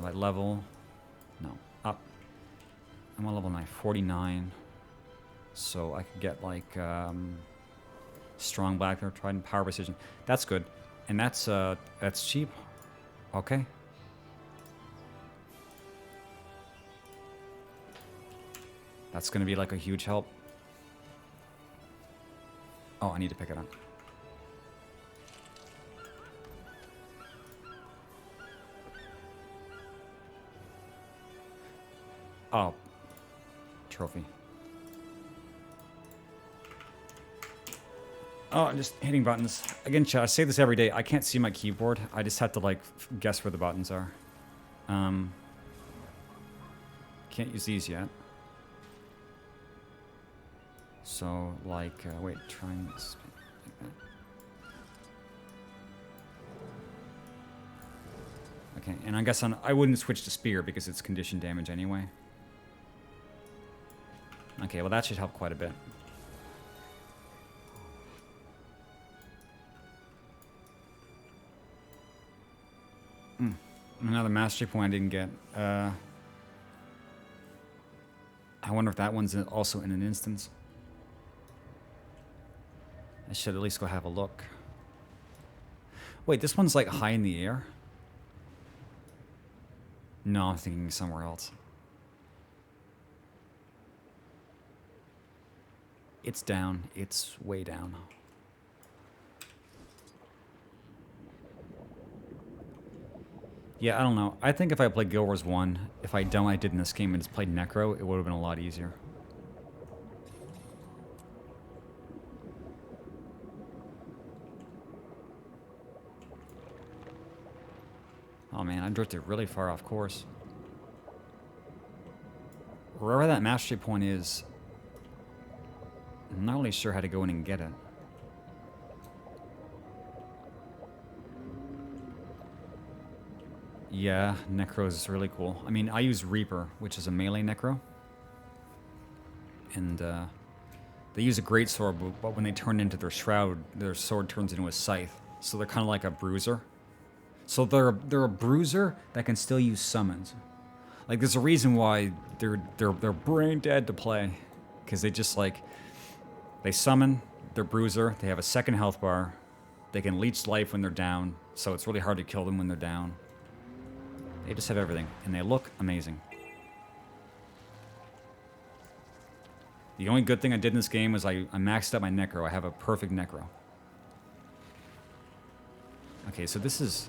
Like level, no, up. I'm on level 9, 49. So I could get like strong black or trident, power precision. That's good, and that's cheap. Okay. That's gonna be like a huge help. Oh, I need to pick it up. Oh, trophy. Oh, I'm just hitting buttons. Again, chat, I say this every day. I can't see my keyboard. I just have to, like, guess where the buttons are. Can't use these yet. So, like, wait, try and... Like that. Okay, and I guess I wouldn't switch to spear because it's condition damage anyway. Okay, well that should help quite a bit. Another mastery point I didn't get. I wonder if that one's also in an instance. I should at least go have a look. Wait, this one's like high in the air? No, I'm thinking somewhere else. It's down. It's way down. Yeah, I don't know. I think if I played Guild Wars 1, if I'd done what I did in this game and just played Necro, it would have been a lot easier. Oh man, I drifted really far off course. Wherever that mastery point is, I'm not really sure how to go in and get it. Yeah, Necro is really cool. I mean, I use Reaper, which is a melee Necro. And they use a great sword, but when they turn into their shroud, their sword turns into a scythe. So they're kind of like a bruiser. So they're a bruiser that can still use summons. Like, there's a reason why they're brain dead to play, because they just like they summon their bruiser. They have a second health bar. They can leech life when they're down, so it's really hard to kill them when they're down. They just have everything, and they look amazing. The only good thing I did in this game was I maxed out my Necro. I have a perfect Necro. Okay, so this is...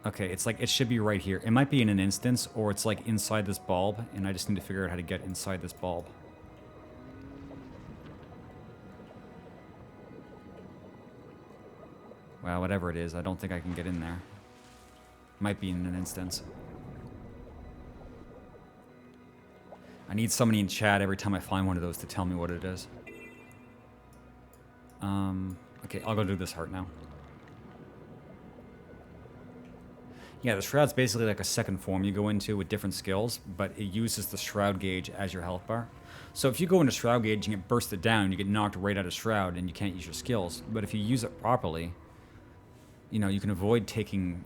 Okay, it's like, it should be right here. It might be in an instance, or it's like inside this bulb, and I just need to figure out how to get inside this bulb. Well, whatever it is, I don't think I can get in there. Might be in an instance. I need somebody in chat every time I find one of those to tell me what it is. Okay, I'll go do this heart now. Yeah, the Shroud's basically like a second form you go into with different skills, but it uses the Shroud gauge as your health bar. So if you go into Shroud gauge and get bursted down, you get knocked right out of Shroud and you can't use your skills. But if you use it properly, you know, you can avoid taking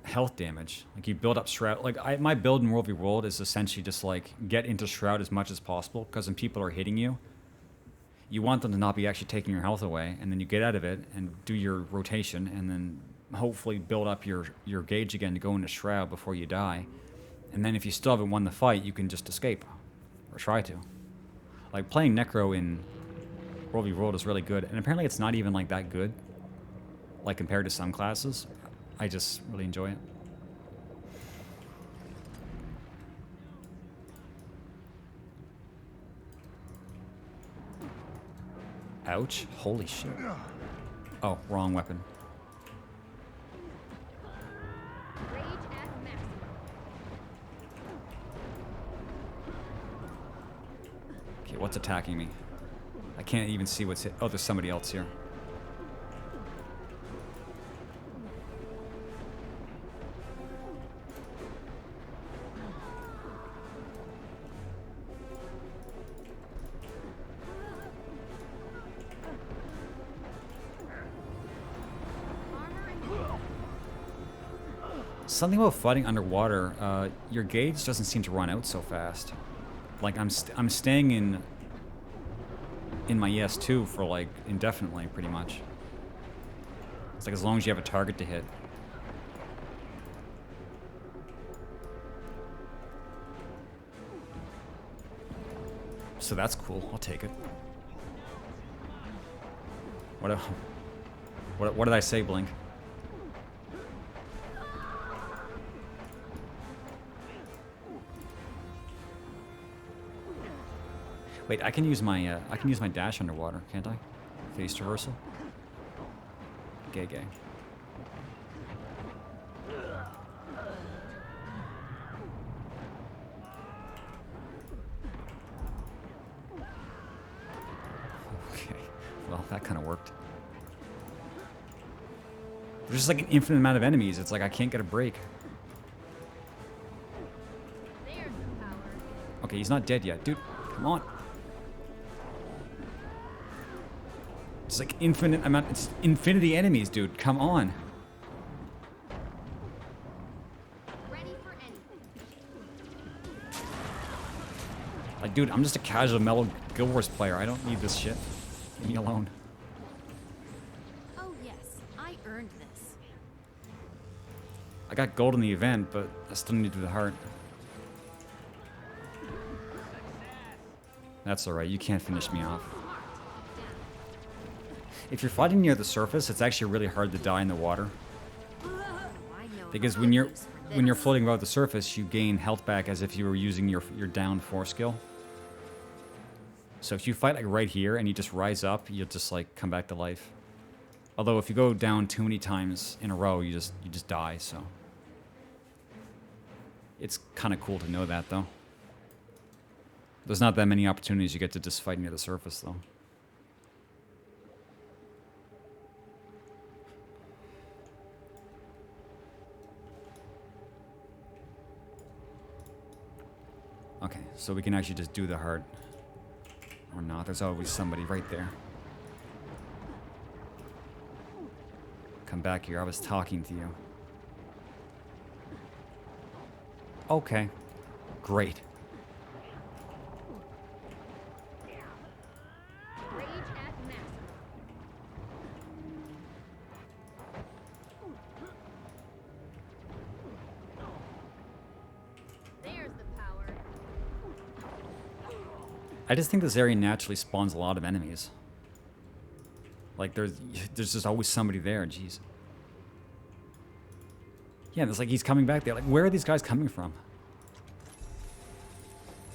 health damage. Like, you build up Shroud. Like, my build in World v World is essentially just like get into Shroud as much as possible, because when people are hitting you, you want them to not be actually taking your health away, and then you get out of it and do your rotation, and then hopefully build up your gauge again to go into Shroud before you die. And then if you still haven't won the fight, you can just escape. Or try to. Like, playing Necro in World v World is really good, and apparently it's not even like that good, like compared to some classes. I just really enjoy it. Ouch. Holy shit. Oh, wrong weapon. Okay, what's attacking me? I can't even see what's hit. Oh, there's somebody else here. Something about fighting underwater, your gauge doesn't seem to run out so fast. Like, I'm staying in my ES2 for like indefinitely, pretty much. It's like as long as you have a target to hit. So that's cool. I'll take it. What did I say, Blink? Wait, I can use my dash underwater, can't I? Phase traversal. Gay. Okay, well, that kind of worked. There's just like an infinite amount of enemies. It's like I can't get a break. Okay, he's not dead yet, dude. Come on. It's like infinite amount. It's infinity enemies, dude. Come on. Ready for anything. Like, dude, I'm just a casual Metal Guild Wars player. I don't need this shit. Leave me alone. Oh yes, I earned this. I got gold in the event, but I still need to do the heart. That's alright. You can't finish me off. If you're fighting near the surface, it's actually really hard to die in the water. Because when you're floating above the surface, you gain health back as if you were using your down 4 skill. So if you fight like right here and you just rise up, you'll just like come back to life. Although if you go down too many times in a row, you just die, so. It's kind of cool to know that though. There's not that many opportunities you get to just fight near the surface, though. Okay, so we can actually just do the heart. Or not, there's always somebody right there. Come back here, I was talking to you. Okay, great. Rage at maximum. There's the power. I just think this area naturally spawns a lot of enemies. Like, there's just always somebody there, jeez. Yeah, it's like he's coming back there. Like, where are these guys coming from?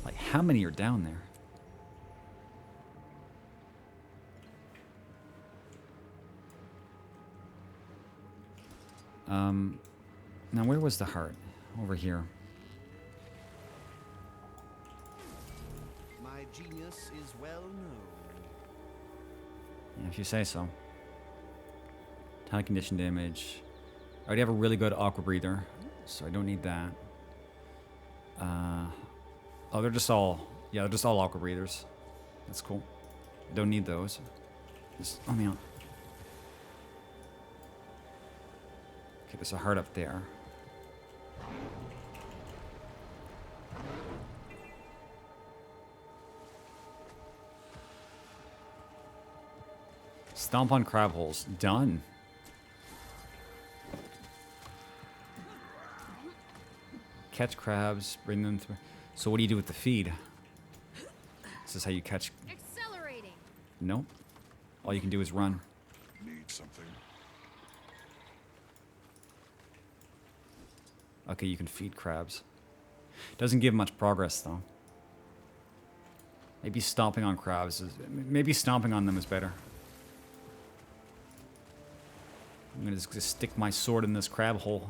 Like, how many are down there? Now where was the heart? Over here. My genius is well known. Yeah, if you say so. Time condition damage. I already have a really good aqua breather, so I don't need that. Oh, they're just all... Yeah, they're just all aqua breathers. That's cool. Don't need those. Just let me out. Okay, there's a heart up there. Stomp on crab holes. Done. Catch crabs, bring them through. So what do you do with the feed? This is how you catch... Accelerating. Nope. All you can do is run. Need something. Okay, you can feed crabs. Doesn't give much progress, though. Maybe stomping on crabs is... Maybe stomping on them is better. I'm gonna just stick my sword in this crab hole.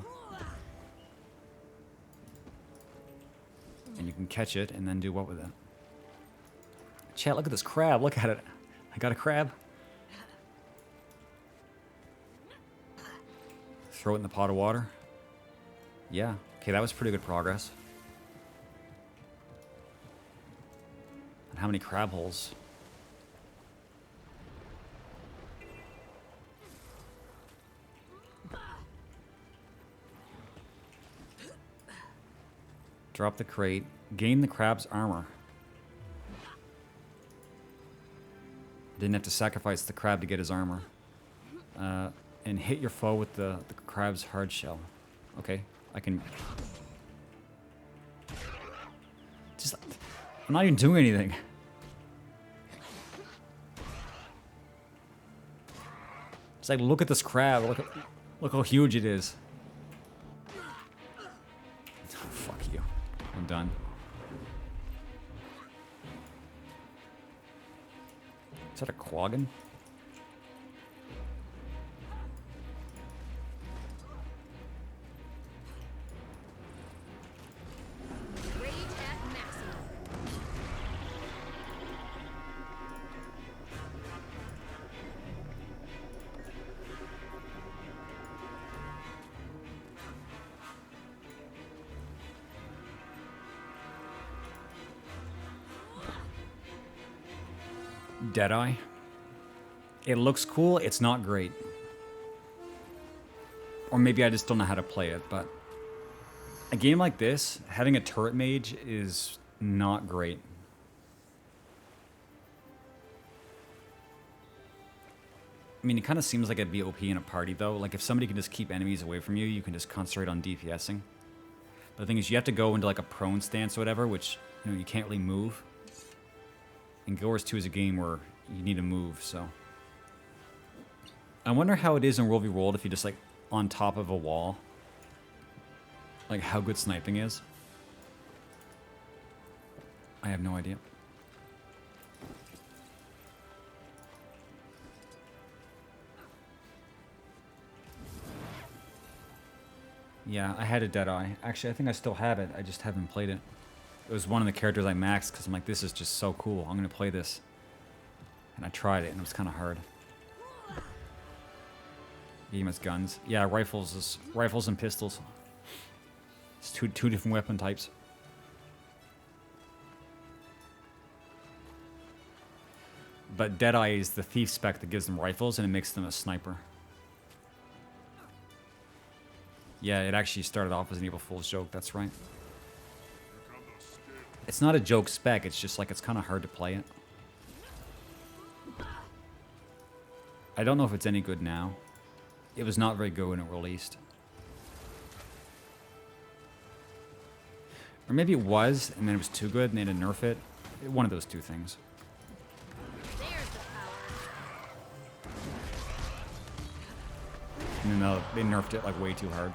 And you can catch it and then do what with it? Chat, look at this crab. Look at it. I got a crab. Throw it in the pot of water. Yeah. Okay, that was pretty good progress. And how many crab holes? Drop the crate. Gain the crab's armor. Didn't have to sacrifice the crab to get his armor. And hit your foe with the crab's hard shell. Okay, I can... Just... I'm not even doing anything. It's like, look at this crab. Look how huge it is. Fuck you. I'm done. Is that a quaggan? Rage at maximum. Deadeye. It looks cool, it's not great. Or maybe I just don't know how to play it, but a game like this, having a turret mage is not great. I mean, it kind of seems like it'd be OP in a party, though. Like, if somebody can just keep enemies away from you, you can just concentrate on DPSing. But the thing is, you have to go into, like, a prone stance or whatever, which, you know, you can't really move. And Guild Wars 2 is a game where you need to move, so... I wonder how it is in World v. World if you're just, like, on top of a wall. Like, how good sniping is. I have no idea. Yeah, I had a Deadeye. Actually, I think I still have it. I just haven't played it. It was one of the characters I maxed because I'm like, this is just so cool. I'm gonna play this. And I tried it and it was kind of hard. Game has guns. Yeah, rifles and pistols. It's two different weapon types. But Deadeye is the thief spec that gives them rifles and it makes them a sniper. Yeah, it actually started off as an April Fool's joke, that's right. It's not a joke spec, it's just like it's kind of hard to play it. I don't know if it's any good now. It was not very good when it released. Or maybe it was, and then it was too good and they had to nerf it. One of those two things. And then they nerfed it like way too hard.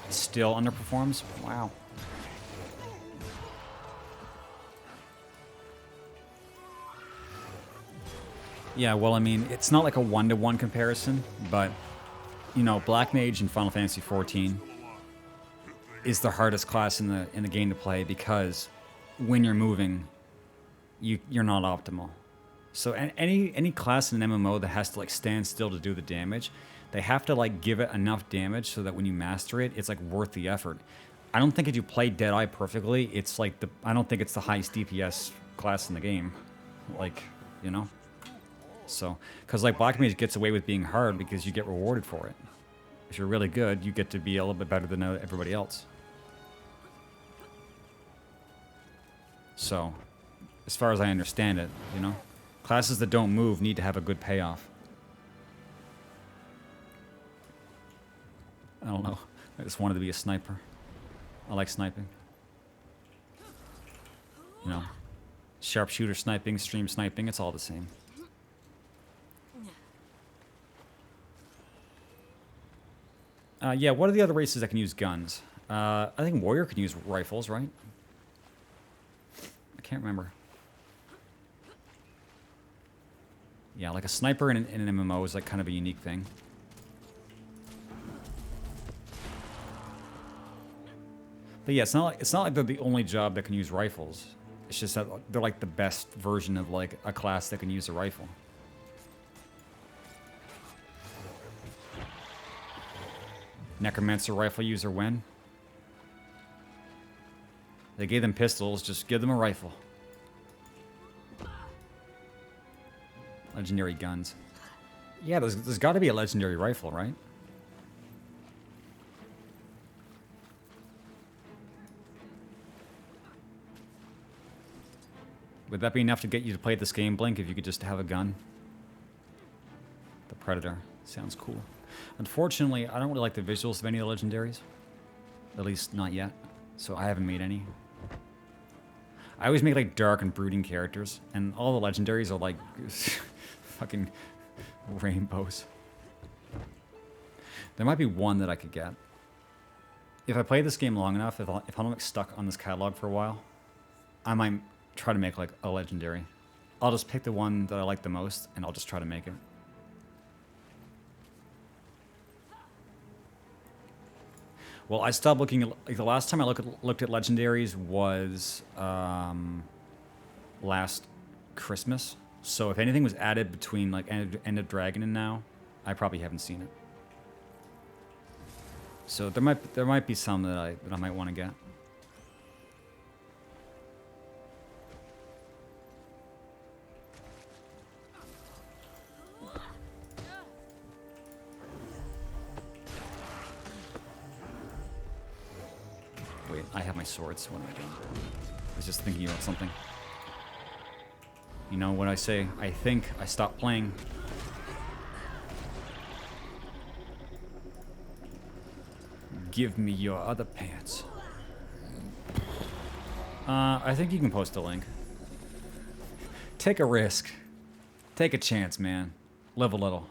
It still underperforms? Wow. Yeah, well, I mean, it's not like a one-to-one comparison, but, you know, Black Mage in Final Fantasy XIV is the hardest class in the game to play because when you're moving, you're not optimal. So any class in an MMO that has to like stand still to do the damage, they have to like give it enough damage so that when you master it, it's like worth the effort. I don't think if you play Deadeye perfectly, it's like I don't think it's the highest DPS class in the game, like, you know. So, because like Black Mage gets away with being hard because you get rewarded for it. If you're really good, you get to be a little bit better than everybody else. So, as far as I understand it, you know, classes that don't move need to have a good payoff. I don't know. I just wanted to be a sniper. I like sniping. You know, sharpshooter sniping, stream sniping, it's all the same. Yeah, what are the other races that can use guns? I think Warrior can use rifles, right? I can't remember. Yeah, like a sniper in an MMO is like kind of a unique thing. But yeah, it's not like they're the only job that can use rifles. It's just that they're like the best version of like a class that can use a rifle. Necromancer rifle user when? They gave them pistols, just give them a rifle. Legendary guns. Yeah, there's got to be a legendary rifle, right? Would that be enough to get you to play this game, Blink, if you could just have a gun? The Predator. Sounds cool. Unfortunately, I don't really like the visuals of any of the legendaries. At least not yet. So I haven't made any. I always make like dark and brooding characters, and all the legendaries are like fucking rainbows. There might be one that I could get. If I play this game long enough, if I'm like stuck on this catalog for a while, I might try to make like a legendary. I'll just pick the one that I like the most, and I'll just try to make it. Well, I stopped looking at, like, the last time I looked at legendaries was last Christmas. So if anything was added between like End of Dragon and now, I probably haven't seen it. So there might be some that I might want to get. Wait, I have my swords. What am I doing? I was just thinking about something. You know what I say? I think I stopped playing. Give me your other pants. I think you can post a link. Take a risk. Take a chance, man. Live a little.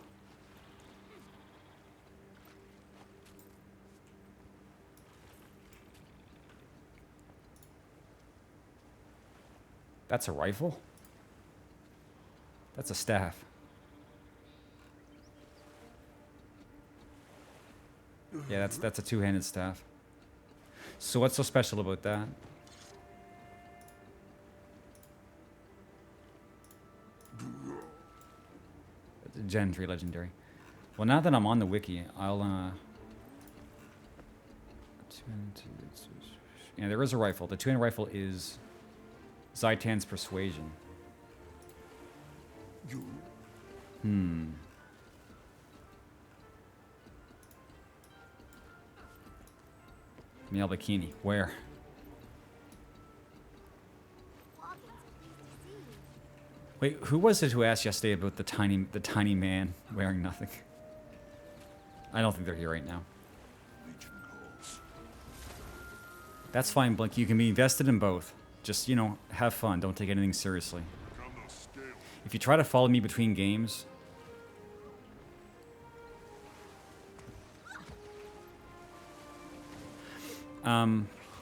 That's a rifle? That's a staff. Yeah, that's a two-handed staff. So what's so special about that? It's a Gen 3 legendary. Well, now that I'm on the wiki, I'll yeah, there is a rifle. The two-handed rifle is Zaitan's Persuasion. Male bikini. Where? Wait, who was it who asked yesterday about the tiny man wearing nothing? I don't think they're here right now. That's fine, Blink. You can be invested in both. Just, you know, have fun. Don't take anything seriously. If you try to follow me between games...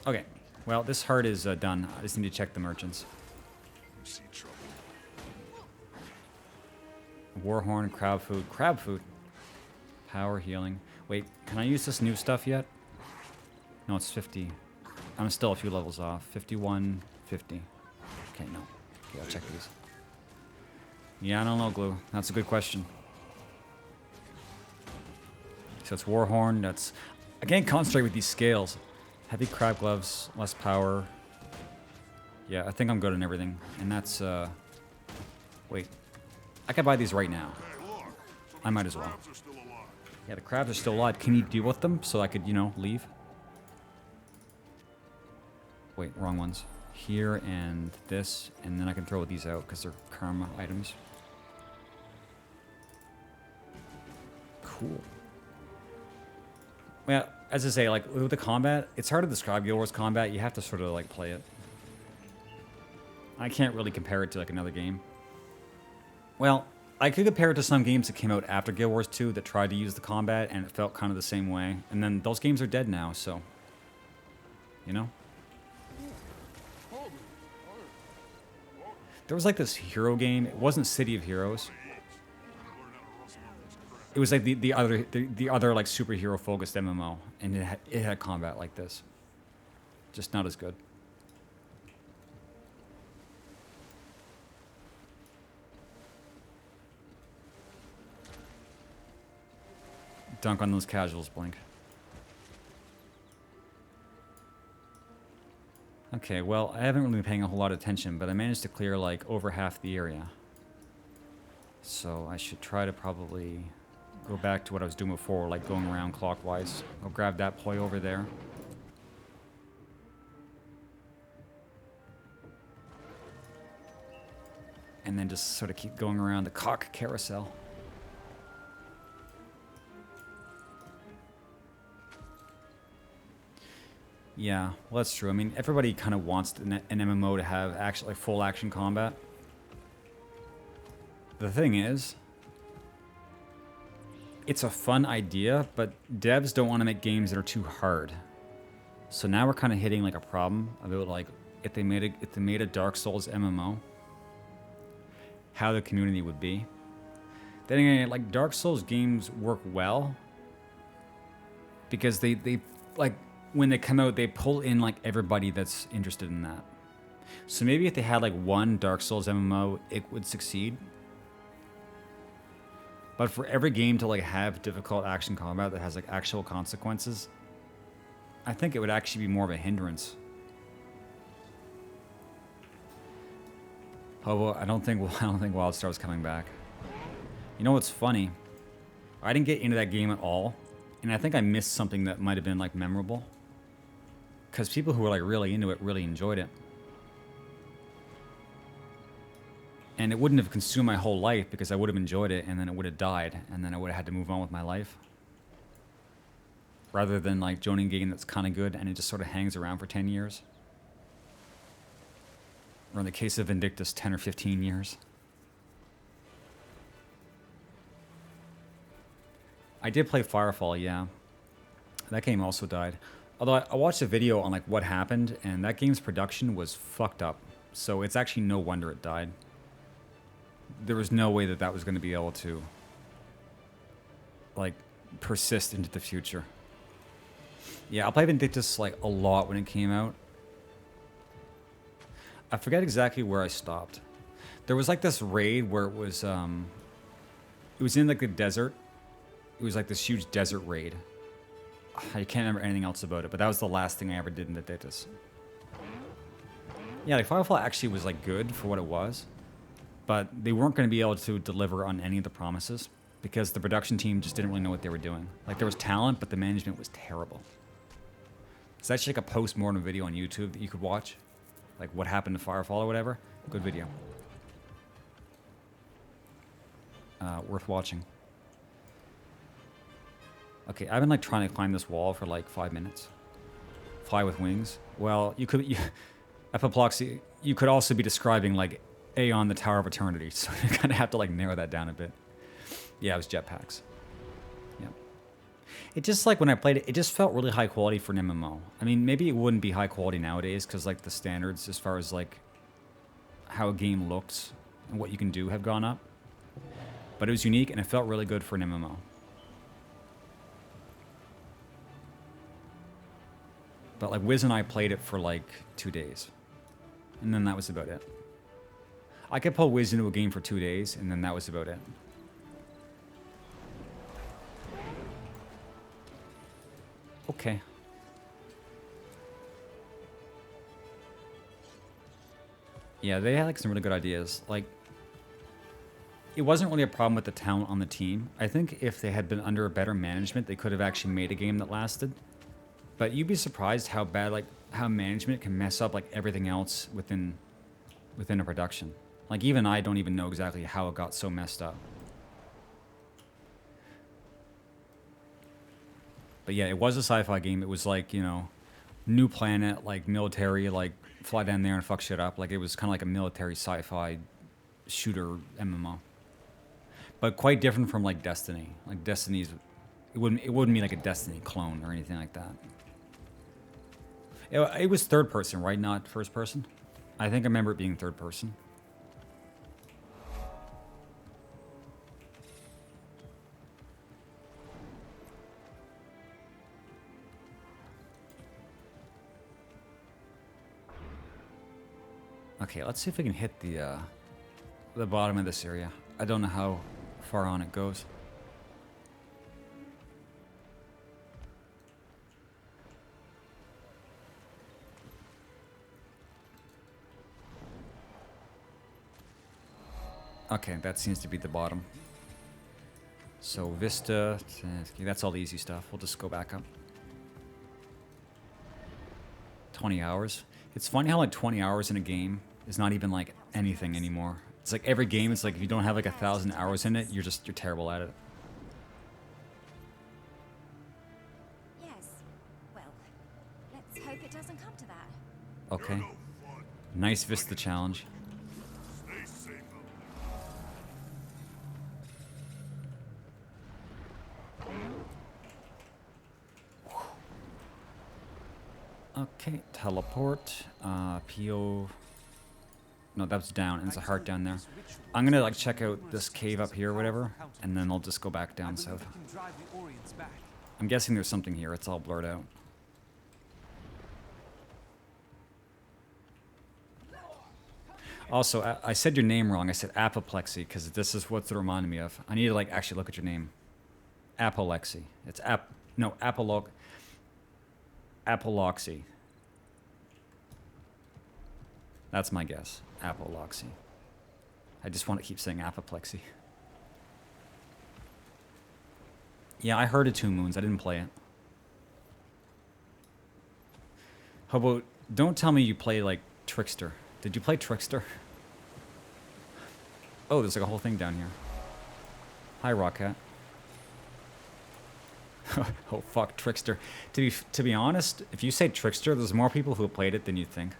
okay. Well, this heart is done. I just need to check the merchants. Warhorn, crab food. Crab food. Power, healing. Wait, can I use this new stuff yet? No, it's 50. I'm still a few levels off. 51, 50. Okay, no. Okay, I'll check these. Yeah, I don't know, Glue. That's a good question. So it's Warhorn. That's... I can't concentrate with these scales. Heavy crab gloves, less power. Yeah, I think I'm good on everything. And that's, wait. I could buy these right now. I might as well. Yeah, the crabs are still alive. Can you deal with them so I could, you know, leave? Wait, wrong ones. Here and this, and then I can throw these out because they're karma items. Cool. Well, as I say, like, with the combat, it's hard to describe Guild Wars combat. You have to sort of, like, play it. I can't really compare it to, like, another game. Well, I could compare it to some games that came out after Guild Wars 2 that tried to use the combat, and it felt kind of the same way. And then those games are dead now, so... You know? There was, like, this hero game. It wasn't City of Heroes. It was like the other like superhero focused MMO, and it had combat like this, just not as good. Dunk on those casuals, Blink. Okay, well, I haven't really been paying a whole lot of attention, but I managed to clear like over half the area, so I should try to probably go back to what I was doing before, like going around clockwise. I'll grab that ploy over there. And then just sort of keep going around the cock carousel. Yeah, well, that's true. I mean, everybody kind of wants an MMO to have actually full action combat. The thing is, it's a fun idea, but devs don't want to make games that are too hard. So now we're kind of hitting like a problem about like if they made a Dark Souls MMO, how the community would be. Then again, like Dark Souls games work well because they like when they come out, they pull in like everybody that's interested in that. So maybe if they had like one Dark Souls MMO, it would succeed. But for every game to like have difficult action combat that has like actual consequences, I think it would actually be more of a hindrance. Oh, well, I don't think WildStar's coming back. You know what's funny? I didn't get into that game at all, and I think I missed something that might have been like memorable. Because people who were like really into it really enjoyed it. And it wouldn't have consumed my whole life because I would have enjoyed it and then it would have died and then I would have had to move on with my life. Rather than like joining a game that's kind of good and it just sort of hangs around for 10 years. Or in the case of Vindictus, 10 or 15 years. I did play Firefall, yeah. That game also died. Although I watched a video on like what happened and that game's production was fucked up. So it's actually no wonder it died. There was no way that that was going to be able to, like, persist into the future. Yeah, I played Vindictus like a lot when it came out. I forget exactly where I stopped. There was like this raid where it was in like the desert. It was like this huge desert raid. I can't remember anything else about it, but that was the last thing I ever did in Vindictus. Yeah, like Firefly actually was like good for what it was, but they weren't going to be able to deliver on any of the promises because the production team just didn't really know what they were doing. Like there was talent, but the management was terrible. It's actually like a post-mortem video on YouTube that you could watch. Like what happened to Firefall or whatever. Good video. Worth watching. Okay, I've been like trying to climb this wall for like 5 minutes. Fly with wings. Well, you could... Epiploxy, you could also be describing like Aeon, the Tower of Eternity, so you kind of have to like narrow that down a bit. Yeah, it was jetpacks. Yeah. It just like when I played it, it just felt really high quality for an MMO. I mean, maybe it wouldn't be high quality nowadays because like the standards as far as like how a game looks and what you can do have gone up. But it was unique and it felt really good for an MMO. But like Wiz and I played it for like 2 days. And then that was about it. I could pull Wiz into a game for 2 days, and then that was about it. Okay. Yeah, they had like some really good ideas. Like, it wasn't really a problem with the talent on the team. I think if they had been under a better management, they could have actually made a game that lasted. But you'd be surprised how bad, like, how management can mess up, like, everything else within a production. Like, even I don't even know exactly how it got so messed up. But yeah, it was a sci-fi game. It was like, you know, new planet, like, military, like, fly down there and fuck shit up. Like, it was kind of like a military sci-fi shooter MMO. But quite different from, like, Destiny. Like, Destiny's... It wouldn't be like a Destiny clone or anything like that. It was third person, right? Not first person? I think I remember it being third person. Okay, let's see if we can hit the bottom of this area. I don't know how far on it goes. Okay, that seems to be the bottom. So Vista, that's all the easy stuff. We'll just go back up. 20 hours. It's funny how like 20 hours in a game is not even like anything anymore. It's like every game, it's like if you don't have like 1,000 hours in it, you're terrible at it. Yes. Well, let's hope it doesn't come to that. Okay. Nice Vista challenge. Okay, teleport, PO, no, that's down, and there's a heart down there. I'm gonna like check out this cave up here or whatever, and then I'll just go back down south. I'm guessing there's something here, it's all blurred out. Also, I said your name wrong, I said apoplexy, because this is what's it reminded me of. I need to like actually look at your name. Apolexy. It's Apoloxy. That's my guess. Apoloxy. I just want to keep saying apoplexy. Yeah, I heard of Two Moons. I didn't play it. How about... Don't tell me you play, like, Trickster. Did you play Trickster? Oh, there's like a whole thing down here. Hi, Rockcat. Oh fuck, Trickster. To be honest, if you say Trickster, there's more people who have played it than you think.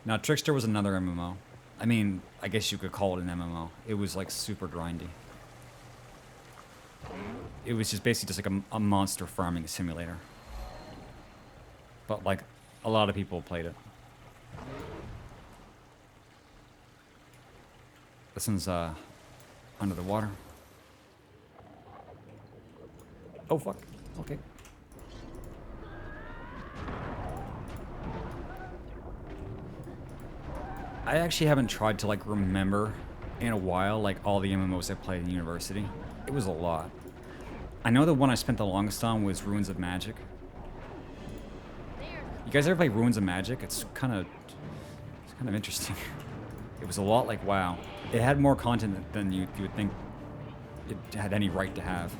Now, Trickster was another MMO. I mean, I guess you could call it an MMO. It was like super grindy. It was just basically just like a monster farming simulator. But like, a lot of people played it. This one's under the water. Oh, fuck. Okay. I actually haven't tried to, like, remember in a while, like, all the MMOs I played in university. It was a lot. I know the one I spent the longest on was Ruins of Magic. You guys ever play Ruins of Magic? It's kind of interesting. It was a lot like WoW. It had more content than you would think it had any right to have.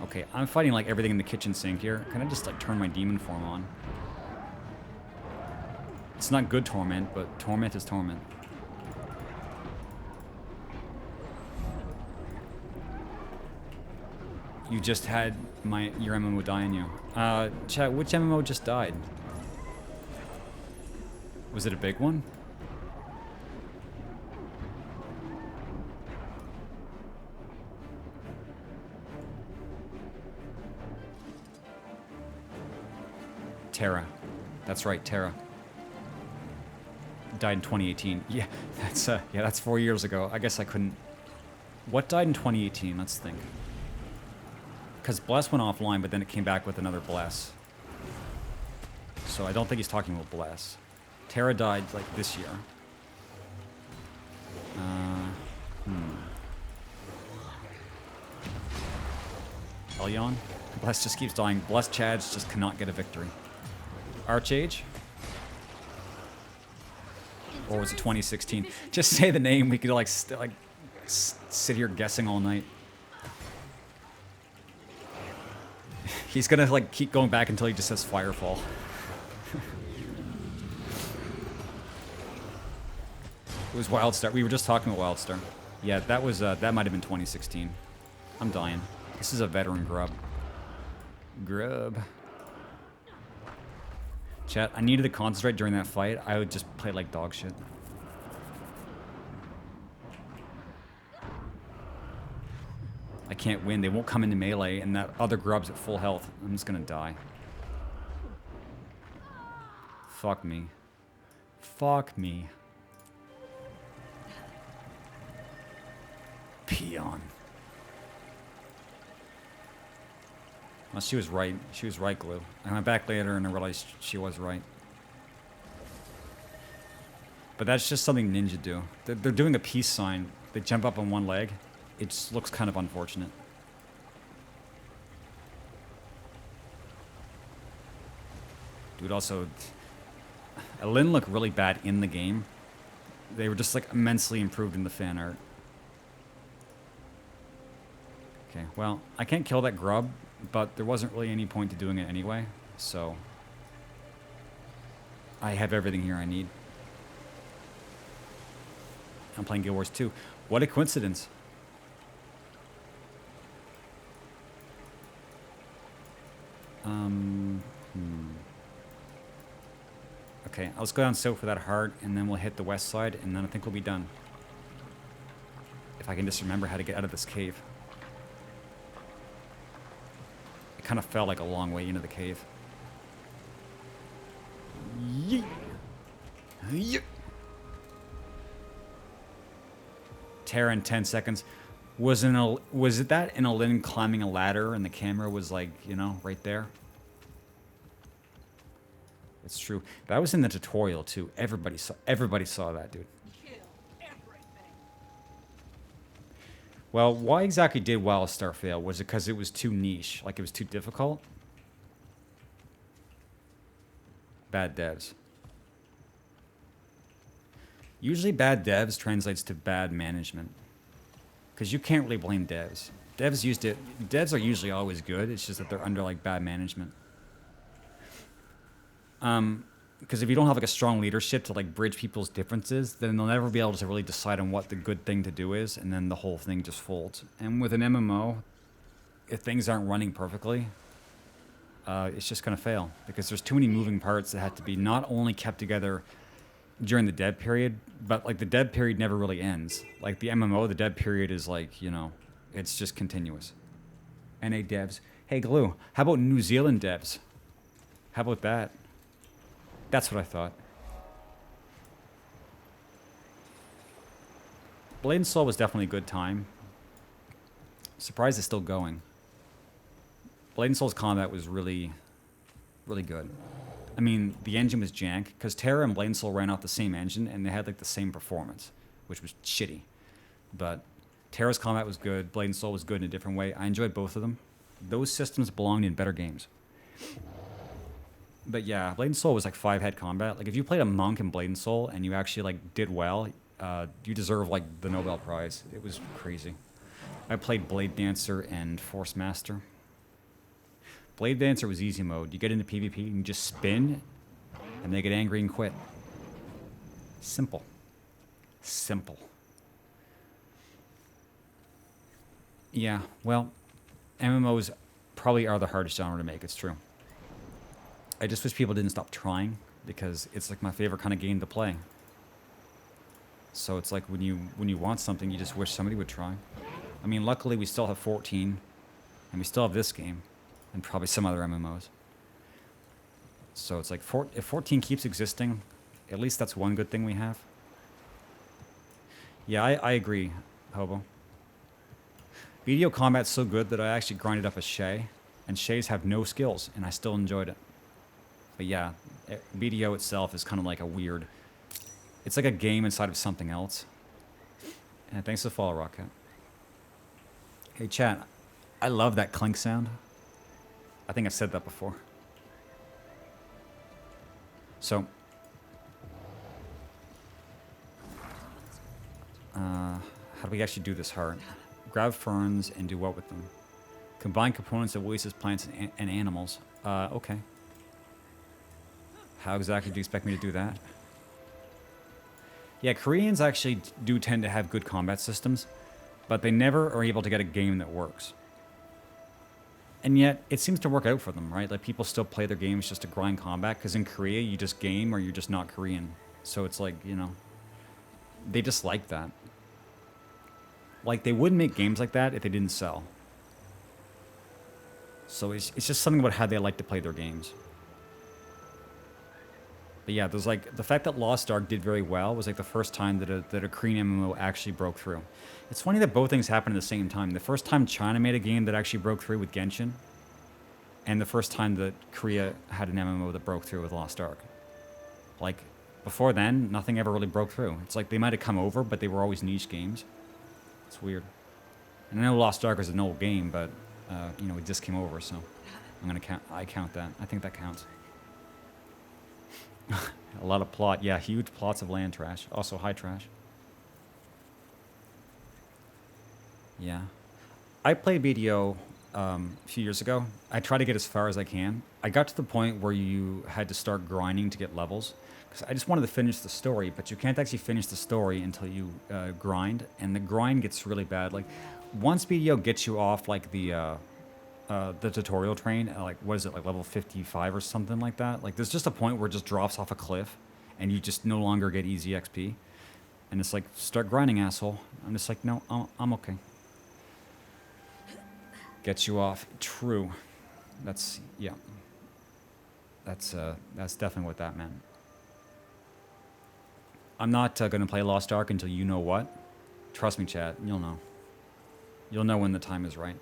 Okay, I'm fighting like everything in the kitchen sink here. Can I just like turn my demon form on? It's not good torment, but torment is torment. You just had your MMO die on you. Chat, which MMO just died? Was it a big one? T.H.A.R. That's right, T.H.A.R. Died in 2018. Yeah, that's 4 years ago. I guess I couldn't. What died in 2018? Let's think. Because Bless went offline, but then it came back with another Bless. So I don't think he's talking about Bless. T.H.A.R. died like this year. Elyon? Bless just keeps dying. Bless Chads just cannot get a victory. Archage? Or was it 2016? Just say the name. We could like sit here guessing all night. He's gonna like keep going back until he just says Firefall. It was Wildstar. We were just talking about Wildstar. Yeah, that was that might have been 2016. I'm dying. This is a veteran grub. Grub. Chat, I needed to concentrate during that fight. I would just play like dog shit. I can't win. They won't come into melee, and that other grub's at full health. I'm just gonna die. Fuck me. Fuck me. Peon. Well, she was right. She was right, Glue. I went back later and I realized she was right. But that's just something ninja do. They're doing a peace sign. They jump up on one leg. It just looks kind of unfortunate. Dude, also, Lin looked really bad in the game. They were just like immensely improved in the fan art. Okay, well, I can't kill that grub, but there wasn't really any point to doing it anyway, so I have everything here I need. I'm playing Guild Wars 2. What a coincidence. Okay, let's go down south for that heart, and then we'll hit the west side, and then I think we'll be done. If I can just remember how to get out of this cave. It kind of felt like a long way into the cave. Yeet. Yeet. T.H.A.R. in 10 seconds. Was it that in a Lin climbing a ladder and the camera was like, you know, right there? It's true. That was in the tutorial too. Everybody saw that, dude. Well, why exactly did Wildstar fail? Was it because it was too niche? Like it was too difficult? Bad devs. Usually bad devs translates to bad management. Because you can't really blame devs. Devs are usually always good. It's just that they're under like bad management. Because if you don't have like a strong leadership to like bridge people's differences, then they'll never be able to really decide on what the good thing to do is, and then the whole thing just folds. And with an MMO, if things aren't running perfectly, it's just gonna fail because there's too many moving parts that have to be not only kept together during the dev period, but like the dev period never really ends. Like the MMO, the dev period is like, you know, it's just continuous. NA devs. Hey Glue, how about New Zealand devs? How about that? That's what I thought. Blade and Soul was definitely a good time. Surprised it's still going. Blade and Soul's combat was really, really good. I mean, the engine was jank, because T.H.A.R and Blade and Soul ran off the same engine, and they had like the same performance, which was shitty. But T.H.A.R's combat was good, Blade and Soul was good in a different way. I enjoyed both of them. Those systems belonged in better games. But yeah, Blade and Soul was like 5-head combat. Like if you played a monk in Blade and Soul and you actually like did well, you deserve like the Nobel Prize. It was crazy. I played Blade Dancer and Force Master. Blade Dancer was easy mode. You get into PvP and you just spin and they get angry and quit. Simple. Simple. Yeah, well, MMOs probably are the hardest genre to make, it's true. I just wish people didn't stop trying, because it's like my favorite kind of game to play. So it's like when you want something, you just wish somebody would try. I mean, luckily we still have 14, and we still have this game, and probably some other MMOs. So it's like, if 14 keeps existing, at least that's one good thing we have. Yeah, I agree, Hobo. BDO combat's so good that I actually grinded up a Shay, and Shays have no skills, and I still enjoyed it. But yeah, BDO itself is kind of like a weird... It's like a game inside of something else. And thanks for the follow, Rocket. Hey, chat. I love that clink sound. I think I've said that before. So... how do we actually do this hard? Grab ferns and do what with them? Combine components of Oasis plants and animals. Okay. How exactly do you expect me to do that? Yeah, Koreans actually do tend to have good combat systems, but they never are able to get a game that works. And yet, it seems to work out for them, right? Like, people still play their games just to grind combat, because in Korea, you just game or you're just not Korean. So it's like, you know, they just like that. Like, they wouldn't make games like that if they didn't sell. So it's just something about how they like to play their games. But yeah, there's like, the fact that Lost Ark did very well was like the first time that a Korean MMO actually broke through. It's funny that both things happened at the same time. The first time China made a game that actually broke through with Genshin, and the first time that Korea had an MMO that broke through with Lost Ark. Like, before then, nothing ever really broke through. It's like they might have come over, but they were always niche games. It's weird. And I know Lost Ark is an old game, but, you know, it just came over, so I'm gonna count. I count that. I think that counts. A lot of plot. Yeah, huge plots of land trash. Also high trash. Yeah. I played BDO a few years ago. I tried to get as far as I can. I got to the point where you had to start grinding to get levels. Because I just wanted to finish the story, but you can't actually finish the story until you grind. And the grind gets really bad. Like, once BDO gets you off, like, the tutorial train, like, what is it, like level 55 or something like that? Like, there's just a point where it just drops off a cliff, and you just no longer get easy XP. And it's like, start grinding, asshole. I'm just like, no, I'm okay. Gets you off. True. That's, yeah. That's definitely what that meant. I'm not going to play Lost Ark until you know what. Trust me, chat. You'll know. You'll know when the time is right.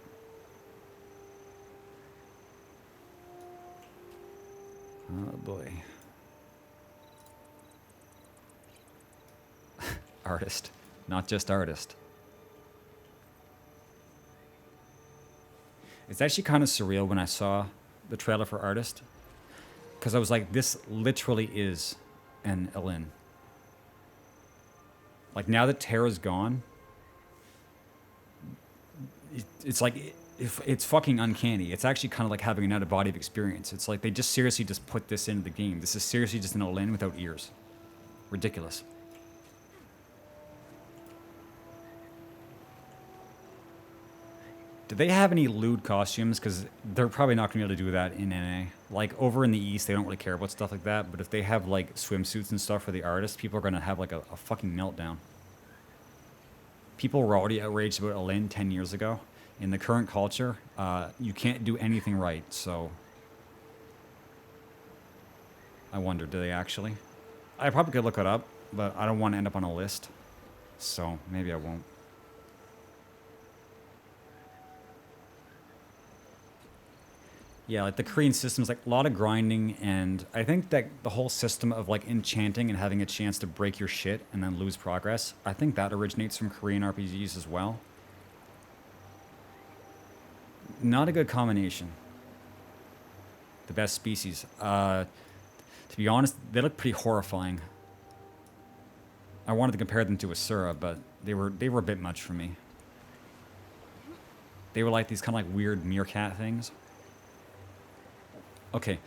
Oh, boy. Artist. Not just artist. It's actually kind of surreal when I saw the trailer for Artist. Because I was like, this literally is an Elin. Like, now that T.H.A.R is gone, it's like, it's fucking uncanny. It's actually kind of like having an out-of-body experience. It's like they just seriously just put this into the game. This is seriously just an Elin without ears. Ridiculous. Do they have any lewd costumes? Because they're probably not going to be able to do that in NA. Like, over in the East, they don't really care about stuff like that. But if they have, like, swimsuits and stuff for the artists, people are going to have, like, a fucking meltdown. People were already outraged about Elin 10 years ago. In the current culture, you can't do anything right, so... I wonder, do they actually? I probably could look it up, but I don't want to end up on a list. So, maybe I won't. Yeah, like the Korean system is like a lot of grinding, and I think that the whole system of like enchanting and having a chance to break your shit and then lose progress, I think that originates from Korean RPGs as well. Not a good combination. The best species. To be honest, they look pretty horrifying. I wanted to compare them to Azur, but they were a bit much for me. They were like these kind of like weird meerkat things. Okay,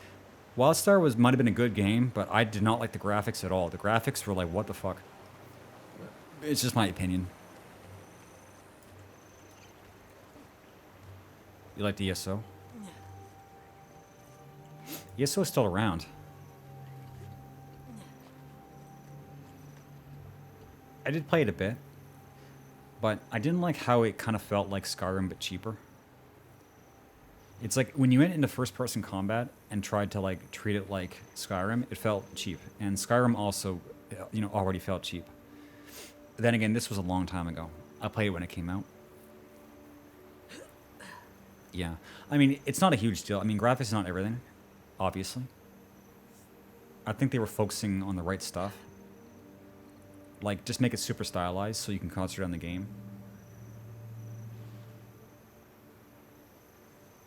Wildstar might have been a good game, but I did not like the graphics at all. The graphics were like, what the fuck? It's just my opinion. You like the ESO? ESO is still around. I did play it a bit, but I didn't like how it kind of felt like Skyrim, but cheaper. It's like when you went into first-person combat and tried to like treat it like Skyrim, it felt cheap. And Skyrim also, you know, already felt cheap. Then again, this was a long time ago. I played it when it came out. Yeah. I mean, it's not a huge deal. I mean, graphics is not everything, obviously. I think they were focusing on the right stuff. Like, just make it super stylized so you can concentrate on the game.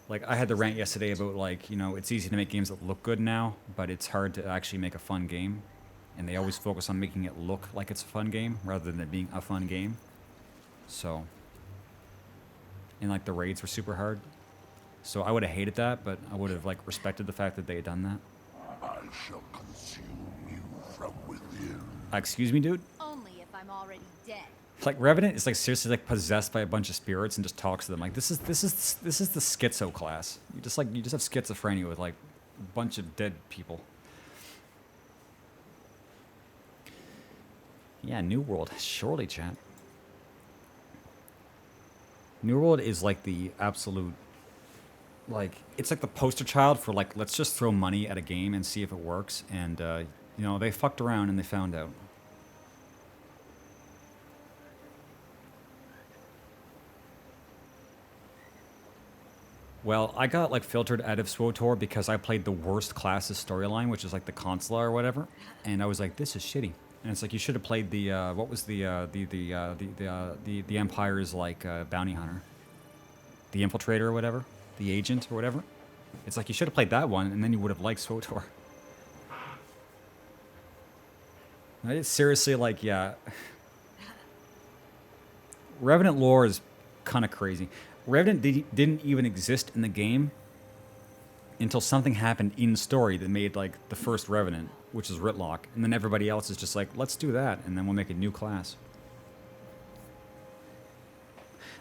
Like, I had the rant yesterday about, like, you know, it's easy to make games that look good now, but it's hard to actually make a fun game. And they always focus on making it look like it's a fun game, rather than it being a fun game. So. And, like, the raids were super hard. So I would have hated that, but I would have, like, respected the fact that they had done that. I shall consume you from within. Excuse me, dude? Only if I'm already dead. Like Revenant is like seriously like possessed by a bunch of spirits and just talks to them. Like this is the schizo class. You just have schizophrenia with like a bunch of dead people. Yeah, New World, surely, chat. New World is like the absolute, like it's like the poster child for like let's just throw money at a game and see if it works. And you know, they fucked around and they found out. Well, I got like filtered out of SWTOR because I played the worst class's storyline, which is like the Consular or whatever, and I was like, this is shitty. And it's like you should have played the what was the Empire's like bounty hunter, the infiltrator or whatever, the agent or whatever. It's like you should have played that one, and then you would have liked SWTOR. It's seriously like, yeah. Revenant lore is kind of crazy. Revenant didn't even exist in the game until something happened in story that made like the first Revenant, which is Ritlock, and then everybody else is just like, let's do that, and then we'll make a new class.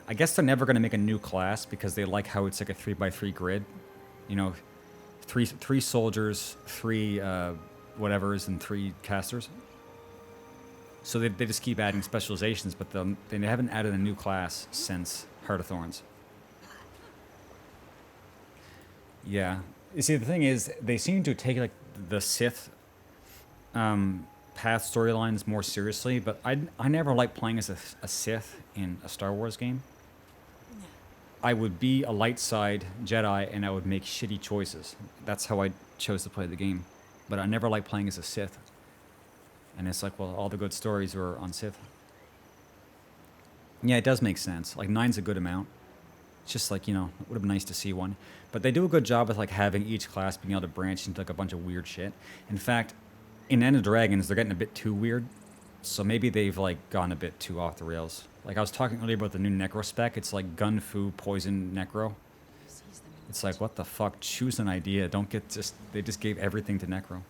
I guess they're never going to make a new class because they like how it's like a 3x3 grid, you know, three soldiers, 3 whatevers, and 3 casters. So they just keep adding specializations, but they haven't added a new class since Heart of Thorns. Yeah. You see, the thing is, they seem to take like the Sith path storylines more seriously, but I never liked playing as a Sith in a Star Wars game. I would be a light side Jedi, and I would make shitty choices. That's how I chose to play the game. But I never liked playing as a Sith. And it's like, well, all the good stories were on Sith. Yeah, it does make sense. Like, 9's a good amount. It's just like, you know, it would have been nice to see one. But they do a good job with, like, having each class being able to branch into, like, a bunch of weird shit. In fact, in End of Dragons, they're getting a bit too weird. So maybe they've, like, gone a bit too off the rails. Like, I was talking earlier about the new Necro spec. It's like Gun Fu Poison Necro. It's like, what the fuck? Choose an idea. Don't get just... They just gave everything to Necro.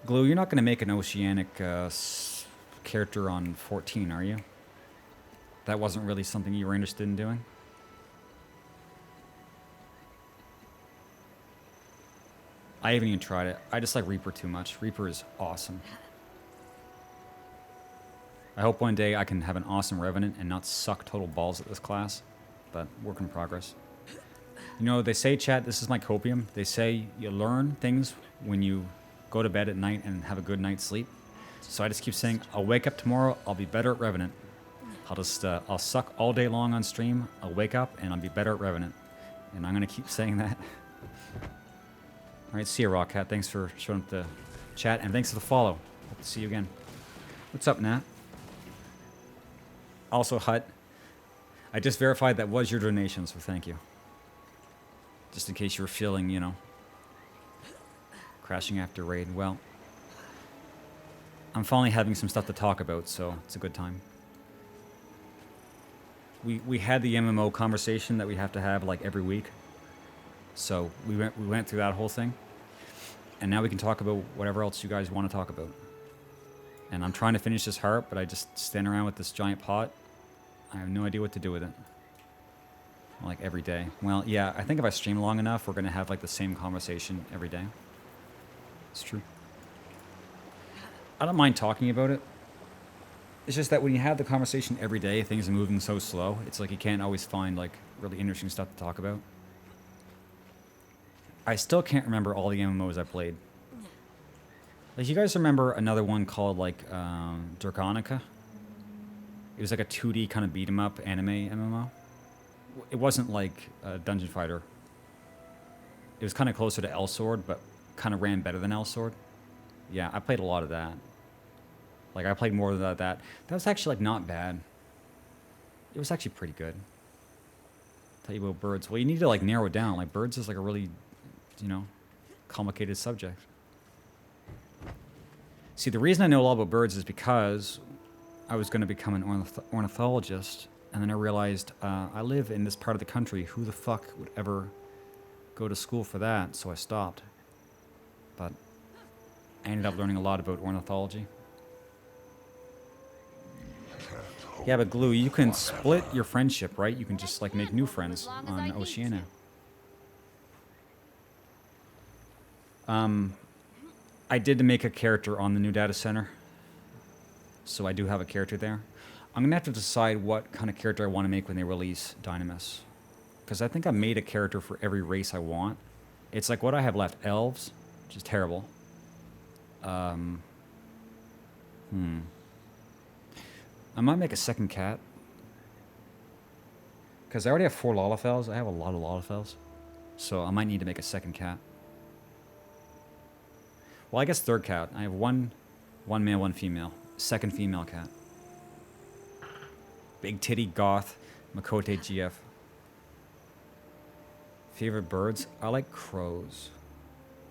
Glue, you're not going to make an Oceanic character on 14, are you? That wasn't really something you were interested in doing? I haven't even tried it. I just like Reaper too much. Reaper is awesome. I hope one day I can have an awesome Revenant and not suck total balls at this class, but work in progress. You know, they say, chat, this is my copium. They say you learn things when you go to bed at night and have a good night's sleep. So I just keep saying, I'll wake up tomorrow, I'll be better at Revenant. I'll suck all day long on stream. I'll wake up and I'll be better at Revenant. And I'm gonna keep saying that. All right, see you, Rockcat. Thanks for showing up the chat, and thanks for the follow. Hope to see you again. What's up, Nat? Also, Hut. I just verified that was your donation, so thank you. Just in case you were feeling, you know, crashing after raid. Well, I'm finally having some stuff to talk about, so it's a good time. We had the MMO conversation that we have to have like every week. So we went through that whole thing. And now we can talk about whatever else you guys want to talk about. And I'm trying to finish this heart, but I just stand around with this giant pot. I have no idea what to do with it. Like every day. Well, yeah, I think if I stream long enough, we're going to have like the same conversation every day. It's true. I don't mind talking about it. It's just that when you have the conversation every day, things are moving so slow. It's like you can't always find like really interesting stuff to talk about. I still can't remember all the MMOs I played. Like, you guys remember another one called like Draconica? It was like a 2D kind of beat 'em up anime MMO. It wasn't like a dungeon fighter. It was kind of closer to Elsword, but kind of ran better than Elsword. Yeah, I played a lot of that. Like, I played more of that. That was actually, like, not bad. It was actually pretty good. Tell you about birds. Well, you need to, like, narrow it down. Like, birds is, like, a really, you know, complicated subject. See, the reason I know a lot about birds is because I was going to become an ornithologist, and then I realized I live in this part of the country. Who the fuck would ever go to school for that? So I stopped. But I ended up learning a lot about ornithology. Yeah, but Glue, you can split your friendship, right? You can just, like, make new friends on Oceania. I did make a character on the new data center. So I do have a character there. I'm going to have to decide what kind of character I want to make when they release Dynamis. Because I think I made a character for every race I want. It's like what I have left. Elves, which is terrible. I might make a second cat. Because I already have 4 Lalafels. I have a lot of Lalafels. So I might need to make a second cat. Well, I guess third cat. I have one male, 1 female. Second female cat. Big titty goth. Makote GF. Favorite birds? I like crows.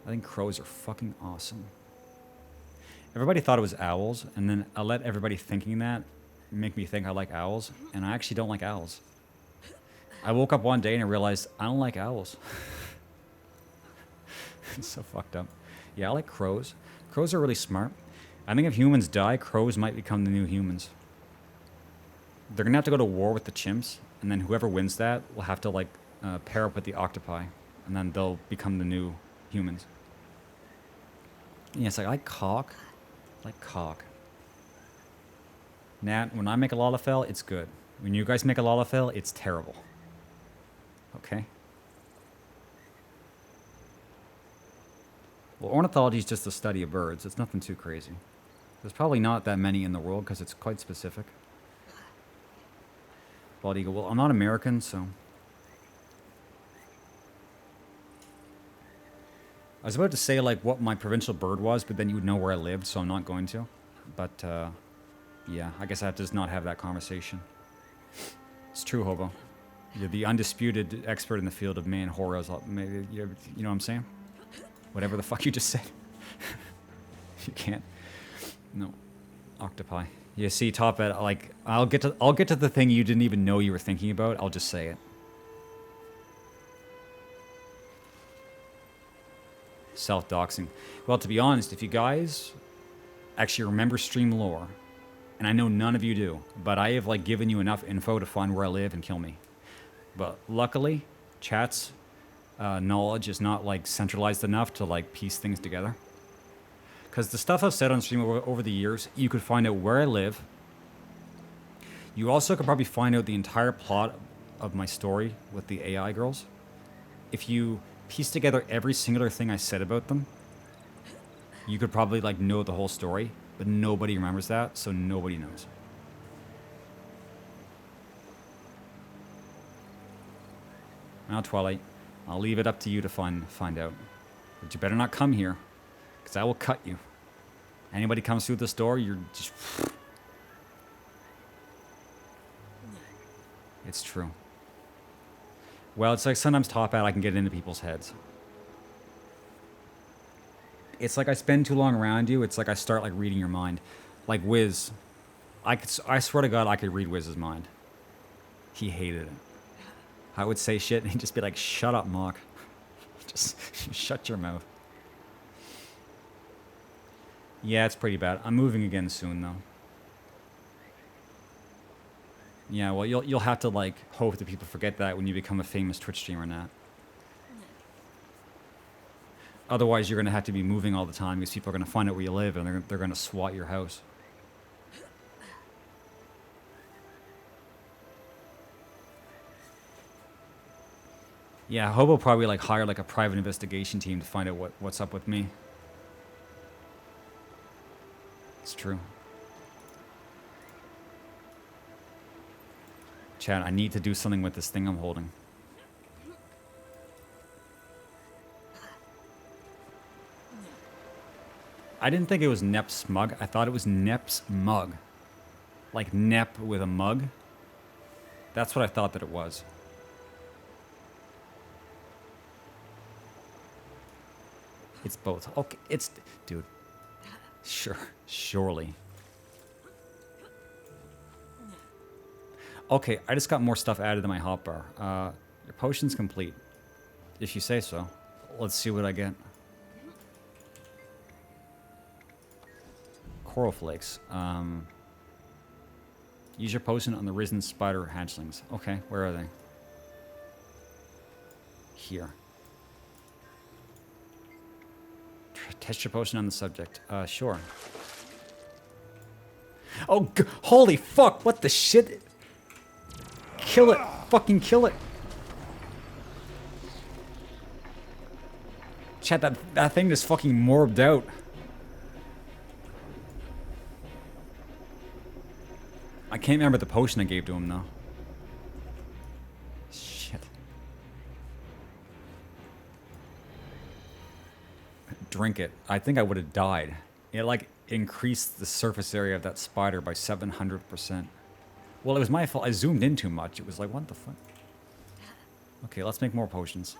I think crows are fucking awesome. Everybody thought it was owls, and then I let everybody thinking that make me think I like owls, and I actually don't like owls. I woke up one day and I realized I don't like owls. It's so fucked up. Yeah, I like crows. Crows are really smart. I think if humans die, crows might become the new humans. They're gonna have to go to war with the chimps, and then whoever wins that will have to, like, pair up with the octopi, and then they'll become the new humans. Yes, I like cock. I like cock. Nat, when I make a Lalafell, it's good. When you guys make a Lalafell, it's terrible. Okay? Well, ornithology is just the study of birds. It's nothing too crazy. There's probably not that many in the world because it's quite specific. Bald eagle. Well, I'm not American, so... I was about to say, like, what my provincial bird was, but then you would know where I lived, so I'm not going to. But, yeah, I guess I have to just not have that conversation. It's true, Hobo. You're the undisputed expert in the field of man horrors. Maybe, you know what I'm saying? Whatever the fuck you just said. You can't. No. Octopi. You see, Top Ed, like, I'll get to the thing you didn't even know you were thinking about. I'll just say it. Self-doxing. Well, to be honest, if you guys actually remember stream lore, and I know none of you do, but I have, like, given you enough info to find where I live and kill me. But luckily, chat's knowledge is not, like, centralized enough to, like, piece things together. Because the stuff I've said on stream over the years, you could find out where I live. You also could probably find out the entire plot of my story with the AI girls. If you piece together every singular thing I said about them, you could probably, like, know the whole story. But nobody remembers that, so nobody knows. Now, Twilight, I'll leave it up to you to find out. But you better not come here, because I will cut you. Anybody comes through this door, you're just... It's true. Well, it's like sometimes Top-Hat, I can get into people's heads. It's like I spend too long around you. It's like I start like reading your mind. Like Wiz. I swear to God, I could read Wiz's mind. He hated it. I would say shit and he'd just be like, shut up, Mock. Just shut your mouth. Yeah, it's pretty bad. I'm moving again soon, though. Yeah, well, you'll have to, like, hope that people forget that when you become a famous Twitch streamer, Nat. Otherwise, you're going to have to be moving all the time because people are going to find out where you live and they're going to SWAT your house. Yeah, Hobo probably, like, hire, like, a private investigation team to find out what's up with me. It's true. Chad, I need to do something with this thing I'm holding. I didn't think it was Nep's mug. I thought it was Nep's mug. Like Nep with a mug. That's what I thought that it was. It's both. Okay, it's... Dude. Sure. Surely. Okay, I just got more stuff added to my hotbar. Your potion's complete. If you say so. Let's see what I get. Coral flakes. Use your potion on the risen spider hatchlings. Okay, where are they? Here. Test your potion on the subject. Sure. Oh, holy fuck! What the shit? Kill it! Fucking kill it! Chat, that thing just fucking morbed out. I can't remember the potion I gave to him, though. Shit. Drink it. I think I would have died. It, like, increased the surface area of that spider by 700%. Well, it was my fault. I zoomed in too much. It was like, what the fuck? Okay, let's make more potions.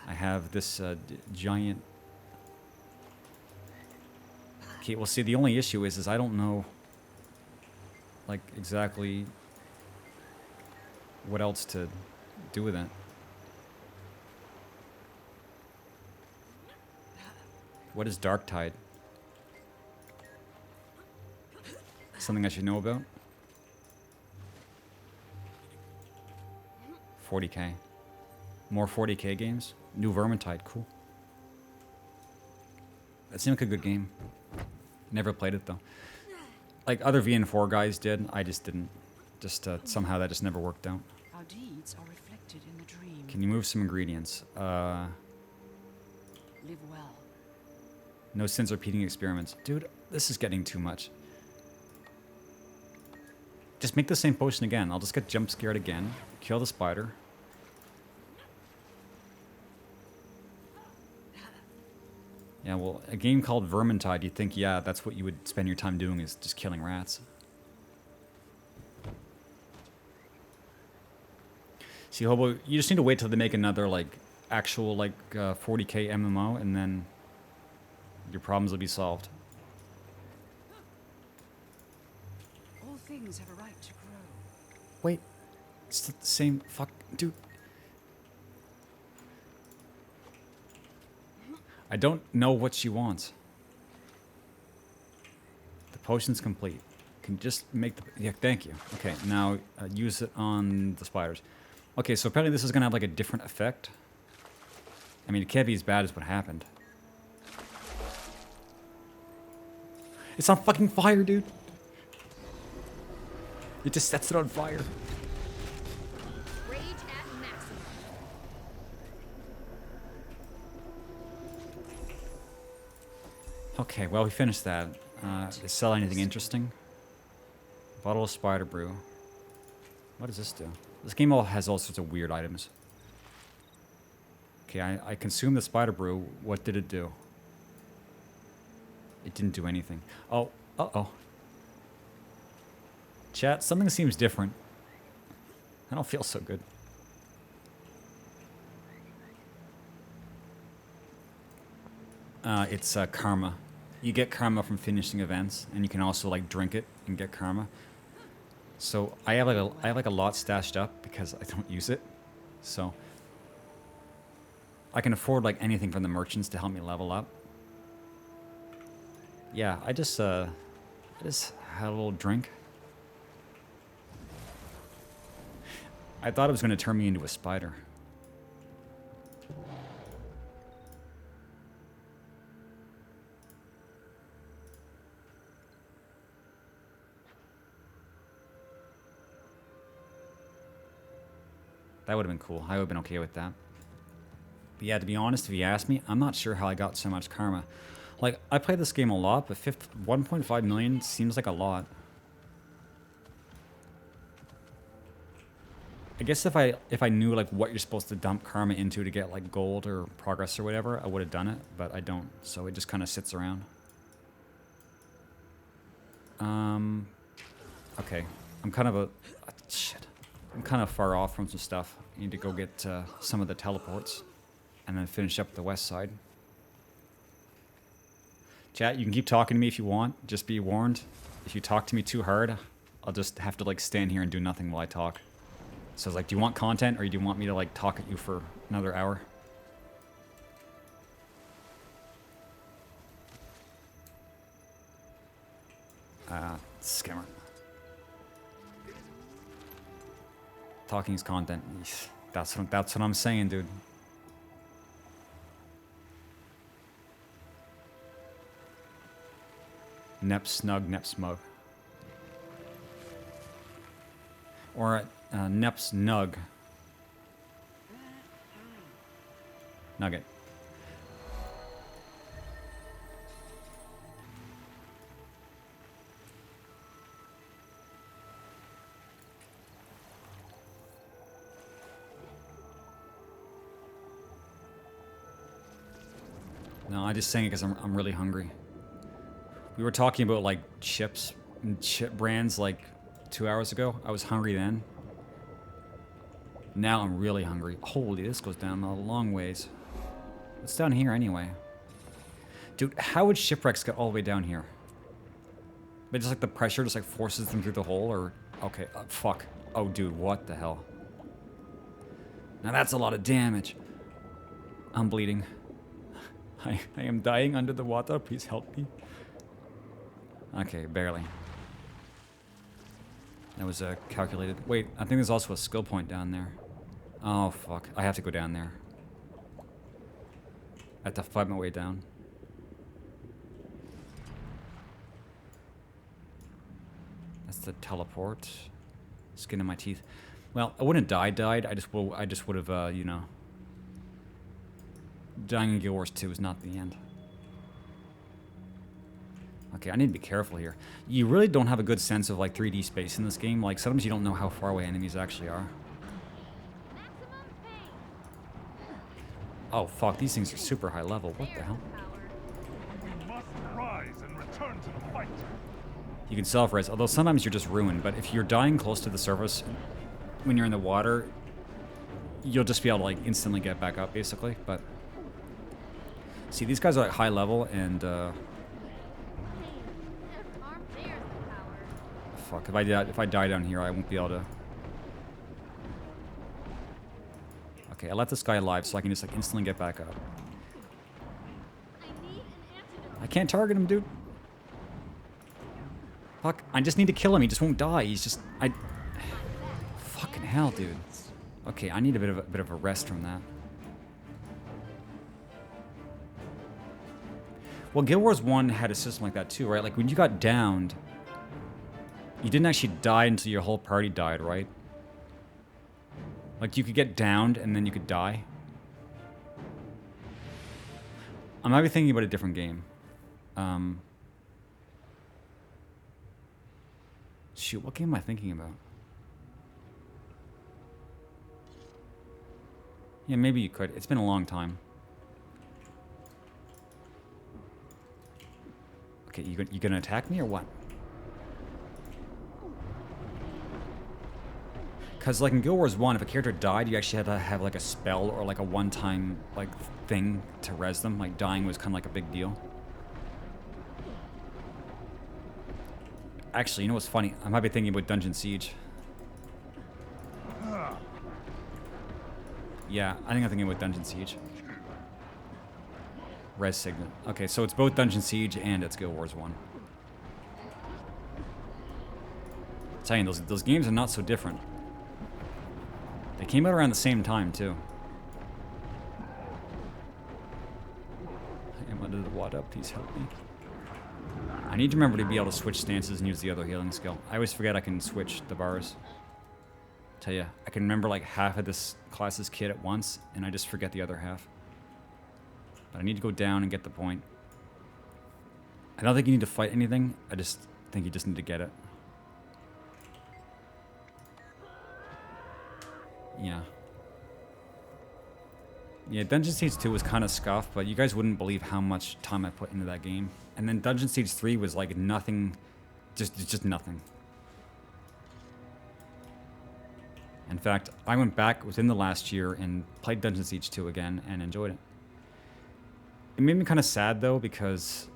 I have this giant... Okay, well, see, the only issue is I don't know... like, exactly what else to do with it. What is Dark Tide? Something I should know about? 40k. More 40k games? New Vermintide, cool. That seemed like a good game. Never played it, though. Like other VN4 guys did, I just didn't. Just somehow that just never worked out. Our deeds are reflected in the dream. Can you move some ingredients? Live well. No sense repeating experiments. Dude, this is getting too much. Just make the same potion again. I'll just get jump scared again. Kill the spider. Yeah, well, a game called Vermintide, you'd think, yeah, that's what you would spend your time doing, is just killing rats. See, Hobo, you just need to wait till they make another, like, actual, like, 40k MMO, and then your problems will be solved. All things have a right to grow. Wait, it's the same fuck, dude. I don't know what she wants. The potion's complete. Can you just make the... Yeah, thank you. Okay, now use it on the spiders. Okay, so apparently this is going to have like a different effect. I mean, it can't be as bad as what happened. It's on fucking fire, dude. It just sets it on fire. Okay, well, we finished that. They sell anything interesting? Bottle of spider brew. What does this do? This game has all sorts of weird items. Okay, I consumed the spider brew. What did it do? It didn't do anything. Oh, uh-oh. Chat, something seems different. I don't feel so good. It's karma. You get karma from finishing events, and you can also like drink it and get karma. So I have like a lot stashed up because I don't use it. So I can afford like anything from the merchants to help me level up. Yeah, I just had a little drink. I thought it was going to turn me into a spider. That would have been cool. I would have been okay with that. But yeah, to be honest, if you ask me, I'm not sure how I got so much karma. Like, I play this game a lot, but 1.5 million seems like a lot. I guess if I knew like what you're supposed to dump karma into to get like gold or progress or whatever, I would have done it, but I don't. So it just kind of sits around. Okay. I'm kind of shit. I'm kind of far off from some stuff. I need to go get some of the teleports and then finish up the west side. Chat, you can keep talking to me if you want. Just be warned. If you talk to me too hard, I'll just have to like stand here and do nothing while I talk. So it's like, do you want content or do you want me to like talk at you for another hour? Scammer. Talking is content. That's what I'm saying, dude. Nep snug, nep smug. Or Nep's Nug. Nugget. No, I'm just saying it because I'm really hungry. We were talking about like chips and chip brands like 2 hours ago. I was hungry then. Now I'm really hungry. Holy, this goes down a long ways. What's down here anyway? Dude, how would shipwrecks get all the way down here? But just like the pressure just like forces them through the hole or... Okay, fuck. Oh dude, what the hell? Now that's a lot of damage. I'm bleeding. I am dying under the water. Please help me. Okay, barely. That was calculated. Wait, I think there's also a skill point down there. Oh, fuck. I have to go down there. I have to fight my way down. That's the teleport. Skin in my teeth. Well, I wouldn't have died. I just would have, you know... Dying in Guild Wars 2 is not the end. Okay, I need to be careful here. You really don't have a good sense of like 3D space in this game. Like sometimes you don't know how far away enemies actually are. Oh fuck, these things are super high level. What the hell? We must rise and return to the fight. You can self-res, although sometimes you're just ruined. But if you're dying close to the surface when you're in the water, you'll just be able to like instantly get back up basically. But see, these guys are at high level and fuck, if I die down here, I won't be able to... Okay, I left this guy alive so I can just like instantly get back up. I can't target him, dude. Fuck, I just need to kill him. He just won't die. He's just... Fucking hell, dude. Okay, I need a bit of a rest from that. Well, Guild Wars 1 had a system like that too, right? Like when you got downed, you didn't actually die until your whole party died, right? Like you could get downed and then you could die. I might be thinking about a different game. Shoot, what game am I thinking about? Yeah, maybe you could. It's been a long time. Okay, you gonna attack me or what? Because, like, in Guild Wars 1, if a character died, you actually had to have, like, a spell or, like, a one-time, like, thing to res them. Like, dying was kind of like a big deal. Actually, you know what's funny? I might be thinking about Dungeon Siege. Yeah, I think I'm thinking about Dungeon Siege. Res Signet. Okay, so it's both Dungeon Siege and it's Guild Wars 1. I'm telling you, those games are not so different. They came out around the same time, too. I am under the water. Please help me. I need to remember to be able to switch stances and use the other healing skill. I always forget I can switch the bars. Tell ya, I can remember like half of this class's kit at once, and I just forget the other half. But I need to go down and get the point. I don't think you need to fight anything. I just think you just need to get it. Yeah. Yeah, Dungeon Siege 2 was kind of scuffed, but you guys wouldn't believe how much time I put into that game. And then Dungeon Siege 3 was like nothing, just nothing. In fact, I went back within the last year and played Dungeon Siege 2 again and enjoyed it. It made me kind of sad though, because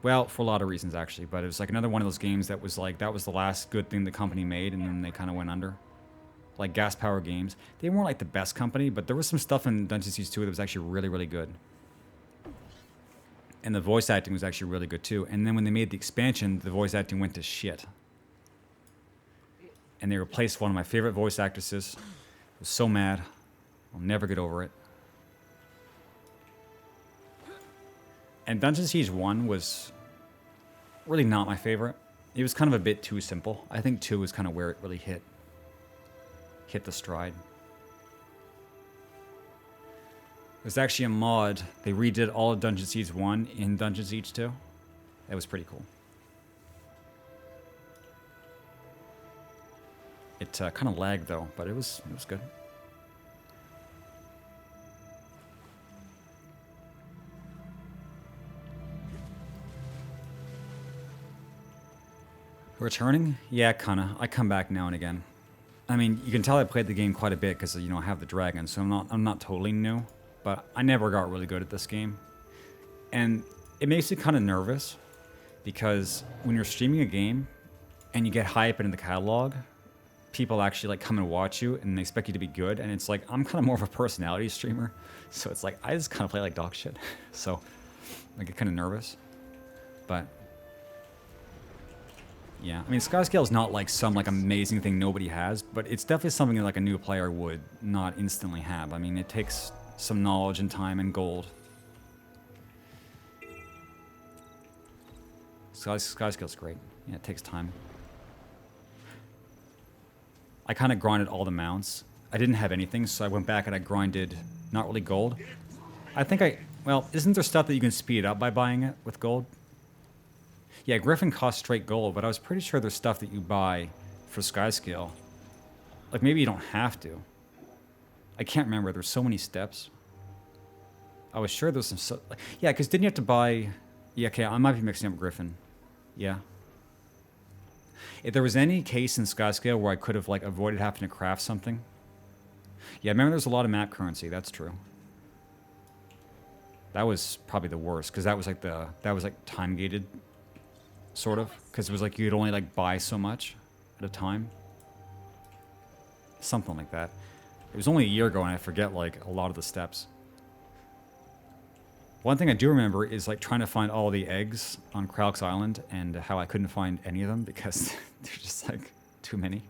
well, for a lot of reasons actually, but it was like another one of those games that was like, that was the last good thing the company made, and then they kind of went under. Like Gas Power Games. They weren't like the best company, but there was some stuff in Dungeon Siege 2 that was actually really, really good. And the voice acting was actually really good too. And then when they made the expansion, the voice acting went to shit. And they replaced one of my favorite voice actresses. I was so mad. I'll never get over it. And Dungeon Siege 1 was really not my favorite. It was kind of a bit too simple. I think 2 was kind of where it really hit the stride. There's actually a mod. They redid all of Dungeon Siege 1 in Dungeon Siege 2. That was pretty cool. It kind of lagged though, but it was good. Returning? Yeah, kinda. I come back now and again. I mean, you can tell I played the game quite a bit because, you know, I have the dragon, so I'm not totally new. But I never got really good at this game. And it makes you kind of nervous because when you're streaming a game and you get high up into the catalog, people actually like come and watch you and they expect you to be good. And it's like, I'm kind of more of a personality streamer. So it's like, I just kind of play like dog shit. So I get kind of nervous. But yeah, I mean, Skyscale is not like some like amazing thing nobody has, but it's definitely something that like a new player would not instantly have. I mean, it takes some knowledge and time and gold. Skyscale's great. Yeah, it takes time. I kind of grinded all the mounts. I didn't have anything, so I went back and I grinded not really gold. I think well, isn't there stuff that you can speed up by buying it with gold? Yeah, Griffin costs straight gold, but I was pretty sure there's stuff that you buy for Skyscale. Like, maybe you don't have to. I can't remember. There's so many steps. I was sure there was some... yeah, because didn't you have to buy... yeah, okay, I might be mixing up Griffin. Yeah. If there was any case in Skyscale where I could have, like, avoided having to craft something... yeah, I remember there's a lot of map currency. That's true. That was probably the worst, because that was, like, time-gated, sort of. Because it was, like, you could only, like, buy so much at a time. Something like that. It was only a year ago, and I forget, like, a lot of the steps. One thing I do remember is, like, trying to find all the eggs on Kralk's Island, and how I couldn't find any of them, because there's just, like, too many.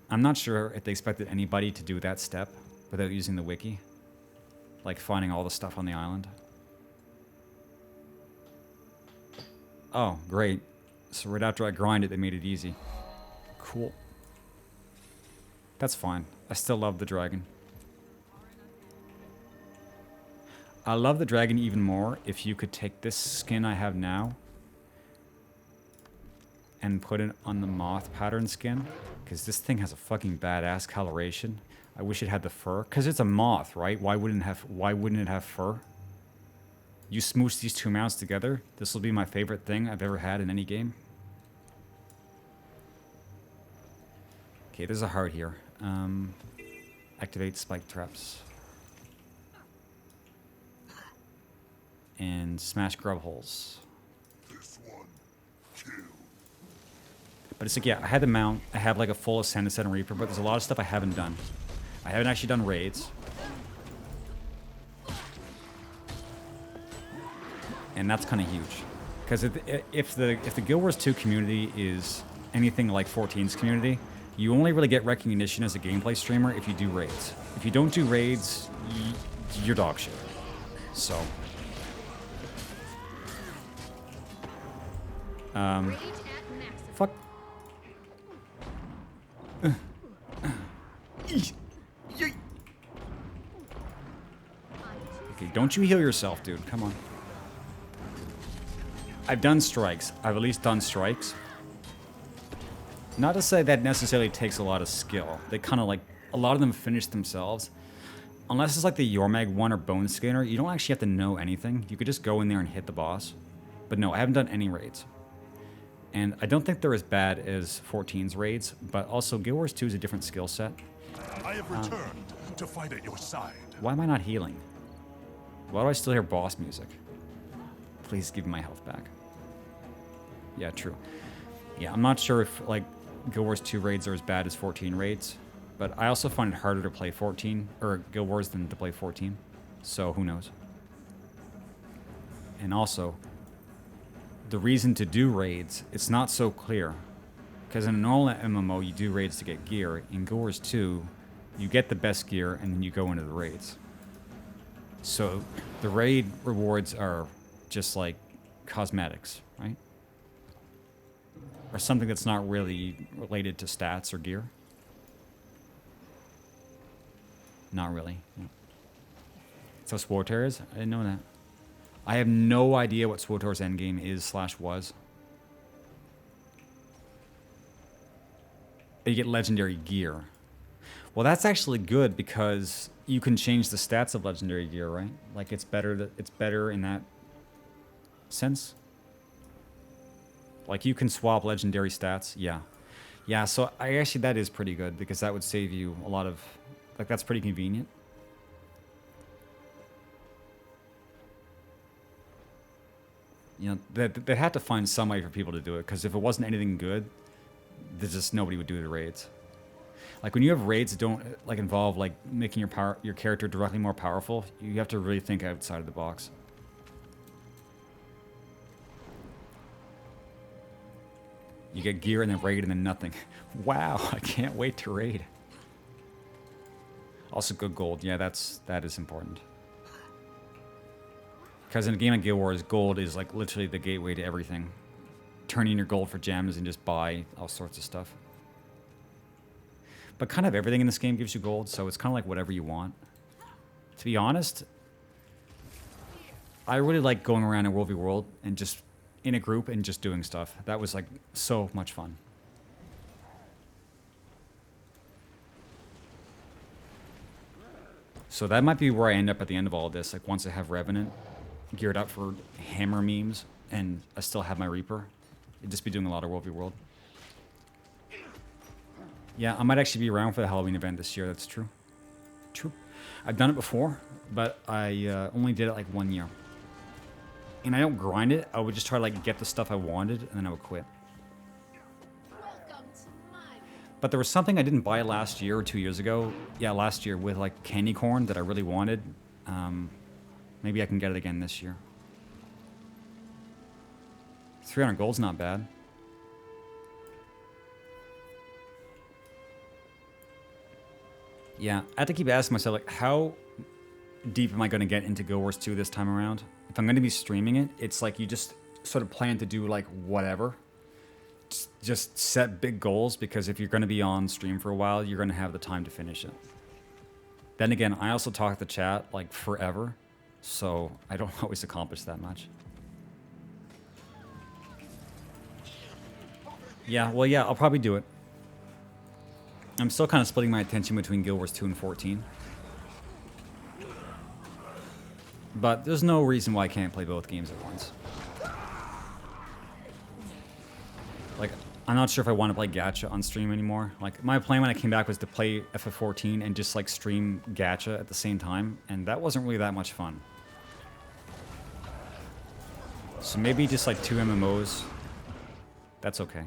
I'm not sure if they expected anybody to do that step without using the wiki. Like, finding all the stuff on the island. Oh, great. So right after I grind it, they made it easy. Cool. That's fine. I still love the dragon. I love the dragon even more if you could take this skin I have now and put it on the moth pattern skin, because this thing has a fucking badass coloration. I wish it had the fur, because it's a moth, right? Why wouldn't it have fur? You smoosh these two mounts together, this will be my favorite thing I've ever had in any game. Okay, there's a heart here. Activate spike traps. And smash grub holes. But it's like, yeah, I had the mount. I have like a full Ascended Set and Reaper, but there's a lot of stuff I haven't done. I haven't actually done raids. And that's kind of huge. Because if the Guild Wars 2 community is anything like 14's community, you only really get recognition as a gameplay streamer if you do raids. If you don't do raids, you're dog shit. So... fuck. Okay, don't you heal yourself, dude. Come on. I've done strikes. I've at least done strikes. Not to say that necessarily takes a lot of skill. They kind of like... a lot of them finish themselves. Unless it's like the Yormag one or Bone Scanner, you don't actually have to know anything. You could just go in there and hit the boss. But no, I haven't done any raids. And I don't think they're as bad as 14's raids, but also Guild Wars 2 is a different skill set. I have returned to fight at your side. Why am I not healing? Why do I still hear boss music? Please give me my health back. Yeah, true. Yeah, I'm not sure if like Guild Wars 2 raids are as bad as 14 raids, but I also find it harder to play 14 or Guild Wars than to play 14. So who knows? And also, the reason to do raids, it's not so clear. Because in a normal MMO, you do raids to get gear. In Guild Wars 2, you get the best gear and then you go into the raids. So the raid rewards are just like cosmetics, right? Or something that's not really related to stats or gear. Not really. No. So SWTOR is? I didn't know that. I have no idea what SWTOR's endgame is / was. You get legendary gear. Well, that's actually good because you can change the stats of legendary gear, right? Like it's better in that sense. Like you can swap legendary stats. Yeah. Yeah, so that is pretty good because that would save you a lot of, like that's pretty convenient. You know, they had to find some way for people to do it, because if it wasn't anything good, there's just nobody would do the raids. Like when you have raids that don't like involve like making your character directly more powerful, you have to really think outside of the box. You get gear and then raid and then nothing. Wow, I can't wait to raid. Also good gold, yeah, that is important. Because in a game of Guild Wars, gold is like literally the gateway to everything. Turn in your gold for gems and just buy all sorts of stuff. But kind of everything in this game gives you gold, so it's kind of like whatever you want. To be honest, I really like going around in World v World and just in a group and just doing stuff. That was like so much fun. So that might be where I end up at the end of all of this, like once I have Revenant geared up for hammer memes, and I still have my Reaper. I'd just be doing a lot of World v World. Yeah, I might actually be around for the Halloween event this year, that's true. True. I've done it before, but I only did it like 1 year. And I don't grind it, I would just try to like get the stuff I wanted, and then I would quit. But there was something I didn't buy last year or 2 years ago. Yeah, last year with like candy corn that I really wanted. Maybe I can get it again this year. 300 gold's not bad. Yeah, I have to keep asking myself, like, how deep am I going to get into Guild Wars 2 this time around? If I'm going to be streaming it, it's like you just sort of plan to do, like, whatever. Just set big goals, because if you're going to be on stream for a while, you're going to have the time to finish it. Then again, I also talk to chat, like, forever, so I don't always accomplish that much. Yeah, well, yeah, I'll probably do it. I'm still kind of splitting my attention between Guild Wars 2 and 14. But there's no reason why I can't play both games at once. Like, I'm not sure if I want to play Gacha on stream anymore. Like, my plan when I came back was to play FF14 and just, like, stream Gacha at the same time. And that wasn't really that much fun. So maybe just, like, 2 MMOs. That's okay.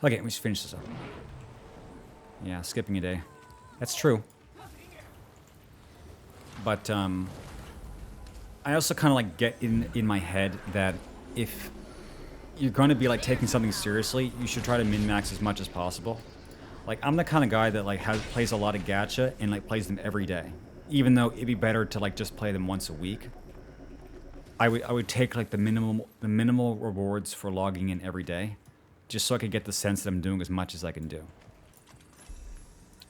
Okay, we should finish this up. Yeah, skipping a day. That's true. But, I also kind of, like, get in my head that if you're going to be, like, taking something seriously, you should try to min-max as much as possible. Like, I'm the kind of guy that, like, plays a lot of gacha and, like, plays them every day. Even though it'd be better to, like, just play them once a week. I would take, like, the minimal rewards for logging in every day. Just so I could get the sense that I'm doing as much as I can do.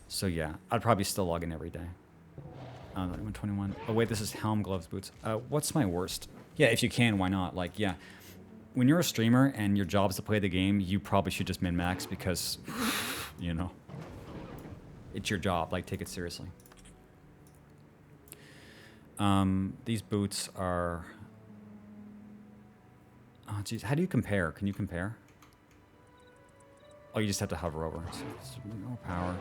So yeah, I'd probably still log in every day. 121. Oh wait, this is helm, gloves, boots. What's my worst? Yeah, if you can, why not? Like, yeah. When you're a streamer and your job is to play the game, you probably should just min-max because, you know, it's your job. Like, take it seriously. These boots are... Oh, geez. How do you compare? Can you compare? Oh, you just have to hover over. So it's more power.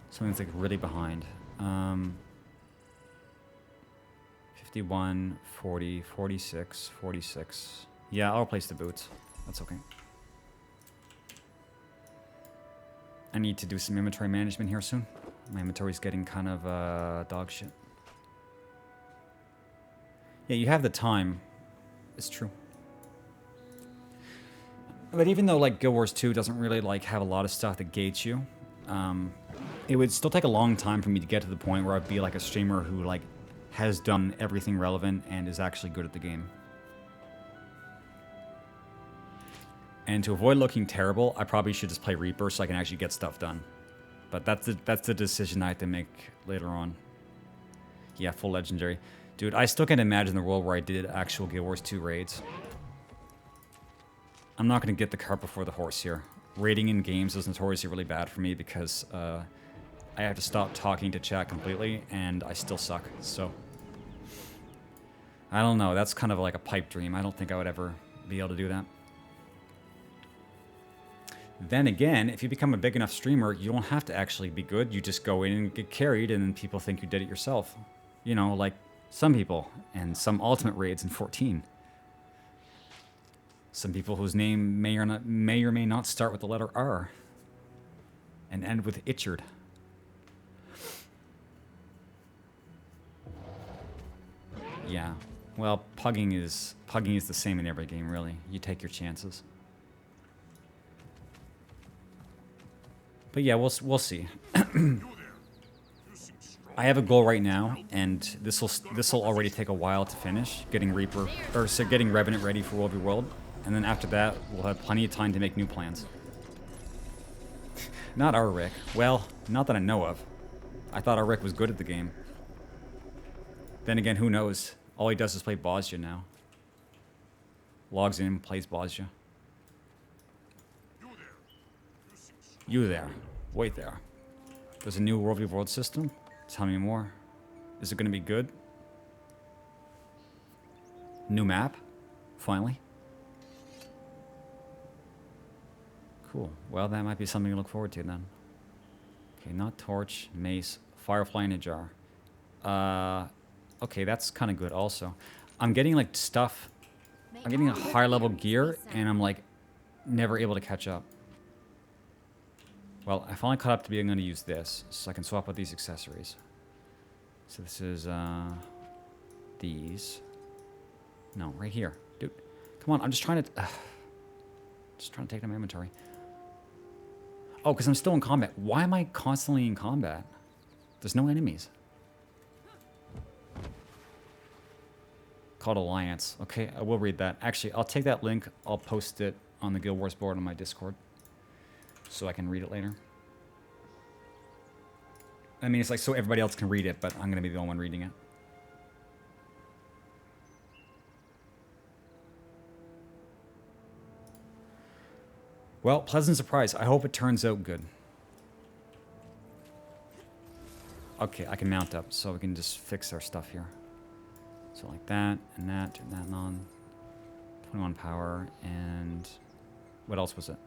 Something's like really behind. 51, 40, 46, 46. Yeah, I'll replace the boots. That's okay. I need to do some inventory management here soon. My inventory's getting kind of dog shit. Yeah, you have the time. It's true. But even though, like, Guild Wars 2 doesn't really, like, have a lot of stuff that gates you, it would still take a long time for me to get to the point where I'd be, like, a streamer who, like, has done everything relevant and is actually good at the game. And to avoid looking terrible, I probably should just play Reaper so I can actually get stuff done. But that's the decision I have to make later on. Yeah, full legendary. Dude, I still can't imagine the world where I did actual Guild Wars 2 raids. I'm not going to get the cart before the horse here. Raiding in games is notoriously really bad for me because I have to stop talking to chat completely, and I still suck, so... I don't know, that's kind of like a pipe dream. I don't think I would ever be able to do that. Then again, if you become a big enough streamer, you don't have to actually be good. You just go in and get carried, and then people think you did it yourself. You know, like some people, and some ultimate raids in 14. Some people whose name may or may not start with the letter R and end with T.H.A.R. Yeah. Well, pugging is the same in every game, really. You take your chances. But yeah, we'll see. I have a goal right now, and this'll already take a while to finish, getting Revenant ready for World v World. And then after that, we'll have plenty of time to make new plans. Not our Rick. Well, not that I know of. I thought our Rick was good at the game. Then again, who knows? All he does is play Bosnia now. Logs in, plays Bosnia. You there. Wait there. There's a new World v World system? Tell me more. Is it going to be good? New map? Finally? Cool. Well, that might be something to look forward to then. Okay, not Torch, Mace, Firefly, and T.H.A.R. Okay, that's kind of good also. I'm getting, like, stuff. I'm getting a higher level gear, and I'm, like, never able to catch up. Well, I finally caught up to being going to use this, so I can swap out these accessories. So this is, these. No, right here. Dude, come on, I'm just trying to... just trying to take down my inventory. Oh, because I'm still in combat. Why am I constantly in combat? There's no enemies. Called Alliance. Okay, I will read that. Actually, I'll take that link. I'll post it on the Guild Wars board on my Discord. So I can read it later. I mean, it's like so everybody else can read it, but I'm going to be the only one reading it. Well, pleasant surprise. I hope it turns out good. Okay, I can mount up, so we can just fix our stuff here. So like that, and that, turn that on. 21 power, and what else was it?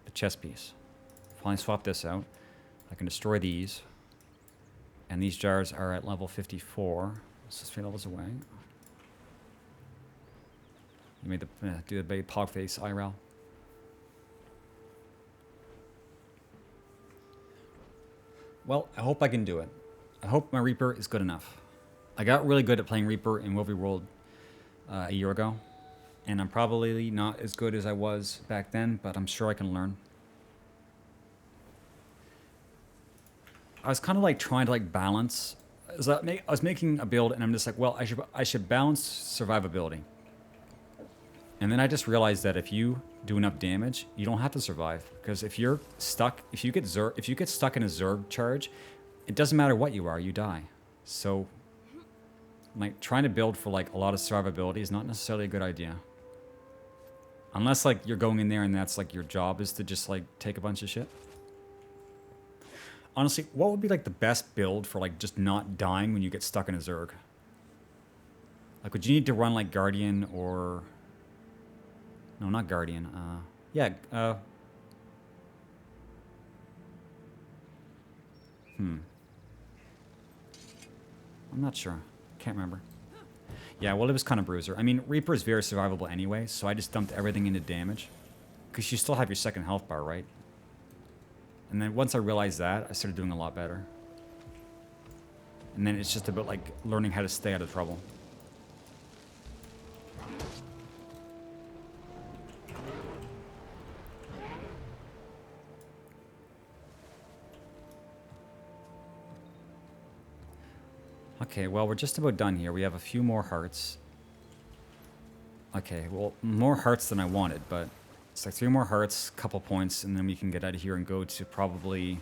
The chest piece. Finally swap this out. I can destroy these. And these jars are at level 54. Let's just 3 levels away. You made the, do the big pog face IRL. Well, I hope I can do it. I hope my Reaper is good enough. I got really good at playing Reaper in Will Be World a year ago. And I'm probably not as good as I was back then, but I'm sure I can learn. I was kind of like trying to like balance. I was making a build and I'm just like, well, I should balance survivability. And then I just realized that if you do enough damage, you don't have to survive. Because if you're stuck, if you get stuck in a Zerg charge, it doesn't matter what you are, you die. So like trying to build for like a lot of survivability is not necessarily a good idea. Unless like you're going in there and that's like your job is to just like take a bunch of shit. Honestly, what would be like the best build for like just not dying when you get stuck in a Zerg? Like would you need to run like Guardian or... No, not Guardian. I'm not sure. Can't remember. Yeah, well, it was kind of Bruiser. I mean, Reaper is very survivable anyway, so I just dumped everything into damage. Because you still have your second health bar, right? And then once I realized that, I started doing a lot better. And then it's just about, like, learning how to stay out of trouble. Okay, well, we're just about done here. We have a few more hearts. Okay, well, more hearts than I wanted, but it's like 3 more hearts, couple points, and then we can get out of here and go to probably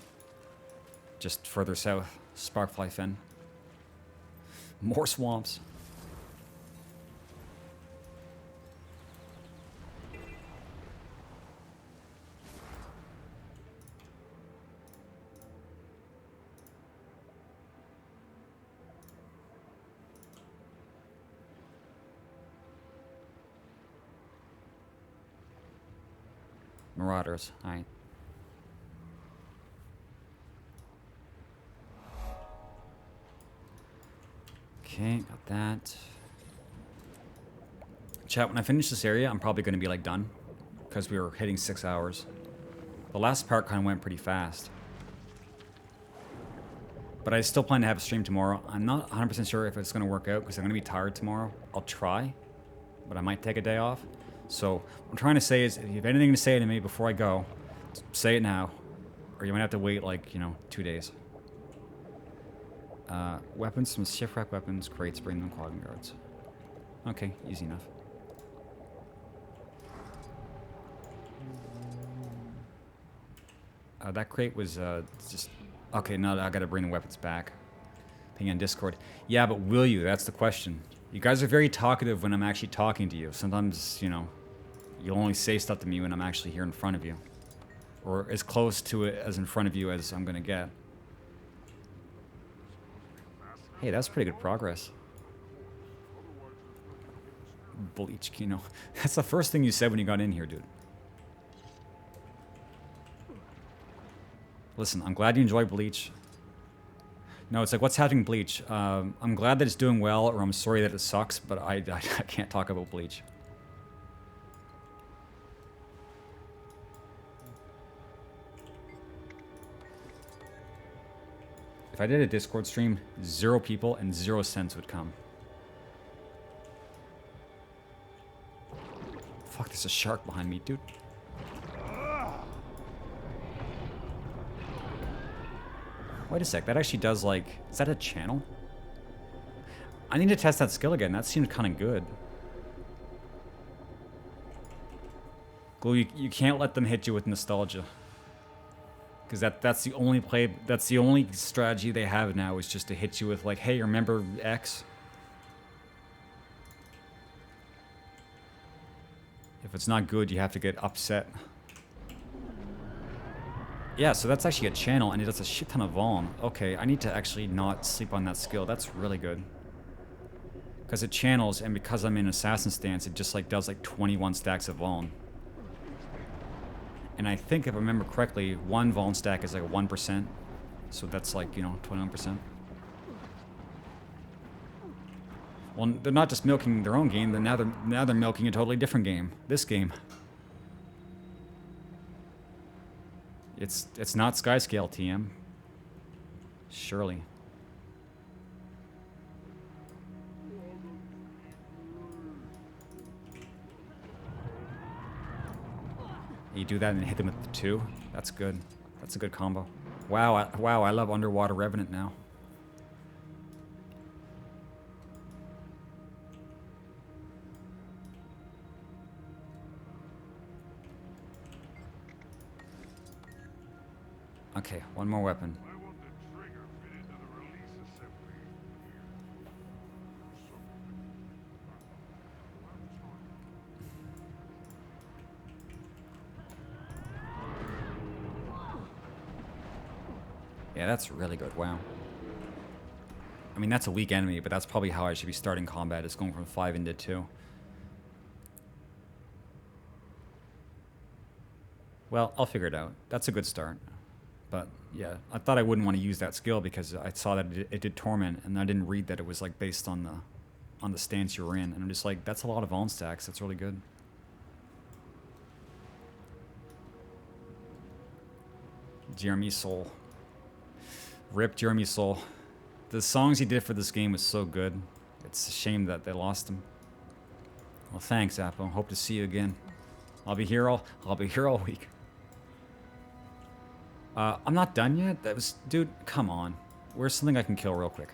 just further south, Sparkfly Fen. More swamps. Marauders, alright. Okay, got that. Chat, when I finish this area, I'm probably going to be like done. Because we were hitting 6 hours. The last part kind of went pretty fast. But I still plan to have a stream tomorrow. I'm not 100% sure if it's going to work out because I'm going to be tired tomorrow. I'll try. But I might take a day off. So what I'm trying to say is, if you have anything to say to me before I go, say it now. Or you might have to wait, like, 2 days. Weapons, some shipwreck weapons, crates, bring them clogging guards. Okay, easy enough. That crate was just... Okay, no, I gotta bring the weapons back. Ping on Discord. Yeah, but will you? That's the question. You guys are very talkative when I'm actually talking to you. Sometimes, you'll only say stuff to me when I'm actually here in front of you. Or as close to it as in front of you as I'm gonna get. Hey, that's pretty good progress. Bleach, Kino. That's the first thing you said when you got in here, dude. Listen, I'm glad you enjoy Bleach. No, it's like, what's happening Bleach? I'm glad that it's doing well, or I'm sorry that it sucks, but I can't talk about Bleach. If I did a Discord stream, 0 people and 0 cents would come. Fuck, there's a shark behind me, dude. Wait a sec, that actually does, like... Is that a channel? I need to test that skill again. That seemed kind of good. Glue, you can't let them hit you with nostalgia. Because that's the only play... That's the only strategy they have now, is just to hit you with, like, hey, remember X? If it's not good, you have to get upset. Yeah, so that's actually a channel, and it does a shit ton of Vaughn. Okay, I need to actually not sleep on that skill. That's really good. Because it channels, and because I'm in Assassin stance, it just like does like 21 stacks of Vaughn. And I think if I remember correctly, one Vaughn stack is like 1%. So that's like, you know, 21%. Well, they're not just milking their own game, now they're milking a totally different game. This game. It's not Skyscale, TM. Surely. You do that and hit them with the 2. That's good. That's a good combo. Wow, I love Underwater Revenant now. Okay, one more weapon. Yeah, that's really good. Wow. I mean, that's a weak enemy, but that's probably how I should be starting combat, is going from 5 into 2. Well, I'll figure it out. That's a good start. But, yeah, I thought I wouldn't want to use that skill because I saw that it did Torment, and I didn't read that it was, like, based on the stance you were in. And I'm just like, that's a lot of Vaughn stacks. That's really good. Jeremy Soul. Rip Jeremy Soul. The songs he did for this game was so good. It's a shame that they lost him. Well, thanks, Apple. Hope to see you again. I'll be here all week. I'm not done yet. That was, dude, come on. Where's something I can kill real quick?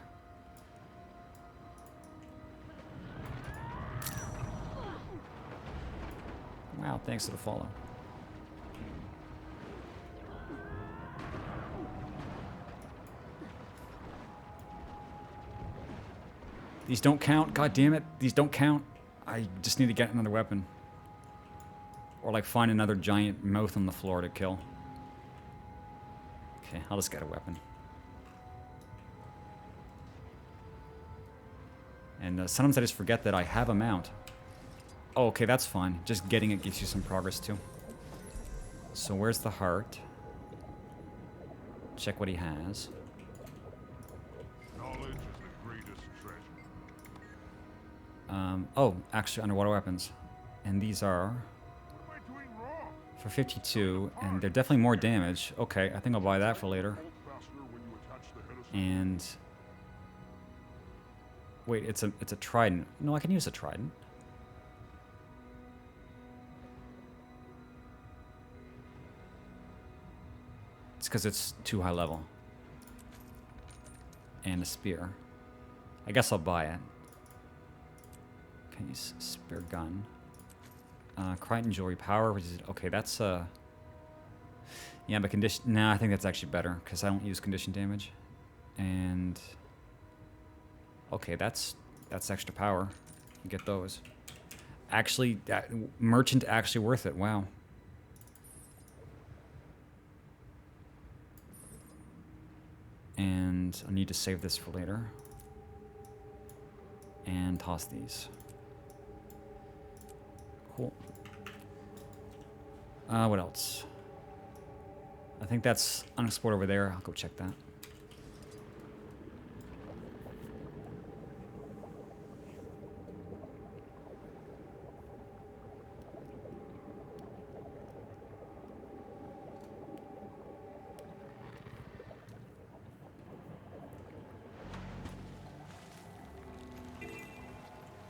Wow, thanks for the follow. These don't count. God damn it. These don't count. I just need to get another weapon. Or like find another giant mouth on the floor to kill. Okay, I'll just get a weapon. And sometimes I just forget that I have a mount. Oh, okay, that's fine. Just getting it gives you some progress too. So where's the heart? Check what he has. Oh, actually, underwater weapons. And these are for 52, and they're definitely more damage. Okay, I think I'll buy that for later. And wait, it's a trident. No, I can use a trident. It's because it's too high level. And a spear. I guess I'll buy it. Can use spear gun. Crichton jewelry power, which is okay. That's yeah, but condition. Nah, I think that's actually better because I don't use condition damage. And okay, that's extra power. You get those. Actually, merchant actually worth it. Wow. And I need to save this for later. And toss these. Cool. What else? I think that's unexplored over there. I'll go check that.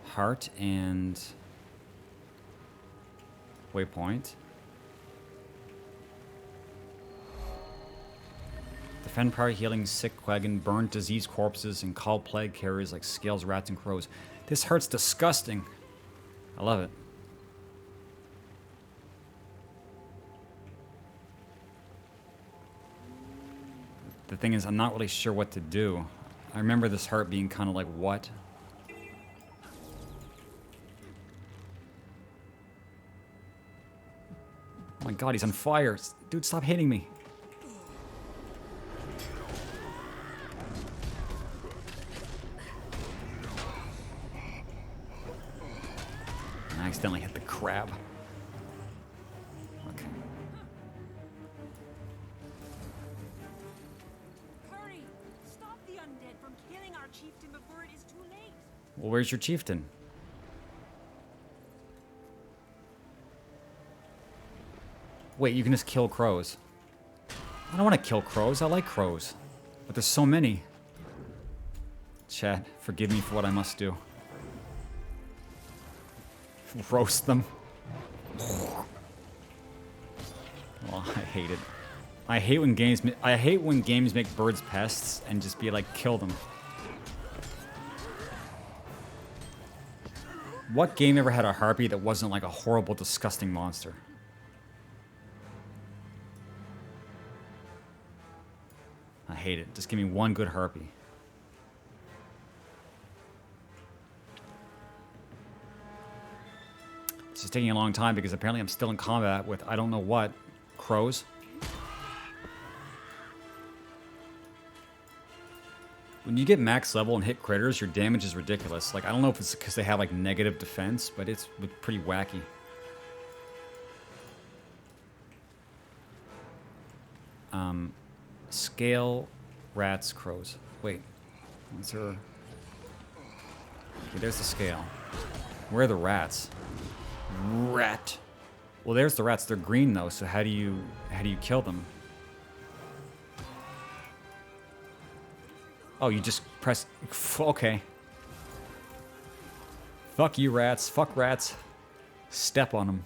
Heart and waypoint. Defend power healing sick quaggin, burnt diseased corpses, and call plague carriers like scales, rats, and crows. This hurt's disgusting. I love it. The thing is, I'm not really sure what to do. I remember this heart being kind of like, what? Oh my god, he's on fire. Dude, stop hitting me. chieftain before it is too late. Well, where's your chieftain? Wait, you can just kill crows. I don't want to kill crows. I like crows. But there's so many. Chat, forgive me for what I must do. Roast them. Oh, I hate it. I hate when games make birds pests and just be like, kill them. What game ever had a harpy that wasn't like a horrible, disgusting monster? I hate it. Just give me one good harpy. It's just taking a long time because apparently I'm still in combat with I don't know what. Crows. When you get max level and hit critters, your damage is ridiculous. Like, I don't know if it's because they have, like, negative defense, but it's pretty wacky. Scale, rats, crows. Wait. Is there... Okay, there's the scale. Where are the rats? Rat. Well, there's the rats. They're green, though, so how do you kill them? Oh, you just press... Okay. Fuck you, rats. Fuck rats. Step on them.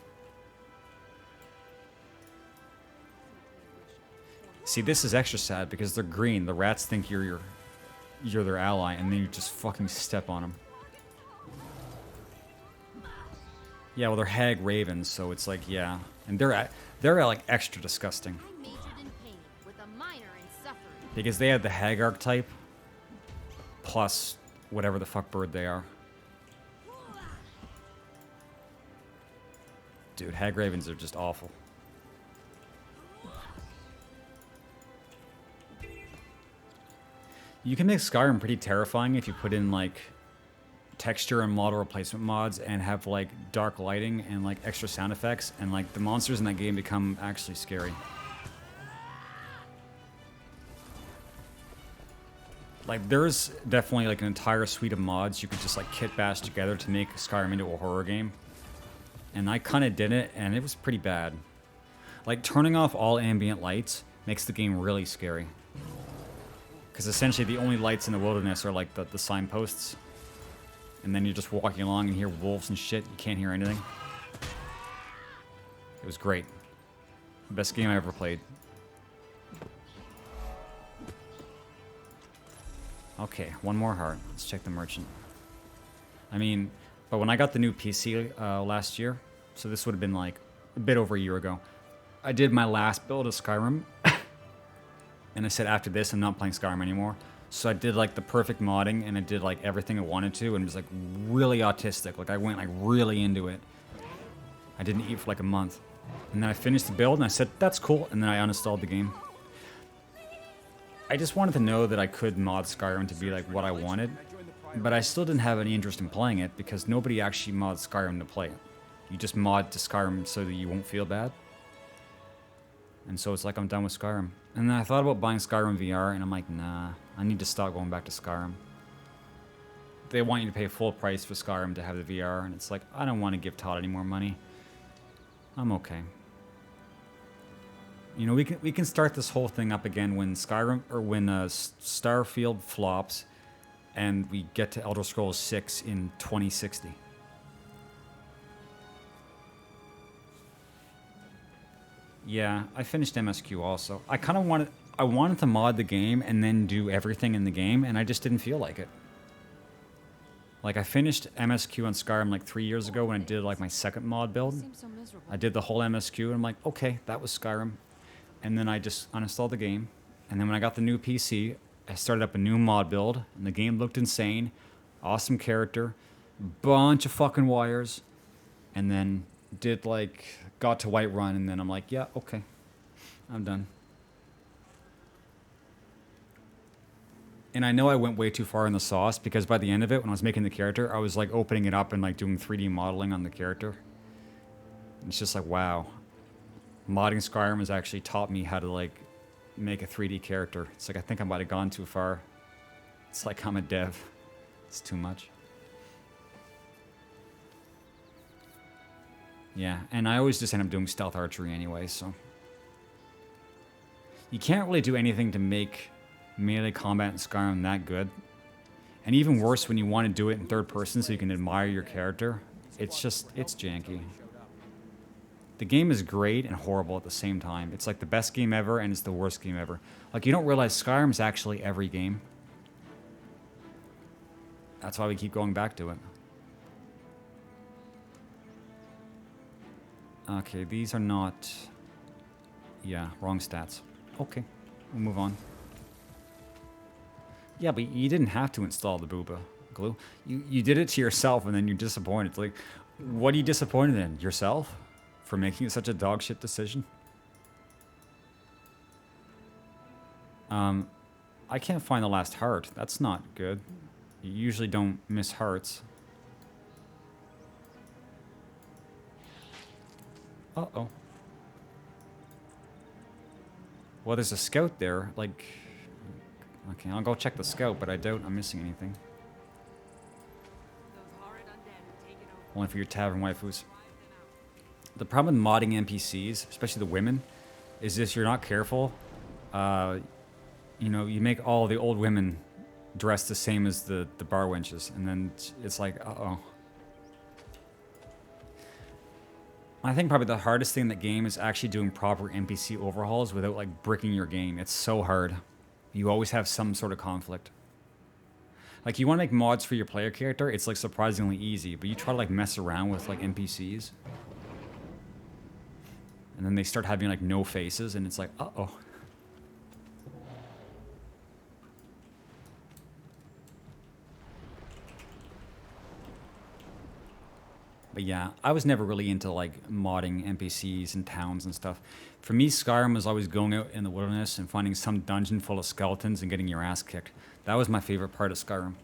See, this is extra sad because they're green. The rats think you're their ally, and then you just fucking step on them. Yeah, well, they're hag ravens, so it's like, yeah. And they're like extra disgusting. I majored in pain with a minor in suffering. Because they have the hag archetype. Plus, whatever the fuck bird they are. Dude, hag ravens are just awful. You can make Skyrim pretty terrifying if you put in, like, texture and model replacement mods and have, like, dark lighting and, like, extra sound effects. And, like, the monsters in that game become actually scary. Like, there's definitely, like, an entire suite of mods you could just, like, kit bash together to make Skyrim into a horror game. And I kind of did it, and it was pretty bad. Like, turning off all ambient lights makes the game really scary. Because essentially the only lights in the wilderness are, like, the signposts. And then you're just walking along and hear wolves and shit. You can't hear anything. It was great. Best game I ever played. Okay, one more heart. Let's check the merchant. I mean, but when I got the new PC last year, so this would have been like a bit over a year ago, I did my last build of Skyrim. And I said after this, I'm not playing Skyrim anymore. So I did like the perfect modding and I did like everything I wanted to and it was like really autistic. Like I went like really into it. I didn't eat for like a month. And then I finished the build and I said, that's cool. And then I uninstalled the game. I just wanted to know that I could mod Skyrim to be like what I wanted, but I still didn't have any interest in playing it because nobody actually mods Skyrim to play it. You just mod to Skyrim so that you won't feel bad. And so it's like I'm done with Skyrim. And then I thought about buying Skyrim VR and I'm like, nah, I need to stop going back to Skyrim. They want you to pay full price for Skyrim to have the VR and it's like, I don't want to give Todd any more money. I'm okay. You know, we can start this whole thing up again when Skyrim or when Starfield flops, and we get to Elder Scrolls 6 in 2060. Yeah, I finished MSQ also. I kind of wanted to mod the game and then do everything in the game, and I just didn't feel like it. Like I finished MSQ on Skyrim like 3 years ago when I did like my second mod build. I did the whole MSQ and I'm like, okay, that was Skyrim. And then I just uninstalled the game. And then when I got the new PC, I started up a new mod build. And the game looked insane. Awesome character. Bunch of fucking wires. And then did like, got to Whiterun. And then I'm like, yeah, okay. I'm done. And I know I went way too far in the sauce. Because by the end of it, when I was making the character, I was like opening it up and like doing 3D modeling on the character. And it's just like, wow. Modding Skyrim has actually taught me how to like make a 3D character. It's like I think I might have gone too far. It's like I'm a dev. It's too much. Yeah, and I always just end up doing stealth archery anyway, so. You can't really do anything to make melee combat in Skyrim that good. And even worse when you want to do it in third person so you can admire your character. It's janky. The game is great and horrible at the same time. It's like the best game ever and it's the worst game ever. Like, you don't realize Skyrim's actually every game. That's why we keep going back to it. Okay, these are not... Yeah, wrong stats. Okay, we'll move on. Yeah, but you didn't have to install the booba glue. You did it to yourself and then you're disappointed. It's like, what are you disappointed in? Yourself? For making such a dog shit decision? I can't find the last heart. That's not good. You usually don't miss hearts. Uh-oh. Well, there's a scout there. Like... Okay, I'll go check the scout, but I doubt I'm missing anything. Only for your tavern waifus. The problem with modding NPCs, especially the women, is if you're not careful, you know, you make all the old women dressed the same as the bar wenches, and then it's like, uh-oh. I think probably the hardest thing in the game is actually doing proper NPC overhauls without, like, bricking your game. It's so hard. You always have some sort of conflict. Like, you want to make mods for your player character, it's, like, surprisingly easy, but you try to, like, mess around with, like, NPCs. And then they start having, like, no faces, and it's like, uh-oh. But yeah, I was never really into, like, modding NPCs and towns and stuff. For me, Skyrim was always going out in the wilderness and finding some dungeon full of skeletons and getting your ass kicked. That was my favorite part of Skyrim.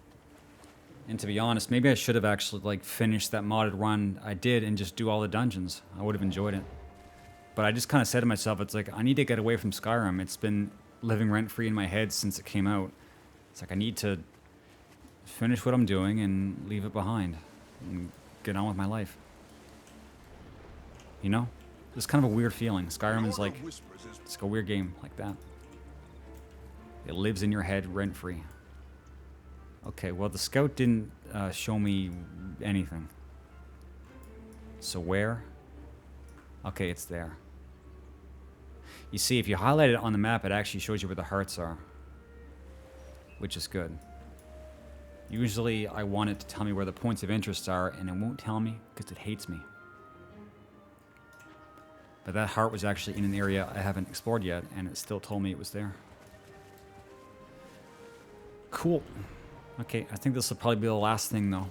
And to be honest, maybe I should have actually, like, finished that modded run I did and just do all the dungeons. I would have enjoyed it. But I just kind of said to myself, it's like, I need to get away from Skyrim. It's been living rent-free in my head since it came out. It's like, I need to finish what I'm doing and leave it behind. And get on with my life. You know? It's kind of a weird feeling. Skyrim is like, it's like a weird game like that. It lives in your head rent-free. Okay, well, the scout didn't show me anything. So where? Okay, it's there. You see, if you highlight it on the map, it actually shows you where the hearts are. Which is good. Usually, I want it to tell me where the points of interest are, and it won't tell me because it hates me. But that heart was actually in an area I haven't explored yet, and it still told me it was there. Cool. Okay, I think this will probably be the last thing, though.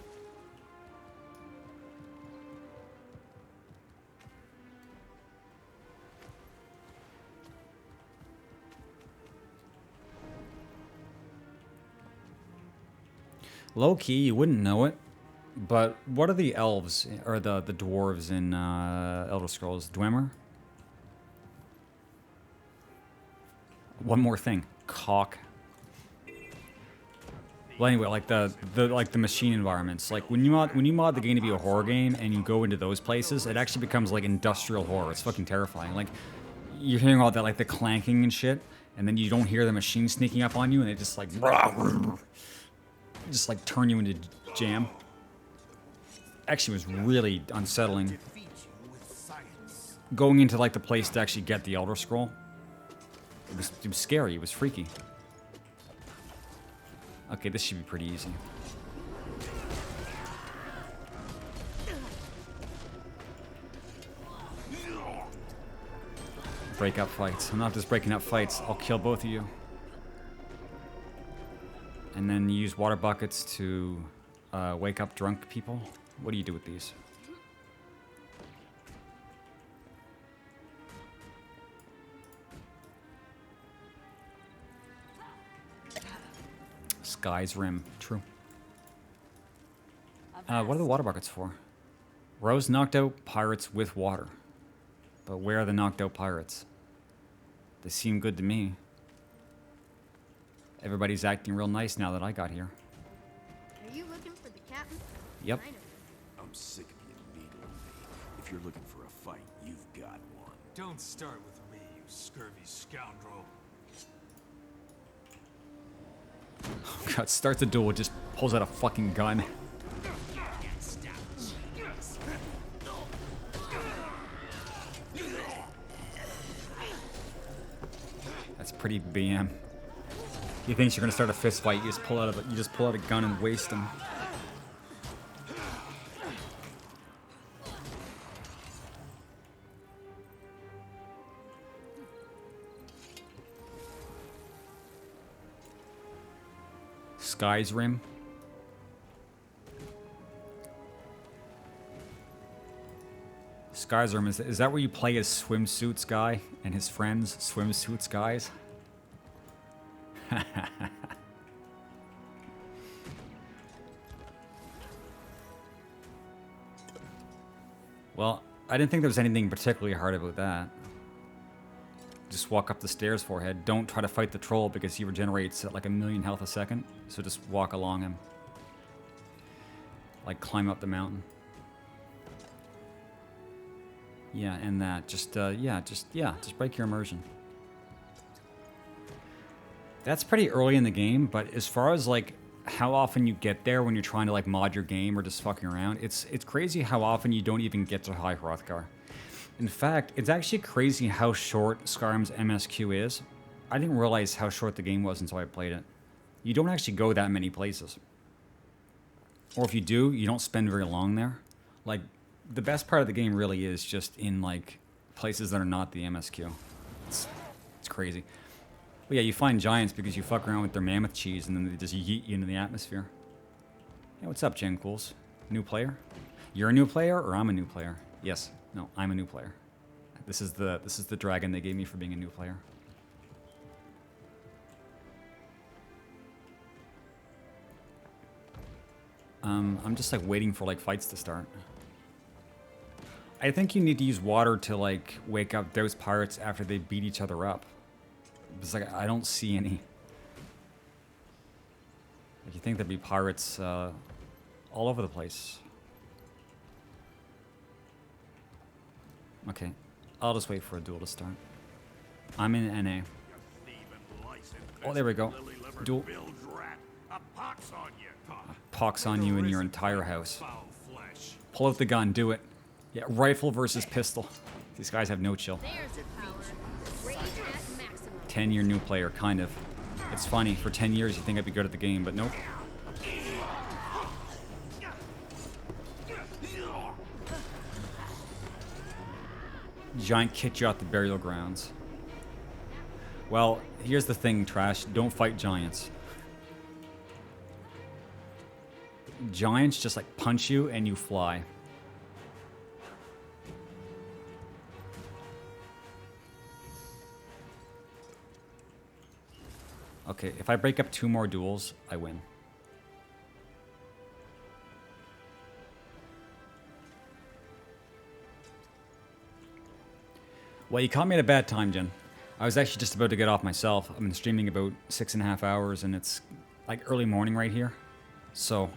Low-key, you wouldn't know it, but what are the elves, or the dwarves in Elder Scrolls? Dwemer? One more thing. Cock. Well, anyway, like the machine environments. Like when you mod the game to be a horror game and you go into those places, it actually becomes like industrial horror. It's fucking terrifying. Like you're hearing all that, like the clanking and shit, and then you don't hear the machine sneaking up on you, and they just like turn you into jam. Actually, was really unsettling. Going into like the place to actually get the Elder Scroll. It was scary. It was freaky. Okay, this should be pretty easy. Break up fights. I'm not just breaking up fights. I'll kill both of you. And then use water buckets to wake up drunk people. What do you do with these? Sky's Rim. True. What are the water buckets for? Rose knocked out pirates with water. But where are the knocked out pirates? They seem good to me. Everybody's acting real nice now that I got here. Are you looking for the captain? Yep. I'm sick of you needling me. If you're looking for a fight, you've got one. Don't start with me, you scurvy scoundrel. Oh God, starts the duel, just pulls out a fucking gun. That's pretty BM. He thinks you're gonna start a fist fight. You just pull out a gun and waste him. Sky's Rim. Sky's Rim, is that where you play as Swimsuits Guy and his friends, Swimsuits Guys? Well, I didn't think there was anything particularly hard about that. Just walk up the stairs, Forehead. Don't try to fight the troll because he regenerates at like 1,000,000 health a second. So just walk along him. Like climb up the mountain. Yeah, and that. Just break your immersion. That's pretty early in the game, but as far as like how often you get there when you're trying to like mod your game or just fucking around, it's crazy how often you don't even get to High Hrothgar. In fact, it's actually crazy how short Skyrim's MSQ is. I didn't realize how short the game was until I played it. You don't actually go that many places. Or if you do, you don't spend very long there. Like, the best part of the game really is just in like places that are not the MSQ. It's crazy. But yeah, you find giants because you fuck around with their mammoth cheese and then they just yeet you into the atmosphere. Hey, what's up, Jen Cools? New player? You're a new player or I'm a new player? Yes. No, I'm a new player. This is the dragon they gave me for being a new player. I'm just like waiting for like fights to start. I think you need to use water to like wake up those pirates after they beat each other up. It's like I don't see any. Like, you think there'd be pirates all over the place. Okay, I'll just wait for a duel to start. I'm in NA. Oh, there we go. Duel. Pox on you and your entire house. Pull out the gun, do it. Yeah, rifle versus pistol. These guys have no chill. 10-year new player, kind of. It's funny, for 10 years you think I'd be good at the game, but nope. Giant kicked you out the burial grounds. Well, here's the thing, Trash. Don't fight giants. Giants just like punch you and you fly. Okay, if I break up 2 more duels, I win. Well, you caught me at a bad time, Jen. I was actually just about to get off myself. I've been streaming about 6.5 hours, and it's like early morning right here. So,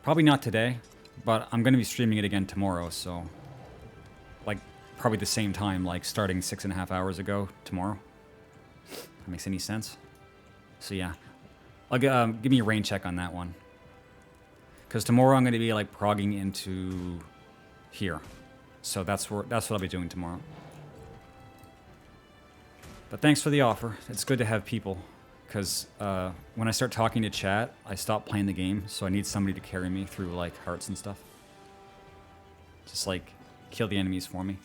probably not today, but I'm going to be streaming it again tomorrow, so... Like, probably the same time, like starting 6.5 hours ago tomorrow. That makes any sense? So yeah, I'll give me a rain check on that one. Because tomorrow I'm going to be like progging into here. So that's what I'll be doing tomorrow. But thanks for the offer. It's good to have people. Because when I start talking to chat, I stop playing the game. So I need somebody to carry me through like hearts and stuff. Just like kill the enemies for me.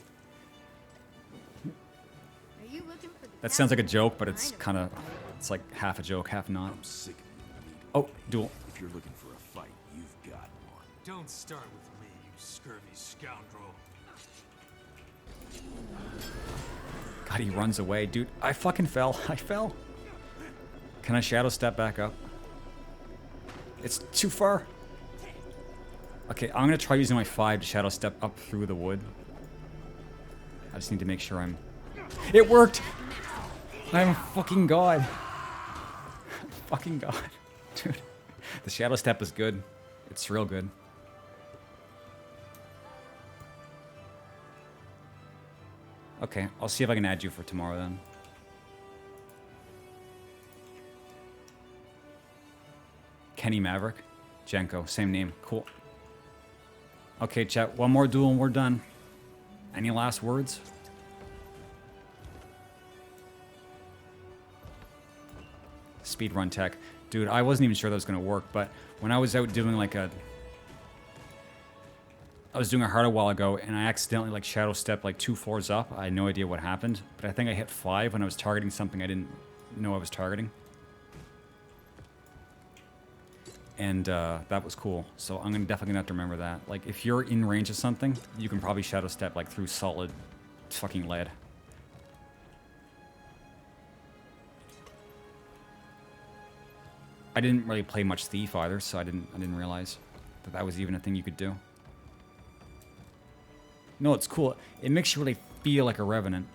Are you looking for the That sounds like a joke, but it's kind of... It's like half a joke, half not. I'm sick of you. Oh, duel. If you're looking for a fight, you've got one. Don't start with me, you scurvy scoundrel. God, he runs away. Dude, I fucking fell. I fell. Can I shadow step back up? It's too far. Okay, I'm going to try using my 5 to shadow step up through the wood. I just need to make sure I'm... It worked! I'm a fucking god. fucking god. Dude. The shadow step is good. It's real good. Okay, I'll see if I can add you for tomorrow then. Kenny Maverick. Jenko, same name. Cool. Okay, chat. One more duel and we're done. Any last words? Speedrun tech. Dude, I wasn't even sure that was going to work, but when I was out doing like a... I was doing a hard a while ago, and I accidentally like shadow stepped like 2 floors up. I had no idea what happened, but I think I hit 5 when I was targeting something I didn't know I was targeting. And that was cool. So I'm definitely gonna have to remember that. Like, if you're in range of something, you can probably shadow step like through solid fucking lead. I didn't really play much Thief either, so I didn't realize that that was even a thing you could do. No, it's cool. It makes you really feel like a Revenant.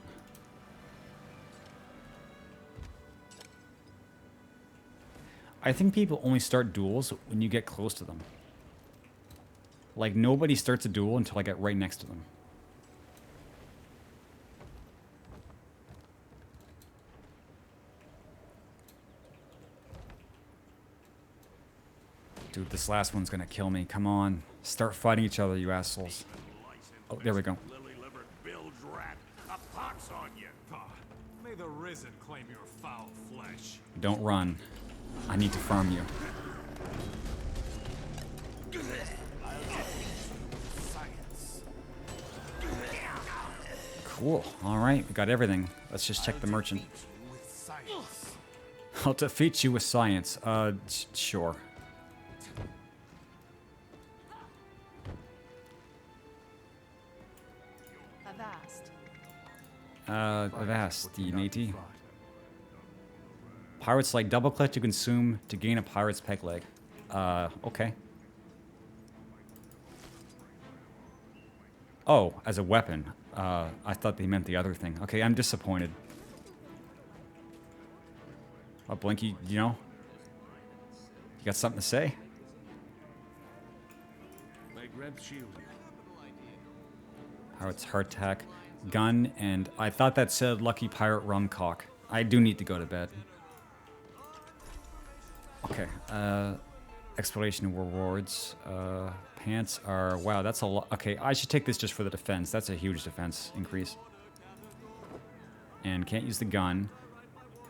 I think people only start duels when you get close to them. Like, nobody starts a duel until I get right next to them. Dude, this last one's gonna kill me. Come on. Start fighting each other, you assholes. Oh, there we go. Lily-livered bilge rat. A pox on you. May the Risen claim your foul flesh. Don't run. I need to farm you. Cool. Alright, we got everything. Let's just check the merchant. I'll defeat you with science. Sure. Avast, matey. Pirates like double click to consume to gain a pirate's peg leg. Okay. Oh, as a weapon. I thought they meant the other thing. Okay, I'm disappointed. Oh, Blinky, you know? You got something to say? Pirate's hardtack. Gun, and I thought that said Lucky Pirate Rumcock. I do need to go to bed. Okay, exploration rewards. Pants are, wow, that's a lot. Okay, I should take this just for the defense. That's a huge defense increase. And can't use the gun.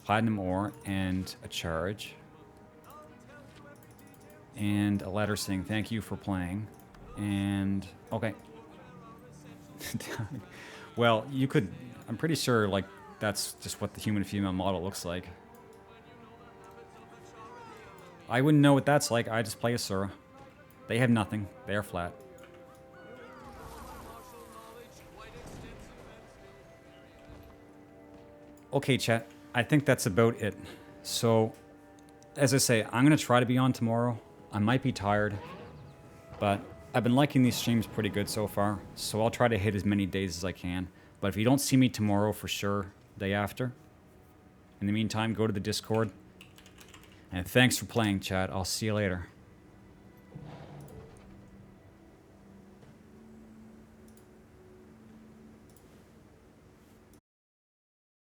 Platinum ore and a charge. And a letter saying thank you for playing. And, okay. Well, you could, I'm pretty sure, like, that's just what the human-female model looks like. I wouldn't know what that's like. I just play Azur. They have nothing. They are flat. Okay, chat. I think that's about it. So, as I say, I'm going to try to be on tomorrow. I might be tired, but I've been liking these streams pretty good so far, so I'll try to hit as many days as I can. But if you don't see me tomorrow, for sure, day after. In the meantime, go to the Discord. And thanks for playing, chat. I'll see you later.